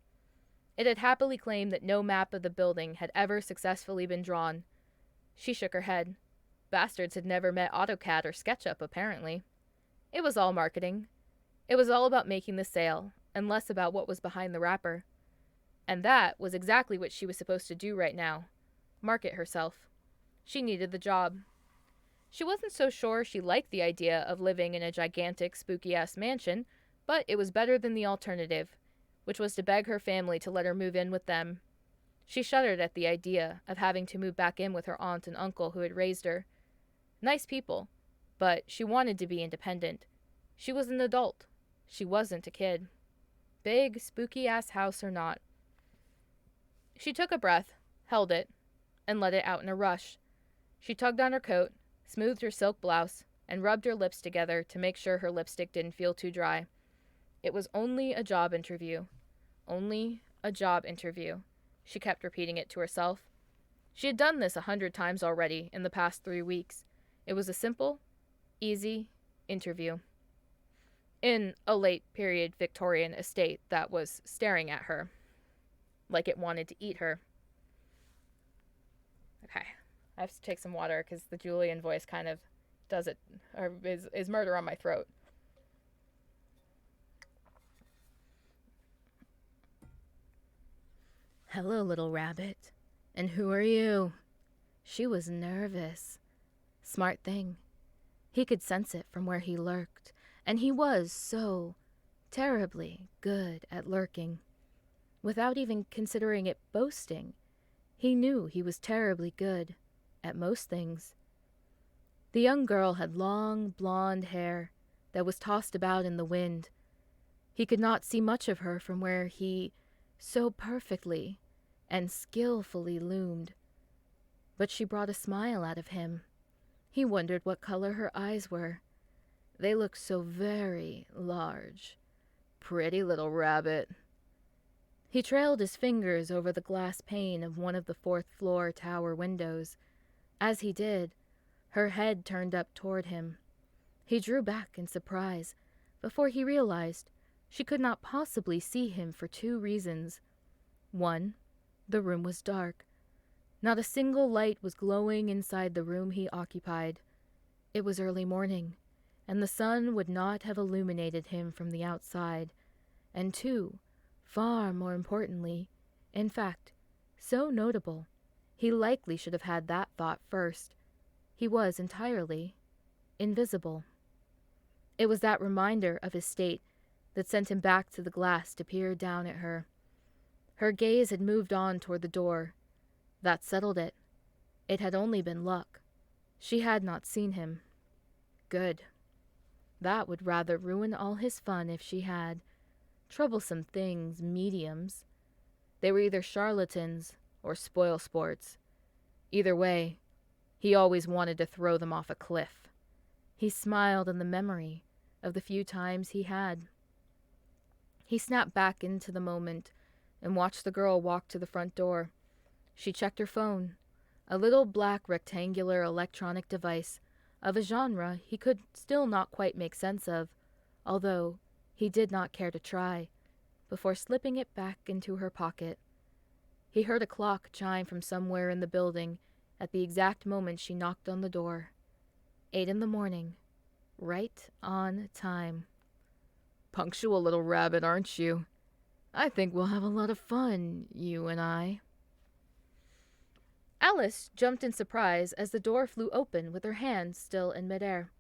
It had happily claimed that no map of the building had ever successfully been drawn. She shook her head. Bastards had never met AutoCAD or SketchUp, apparently. It was all marketing. It was all about making the sale, and less about what was behind the wrapper. And that was exactly what she was supposed to do right now. Market herself. She needed the job. She wasn't so sure she liked the idea of living in a gigantic, spooky-ass mansion, but it was better than the alternative, which was to beg her family to let her move in with them. She shuddered at the idea of having to move back in with her aunt and uncle who had raised her. Nice people, but she wanted to be independent. She was an adult. She wasn't a kid. Big, spooky-ass house or not. She took a breath, held it, and let it out in a rush. She tugged on her coat, smoothed her silk blouse, and rubbed her lips together to make sure her lipstick didn't feel too dry. It was only a job interview. Only a job interview. She kept repeating it to herself. She had done this 100 times already in the past 3 weeks. It was a simple, easy interview. In a late-period Victorian estate that was staring at her, like it wanted to eat her. Okay, I have to take some water because the Julian voice kind of does it, or is murder on my throat. "Hello, little rabbit. And who are you?" She was nervous. Smart thing. He could sense it from where he lurked, and he was so terribly good at lurking. Without even considering it boasting, he knew he was terribly good at most things. The young girl had long, blonde hair that was tossed about in the wind. He could not see much of her from where he so perfectly and skillfully loomed. But she brought a smile out of him. He wondered what color her eyes were. They looked so very large. Pretty little rabbit. He trailed his fingers over the glass pane of one of the 4th-floor tower windows. As he did, her head turned up toward him. He drew back in surprise before he realized she could not possibly see him for 2 reasons. 1, the room was dark. Not a single light was glowing inside the room he occupied. It was early morning, and the sun would not have illuminated him from the outside. And two, far more importantly, in fact, so notable, he likely should have had that thought first. He was entirely invisible. It was that reminder of his state that sent him back to the glass to peer down at her. Her gaze had moved on toward the door. That settled it. It had only been luck. She had not seen him. Good. That would rather ruin all his fun if she had. Troublesome things, mediums. They were either charlatans or spoilsports. Either way, he always wanted to throw them off a cliff. He smiled in the memory of the few times he had. He snapped back into the moment and watched the girl walk to the front door. She checked her phone, a little black rectangular electronic device of a genre he could still not quite make sense of, although he did not care to try, before slipping it back into her pocket. He heard a clock chime from somewhere in the building at the exact moment she knocked on the door. 8 a.m, right on time. Punctual little rabbit, aren't you? I think we'll have a lot of fun, you and I. Alice jumped in surprise as the door flew open with her hand still in midair.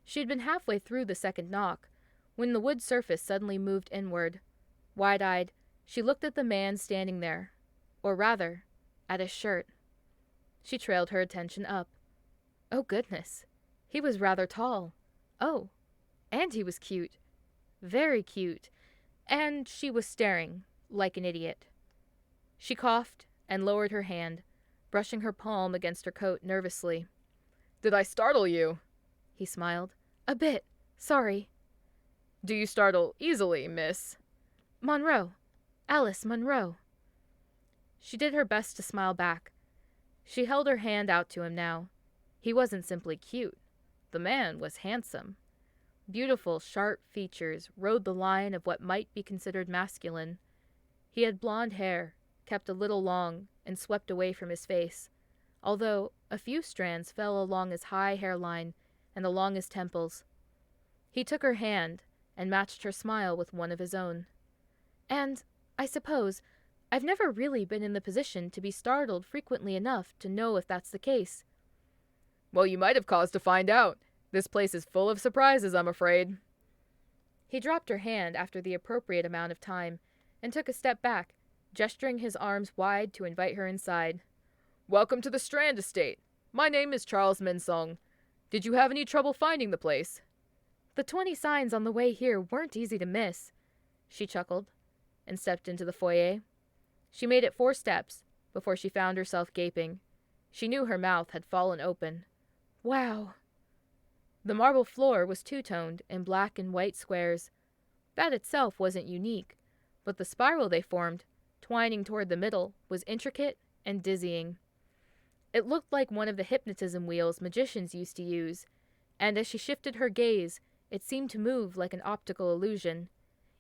She had been halfway through the second knock when the wood surface suddenly moved inward. Wide-eyed, she looked at the man standing there, or rather, at his shirt. She trailed her attention up. Oh goodness, he was rather tall. Oh, and he was cute. Very cute. And she was staring like an idiot. She coughed and lowered her hand, brushing her palm against her coat nervously. Did I startle you? He smiled. A bit. Sorry. Do you startle easily, miss? Monroe. Alice Monroe. She did her best to smile back. She held her hand out to him now. He wasn't simply cute. The man was handsome. Beautiful, sharp features rode the line of what might be considered masculine. He had blonde hair, kept a little long and swept away from his face, although a few strands fell along his high hairline and along his temples. He took her hand and matched her smile with one of his own. And, I suppose, I've never really been in the position to be startled frequently enough to know if that's the case. Well, you might have cause to find out. This place is full of surprises, I'm afraid. He dropped her hand after the appropriate amount of time and took a step back, gesturing his arms wide to invite her inside. Welcome to the Strande estate. My name is Charles Mensong. Did you have any trouble finding the place? The 20 signs on the way here weren't easy to miss. She chuckled and stepped into the foyer. She made it 4 steps before she found herself gaping. She knew her mouth had fallen open. Wow. The marble floor was two-toned in black and white squares. That itself wasn't unique, but the spiral they formed, twining toward the middle, was intricate and dizzying. It looked like one of the hypnotism wheels magicians used to use, and as she shifted her gaze, it seemed to move like an optical illusion.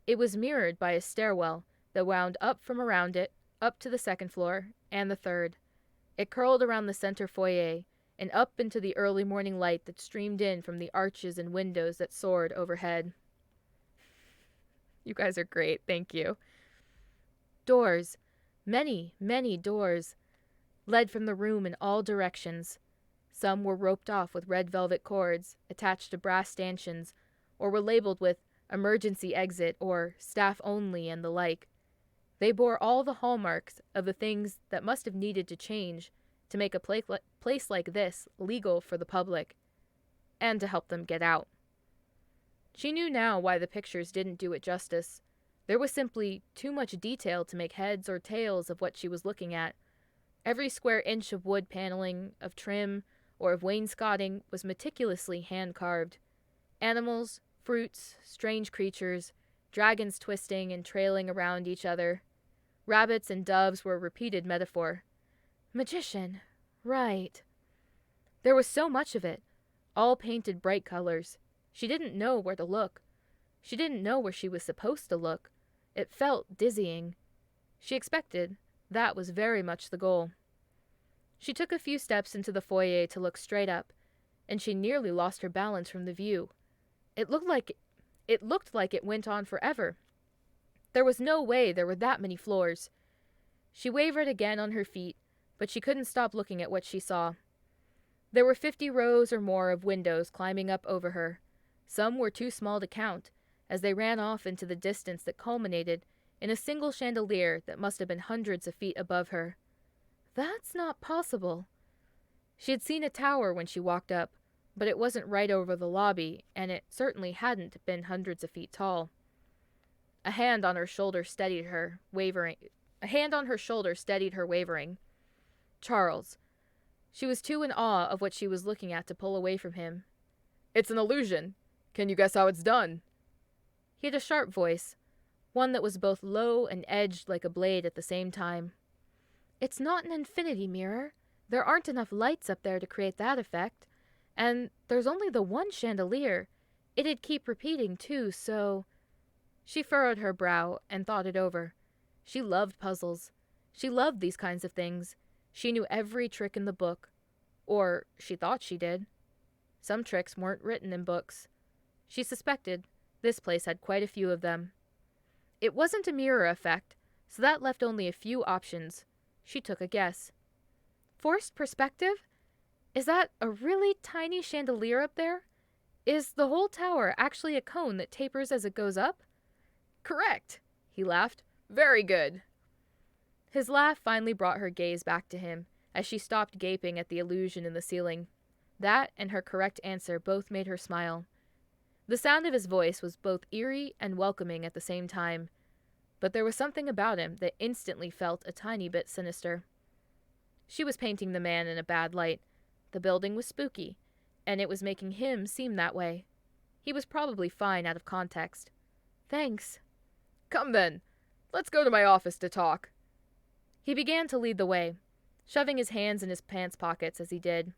It was mirrored by a stairwell that wound up from around it, up to the 2nd floor, and the 3rd. It curled around the center foyer, and up into the early morning light that streamed in from the arches and windows that soared overhead. You guys are great, thank you. Doors, many, many doors, led from the room in all directions. Some were roped off with red velvet cords attached to brass stanchions, or were labeled with emergency exit or staff only and the like. They bore all the hallmarks of the things that must have needed to change to make a place like this legal for the public, and to help them get out. She knew now why the pictures didn't do it justice. There was simply too much detail to make heads or tails of what she was looking at. Every square inch of wood paneling, of trim, or of wainscoting was meticulously hand-carved. Animals, fruits, strange creatures, dragons twisting and trailing around each other. Rabbits and doves were a repeated metaphor. Magician, right. There was so much of it, all painted bright colors. She didn't know where to look. She didn't know where she was supposed to look. It felt dizzying. She expected that was very much the goal. She took a few steps into the foyer to look straight up, and she nearly lost her balance from the view. It looked like it went on forever. There was no way there were that many floors. She wavered again on her feet, but she couldn't stop looking at what she saw. There were 50 rows or more of windows climbing up over her. Some were too small to count, as they ran off into the distance that culminated in a single chandelier that must have been hundreds of feet above her. That's not possible. She had seen a tower when she walked up, but it wasn't right over the lobby, and it certainly hadn't been hundreds of feet tall. A hand on her shoulder steadied her, wavering. Charles. She was too in awe of what she was looking at to pull away from him. It's an illusion. Can you guess how it's done? He had a sharp voice, one that was both low and edged like a blade at the same time. It's not an infinity mirror. There aren't enough lights up there to create that effect. And there's only the one chandelier. It'd keep repeating, too, so... She furrowed her brow and thought it over. She loved puzzles. She loved these kinds of things. She knew every trick in the book. Or she thought she did. Some tricks weren't written in books. She suspected this place had quite a few of them. It wasn't a mirror effect, so that left only a few options. She took a guess. Forced perspective? Is that a really tiny chandelier up there? Is the whole tower actually a cone that tapers as it goes up? Correct, he laughed. Very good. His laugh finally brought her gaze back to him, as she stopped gaping at the illusion in the ceiling. That and her correct answer both made her smile. The sound of his voice was both eerie and welcoming at the same time, but there was something about him that instantly felt a tiny bit sinister. She was painting the man in a bad light. The building was spooky, and it was making him seem that way. He was probably fine out of context. Thanks. Come then. Let's go to my office to talk. He began to lead the way, shoving his hands in his pants pockets as he did.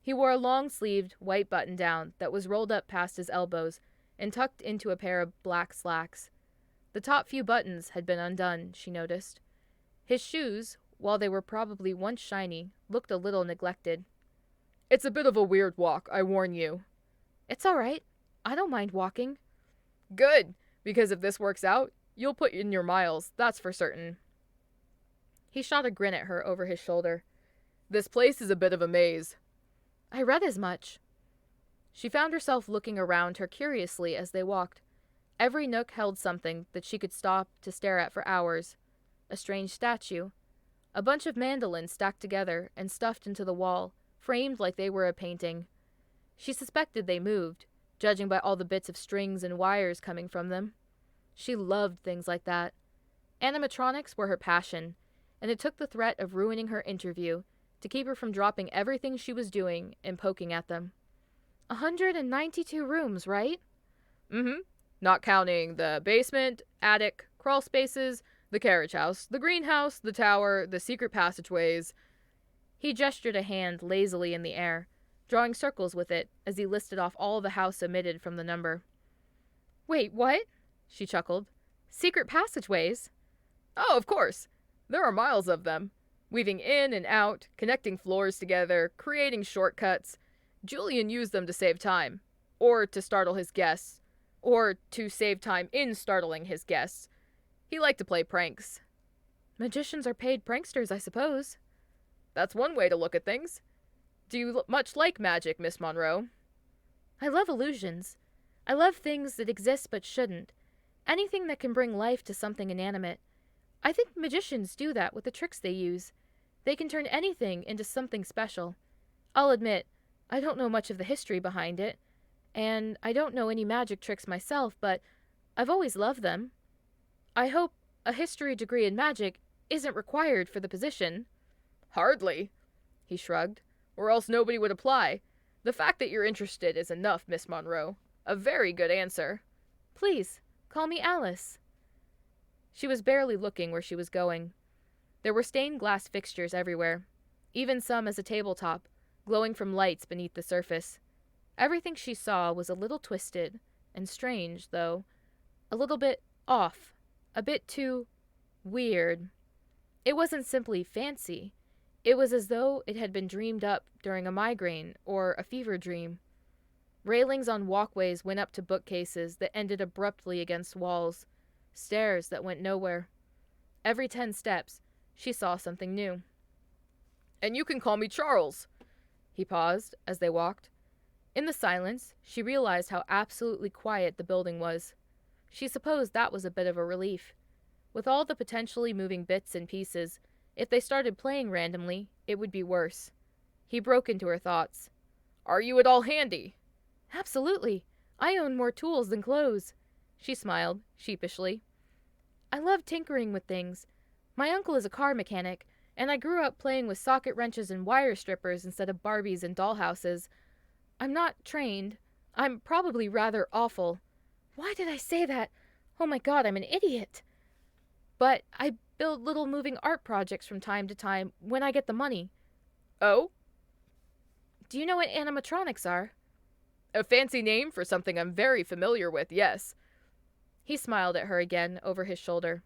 He wore a long-sleeved, white button-down that was rolled up past his elbows and tucked into a pair of black slacks. The top few buttons had been undone, she noticed. His shoes, while they were probably once shiny, looked a little neglected. It's a bit of a weird walk, I warn you. It's all right. I don't mind walking. Good, because if this works out, you'll put in your miles, that's for certain. He shot a grin at her over his shoulder. This place is a bit of a maze. I read as much. She found herself looking around her curiously as they walked. Every nook held something that she could stop to stare at for hours. A strange statue. A bunch of mandolins stacked together and stuffed into the wall, framed like they were a painting. She suspected they moved, judging by all the bits of strings and wires coming from them. She loved things like that. Animatronics were her passion, and it took the threat of ruining her interview to keep her from dropping everything she was doing and poking at them. 192 rooms, right? Mm-hmm. Not counting the basement, attic, crawl spaces, the carriage house, the greenhouse, the tower, the secret passageways. He gestured a hand lazily in the air, drawing circles with it as he listed off all the house omitted from the number. Wait, what? She chuckled. Secret passageways? Oh, of course. There are miles of them. Weaving in and out, connecting floors together, creating shortcuts. Julian used them to save time. Or to startle his guests. Or to save time in startling his guests. He liked to play pranks. Magicians are paid pranksters, I suppose. That's one way to look at things. Do you much like magic, Miss Monroe? I love illusions. I love things that exist but shouldn't. Anything that can bring life to something inanimate. I think magicians do that with the tricks they use. They can turn anything into something special. I'll admit, I don't know much of the history behind it, and I don't know any magic tricks myself, but I've always loved them. I hope a history degree in magic isn't required for the position. Hardly, he shrugged, or else nobody would apply. The fact that you're interested is enough, Miss Monroe. A very good answer. Please, call me Alice. She was barely looking where she was going. There were stained glass fixtures everywhere, even some as a tabletop, glowing from lights beneath the surface. Everything she saw was a little twisted, and strange, though. A little bit off. A bit too weird. It wasn't simply fancy. It was as though it had been dreamed up during a migraine or a fever dream. Railings on walkways went up to bookcases that ended abruptly against walls, stairs that went nowhere. Every 10 steps, she saw something new. "And you can call me Charles." He paused as they walked. In the silence, she realized how absolutely quiet the building was. She supposed that was a bit of a relief. With all the potentially moving bits and pieces, if they started playing randomly, it would be worse. He broke into her thoughts. "Are you at all handy?" "Absolutely. I own more tools than clothes." She smiled, sheepishly. "I love tinkering with things. My uncle is a car mechanic, and I grew up playing with socket wrenches and wire strippers instead of Barbies and dollhouses. I'm not trained. I'm probably rather awful. Why did I say that? Oh my god, I'm an idiot. But I build little moving art projects from time to time when I get the money." "Oh? Do you know what animatronics are?" A fancy name for something I'm very familiar with, yes." He smiled at her again over his shoulder.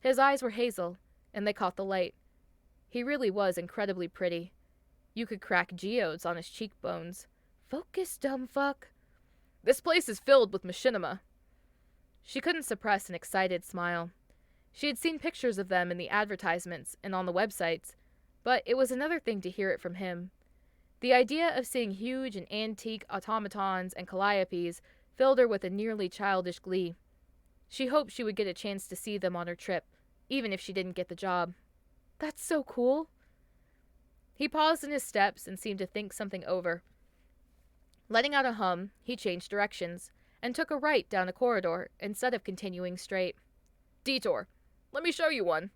His eyes were hazel, and they caught the light. He really was incredibly pretty. You could crack geodes on his cheekbones. Focus, dumb fuck. "This place is filled with machinima." She couldn't suppress an excited smile. She had seen pictures of them in the advertisements and on the websites, but it was another thing to hear it from him. The idea of seeing huge and antique automatons and calliopes filled her with a nearly childish glee. She hoped she would get a chance to see them on her trip, even if she didn't get the job. That's so cool. He paused in his steps and seemed to think something over. Letting out a hum, he changed directions and took a right down a corridor instead of continuing straight. "Detour. Let me show you one."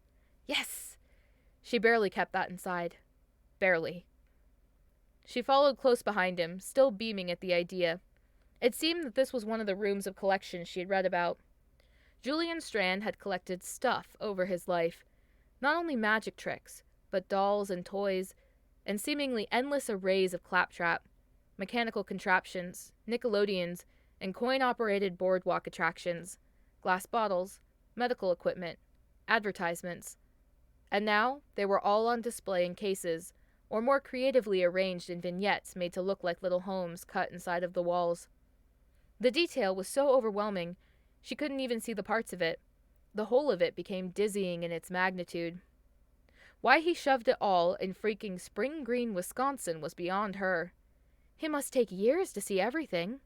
Yes! She barely kept that inside. Barely. She followed close behind him, still beaming at the idea. It seemed that this was one of the rooms of collections she had read about. Julian Strande had collected stuff over his life. Not only magic tricks, but dolls and toys, and seemingly endless arrays of claptrap, mechanical contraptions, Nickelodeons, and coin-operated boardwalk attractions, glass bottles, medical equipment, advertisements. And now they were all on display in cases, or more creatively arranged in vignettes made to look like little homes cut inside of the walls. The detail was so overwhelming, she couldn't even see the parts of it. The whole of it became dizzying in its magnitude. Why he shoved it all in freaking Spring Green, Wisconsin was beyond her. It must take years to see everything.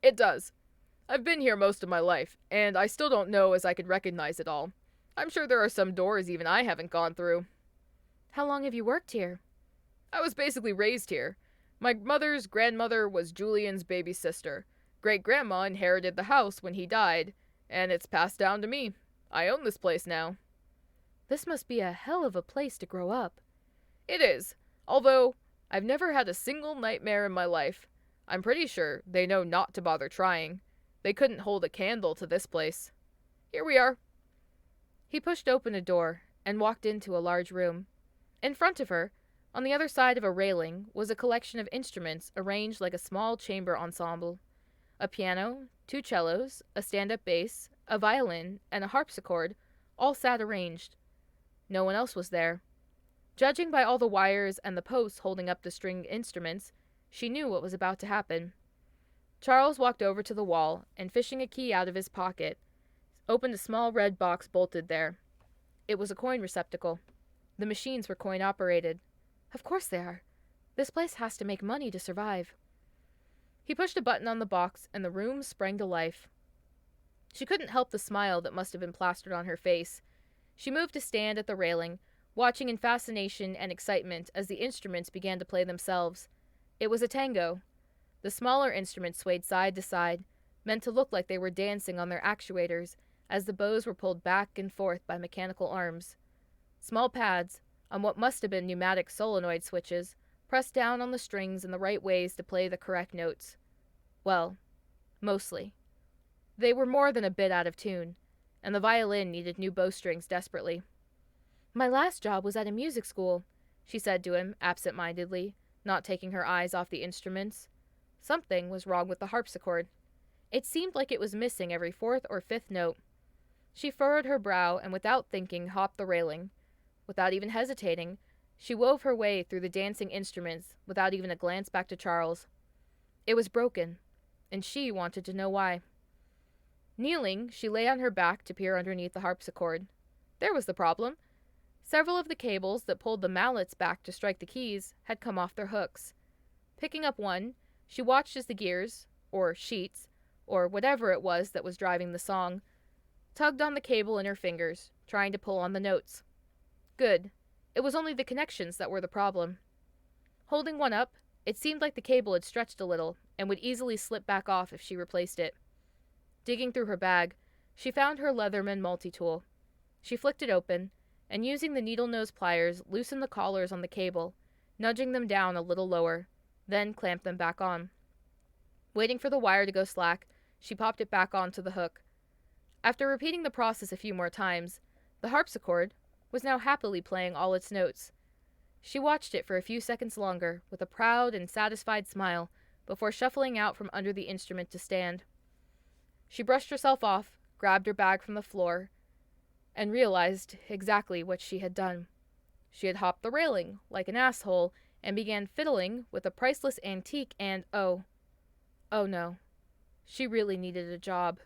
"It does. I've been here most of my life, and I still don't know as I could recognize it all. I'm sure there are some doors even I haven't gone through." How long have you worked here? "I was basically raised here. My mother's grandmother was Julian's baby sister. Great-grandma inherited the house when he died, and it's passed down to me. I own this place now." This must be a hell of a place to grow up. "It is, although I've never had a single nightmare in my life. I'm pretty sure they know not to bother trying. They couldn't hold a candle to this place. Here we are." He pushed open a door and walked into a large room. In front of her, on the other side of a railing, was a collection of instruments arranged like a small chamber ensemble. A piano, 2 cellos, a stand-up bass, a violin, and a harpsichord all sat arranged. No one else was there. Judging by all the wires and the posts holding up the stringed instruments, she knew what was about to happen. Charles walked over to the wall and, fishing a key out of his pocket, opened a small red box bolted there. It was a coin receptacle. The machines were coin-operated. Of course they are. This place has to make money to survive. He pushed a button on the box, and the room sprang to life. She couldn't help the smile that must have been plastered on her face. She moved to stand at the railing, watching in fascination and excitement as the instruments began to play themselves. It was a tango. The smaller instruments swayed side to side, meant to look like they were dancing on their actuators, as the bows were pulled back and forth by mechanical arms. Small pads, on what must have been pneumatic solenoid switches, pressed down on the strings in the right ways to play the correct notes. Well, mostly. They were more than a bit out of tune, and the violin needed new bowstrings desperately. "My last job was at a music school," she said to him absent-mindedly, not taking her eyes off the instruments. Something was wrong with the harpsichord. It seemed like it was missing every 4th or 5th note. She furrowed her brow and without thinking hopped the railing. Without even hesitating, She wove her way through the dancing instruments without even a glance back to Charles. It was broken, and she wanted to know why. Kneeling, she lay on her back to peer underneath the harpsichord. There was the problem. Several of the cables that pulled the mallets back to strike the keys had come off their hooks. Picking up one, she watched as the gears, or sheets, or whatever it was that was driving the song, tugged on the cable in her fingers, trying to pull on the notes. Good. It was only the connections that were the problem. Holding one up, it seemed like the cable had stretched a little and would easily slip back off if she replaced it. Digging through her bag, she found her Leatherman multi-tool. She flicked it open, and using the needle-nose pliers, loosened the collars on the cable, nudging them down a little lower, then clamped them back on. Waiting for the wire to go slack, she popped it back onto the hook. After repeating the process a few more times, the harpsichord was now happily playing all its notes. She watched it for a few seconds longer, with a proud and satisfied smile, before shuffling out from under the instrument to stand. She brushed herself off, grabbed her bag from the floor, and realized exactly what she had done. She had hopped the railing, like an asshole, and began fiddling with a priceless antique and, oh no. She really needed a job.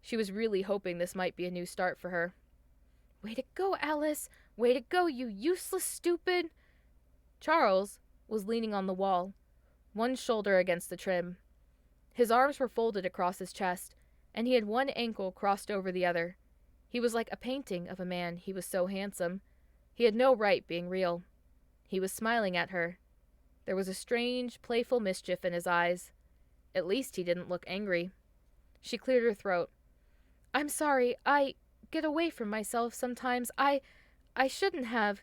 She was really hoping this might be a new start for her. Way to go, Alice! Way to go, you useless stupid! Charles was leaning on the wall, one shoulder against the trim. His arms were folded across his chest, and he had one ankle crossed over the other. He was like a painting of a man, he was so handsome. He had no right being real. He was smiling at her. There was a strange, playful mischief in his eyes. At least he didn't look angry. She cleared her throat. I'm sorry, I get away from myself sometimes. I shouldn't have.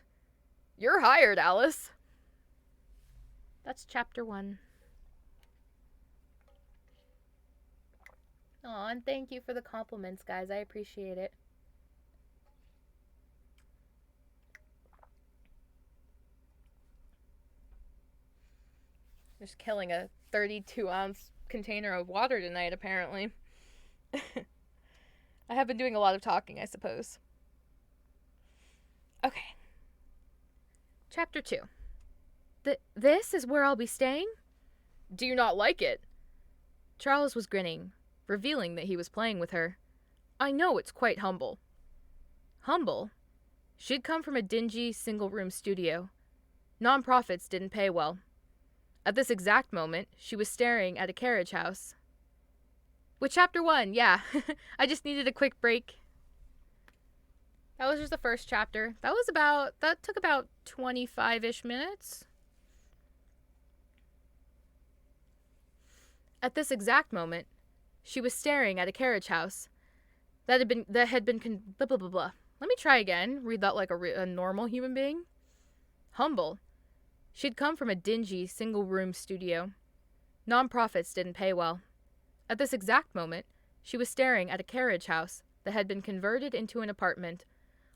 You're hired, Alice. That's chapter 1. Aw, and thank you for the compliments, guys. I appreciate it. Just killing a 32-ounce container of water tonight, apparently. I have been doing a lot of talking, I suppose. Okay. Chapter 2. This is where I'll be staying? Do you not like it? Charles was grinning, revealing that he was playing with her. I know it's quite humble. Humble? She'd come from a dingy, single-room studio. Non-profits didn't pay well. At this exact moment, she was staring at a carriage house. With chapter 1, yeah. I just needed a quick break. That was just the first chapter. That took about 25-ish minutes. At this exact moment, she was staring at a carriage house that had been blah, blah, blah, blah. Let me try again. Read that like a normal human being. Humble. She'd come from a dingy, single-room studio. Non-profits didn't pay well. At this exact moment, she was staring at a carriage house that had been converted into an apartment,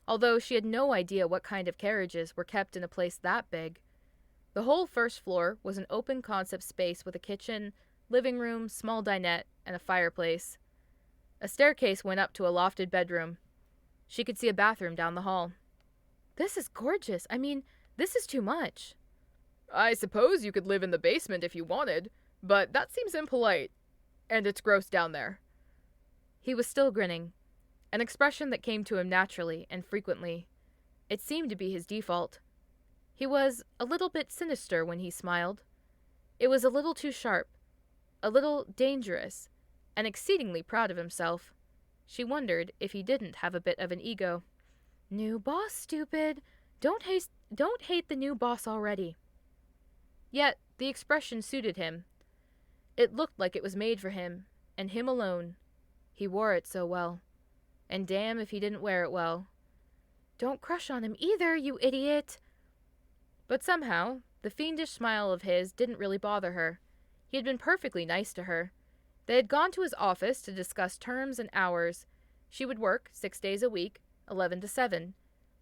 although she had no idea what kind of carriages were kept in a place that big. The whole first floor was an open-concept space with a kitchen, living room, small dinette, and a fireplace. A staircase went up to a lofted bedroom. She could see a bathroom down the hall. This is gorgeous. I mean, this is too much. I suppose you could live in the basement if you wanted, but that seems impolite. And it's gross down there. He was still grinning, an expression that came to him naturally and frequently. It seemed to be his default. He was a little bit sinister when he smiled. It was a little too sharp, a little dangerous, and exceedingly proud of himself. She wondered if he didn't have a bit of an ego. New boss, stupid. Don't hate the new boss already. Yet the expression suited him. It looked like it was made for him, and him alone. He wore it so well. And damn if he didn't wear it well. Don't crush on him either, you idiot! But somehow, the fiendish smile of his didn't really bother her. He had been perfectly nice to her. They had gone to his office to discuss terms and hours. She would work 6 days a week, 11 to 7,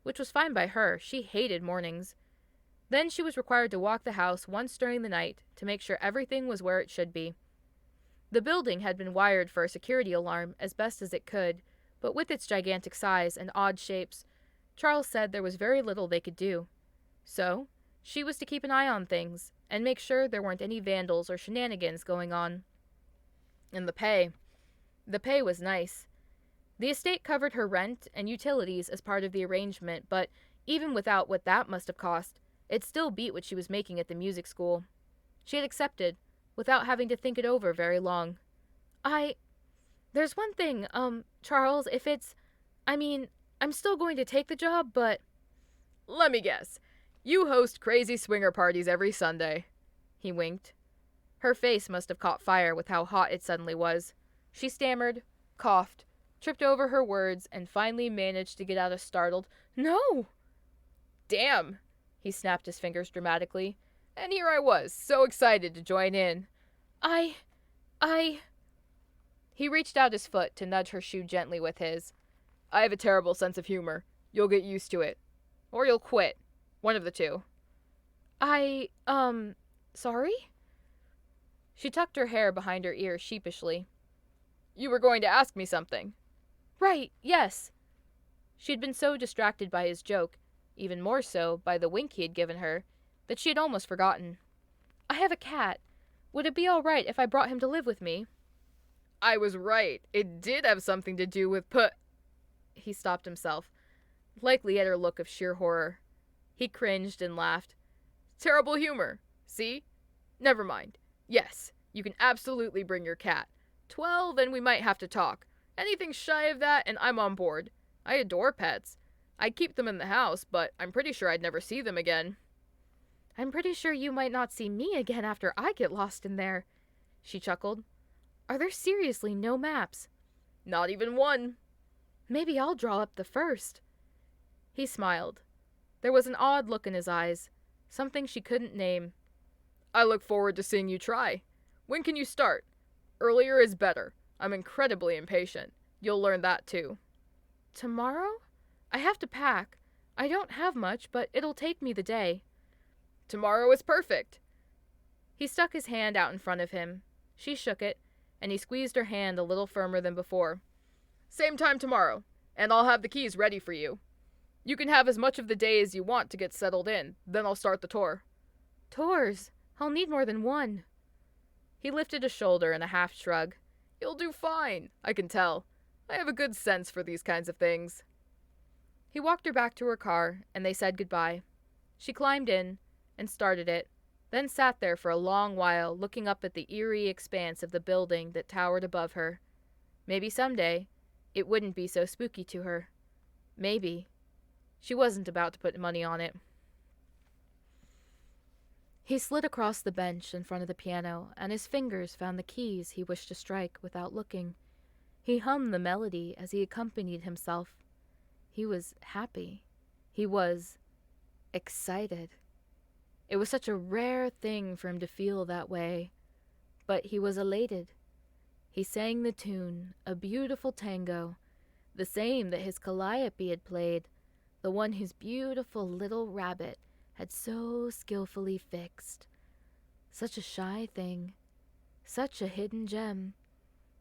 which was fine by her. She hated mornings. Then she was required to walk the house once during the night to make sure everything was where it should be. The building had been wired for a security alarm as best as it could, but with its gigantic size and odd shapes, Charles said there was very little they could do. So, she was to keep an eye on things and make sure there weren't any vandals or shenanigans going on. And the pay. The pay was nice. The estate covered her rent and utilities as part of the arrangement, but even without what that must have cost, it still beat what she was making at the music school. She had accepted, without having to think it over very long. There's one thing, Charles, I'm still going to take the job, but... Let me guess. You host crazy swinger parties every Sunday. He winked. Her face must have caught fire with how hot it suddenly was. She stammered, coughed, tripped over her words, and finally managed to get out a startled, "No!" Damn! He snapped his fingers dramatically. And here I was, so excited to join in. I... He reached out his foot to nudge her shoe gently with his. I have a terrible sense of humor. You'll get used to it. Or you'll quit. One of the two. Sorry? She tucked her hair behind her ear sheepishly. You were going to ask me something. Right, yes. She'd been so distracted by his joke, even more so by the wink he had given her, that she had almost forgotten. I have a cat. Would it be all right if I brought him to live with me? I was right. It did have something to do with He stopped himself, likely at her look of sheer horror. He cringed and laughed. Terrible humor. See? Never mind. Yes, you can absolutely bring your cat. 12 and we might have to talk. Anything shy of that and I'm on board. I adore pets. I'd keep them in the house, but I'm pretty sure I'd never see them again. I'm pretty sure you might not see me again after I get lost in there, she chuckled. Are there seriously no maps? Not even one. Maybe I'll draw up the first. He smiled. There was an odd look in his eyes, something she couldn't name. I look forward to seeing you try. When can you start? Earlier is better. I'm incredibly impatient. You'll learn that too. Tomorrow? I have to pack. I don't have much, but it'll take me the day. Tomorrow is perfect. He stuck his hand out in front of him. She shook it, and he squeezed her hand a little firmer than before. Same time tomorrow, and I'll have the keys ready for you. You can have as much of the day as you want to get settled in, then I'll start the tour. Tours? I'll need more than one. He lifted a shoulder in a half shrug. You'll do fine, I can tell. I have a good sense for these kinds of things. He walked her back to her car, and they said goodbye. She climbed in and started it, then sat there for a long while looking up at the eerie expanse of the building that towered above her. Maybe someday it wouldn't be so spooky to her. Maybe. She wasn't about to put money on it. He slid across the bench in front of the piano, and his fingers found the keys he wished to strike without looking. He hummed the melody as he accompanied himself. He was happy. He was excited. It was such a rare thing for him to feel that way, but he was elated. He sang the tune, a beautiful tango, the same that his Calliope had played, the one his beautiful little rabbit had so skillfully fixed. Such a shy thing, such a hidden gem,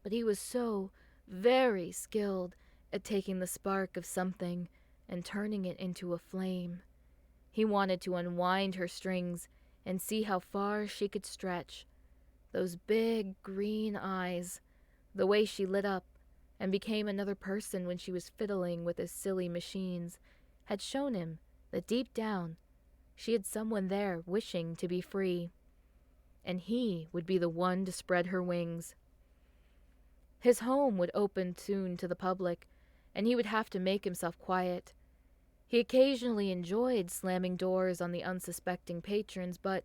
but he was so very skilled at taking the spark of something and turning it into a flame. He wanted to unwind her strings and see how far she could stretch. Those big green eyes, the way she lit up and became another person when she was fiddling with his silly machines, had shown him that deep down she had someone there wishing to be free. And he would be the one to spread her wings. His home would open soon to the public, and he would have to make himself quiet. He occasionally enjoyed slamming doors on the unsuspecting patrons, but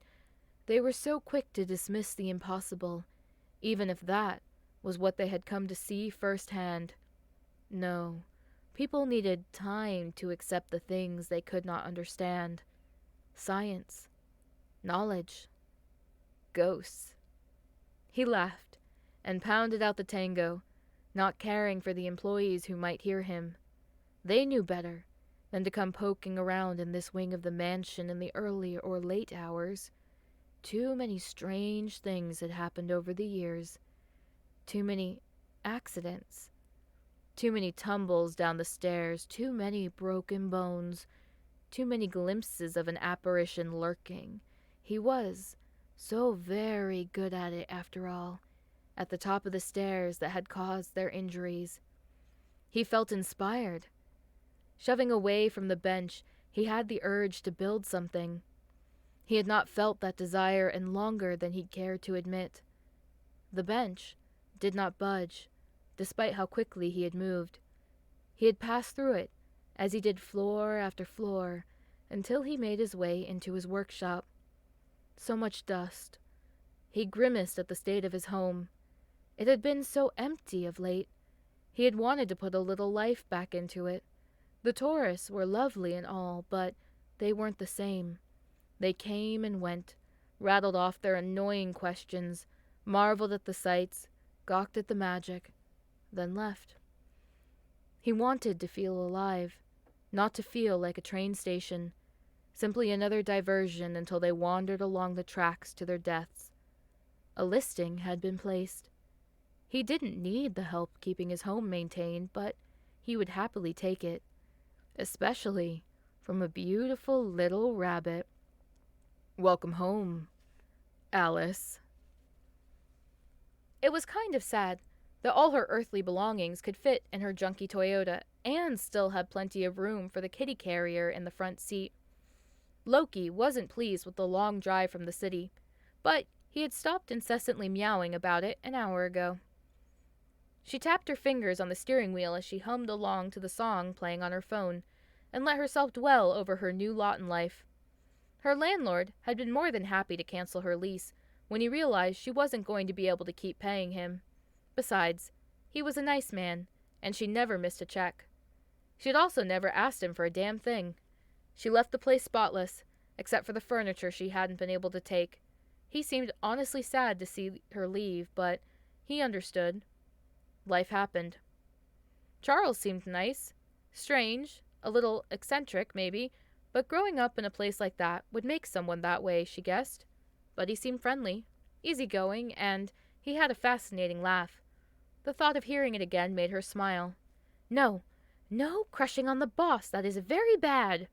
they were so quick to dismiss the impossible, even if that was what they had come to see firsthand. No, people needed time to accept the things they could not understand. Science, knowledge, ghosts. He laughed and pounded out the tango, not caring for the employees who might hear him. They knew better than to come poking around in this wing of the mansion in the early or late hours. Too many strange things had happened over the years. Too many accidents. Too many tumbles down the stairs. Too many broken bones. Too many glimpses of an apparition lurking. He was so very good at it, after all, at the top of the stairs that had caused their injuries. He felt inspired. Shoving away from the bench, he had the urge to build something. He had not felt that desire in longer than he'd cared to admit. The bench did not budge, despite how quickly he had moved. He had passed through it, as he did floor after floor, until he made his way into his workshop. So much dust. He grimaced at the state of his home. It had been so empty of late. He had wanted to put a little life back into it. The tourists were lovely and all, but they weren't the same. They came and went, rattled off their annoying questions, marveled at the sights, gawked at the magic, then left. He wanted to feel alive, not to feel like a train station, simply another diversion until they wandered along the tracks to their deaths. A listing had been placed. He didn't need the help keeping his home maintained, but he would happily take it, especially from a beautiful little rabbit. "Welcome home, Alice." It was kind of sad that all her earthly belongings could fit in her junky Toyota and still had plenty of room for the kitty carrier in the front seat. Loki wasn't pleased with the long drive from the city, but he had stopped incessantly meowing about it an hour ago. She tapped her fingers on the steering wheel as she hummed along to the song playing on her phone and let herself dwell over her new lot in life. Her landlord had been more than happy to cancel her lease when he realized she wasn't going to be able to keep paying him. Besides, he was a nice man, and she never missed a check. She had also never asked him for a damn thing. She left the place spotless, except for the furniture she hadn't been able to take. He seemed honestly sad to see her leave, but he understood. Life happened. Charles seemed nice. Strange, a little eccentric, maybe, but growing up in a place like that would make someone that way, she guessed. But he seemed friendly, easygoing, and he had a fascinating laugh. The thought of hearing it again made her smile. No crushing on the boss, that is very bad.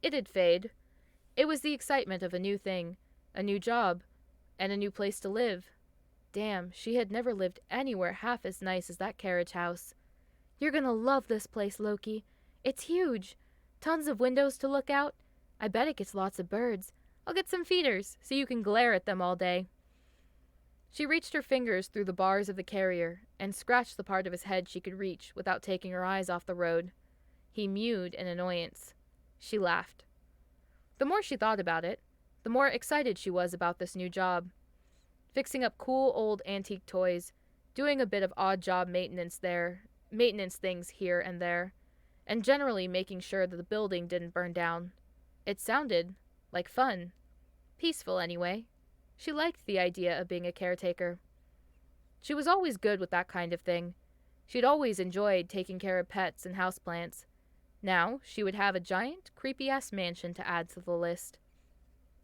It'd fade. It was the excitement of a new thing, a new job, and a new place to live. Damn, she had never lived anywhere half as nice as that carriage house. "You're gonna love this place, Loki. It's huge. Tons of windows to look out. I bet it gets lots of birds. I'll get some feeders, so you can glare at them all day." She reached her fingers through the bars of the carrier and scratched the part of his head she could reach without taking her eyes off the road. He mewed in annoyance. She laughed. The more she thought about it, the more excited she was about this new job. Fixing up cool old antique toys, doing a bit of odd job maintenance things here and there, and generally making sure that the building didn't burn down. It sounded like fun. Peaceful, anyway. She liked the idea of being a caretaker. She was always good with that kind of thing. She'd always enjoyed taking care of pets and houseplants. Now she would have a giant, creepy-ass mansion to add to the list.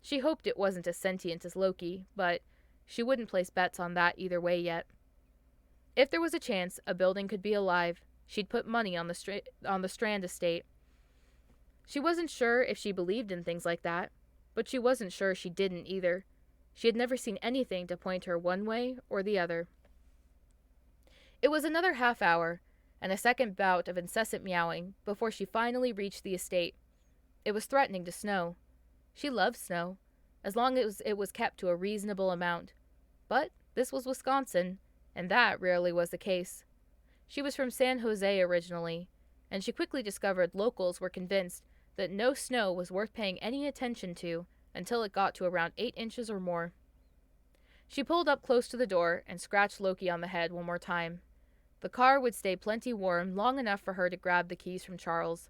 She hoped it wasn't as sentient as Loki, but she wouldn't place bets on that either way yet. If there was a chance a building could be alive, she'd put money on the Strande estate. She wasn't sure if she believed in things like that, but she wasn't sure she didn't either. She had never seen anything to point her one way or the other. It was another half hour, and a second bout of incessant meowing before she finally reached the estate. It was threatening to snow. She loved snow, as long as it was kept to a reasonable amount. But this was Wisconsin, and that rarely was the case. She was from San Jose originally, and she quickly discovered locals were convinced that no snow was worth paying any attention to until it got to around 8 inches or more. She pulled up close to the door and scratched Loki on the head one more time. The car would stay plenty warm long enough for her to grab the keys from Charles.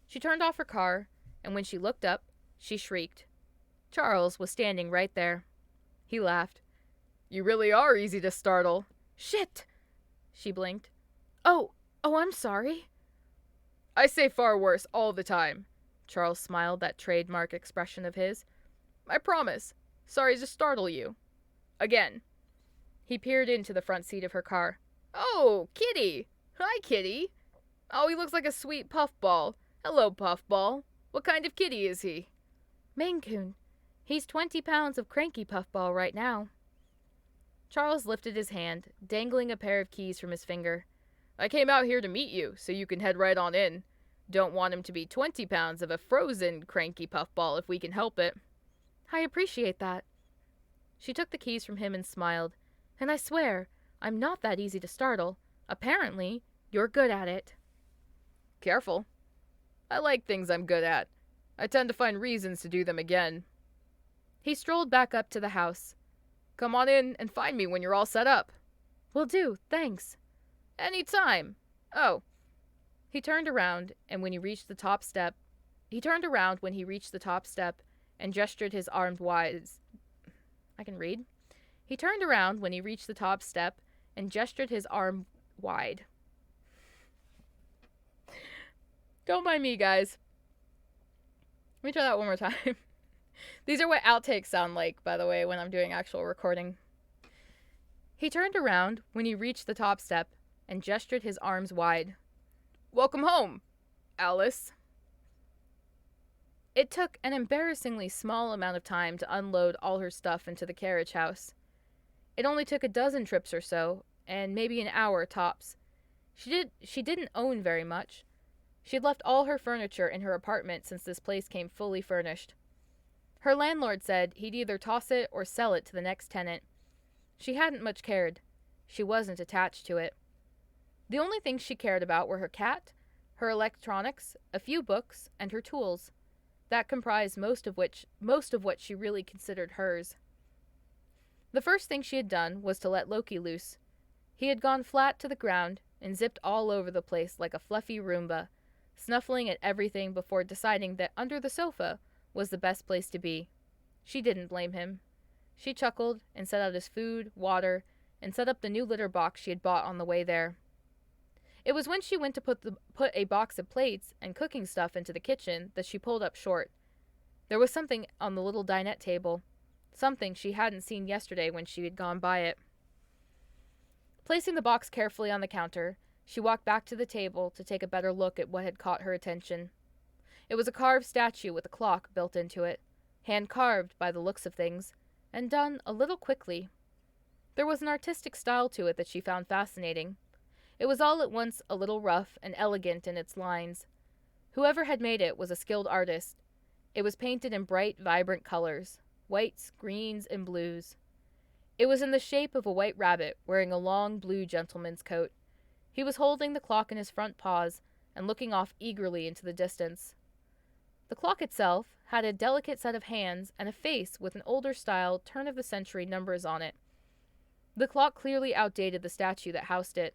She turned off her car, and when she looked up, she shrieked. Charles was standing right there. He laughed. "You really are easy to startle." "Shit!" She blinked. Oh, I'm sorry." "I say far worse all the time." Charles smiled, that trademark expression of his. "I promise. Sorry to startle you. Again." He peered into the front seat of her car. "Oh, Kitty! Hi, Kitty! Oh, he looks like a sweet puffball. Hello, Puffball. What kind of kitty is he? Maine Coon. He's 20 pounds of cranky Puffball right now. Charles lifted his hand, dangling a pair of keys from his finger. I came out here to meet you, so you can head right on in. Don't want him to be 20 pounds of a frozen cranky Puffball if we can help it. I appreciate that. She took the keys from him and smiled. And I swear, I'm not that easy to startle. Apparently, you're good at it. Careful. I like things I'm good at. I tend to find reasons to do them again. He strolled back up to the house. Come on in and find me when you're all set up. Will do, thanks. Any time. Oh. He turned around when he reached the top step and gestured his arms wide. I can read. He turned around when he reached the top step and gestured his arm wide. Don't mind me, guys. Let me try that one more time. These are what outtakes sound like, by the way, when I'm doing actual recording. He turned around when he reached the top step and gestured his arms wide. Welcome home, Alice. It took an embarrassingly small amount of time to unload all her stuff into the carriage house. It only took a dozen trips or so, and maybe an hour tops. She didn't own very much. She'd left all her furniture in her apartment since this place came fully furnished. Her landlord said he'd either toss it or sell it to the next tenant. She hadn't much cared. She wasn't attached to it. The only things she cared about were her cat, her electronics, a few books, and her tools. That comprised most of what she really considered hers. The first thing she had done was to let Loki loose. He had gone flat to the ground and zipped all over the place like a fluffy Roomba, snuffling at everything before deciding that under the sofa was the best place to be. She didn't blame him. She chuckled and set out his food, water, and set up the new litter box she had bought on the way there. It was when she went to put a box of plates and cooking stuff into the kitchen that she pulled up short. There was something on the little dinette table, something she hadn't seen yesterday when she had gone by it. Placing the box carefully on the counter, she walked back to the table to take a better look at what had caught her attention. It was a carved statue with a clock built into it, hand-carved by the looks of things, and done a little quickly. There was an artistic style to it that she found fascinating. It was all at once a little rough and elegant in its lines. Whoever had made it was a skilled artist. It was painted in bright, vibrant colors, whites, greens, and blues. It was in the shape of a white rabbit wearing a long blue gentleman's coat. He was holding the clock in his front paws and looking off eagerly into the distance. The clock itself had a delicate set of hands and a face with an older-style, turn-of-the-century numbers on it. The clock clearly outdated the statue that housed it.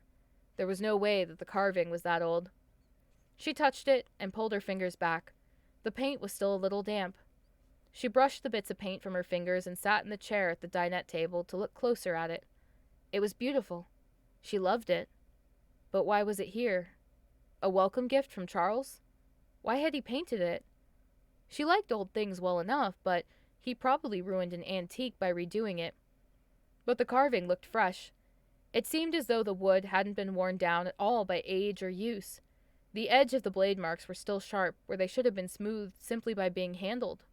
There was no way that the carving was that old. She touched it and pulled her fingers back. The paint was still a little damp. She brushed the bits of paint from her fingers and sat in the chair at the dinette table to look closer at it. It was beautiful. She loved it. But why was it here? A welcome gift from Charles? Why had he painted it? She liked old things well enough, but he probably ruined an antique by redoing it. But the carving looked fresh. It seemed as though the wood hadn't been worn down at all by age or use. The edge of the blade marks were still sharp where they should have been smoothed simply by being handled.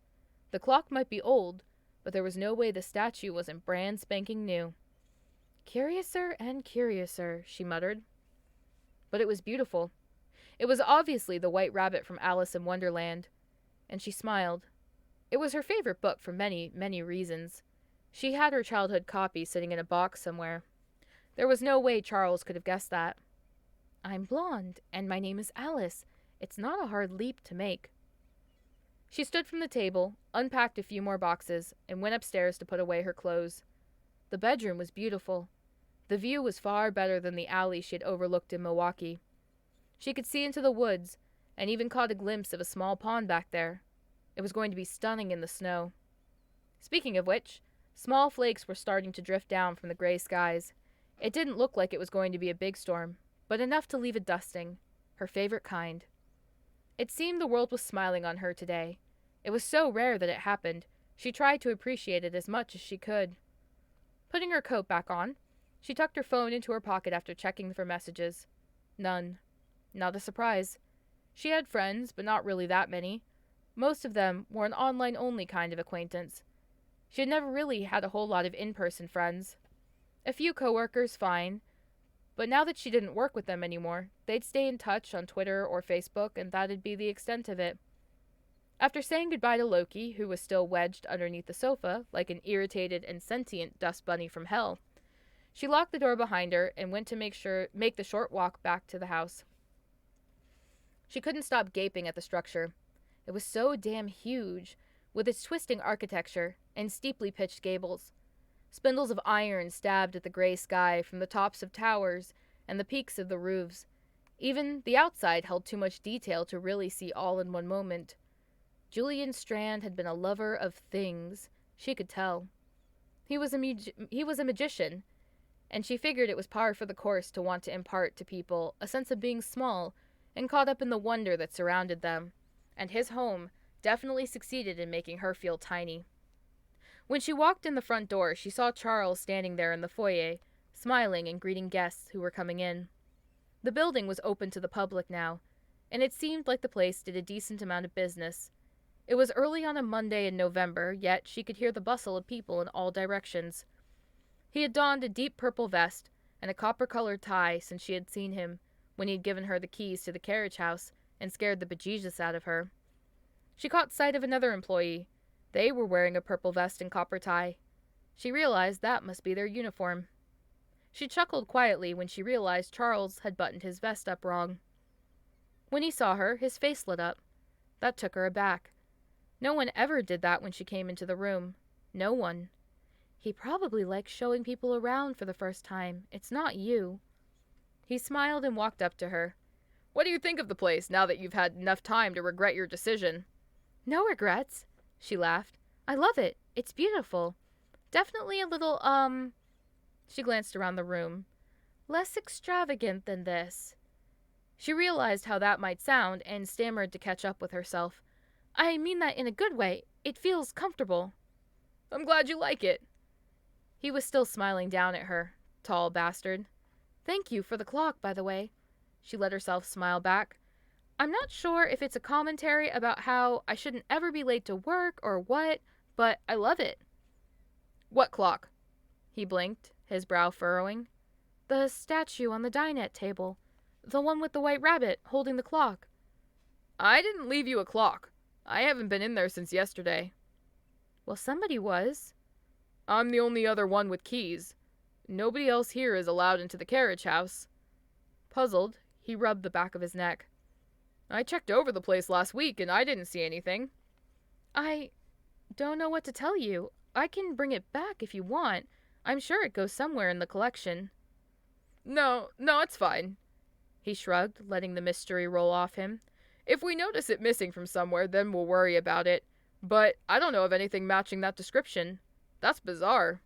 The clock might be old, but there was no way the statue wasn't brand spanking new. Curiouser and curiouser, she muttered. But it was beautiful. It was obviously the White Rabbit from Alice in Wonderland, and she smiled. It was her favorite book for many, many reasons. She had her childhood copy sitting in a box somewhere. There was no way Charles could have guessed that. I'm blonde, and my name is Alice. It's not a hard leap to make. She stood from the table, unpacked a few more boxes, and went upstairs to put away her clothes. The bedroom was beautiful. The view was far better than the alley she had overlooked in Milwaukee. She could see into the woods, and even caught a glimpse of a small pond back there. It was going to be stunning in the snow. Speaking of which, small flakes were starting to drift down from the gray skies. It didn't look like it was going to be a big storm, but enough to leave a dusting, her favorite kind. It seemed the world was smiling on her today. It was so rare that it happened. She tried to appreciate it as much as she could. Putting her coat back on, she tucked her phone into her pocket after checking for messages. None. Not a surprise. She had friends, but not really that many. Most of them were an online-only kind of acquaintance. She had never really had a whole lot of in-person friends. A few coworkers, fine, but now that she didn't work with them anymore, they'd stay in touch on Twitter or Facebook, and that'd be the extent of it. After saying goodbye to Loki, who was still wedged underneath the sofa, like an irritated and sentient dust bunny from hell, she locked the door behind her and went to make the short walk back to the house. She couldn't stop gaping at the structure. It was so damn huge, with its twisting architecture and steeply pitched gables. Spindles of iron stabbed at the gray sky from the tops of towers and the peaks of the roofs. Even the outside held too much detail to really see all in one moment. Julian Strande had been a lover of things, she could tell. He was a magician, and she figured it was par for the course to want to impart to people a sense of being small and caught up in the wonder that surrounded them, and his home definitely succeeded in making her feel tiny. When she walked in the front door, she saw Charles standing there in the foyer, smiling and greeting guests who were coming in. The building was open to the public now, and it seemed like the place did a decent amount of business. It was early on a Monday in November, yet she could hear the bustle of people in all directions. He had donned a deep purple vest and a copper-colored tie since she had seen him when he had given her the keys to the carriage house and scared the bejesus out of her. She caught sight of another employee. They were wearing a purple vest and copper tie. She realized that must be their uniform. She chuckled quietly when she realized Charles had buttoned his vest up wrong. When he saw her, his face lit up. That took her aback. No one ever did that when she came into the room. No one. He probably likes showing people around for the first time. It's not you. He smiled and walked up to her. What do you think of the place now that you've had enough time to regret your decision? No regrets, she laughed. I love it. It's beautiful. Definitely a little, She glanced around the room. Less extravagant than this. She realized how that might sound and stammered to catch up with herself. I mean that in a good way. It feels comfortable. I'm glad you like it. He was still smiling down at her. Tall bastard. Thank you for the clock, by the way. She let herself smile back. I'm not sure if it's a commentary about how I shouldn't ever be late to work or what, but I love it. What clock? He blinked, his brow furrowing. The statue on the dinette table. The one with the white rabbit holding the clock. I didn't leave you a clock. I haven't been in there since yesterday. Well, somebody was. I'm the only other one with keys. Nobody else here is allowed into the carriage house. Puzzled, he rubbed the back of his neck. I checked over the place last week and I didn't see anything. I don't know what to tell you. I can bring it back if you want. I'm sure it goes somewhere in the collection. No, it's fine. He shrugged, letting the mystery roll off him. If we notice it missing from somewhere, then we'll worry about it. But I don't know of anything matching that description. That's bizarre.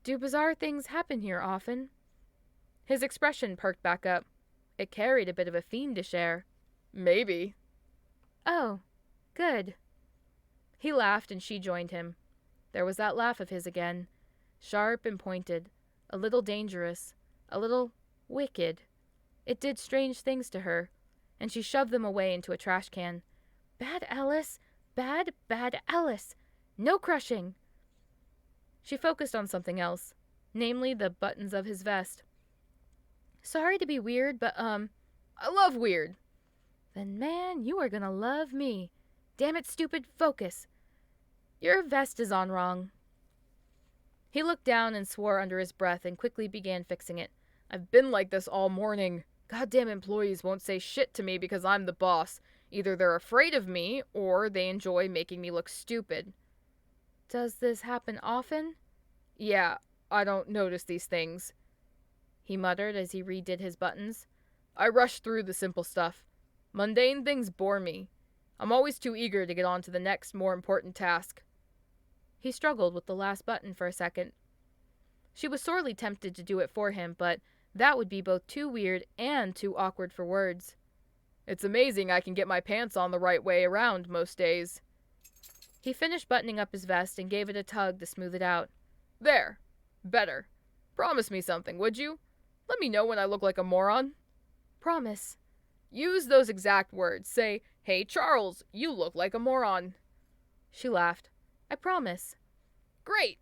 Do bizarre things happen here often? His expression perked back up. It carried a bit of a fiendish air. Maybe. Oh, good. He laughed and she joined him. There was that laugh of his again. Sharp and pointed. A little dangerous. A little wicked. It did strange things to her, and she shoved them away into a trash can. Bad Alice! Bad Alice! No crushing! She focused on something else, namely the buttons of his vest. Sorry to be weird, but, I love weird. Then, man, you are gonna love me. Damn it, stupid, focus. Your vest is on wrong. He looked down and swore under his breath and quickly began fixing it. I've been like this all morning. Goddamn employees won't say shit to me because I'm the boss. Either they're afraid of me, or they enjoy making me look stupid. Does this happen often? Yeah, I don't notice these things, he muttered as he redid his buttons. I rush through the simple stuff. Mundane things bore me. I'm always too eager to get on to the next, more important task. He struggled with the last button for a second. She was sorely tempted to do it for him, but that would be both too weird and too awkward for words. It's amazing I can get my pants on the right way around most days. He finished buttoning up his vest and gave it a tug to smooth it out. There. Better. Promise me something, would you? Let me know when I look like a moron. Promise. Use those exact words. Say, "Hey, Charles, you look like a moron." She laughed. I promise. Great!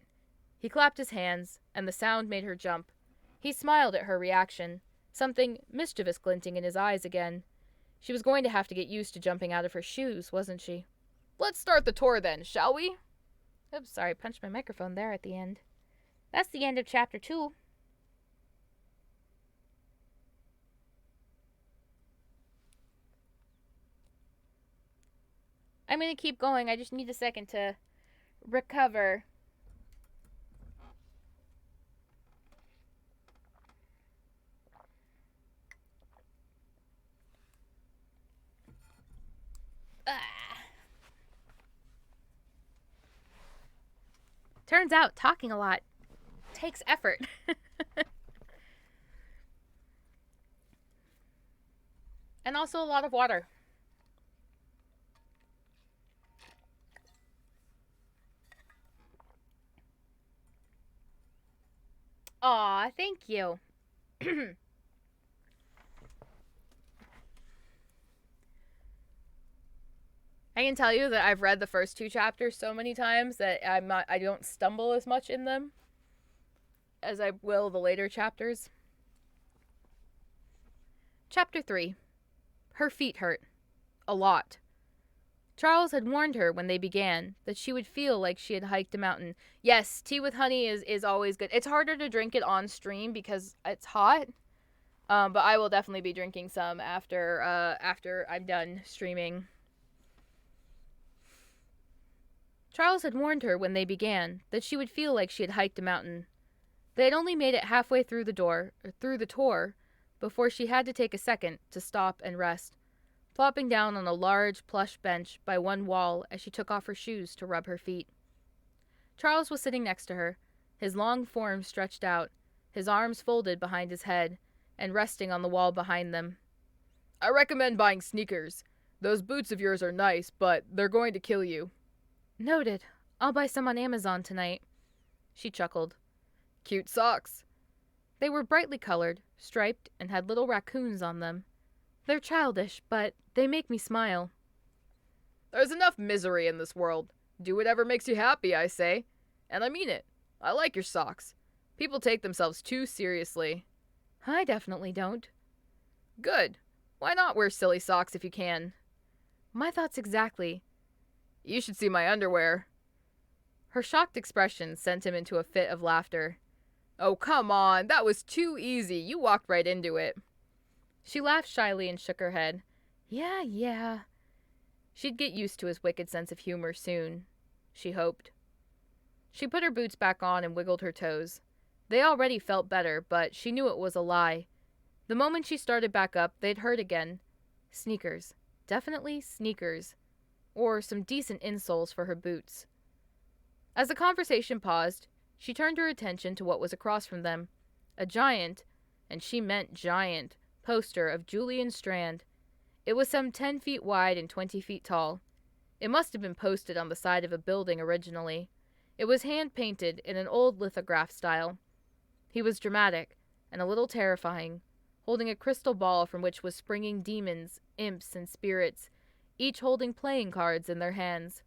He clapped his hands, and the sound made her jump. He smiled at her reaction, something mischievous glinting in his eyes again. She was going to have to get used to jumping out of her shoes, wasn't she? Let's start the tour then, shall we? Oops, sorry, punched my microphone there at the end. That's the end of chapter 2. I'm going to keep going. I just need a second to recover. Turns out talking a lot takes effort. And also a lot of water. Aw, thank you. I can tell you that I've read the first 2 chapters so many times that I don't stumble as much in them as I will the later chapters. Chapter 3. Her feet hurt. A lot. Charles had warned her when they began that she would feel like she had hiked a mountain. Yes, tea with honey is always good. It's harder to drink it on stream because it's hot. But I will definitely be drinking some after I'm done streaming. Charles had warned her when they began that she would feel like she had hiked a mountain. They had only made it halfway through the tour, before she had to take a second to stop and rest, plopping down on a large plush bench by one wall as she took off her shoes to rub her feet. Charles was sitting next to her, his long form stretched out, his arms folded behind his head, and resting on the wall behind them. I recommend buying sneakers. Those boots of yours are nice, but they're going to kill you. Noted. I'll buy some on Amazon tonight. She chuckled. Cute socks. They were brightly colored, striped, and had little raccoons on them. They're childish, but they make me smile. There's enough misery in this world. Do whatever makes you happy, I say. And I mean it. I like your socks. People take themselves too seriously. I definitely don't. Good. Why not wear silly socks if you can? My thoughts exactly. You should see my underwear. Her shocked expression sent him into a fit of laughter. Oh, come on. That was too easy. You walked right into it. She laughed shyly and shook her head. Yeah. She'd get used to his wicked sense of humor soon, she hoped. She put her boots back on and wiggled her toes. They already felt better, but she knew it was a lie. The moment she started back up, they'd hurt again. Sneakers. Definitely sneakers. Or some decent insoles for her boots. As the conversation paused, she turned her attention to what was across from them. A giant, and she meant giant, poster of Julian Strande. It was some 10 feet wide and 20 feet tall. It must have been posted on the side of a building originally. It was hand-painted in an old lithograph style. He was dramatic, and a little terrifying, holding a crystal ball from which was springing demons, imps, and spirits, each holding playing cards in their hands.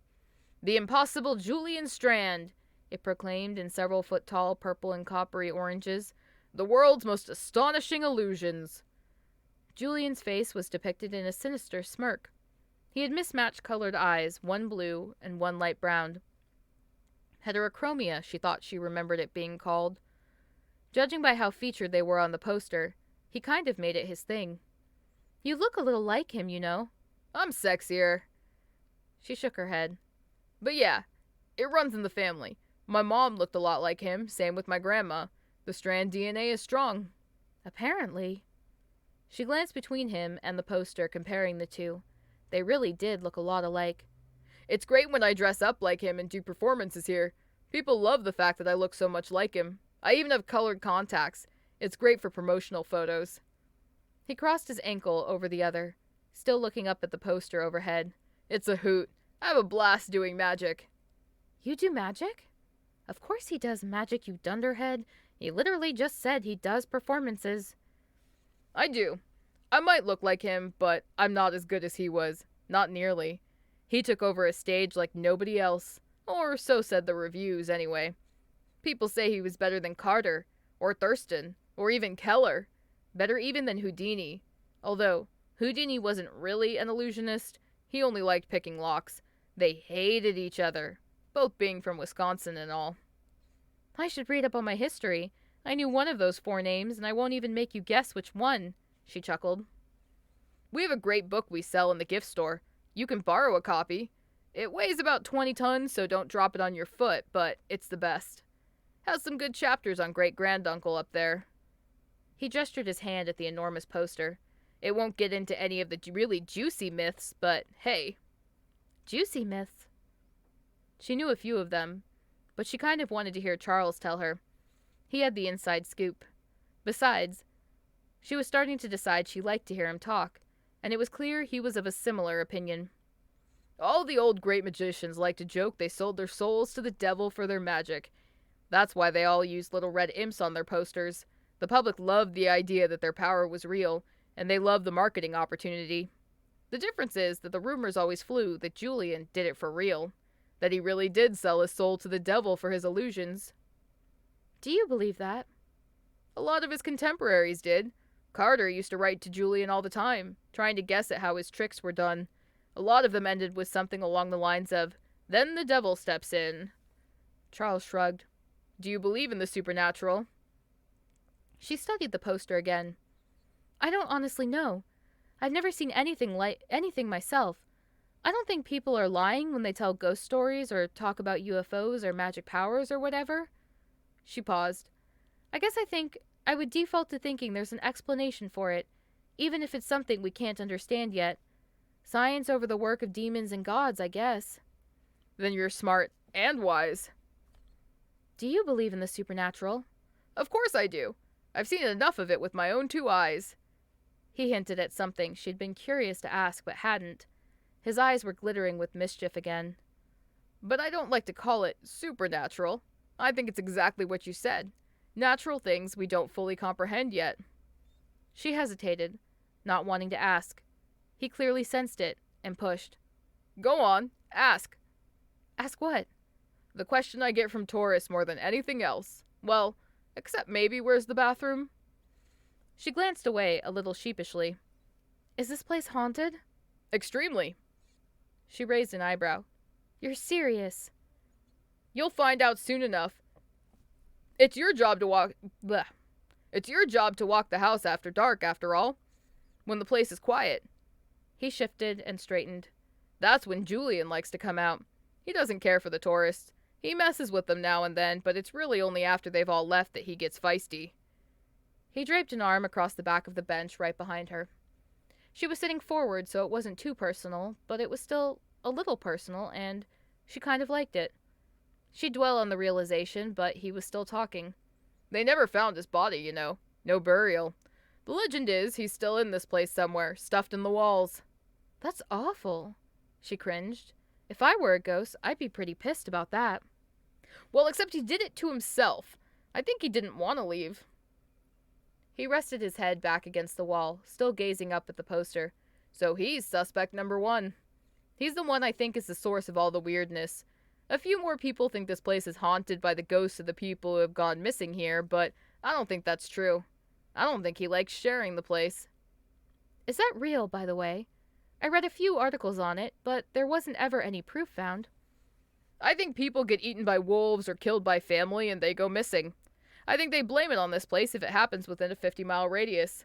"The impossible Julian Strande," it proclaimed in several-foot-tall purple and coppery oranges. "The world's most astonishing illusions." Julian's face was depicted in a sinister smirk. He had mismatched colored eyes, one blue and one light brown. Heterochromia, she thought she remembered it being called. Judging by how featured they were on the poster, he kind of made it his thing. "You look a little like him, you know." I'm sexier. She shook her head. But yeah, it runs in the family. My mom looked a lot like him, same with my grandma. The Strand DNA is strong. Apparently. She glanced between him and the poster, comparing the two. They really did look a lot alike. It's great when I dress up like him and do performances here. People love the fact that I look so much like him. I even have colored contacts. It's great for promotional photos. He crossed his ankle over the other, still looking up at the poster overhead. It's a hoot. I have a blast doing magic. You do magic? Of course he does magic, you dunderhead. He literally just said he does performances. I do. I might look like him, but I'm not as good as he was. Not nearly. He took over a stage like nobody else. Or so said the reviews, anyway. People say he was better than Carter, or Thurston, or even Keller. Better even than Houdini. Although, Houdini wasn't really an illusionist. He only liked picking locks. They hated each other, both being from Wisconsin and all. I should read up on my history. I knew one of those 4 names, and I won't even make you guess which one, she chuckled. We have a great book we sell in the gift store. You can borrow a copy. It weighs about 20 tons, so don't drop it on your foot, but it's the best. Has some good chapters on great-granduncle up there. He gestured his hand at the enormous poster. It won't get into any of the really juicy myths, but hey. Juicy myths? She knew a few of them, but she kind of wanted to hear Charles tell her. He had the inside scoop. Besides, she was starting to decide she liked to hear him talk, and it was clear he was of a similar opinion. All the old great magicians like to joke they sold their souls to the devil for their magic. That's why they all used little red imps on their posters. The public loved the idea that their power was real, and they loved the marketing opportunity. The difference is that the rumors always flew that Julian did it for real, that he really did sell his soul to the devil for his illusions. Do you believe that? A lot of his contemporaries did. Carter used to write to Julian all the time, trying to guess at how his tricks were done. A lot of them ended with something along the lines of, "Then the devil steps in." Charles shrugged. Do you believe in the supernatural? She studied the poster again. I don't honestly know. I've never seen anything myself. I don't think people are lying when they tell ghost stories or talk about UFOs or magic powers or whatever. She paused. I guess I think I would default to thinking there's an explanation for it, even if it's something we can't understand yet. Science over the work of demons and gods, I guess. Then you're smart and wise. Do you believe in the supernatural? Of course I do. I've seen enough of it with my own 2 eyes. He hinted at something she'd been curious to ask but hadn't. His eyes were glittering with mischief again. But I don't like to call it supernatural. I think it's exactly what you said. Natural things we don't fully comprehend yet. She hesitated, not wanting to ask. He clearly sensed it, and pushed. Go on, ask. Ask what? The question I get from tourists more than anything else. Well, except maybe where's the bathroom? She glanced away a little sheepishly. Is this place haunted? Extremely. She raised an eyebrow. You're serious. You'll find out soon enough. It's your job to walk the house after dark, after all. When the place is quiet. He shifted and straightened. That's when Julian likes to come out. He doesn't care for the tourists. He messes with them now and then, but it's really only after they've all left that he gets feisty. He draped an arm across the back of the bench right behind her. She was sitting forward, so it wasn't too personal, but it was still a little personal, and she kind of liked it. She'd dwell on the realization, but he was still talking. They never found his body, you know. No burial. The legend is he's still in this place somewhere, stuffed in the walls. That's awful, she cringed. If I were a ghost, I'd be pretty pissed about that. Well, except he did it to himself. I think he didn't want to leave. He rested his head back against the wall, still gazing up at the poster. So he's suspect number 1. He's the one I think is the source of all the weirdness. A few more people think this place is haunted by the ghosts of the people who have gone missing here, but I don't think that's true. I don't think he likes sharing the place. Is that real, by the way? I read a few articles on it, but there wasn't ever any proof found. I think people get eaten by wolves or killed by family and they go missing. I think they blame it on this place if it happens within a 50-mile radius.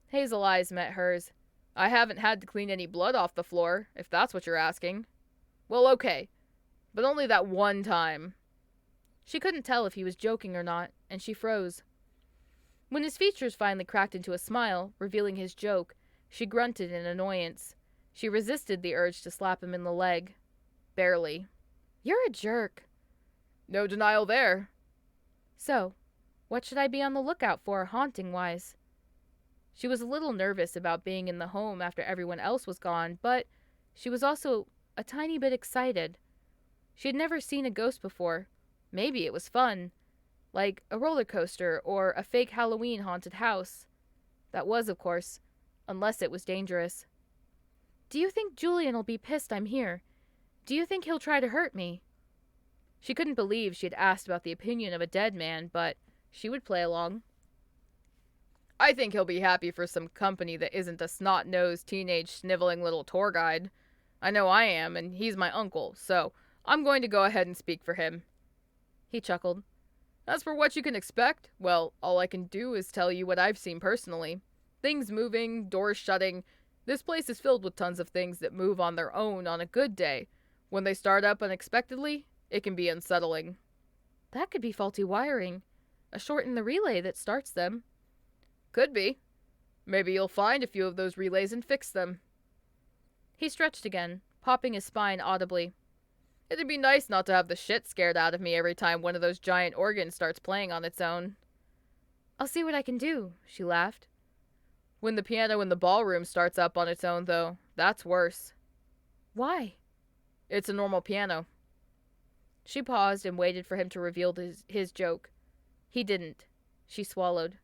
Hazel eyes met hers. I haven't had to clean any blood off the floor, if that's what you're asking. Well, okay. But only that one time. She couldn't tell if he was joking or not, and she froze. When his features finally cracked into a smile, revealing his joke, she grunted in annoyance. She resisted the urge to slap him in the leg. Barely. You're a jerk. No denial there. So, what should I be on the lookout for, haunting-wise? She was a little nervous about being in the home after everyone else was gone, but she was also a tiny bit excited. She had never seen a ghost before. Maybe it was fun. Like a roller coaster or a fake Halloween haunted house. That was, of course, unless it was dangerous. Do you think Julian'll be pissed I'm here? Do you think he'll try to hurt me? She couldn't believe she had asked about the opinion of a dead man, but she would play along. I think he'll be happy for some company that isn't a snot-nosed, teenage, sniveling little tour guide. I know I am, and he's my uncle, so I'm going to go ahead and speak for him. He chuckled. As for what you can expect, well, all I can do is tell you what I've seen personally. Things moving, doors shutting. This place is filled with tons of things that move on their own on a good day. When they start up unexpectedly, it can be unsettling. That could be faulty wiring. A short in the relay that starts them. Could be. Maybe you'll find a few of those relays and fix them. He stretched again, popping his spine audibly. It'd be nice not to have the shit scared out of me every time one of those giant organs starts playing on its own. I'll see what I can do, she laughed. When the piano in the ballroom starts up on its own, though, that's worse. Why? It's a normal piano. She paused and waited for him to reveal his joke. He didn't. She swallowed.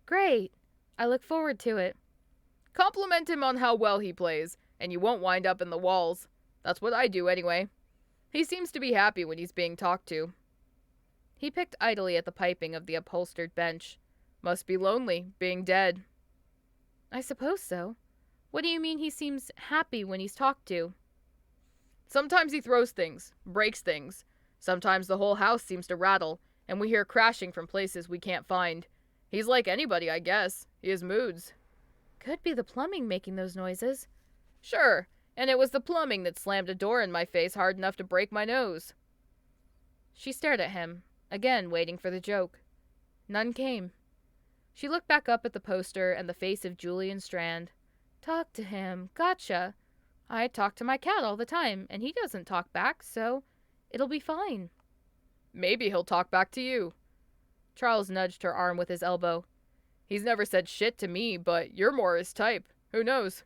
Great. I look forward to it. Compliment him on how well he plays, and you won't wind up in the walls. That's what I do anyway. He seems to be happy when he's being talked to. He picked idly at the piping of the upholstered bench. Must be lonely, being dead. I suppose so. What do you mean he seems happy when he's talked to? Sometimes he throws things, breaks things. Sometimes the whole house seems to rattle, and we hear crashing from places we can't find. He's like anybody, I guess. He has moods. Could be the plumbing making those noises. Sure, and it was the plumbing that slammed a door in my face hard enough to break my nose. She stared at him, again waiting for the joke. None came. She looked back up at the poster and the face of Julian Strande. Talk to him. Gotcha. I talk to my cat all the time, and he doesn't talk back, so it'll be fine. Maybe he'll talk back to you. Charles nudged her arm with his elbow. He's never said shit to me, but you're more his type. Who knows?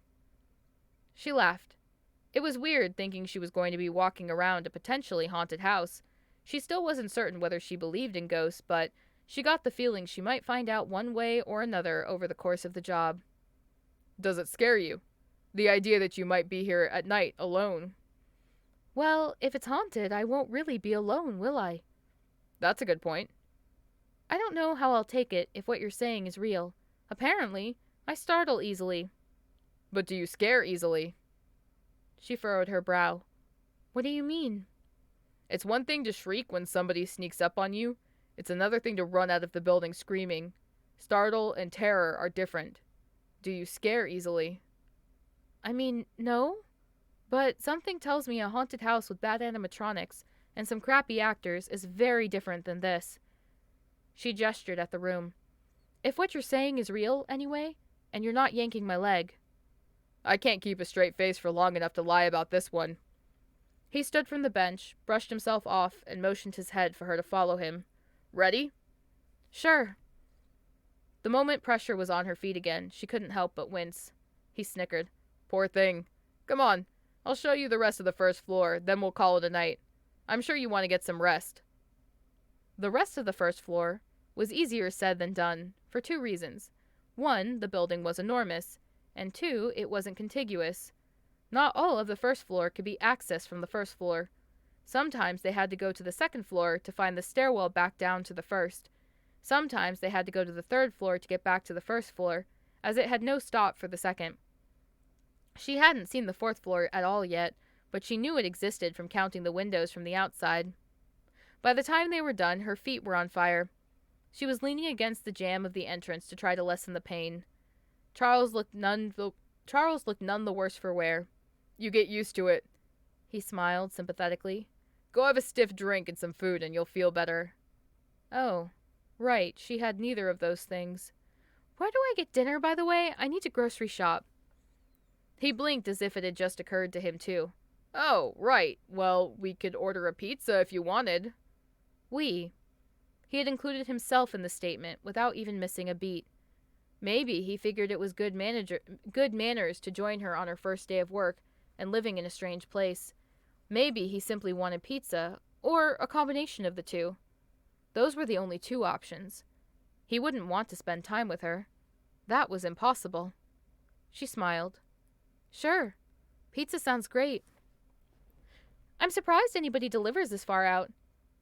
She laughed. It was weird thinking she was going to be walking around a potentially haunted house. She still wasn't certain whether she believed in ghosts, but she got the feeling she might find out one way or another over the course of the job. Does it scare you? The idea that you might be here at night alone? Well, if it's haunted, I won't really be alone, will I? That's a good point. I don't know how I'll take it if what you're saying is real. Apparently, I startle easily. But do you scare easily? She furrowed her brow. What do you mean? It's one thing to shriek when somebody sneaks up on you. It's another thing to run out of the building screaming. Startle and terror are different. Do you scare easily? I mean, no. But something tells me a haunted house with bad animatronics and some crappy actors is very different than this. She gestured at the room. If what you're saying is real, anyway, and you're not yanking my leg. I can't keep a straight face for long enough to lie about this one. He stood from the bench, brushed himself off, and motioned his head for her to follow him. Ready? Sure. The moment pressure was on her feet again, she couldn't help but wince. He snickered. Poor thing. Come on, I'll show you the rest of the first floor, then we'll call it a night. I'm sure you want to get some rest. The rest of the first floor was easier said than done, for two reasons. One, the building was enormous, and two, it wasn't contiguous. Not all of the first floor could be accessed from the first floor. Sometimes they had to go to the second floor to find the stairwell back down to the first. Sometimes they had to go to the third floor to get back to the first floor, as it had no stop for the second. She hadn't seen the fourth floor at all yet, but she knew it existed from counting the windows from the outside. By the time they were done, her feet were on fire. She was leaning against the jamb of the entrance to try to lessen the pain. Charles looked none the worse for wear. You get used to it. He smiled sympathetically. Go have a stiff drink and some food and you'll feel better. Oh, right, she had neither of those things. Where do I get dinner, by the way? I need to grocery shop. He blinked as if it had just occurred to him, too. Oh, right. Well, we could order a pizza if you wanted. We. He had included himself in the statement without even missing a beat. Maybe he figured it was good manners to join her on her first day of work and living in a strange place. Maybe he simply wanted pizza, or a combination of the two. Those were the only two options. He wouldn't want to spend time with her. That was impossible. She smiled. Sure. Pizza sounds great. I'm surprised anybody delivers this far out.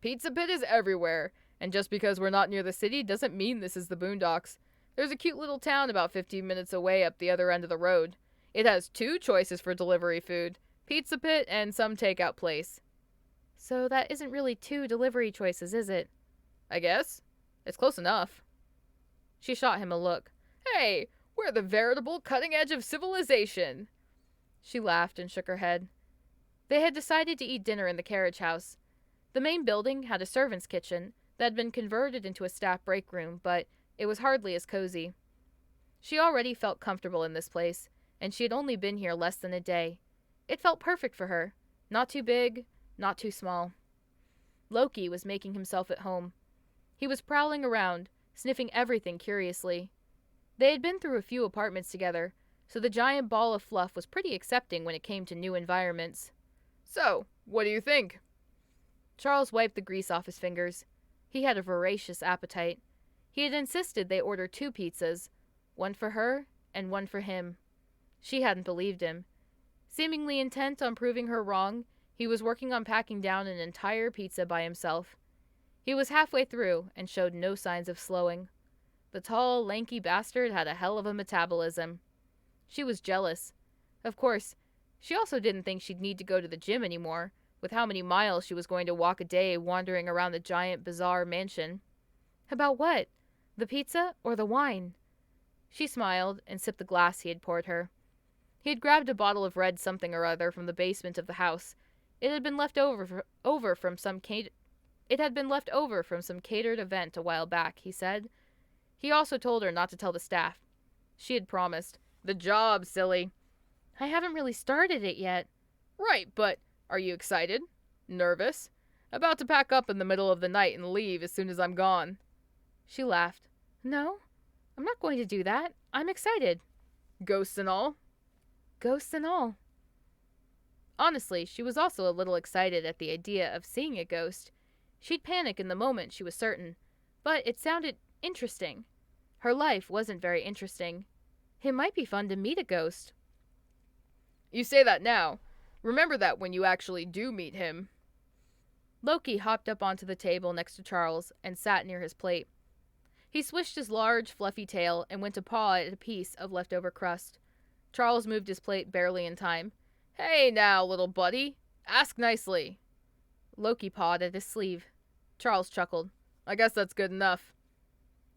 Pizza Pit is everywhere, and just because we're not near the city doesn't mean this is the boondocks. There's a cute little town about 15 minutes away up the other end of the road. It has 2 choices for delivery food, Pizza Pit and some takeout place. So that isn't really 2 delivery choices, is it? I guess. It's close enough. She shot him a look. Hey, we're the veritable cutting edge of civilization. She laughed and shook her head. They had decided to eat dinner in the carriage house. The main building had a servant's kitchen that had been converted into a staff break room, but it was hardly as cozy. She already felt comfortable in this place, and she had only been here less than a day. It felt perfect for her. Not too big, not too small. Loki was making himself at home. He was prowling around, sniffing everything curiously. They had been through a few apartments together, so the giant ball of fluff was pretty accepting when it came to new environments. So, what do you think? Charles wiped the grease off his fingers. He had a voracious appetite. He had insisted they order 2 pizzas, one for her and one for him. She hadn't believed him. Seemingly intent on proving her wrong, he was working on packing down an entire pizza by himself. He was halfway through and showed no signs of slowing. The tall, lanky bastard had a hell of a metabolism. She was jealous. Of course, she also didn't think she'd need to go to the gym anymore, with how many miles she was going to walk a day wandering around the giant, bizarre mansion. About what? The pizza or the wine? She smiled and sipped the glass he had poured her. He had grabbed a bottle of red something or other from the basement of the house. It had been left over from some catered event a while back, he said. He also told her not to tell the staff. She had promised. The job, silly. I haven't really started it yet. Right, but are you excited? Nervous? About to pack up in the middle of the night and leave as soon as I'm gone. She laughed. No, I'm not going to do that. I'm excited. Ghosts and all? Ghosts and all. Honestly, she was also a little excited at the idea of seeing a ghost. She'd panic in the moment, she was certain, but it sounded interesting. Her life wasn't very interesting. It might be fun to meet a ghost. You say that now. Remember that when you actually do meet him. Loki hopped up onto the table next to Charles and sat near his plate. He swished his large, fluffy tail and went to paw at a piece of leftover crust. Charles moved his plate barely in time. Hey now, little buddy. Ask nicely. Loki pawed at his sleeve. Charles chuckled. I guess that's good enough.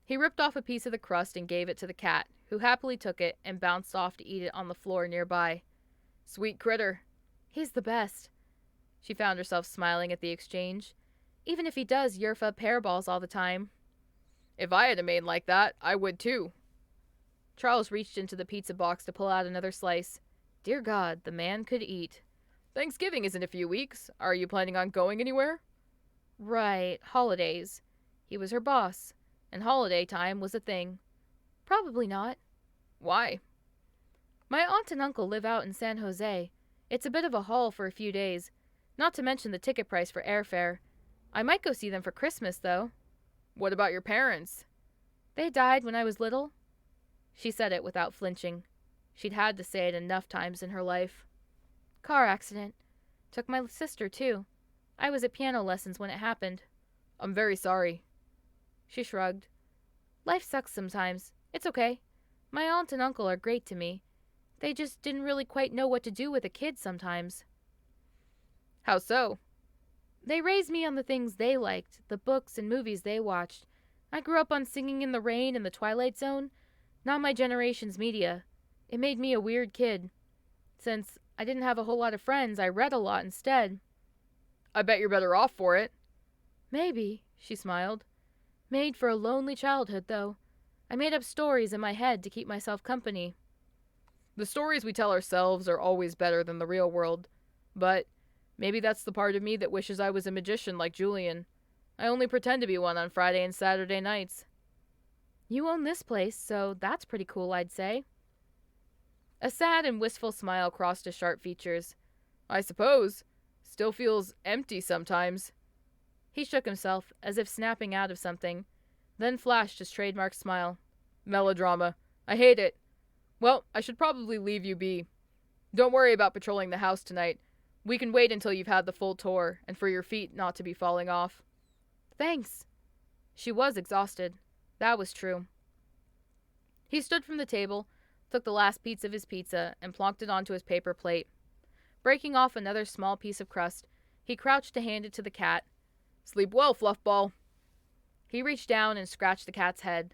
He ripped off a piece of the crust and gave it to the cat, who happily took it and bounced off to eat it on the floor nearby. Sweet critter. He's the best. She found herself smiling at the exchange. Even if he does yerf up hairballs all the time. If I had a maid like that, I would too. Charles reached into the pizza box to pull out another slice. Dear God, the man could eat. Thanksgiving is in a few weeks. Are you planning on going anywhere? Right, holidays. He was her boss, and holiday time was a thing. Probably not. Why? My aunt and uncle live out in San Jose. It's a bit of a haul for a few days, not to mention the ticket price for airfare. I might go see them for Christmas, though. What about your parents? They died when I was little. She said it without flinching. She'd had to say it enough times in her life. Car accident. Took my sister, too. I was at piano lessons when it happened. I'm very sorry. She shrugged. Life sucks sometimes. It's okay. My aunt and uncle are great to me. They just didn't really quite know what to do with a kid sometimes. How so? They raised me on the things they liked, the books and movies they watched. I grew up on Singing in the Rain and The Twilight Zone. Not my generation's media. It made me a weird kid. Since I didn't have a whole lot of friends, I read a lot instead. I bet you're better off for it. Maybe, she smiled. Made for a lonely childhood, though. I made up stories in my head to keep myself company. The stories we tell ourselves are always better than the real world. But maybe that's the part of me that wishes I was a magician like Julian. I only pretend to be one on Friday and Saturday nights. You own this place, so that's pretty cool, I'd say. A sad and wistful smile crossed his sharp features. I suppose. Still feels empty sometimes. He shook himself, as if snapping out of something, then flashed his trademark smile. Melodrama. I hate it. Well, I should probably leave you be. Don't worry about patrolling the house tonight. We can wait until you've had the full tour, and for your feet not to be falling off. Thanks. She was exhausted. That was true. He stood from the table, took the last piece of his pizza, and plonked it onto his paper plate. Breaking off another small piece of crust, he crouched to hand it to the cat. Sleep well, Fluffball. He reached down and scratched the cat's head.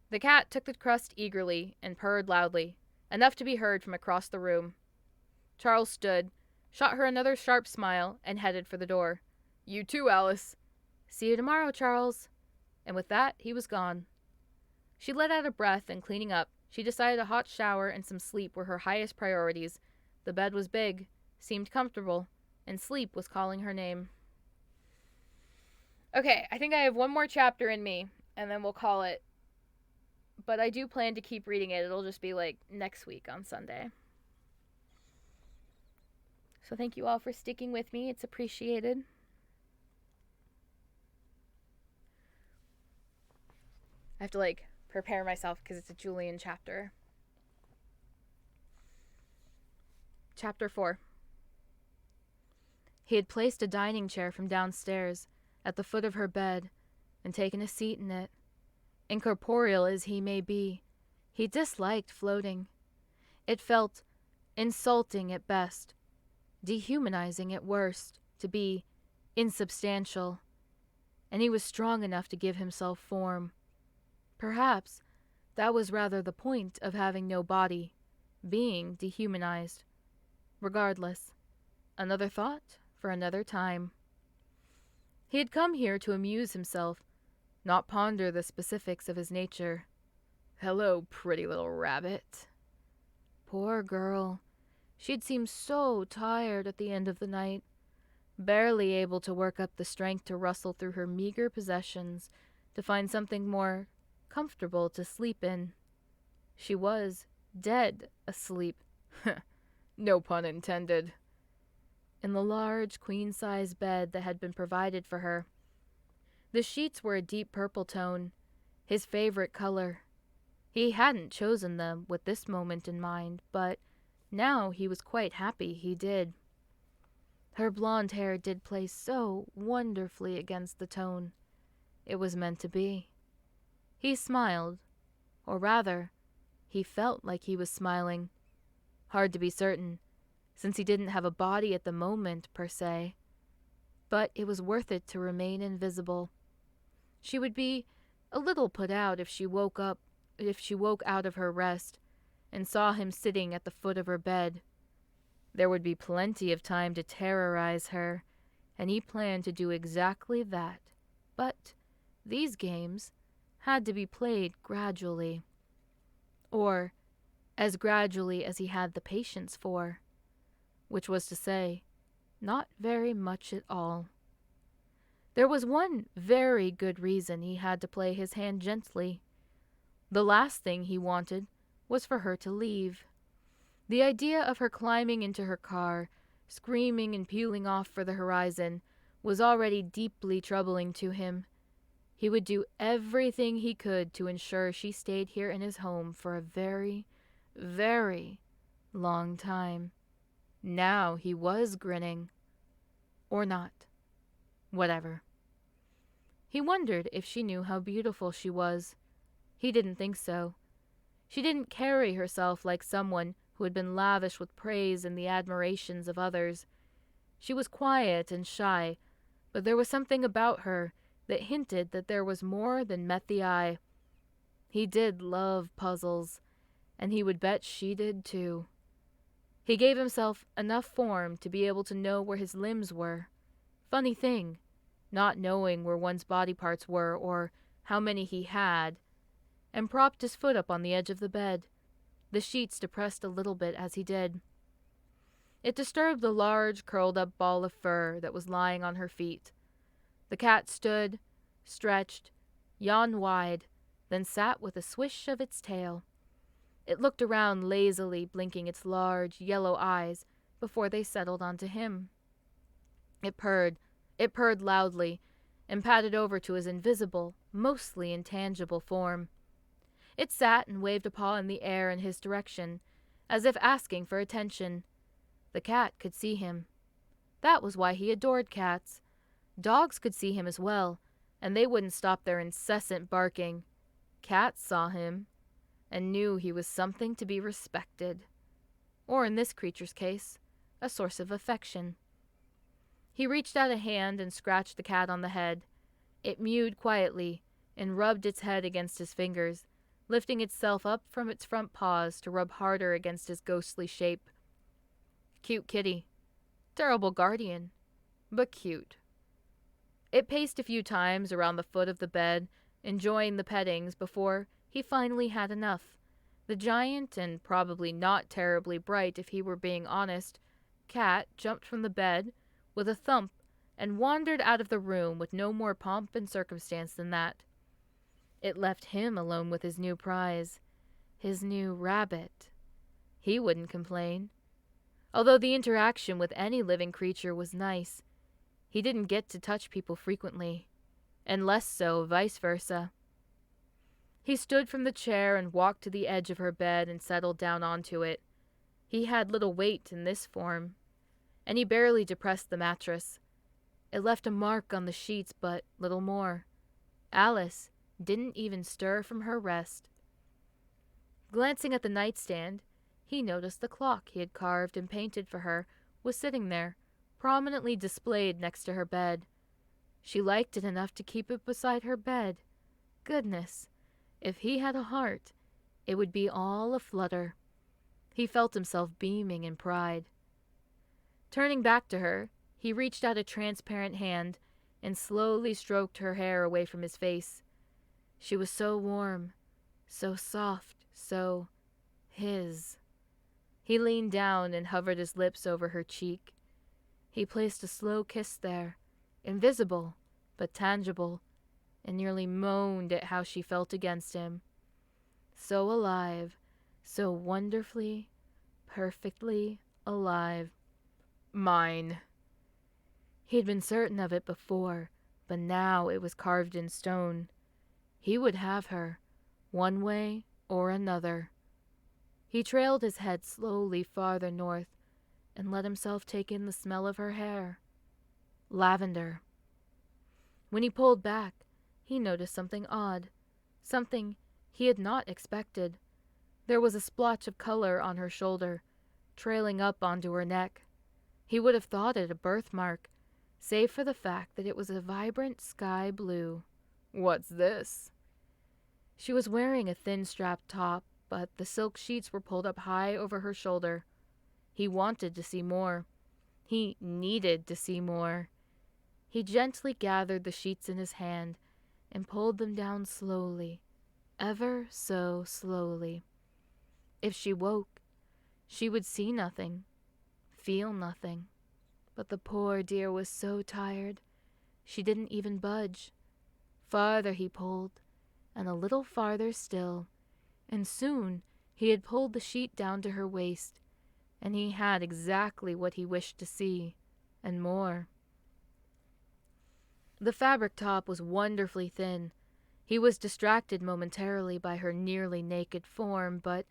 The cat took the crust eagerly and purred loudly, enough to be heard from across the room. Charles stood, shot her another sharp smile, and headed for the door. You too, Alice. See you tomorrow, Charles. And with that, he was gone. She let out a breath, and cleaning up, she decided a hot shower and some sleep were her highest priorities. The bed was big, seemed comfortable, and sleep was calling her name. Okay, I think I have one more chapter in me, and then we'll call it. But I do plan to keep reading it. It'll just be like next week on Sunday. So thank you all for sticking with me. It's appreciated. I have to prepare myself because it's a Julian chapter. Chapter 4. He had placed a dining chair from downstairs at the foot of her bed and taken a seat in it. Incorporeal as he may be, he disliked floating. It felt insulting at best, dehumanizing at worst, to be insubstantial, and he was strong enough to give himself form. Perhaps that was rather the point of having no body, being dehumanized. Regardless, another thought for another time. He had come here to amuse himself, not ponder the specifics of his nature. Hello, pretty little rabbit. Poor girl. She'd seemed so tired at the end of the night, barely able to work up the strength to rustle through her meager possessions to find something more comfortable to sleep in. She was dead asleep. No pun intended. In the large queen-size bed that had been provided for her. The sheets were a deep purple tone, his favorite color. He hadn't chosen them with this moment in mind, but now he was quite happy he did. Her blonde hair did play so wonderfully against the tone. It was meant to be. He smiled, or rather, he felt like he was smiling. Hard to be certain, since he didn't have a body at the moment, per se. But it was worth it to remain invisible. She would be a little put out if she woke out of her rest and saw him sitting at the foot of her bed. There would be plenty of time to terrorize her, and he planned to do exactly that. But these games had to be played gradually. Or as gradually as he had the patience for. Which was to say, not very much at all. There was one very good reason he had to play his hand gently. The last thing he wanted was for her to leave. The idea of her climbing into her car, screaming and peeling off for the horizon, was already deeply troubling to him. He would do everything he could to ensure she stayed here in his home for a very, very long time. Now he was grinning. Or not. Whatever. He wondered if she knew how beautiful she was. He didn't think so. She didn't carry herself like someone who had been lavish with praise and the admirations of others. She was quiet and shy, but there was something about her that hinted that there was more than met the eye. He did love puzzles, and he would bet she did too. He gave himself enough form to be able to know where his limbs were. Funny thing, not knowing where one's body parts were or how many he had, and propped his foot up on the edge of the bed, the sheets depressed a little bit as he did. It disturbed the large, curled-up ball of fur that was lying on her feet. The cat stood, stretched, yawned wide, then sat with a swish of its tail. It looked around lazily, blinking its large, yellow eyes before they settled onto him. It purred loudly, and padded over to his invisible, mostly intangible form. It sat and waved a paw in the air in his direction, as if asking for attention. The cat could see him. That was why he adored cats. Dogs could see him as well, and they wouldn't stop their incessant barking. Cats saw him, and knew he was something to be respected. Or in this creature's case, a source of affection. He reached out a hand and scratched the cat on the head. It mewed quietly and rubbed its head against his fingers, lifting itself up from its front paws to rub harder against his ghostly shape. Cute kitty. Terrible guardian, but cute. It paced a few times around the foot of the bed, enjoying the pettings before he finally had enough. The giant, and probably not terribly bright if he were being honest, cat jumped from the bed with a thump and wandered out of the room with no more pomp and circumstance than that. It left him alone with his new prize, his new rabbit. He wouldn't complain. Although the interaction with any living creature was nice, he didn't get to touch people frequently, and less so vice versa. He stood from the chair and walked to the edge of her bed and settled down onto it. He had little weight in this form, and he barely depressed the mattress. It left a mark on the sheets, but little more. Alice didn't even stir from her rest. Glancing at the nightstand, he noticed the clock he had carved and painted for her was sitting there, prominently displayed next to her bed. She liked it enough to keep it beside her bed. Goodness, if he had a heart, it would be all aflutter. He felt himself beaming in pride. Turning back to her, he reached out a transparent hand and slowly stroked her hair away from his face. She was so warm, so soft, so his. He leaned down and hovered his lips over her cheek. He placed a slow kiss there, invisible but tangible, and nearly moaned at how she felt against him. So alive, so wonderfully, perfectly alive. Mine. He'd been certain of it before, but now it was carved in stone. He would have her, one way or another. He trailed his head slowly farther north and let himself take in the smell of her hair. Lavender. When he pulled back, he noticed something odd, something he had not expected. There was a splotch of color on her shoulder, trailing up onto her neck. He would have thought it a birthmark, save for the fact that it was a vibrant sky blue. What's this? She was wearing a thin-strapped top, but the silk sheets were pulled up high over her shoulder. He wanted to see more. He needed to see more. He gently gathered the sheets in his hand and pulled them down slowly, ever so slowly. If she woke, she would see nothing, feel nothing. But the poor dear was so tired, she didn't even budge. Farther he pulled, and a little farther still, and soon he had pulled the sheet down to her waist, and he had exactly what he wished to see, and more. The fabric top was wonderfully thin. He was distracted momentarily by her nearly naked form, but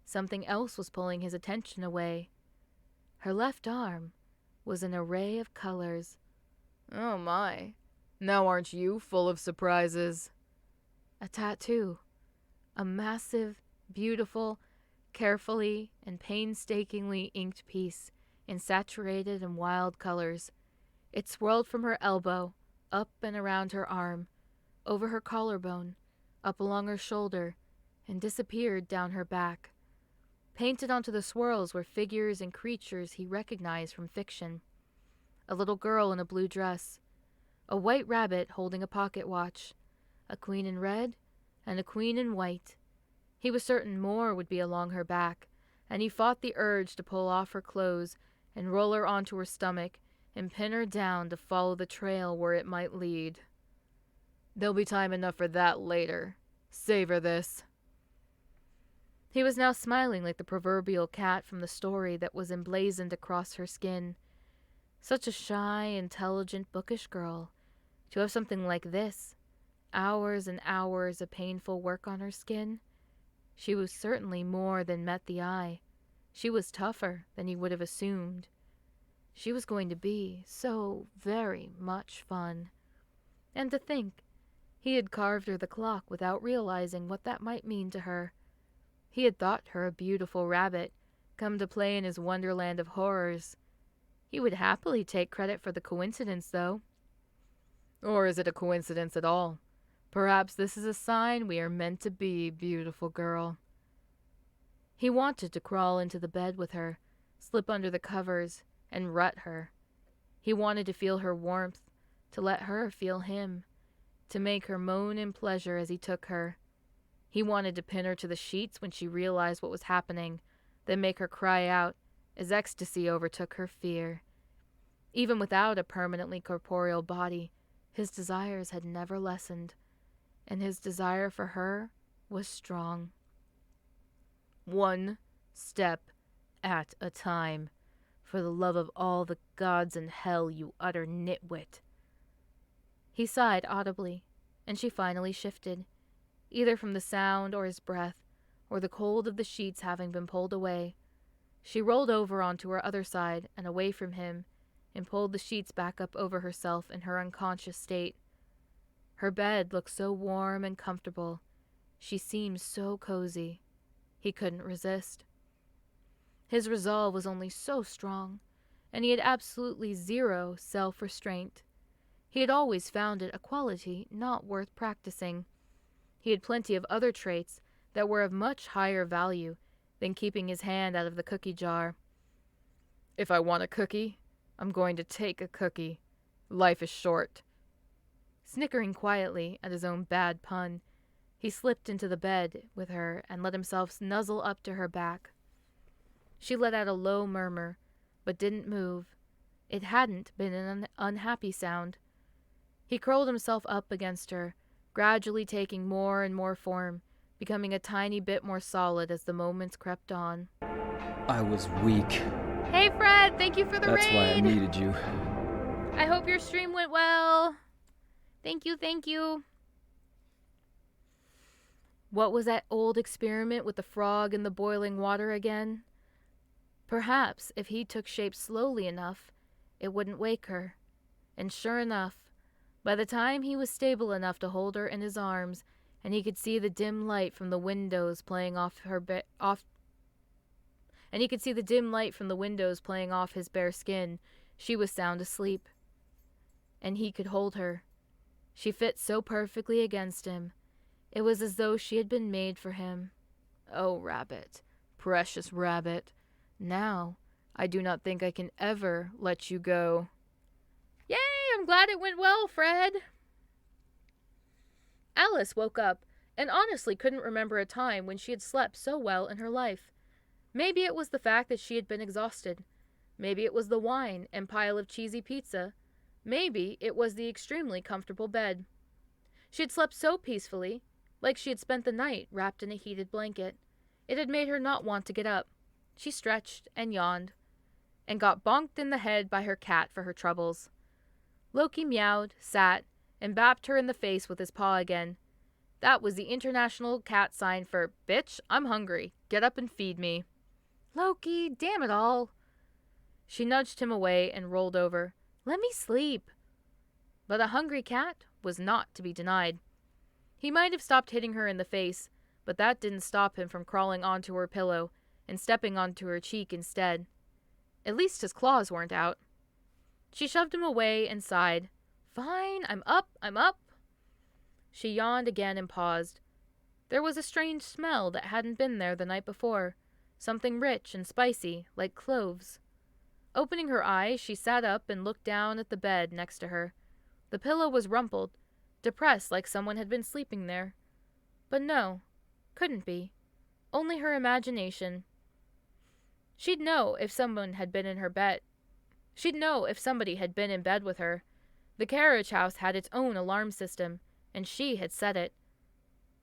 something else was pulling his attention away. Her left arm was an array of colors. Oh my, now aren't you full of surprises? A tattoo. A massive, beautiful, carefully and painstakingly inked piece in saturated and wild colors. It swirled from her elbow, up and around her arm, over her collarbone, up along her shoulder, and disappeared down her back. Painted onto the swirls were figures and creatures he recognized from fiction. A little girl in a blue dress, a white rabbit holding a pocket watch, a queen in red, and a queen in white. He was certain more would be along her back, and he fought the urge to pull off her clothes and roll her onto her stomach and pin her down to follow the trail where it might lead. There'll be time enough for that later. Savor this. He was now smiling like the proverbial cat from the story that was emblazoned across her skin. Such a shy, intelligent, bookish girl, to have something like this, hours and hours of painful work on her skin, She was certainly more than met the eye. She was tougher than he would have assumed. She was going to be so very much fun. And to think, he had carved her the clock without realizing what that might mean to her. He had thought her a beautiful rabbit, come to play in his wonderland of horrors. He would happily take credit for the coincidence, though. Or is it a coincidence at all? Perhaps this is a sign we are meant to be, beautiful girl. He wanted to crawl into the bed with her, slip under the covers, and rut her. He wanted to feel her warmth, to let her feel him, to make her moan in pleasure as he took her. He wanted to pin her to the sheets when she realized what was happening, then make her cry out as ecstasy overtook her fear. Even without a permanently corporeal body, his desires had never lessened, and his desire for her was strong. One step at a time, for the love of all the gods in hell, you utter nitwit. He sighed audibly, and she finally shifted, either from the sound or his breath, or the cold of the sheets having been pulled away. She rolled over onto her other side and away from him, and pulled the sheets back up over herself in her unconscious state. Her bed looked so warm and comfortable. She seemed so cozy. He couldn't resist. His resolve was only so strong, and he had absolutely zero self-restraint. He had always found it a quality not worth practicing. He had plenty of other traits that were of much higher value than keeping his hand out of the cookie jar. If I want a cookie, I'm going to take a cookie. Life is short. Snickering quietly at his own bad pun, he slipped into the bed with her and let himself nuzzle up to her back. She let out a low murmur, but didn't move. It hadn't been an unhappy sound. He curled himself up against her, gradually taking more and more form, becoming a tiny bit more solid as the moments crept on. I was weak. Hey Fred, thank you for the That's raid. why I needed you. I hope your stream went well. Thank you, thank you. What was that old experiment with the frog in the boiling water again? Perhaps if he took shape slowly enough, it wouldn't wake her. And sure enough, by the time he was stable enough to hold her in his arms, and he could see the dim light from the windows playing off his bare skin, she was sound asleep. And he could hold her. She fit so perfectly against him. It was as though she had been made for him. Oh, rabbit, precious rabbit, now I do not think I can ever let you go. Yay, I'm glad it went well, Fred. Alice woke up and honestly couldn't remember a time when she had slept so well in her life. Maybe it was the fact that she had been exhausted. Maybe it was the wine and pile of cheesy pizza. Maybe it was the extremely comfortable bed. She had slept so peacefully, like she had spent the night wrapped in a heated blanket. It had made her not want to get up. She stretched and yawned, and got bonked in the head by her cat for her troubles. Loki meowed, sat, and bapped her in the face with his paw again. That was the international cat sign for, "Bitch, I'm hungry. Get up and feed me." Loki, damn it all. She nudged him away and rolled over. Let me sleep. But a hungry cat was not to be denied. He might have stopped hitting her in the face, but that didn't stop him from crawling onto her pillow and stepping onto her cheek instead. At least his claws weren't out. She shoved him away and sighed. Fine, I'm up. She yawned again and paused. There was a strange smell that hadn't been there the night before, something rich and spicy, like cloves. Opening her eyes, she sat up and looked down at the bed next to her. The pillow was rumpled, depressed like someone had been sleeping there. But no, couldn't be. Only her imagination. She'd know if somebody had been in bed with her. The carriage house had its own alarm system, and she had set it.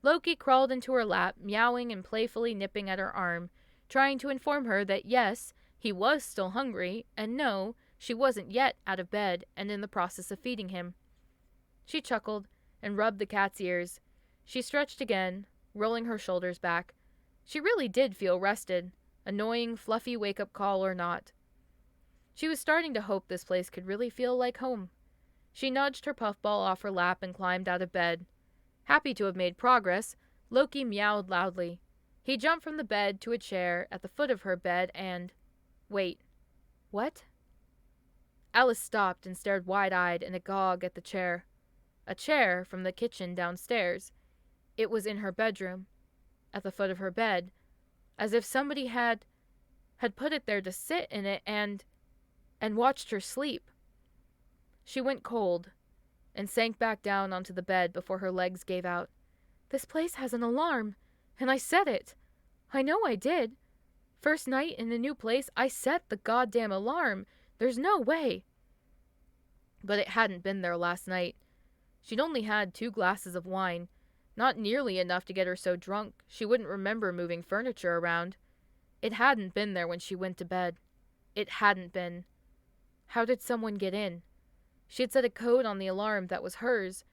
Loki crawled into her lap, meowing and playfully nipping at her arm, trying to inform her that yes, he was still hungry, and no, she wasn't yet out of bed and in the process of feeding him. She chuckled and rubbed the cat's ears. She stretched again, rolling her shoulders back. She really did feel rested, annoying, fluffy wake-up call or not. She was starting to hope this place could really feel like home. She nudged her puffball off her lap and climbed out of bed. Happy to have made progress, Loki meowed loudly. He jumped from the bed to a chair at the foot of her bed and... Wait. What? Alice stopped and stared wide-eyed and agog at the chair. A chair from the kitchen downstairs. It was in her bedroom, at the foot of her bed, as if somebody had put it there to sit in it and watched her sleep. She went cold and sank back down onto the bed before her legs gave out. This place has an alarm, and I set it. I know I did. First night in a new place, I set the goddamn alarm. There's no way. But it hadn't been there last night. She'd only had 2 glasses of wine, not nearly enough to get her so drunk she wouldn't remember moving furniture around. It hadn't been there when she went to bed. It hadn't been. How did someone get in? She had set a code on the alarm that was hers.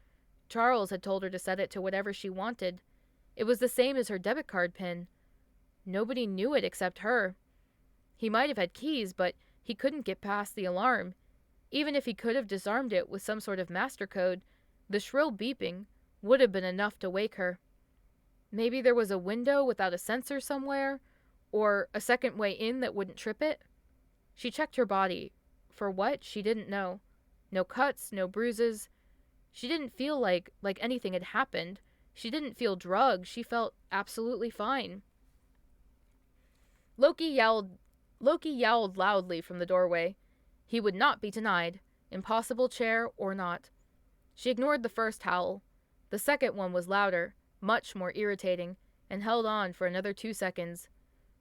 Charles had told her to set it to whatever she wanted. It was the same as her debit card pin. Nobody knew it except her. He might have had keys, but he couldn't get past the alarm. Even if he could have disarmed it with some sort of master code, the shrill beeping would have been enough to wake her. Maybe there was a window without a sensor somewhere, or a second way in that wouldn't trip it. She checked her body. For what? She didn't know. No cuts, no bruises. She didn't feel like anything had happened. She didn't feel drugged. She felt absolutely fine. Loki yelled loudly from the doorway. He would not be denied, impossible chair or not. She ignored the first howl. The second one was louder, much more irritating, and held on for another 2 seconds.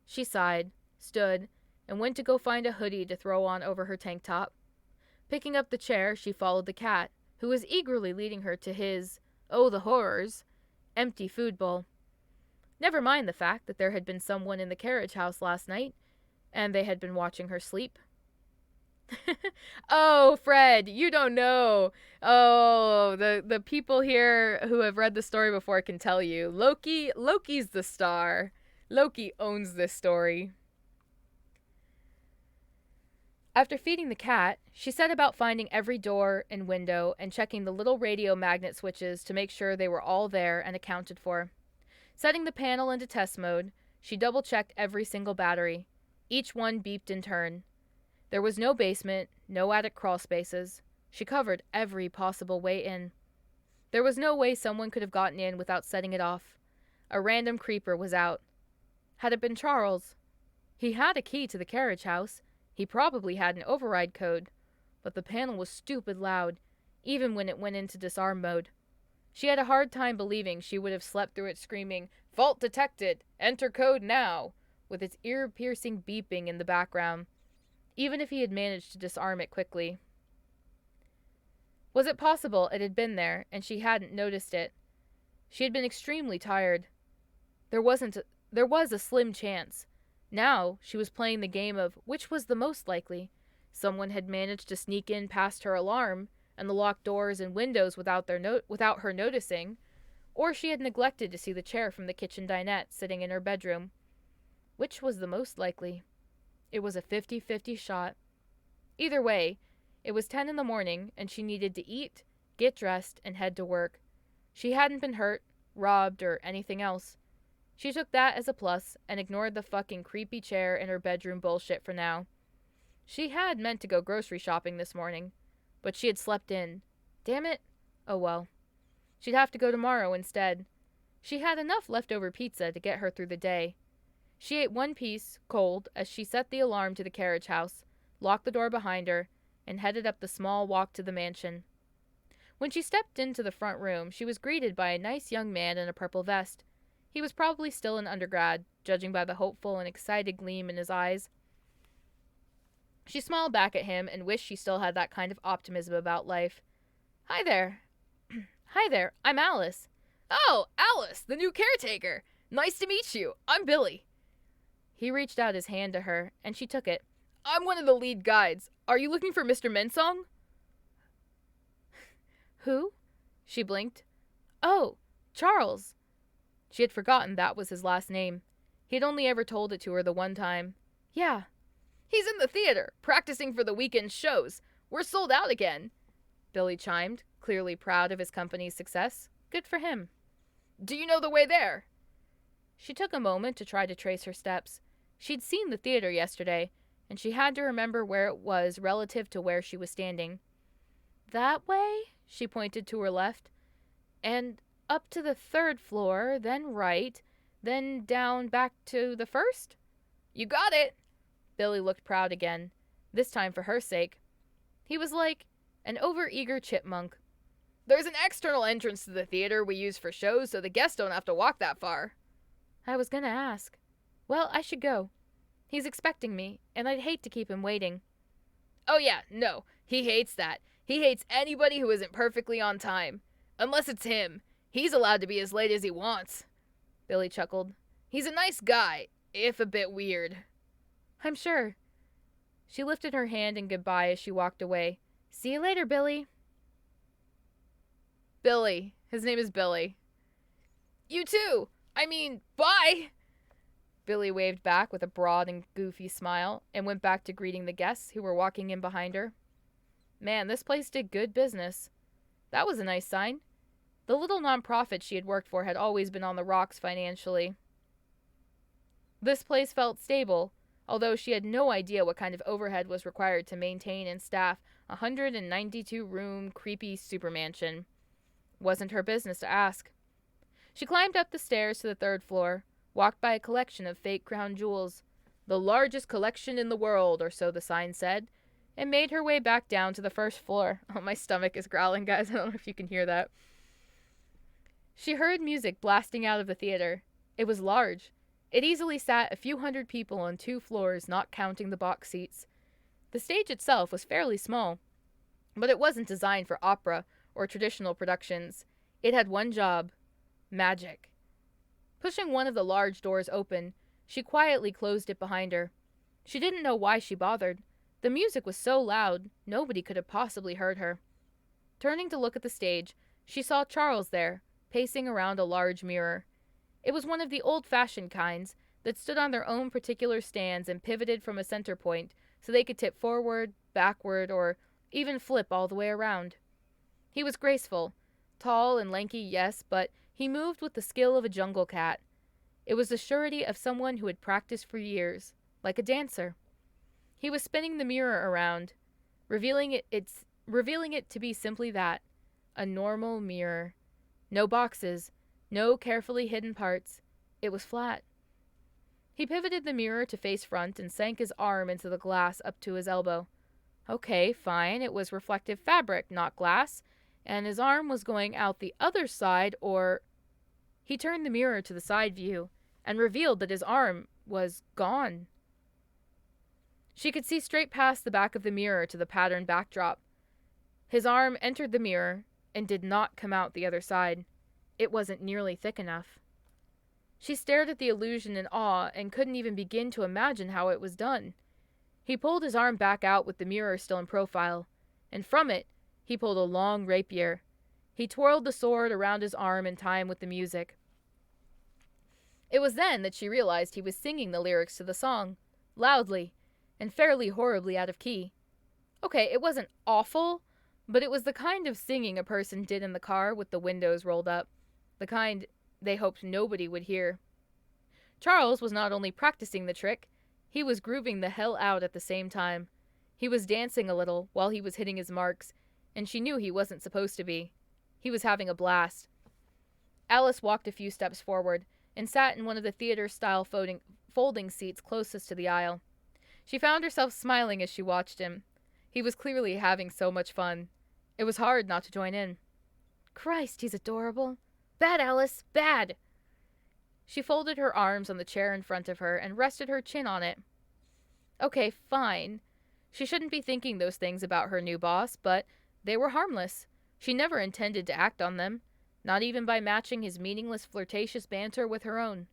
She sighed, stood, and went to go find a hoodie to throw on over her tank top. Picking up the chair, she followed the cat, who was eagerly leading her to his, oh the horrors, empty food bowl. Never mind the fact that there had been someone in the carriage house last night, and they had been watching her sleep. Oh, Fred, you don't know. Oh, the people here who have read the story before can tell you. Loki's the star. Loki owns this story. After feeding the cat, she set about finding every door and window and checking the little radio magnet switches to make sure they were all there and accounted for. Setting the panel into test mode, she double-checked every single battery. Each one beeped in turn. There was no basement, no attic crawl spaces. She covered every possible way in. There was no way someone could have gotten in without setting it off. A random creeper was out. Had it been Charles? He had a key to the carriage house. He probably had an override code. But the panel was stupid loud, even when it went into disarm mode. She had a hard time believing she would have slept through it screaming, "Fault detected! Enter code now!" with its ear-piercing beeping in the background, even if he had managed to disarm it quickly. Was it possible it had been there and she hadn't noticed it? She had been extremely tired. There was a slim chance. Now she was playing the game of which was the most likely. Someone had managed to sneak in past her alarm and the locked doors and windows without her noticing, or she had neglected to see the chair from the kitchen dinette sitting in her bedroom. Which was the most likely? It was a 50-50 shot. Either way, it was 10 in the morning and she needed to eat, get dressed, and head to work. She hadn't been hurt, robbed, or anything else. She took that as a plus and ignored the fucking creepy chair in her bedroom bullshit for now. She had meant to go grocery shopping this morning, but she had slept in. Damn it. Oh well. She'd have to go tomorrow instead. She had enough leftover pizza to get her through the day. She ate one piece, cold, as she set the alarm to the carriage house, locked the door behind her, and headed up the small walk to the mansion. When she stepped into the front room, she was greeted by a nice young man in a purple vest. He was probably still an undergrad, judging by the hopeful and excited gleam in his eyes. She smiled back at him and wished she still had that kind of optimism about life. "Hi there." "Hi there, I'm Alice." "Oh, Alice, the new caretaker. Nice to meet you. I'm Billy." He reached out his hand to her, and she took it. "I'm one of the lead guides. Are you looking for Mr. Mensong?" "Who?" She blinked. "Oh, Charles." She had forgotten that was his last name. He'd only ever told it to her the one time. Yeah, he's in the theater, practicing for the weekend shows. We're sold out again, Billy chimed, clearly proud of his company's success. Good for him. Do you know the way there? She took a moment to try to trace her steps. She'd seen the theater yesterday, and she had to remember where it was relative to where she was standing. That way? She pointed to her left. And up to the 3rd floor, then right, then down back to the 1st? You got it! Billy looked proud again, this time for her sake. He was like an overeager chipmunk. There's an external entrance to the theater we use for shows so the guests don't have to walk that far. I was gonna ask. Well, I should go. He's expecting me, and I'd hate to keep him waiting. Oh yeah, no, he hates that. He hates anybody who isn't perfectly on time. Unless it's him. He's allowed to be as late as he wants. Billy chuckled. He's a nice guy, if a bit weird. I'm sure. She lifted her hand in goodbye as she walked away. See you later, Billy. Billy. His name is Billy. You too. I mean, bye. Billy waved back with a broad and goofy smile and went back to greeting the guests who were walking in behind her. Man, this place did good business. That was a nice sign. The little nonprofit she had worked for had always been on the rocks financially. This place felt stable, although she had no idea what kind of overhead was required to maintain and staff a 192-room, creepy supermansion. Wasn't her business to ask. She climbed up the stairs to the 3rd floor, walked by a collection of fake crown jewels, the largest collection in the world, or so the sign said, and made her way back down to the 1st floor. Oh, my stomach is growling, guys. I don't know if you can hear that. She heard music blasting out of the theater. It was large. It easily sat a few hundred people on 2 floors, not counting the box seats. The stage itself was fairly small, but it wasn't designed for opera or traditional productions. It had one job: magic. Pushing one of the large doors open, she quietly closed it behind her. She didn't know why she bothered. The music was so loud, nobody could have possibly heard her. Turning to look at the stage, she saw Charles there, pacing around a large mirror. It was one of the old-fashioned kinds that stood on their own particular stands and pivoted from a center point so they could tip forward, backward, or even flip all the way around. He was graceful, tall and lanky, yes, but he moved with the skill of a jungle cat. It was the surety of someone who had practiced for years, like a dancer. He was spinning the mirror around, revealing it to be simply that, a normal mirror. No boxes, no carefully hidden parts. It was flat. He pivoted the mirror to face front and sank his arm into the glass up to his elbow. Okay, fine, it was reflective fabric, not glass, and his arm was going out the other side, or... He turned the mirror to the side view and revealed that his arm was gone. She could see straight past the back of the mirror to the patterned backdrop. His arm entered the mirror and did not come out the other side. It wasn't nearly thick enough. She stared at the illusion in awe and couldn't even begin to imagine how it was done. He pulled his arm back out with the mirror still in profile, and from it, he pulled a long rapier. He twirled the sword around his arm in time with the music. It was then that she realized he was singing the lyrics to the song, loudly, and fairly horribly out of key. Okay, it wasn't awful, but it was the kind of singing a person did in the car with the windows rolled up, the kind they hoped nobody would hear. Charles was not only practicing the trick, he was grooving the hell out at the same time. He was dancing a little while he was hitting his marks, and she knew he wasn't supposed to be. He was having a blast. Alice walked a few steps forward and sat in one of the theater-style folding seats closest to the aisle. She found herself smiling as she watched him. He was clearly having so much fun. It was hard not to join in. Christ, he's adorable. Bad, Alice, bad. She folded her arms on the chair in front of her and rested her chin on it. Okay, fine. She shouldn't be thinking those things about her new boss, but they were harmless. She never intended to act on them, not even by matching his meaningless flirtatious banter with her own.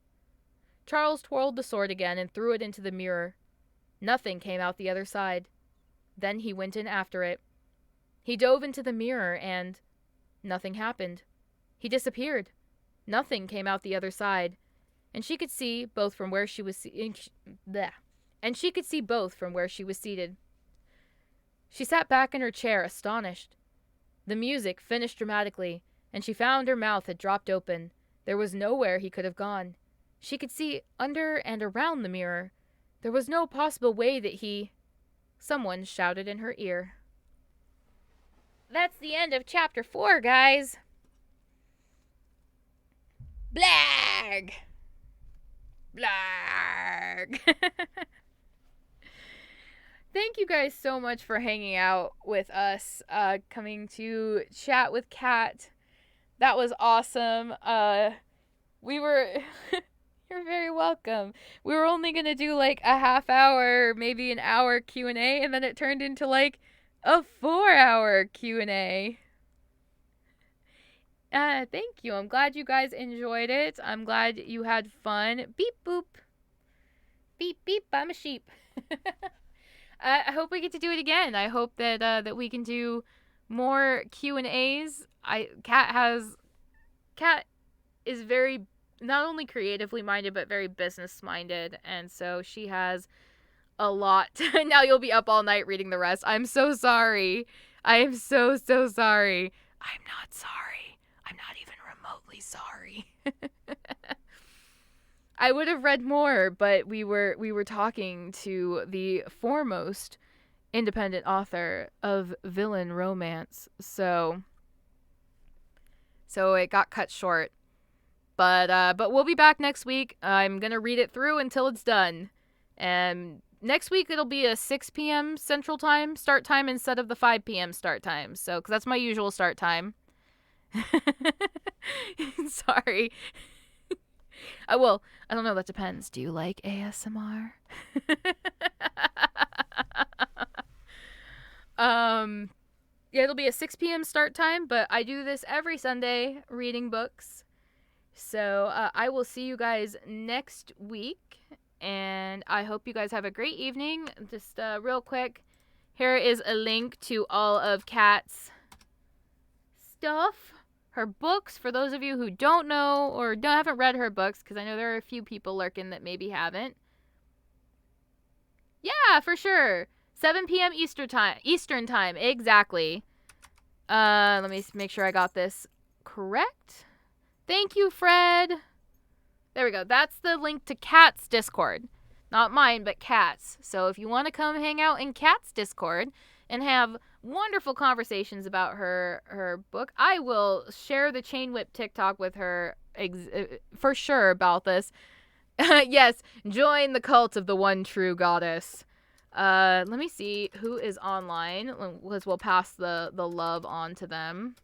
Charles twirled the sword again and threw it into the mirror. Nothing came out the other side. Then he went in after it. He dove into the mirror and... nothing happened. He disappeared. Nothing came out the other side. and she could see both from where she was and she could see both from where she was seated. She sat back in her chair, astonished. The music finished dramatically, and she found her mouth had dropped open. There was nowhere he could have gone. She could see under and around the mirror. There was no possible way that he... Someone shouted in her ear. That's the end of chapter 4, guys. Blag! Blag! Thank you guys so much for hanging out with us, coming to chat with Kat. That was awesome. You're very welcome. We were only going to do like a half hour, maybe an hour Q&A, and then it turned into like a 4-hour Q&A. Thank you. I'm glad you guys enjoyed it. I'm glad you had fun. Beep boop. Beep beep, I'm a sheep. I hope we get to do it again. I hope that that we can do more Q&As. Kat is very not only creatively minded but very business minded, and so she has a lot. Now you'll be up all night reading the rest. I'm so sorry. I am so sorry. I'm not sorry. I'm not even remotely sorry. I would have read more, but we were talking to the foremost independent author of villain romance, so it got cut short. But we'll be back next week. I'm gonna read it through until it's done, and next week it'll be a 6 p.m. Central Time start time instead of the 5 p.m. start time. So, because that's my usual start time. Sorry. I don't know. That depends. Do you like ASMR? Yeah, it'll be a 6 p.m. start time, but I do this every Sunday, reading books. So I will see you guys next week, and I hope you guys have a great evening. Just real quick, here is a link to all of Kat's stuff, her books, for those of you who don't know or haven't read her books, because I know there are a few people lurking that maybe haven't. Yeah, for sure. 7 p.m. Eastern time, exactly. Let me make sure I got this correct. Thank you, Fred. There we go. That's the link to Kat's Discord. Not mine, but Kat's. So if you want to come hang out in Kat's Discord and have wonderful conversations about her book, I will share the Chain Whip TikTok with her for sure about this. Yes, join the cult of the one true goddess. Let me see who is online, because we'll pass the love on to them.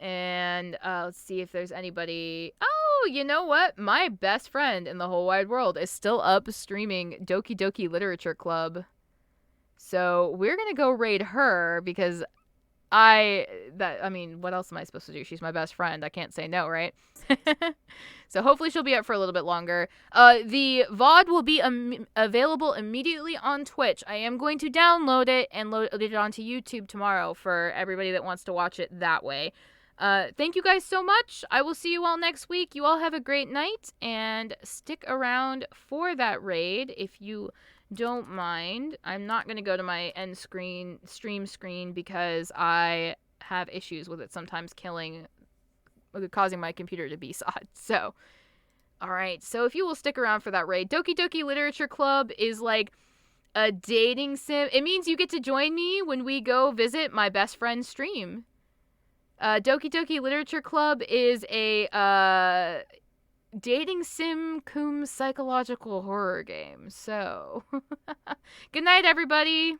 And let's see if there's anybody. Oh, you know what? My best friend in the whole wide world is still up streaming Doki Doki Literature Club. So we're gonna go raid her because I mean, what else am I supposed to do? She's my best friend. I can't say no, right? So hopefully she'll be up for a little bit longer. The VOD will be available immediately on Twitch. I am going to download it and load it onto YouTube tomorrow for everybody that wants to watch it that way. Thank you guys so much. I will see you all next week. You all have a great night, and stick around for that raid if you don't mind. I'm not going to go to my end stream screen because I have issues with it sometimes causing my computer to be sod. So, alright. So if you will stick around for that raid, Doki Doki Literature Club is like a dating sim. It means you get to join me when we go visit my best friend's stream. Doki Doki Literature Club is a dating sim cum psychological horror game. So, good night, everybody.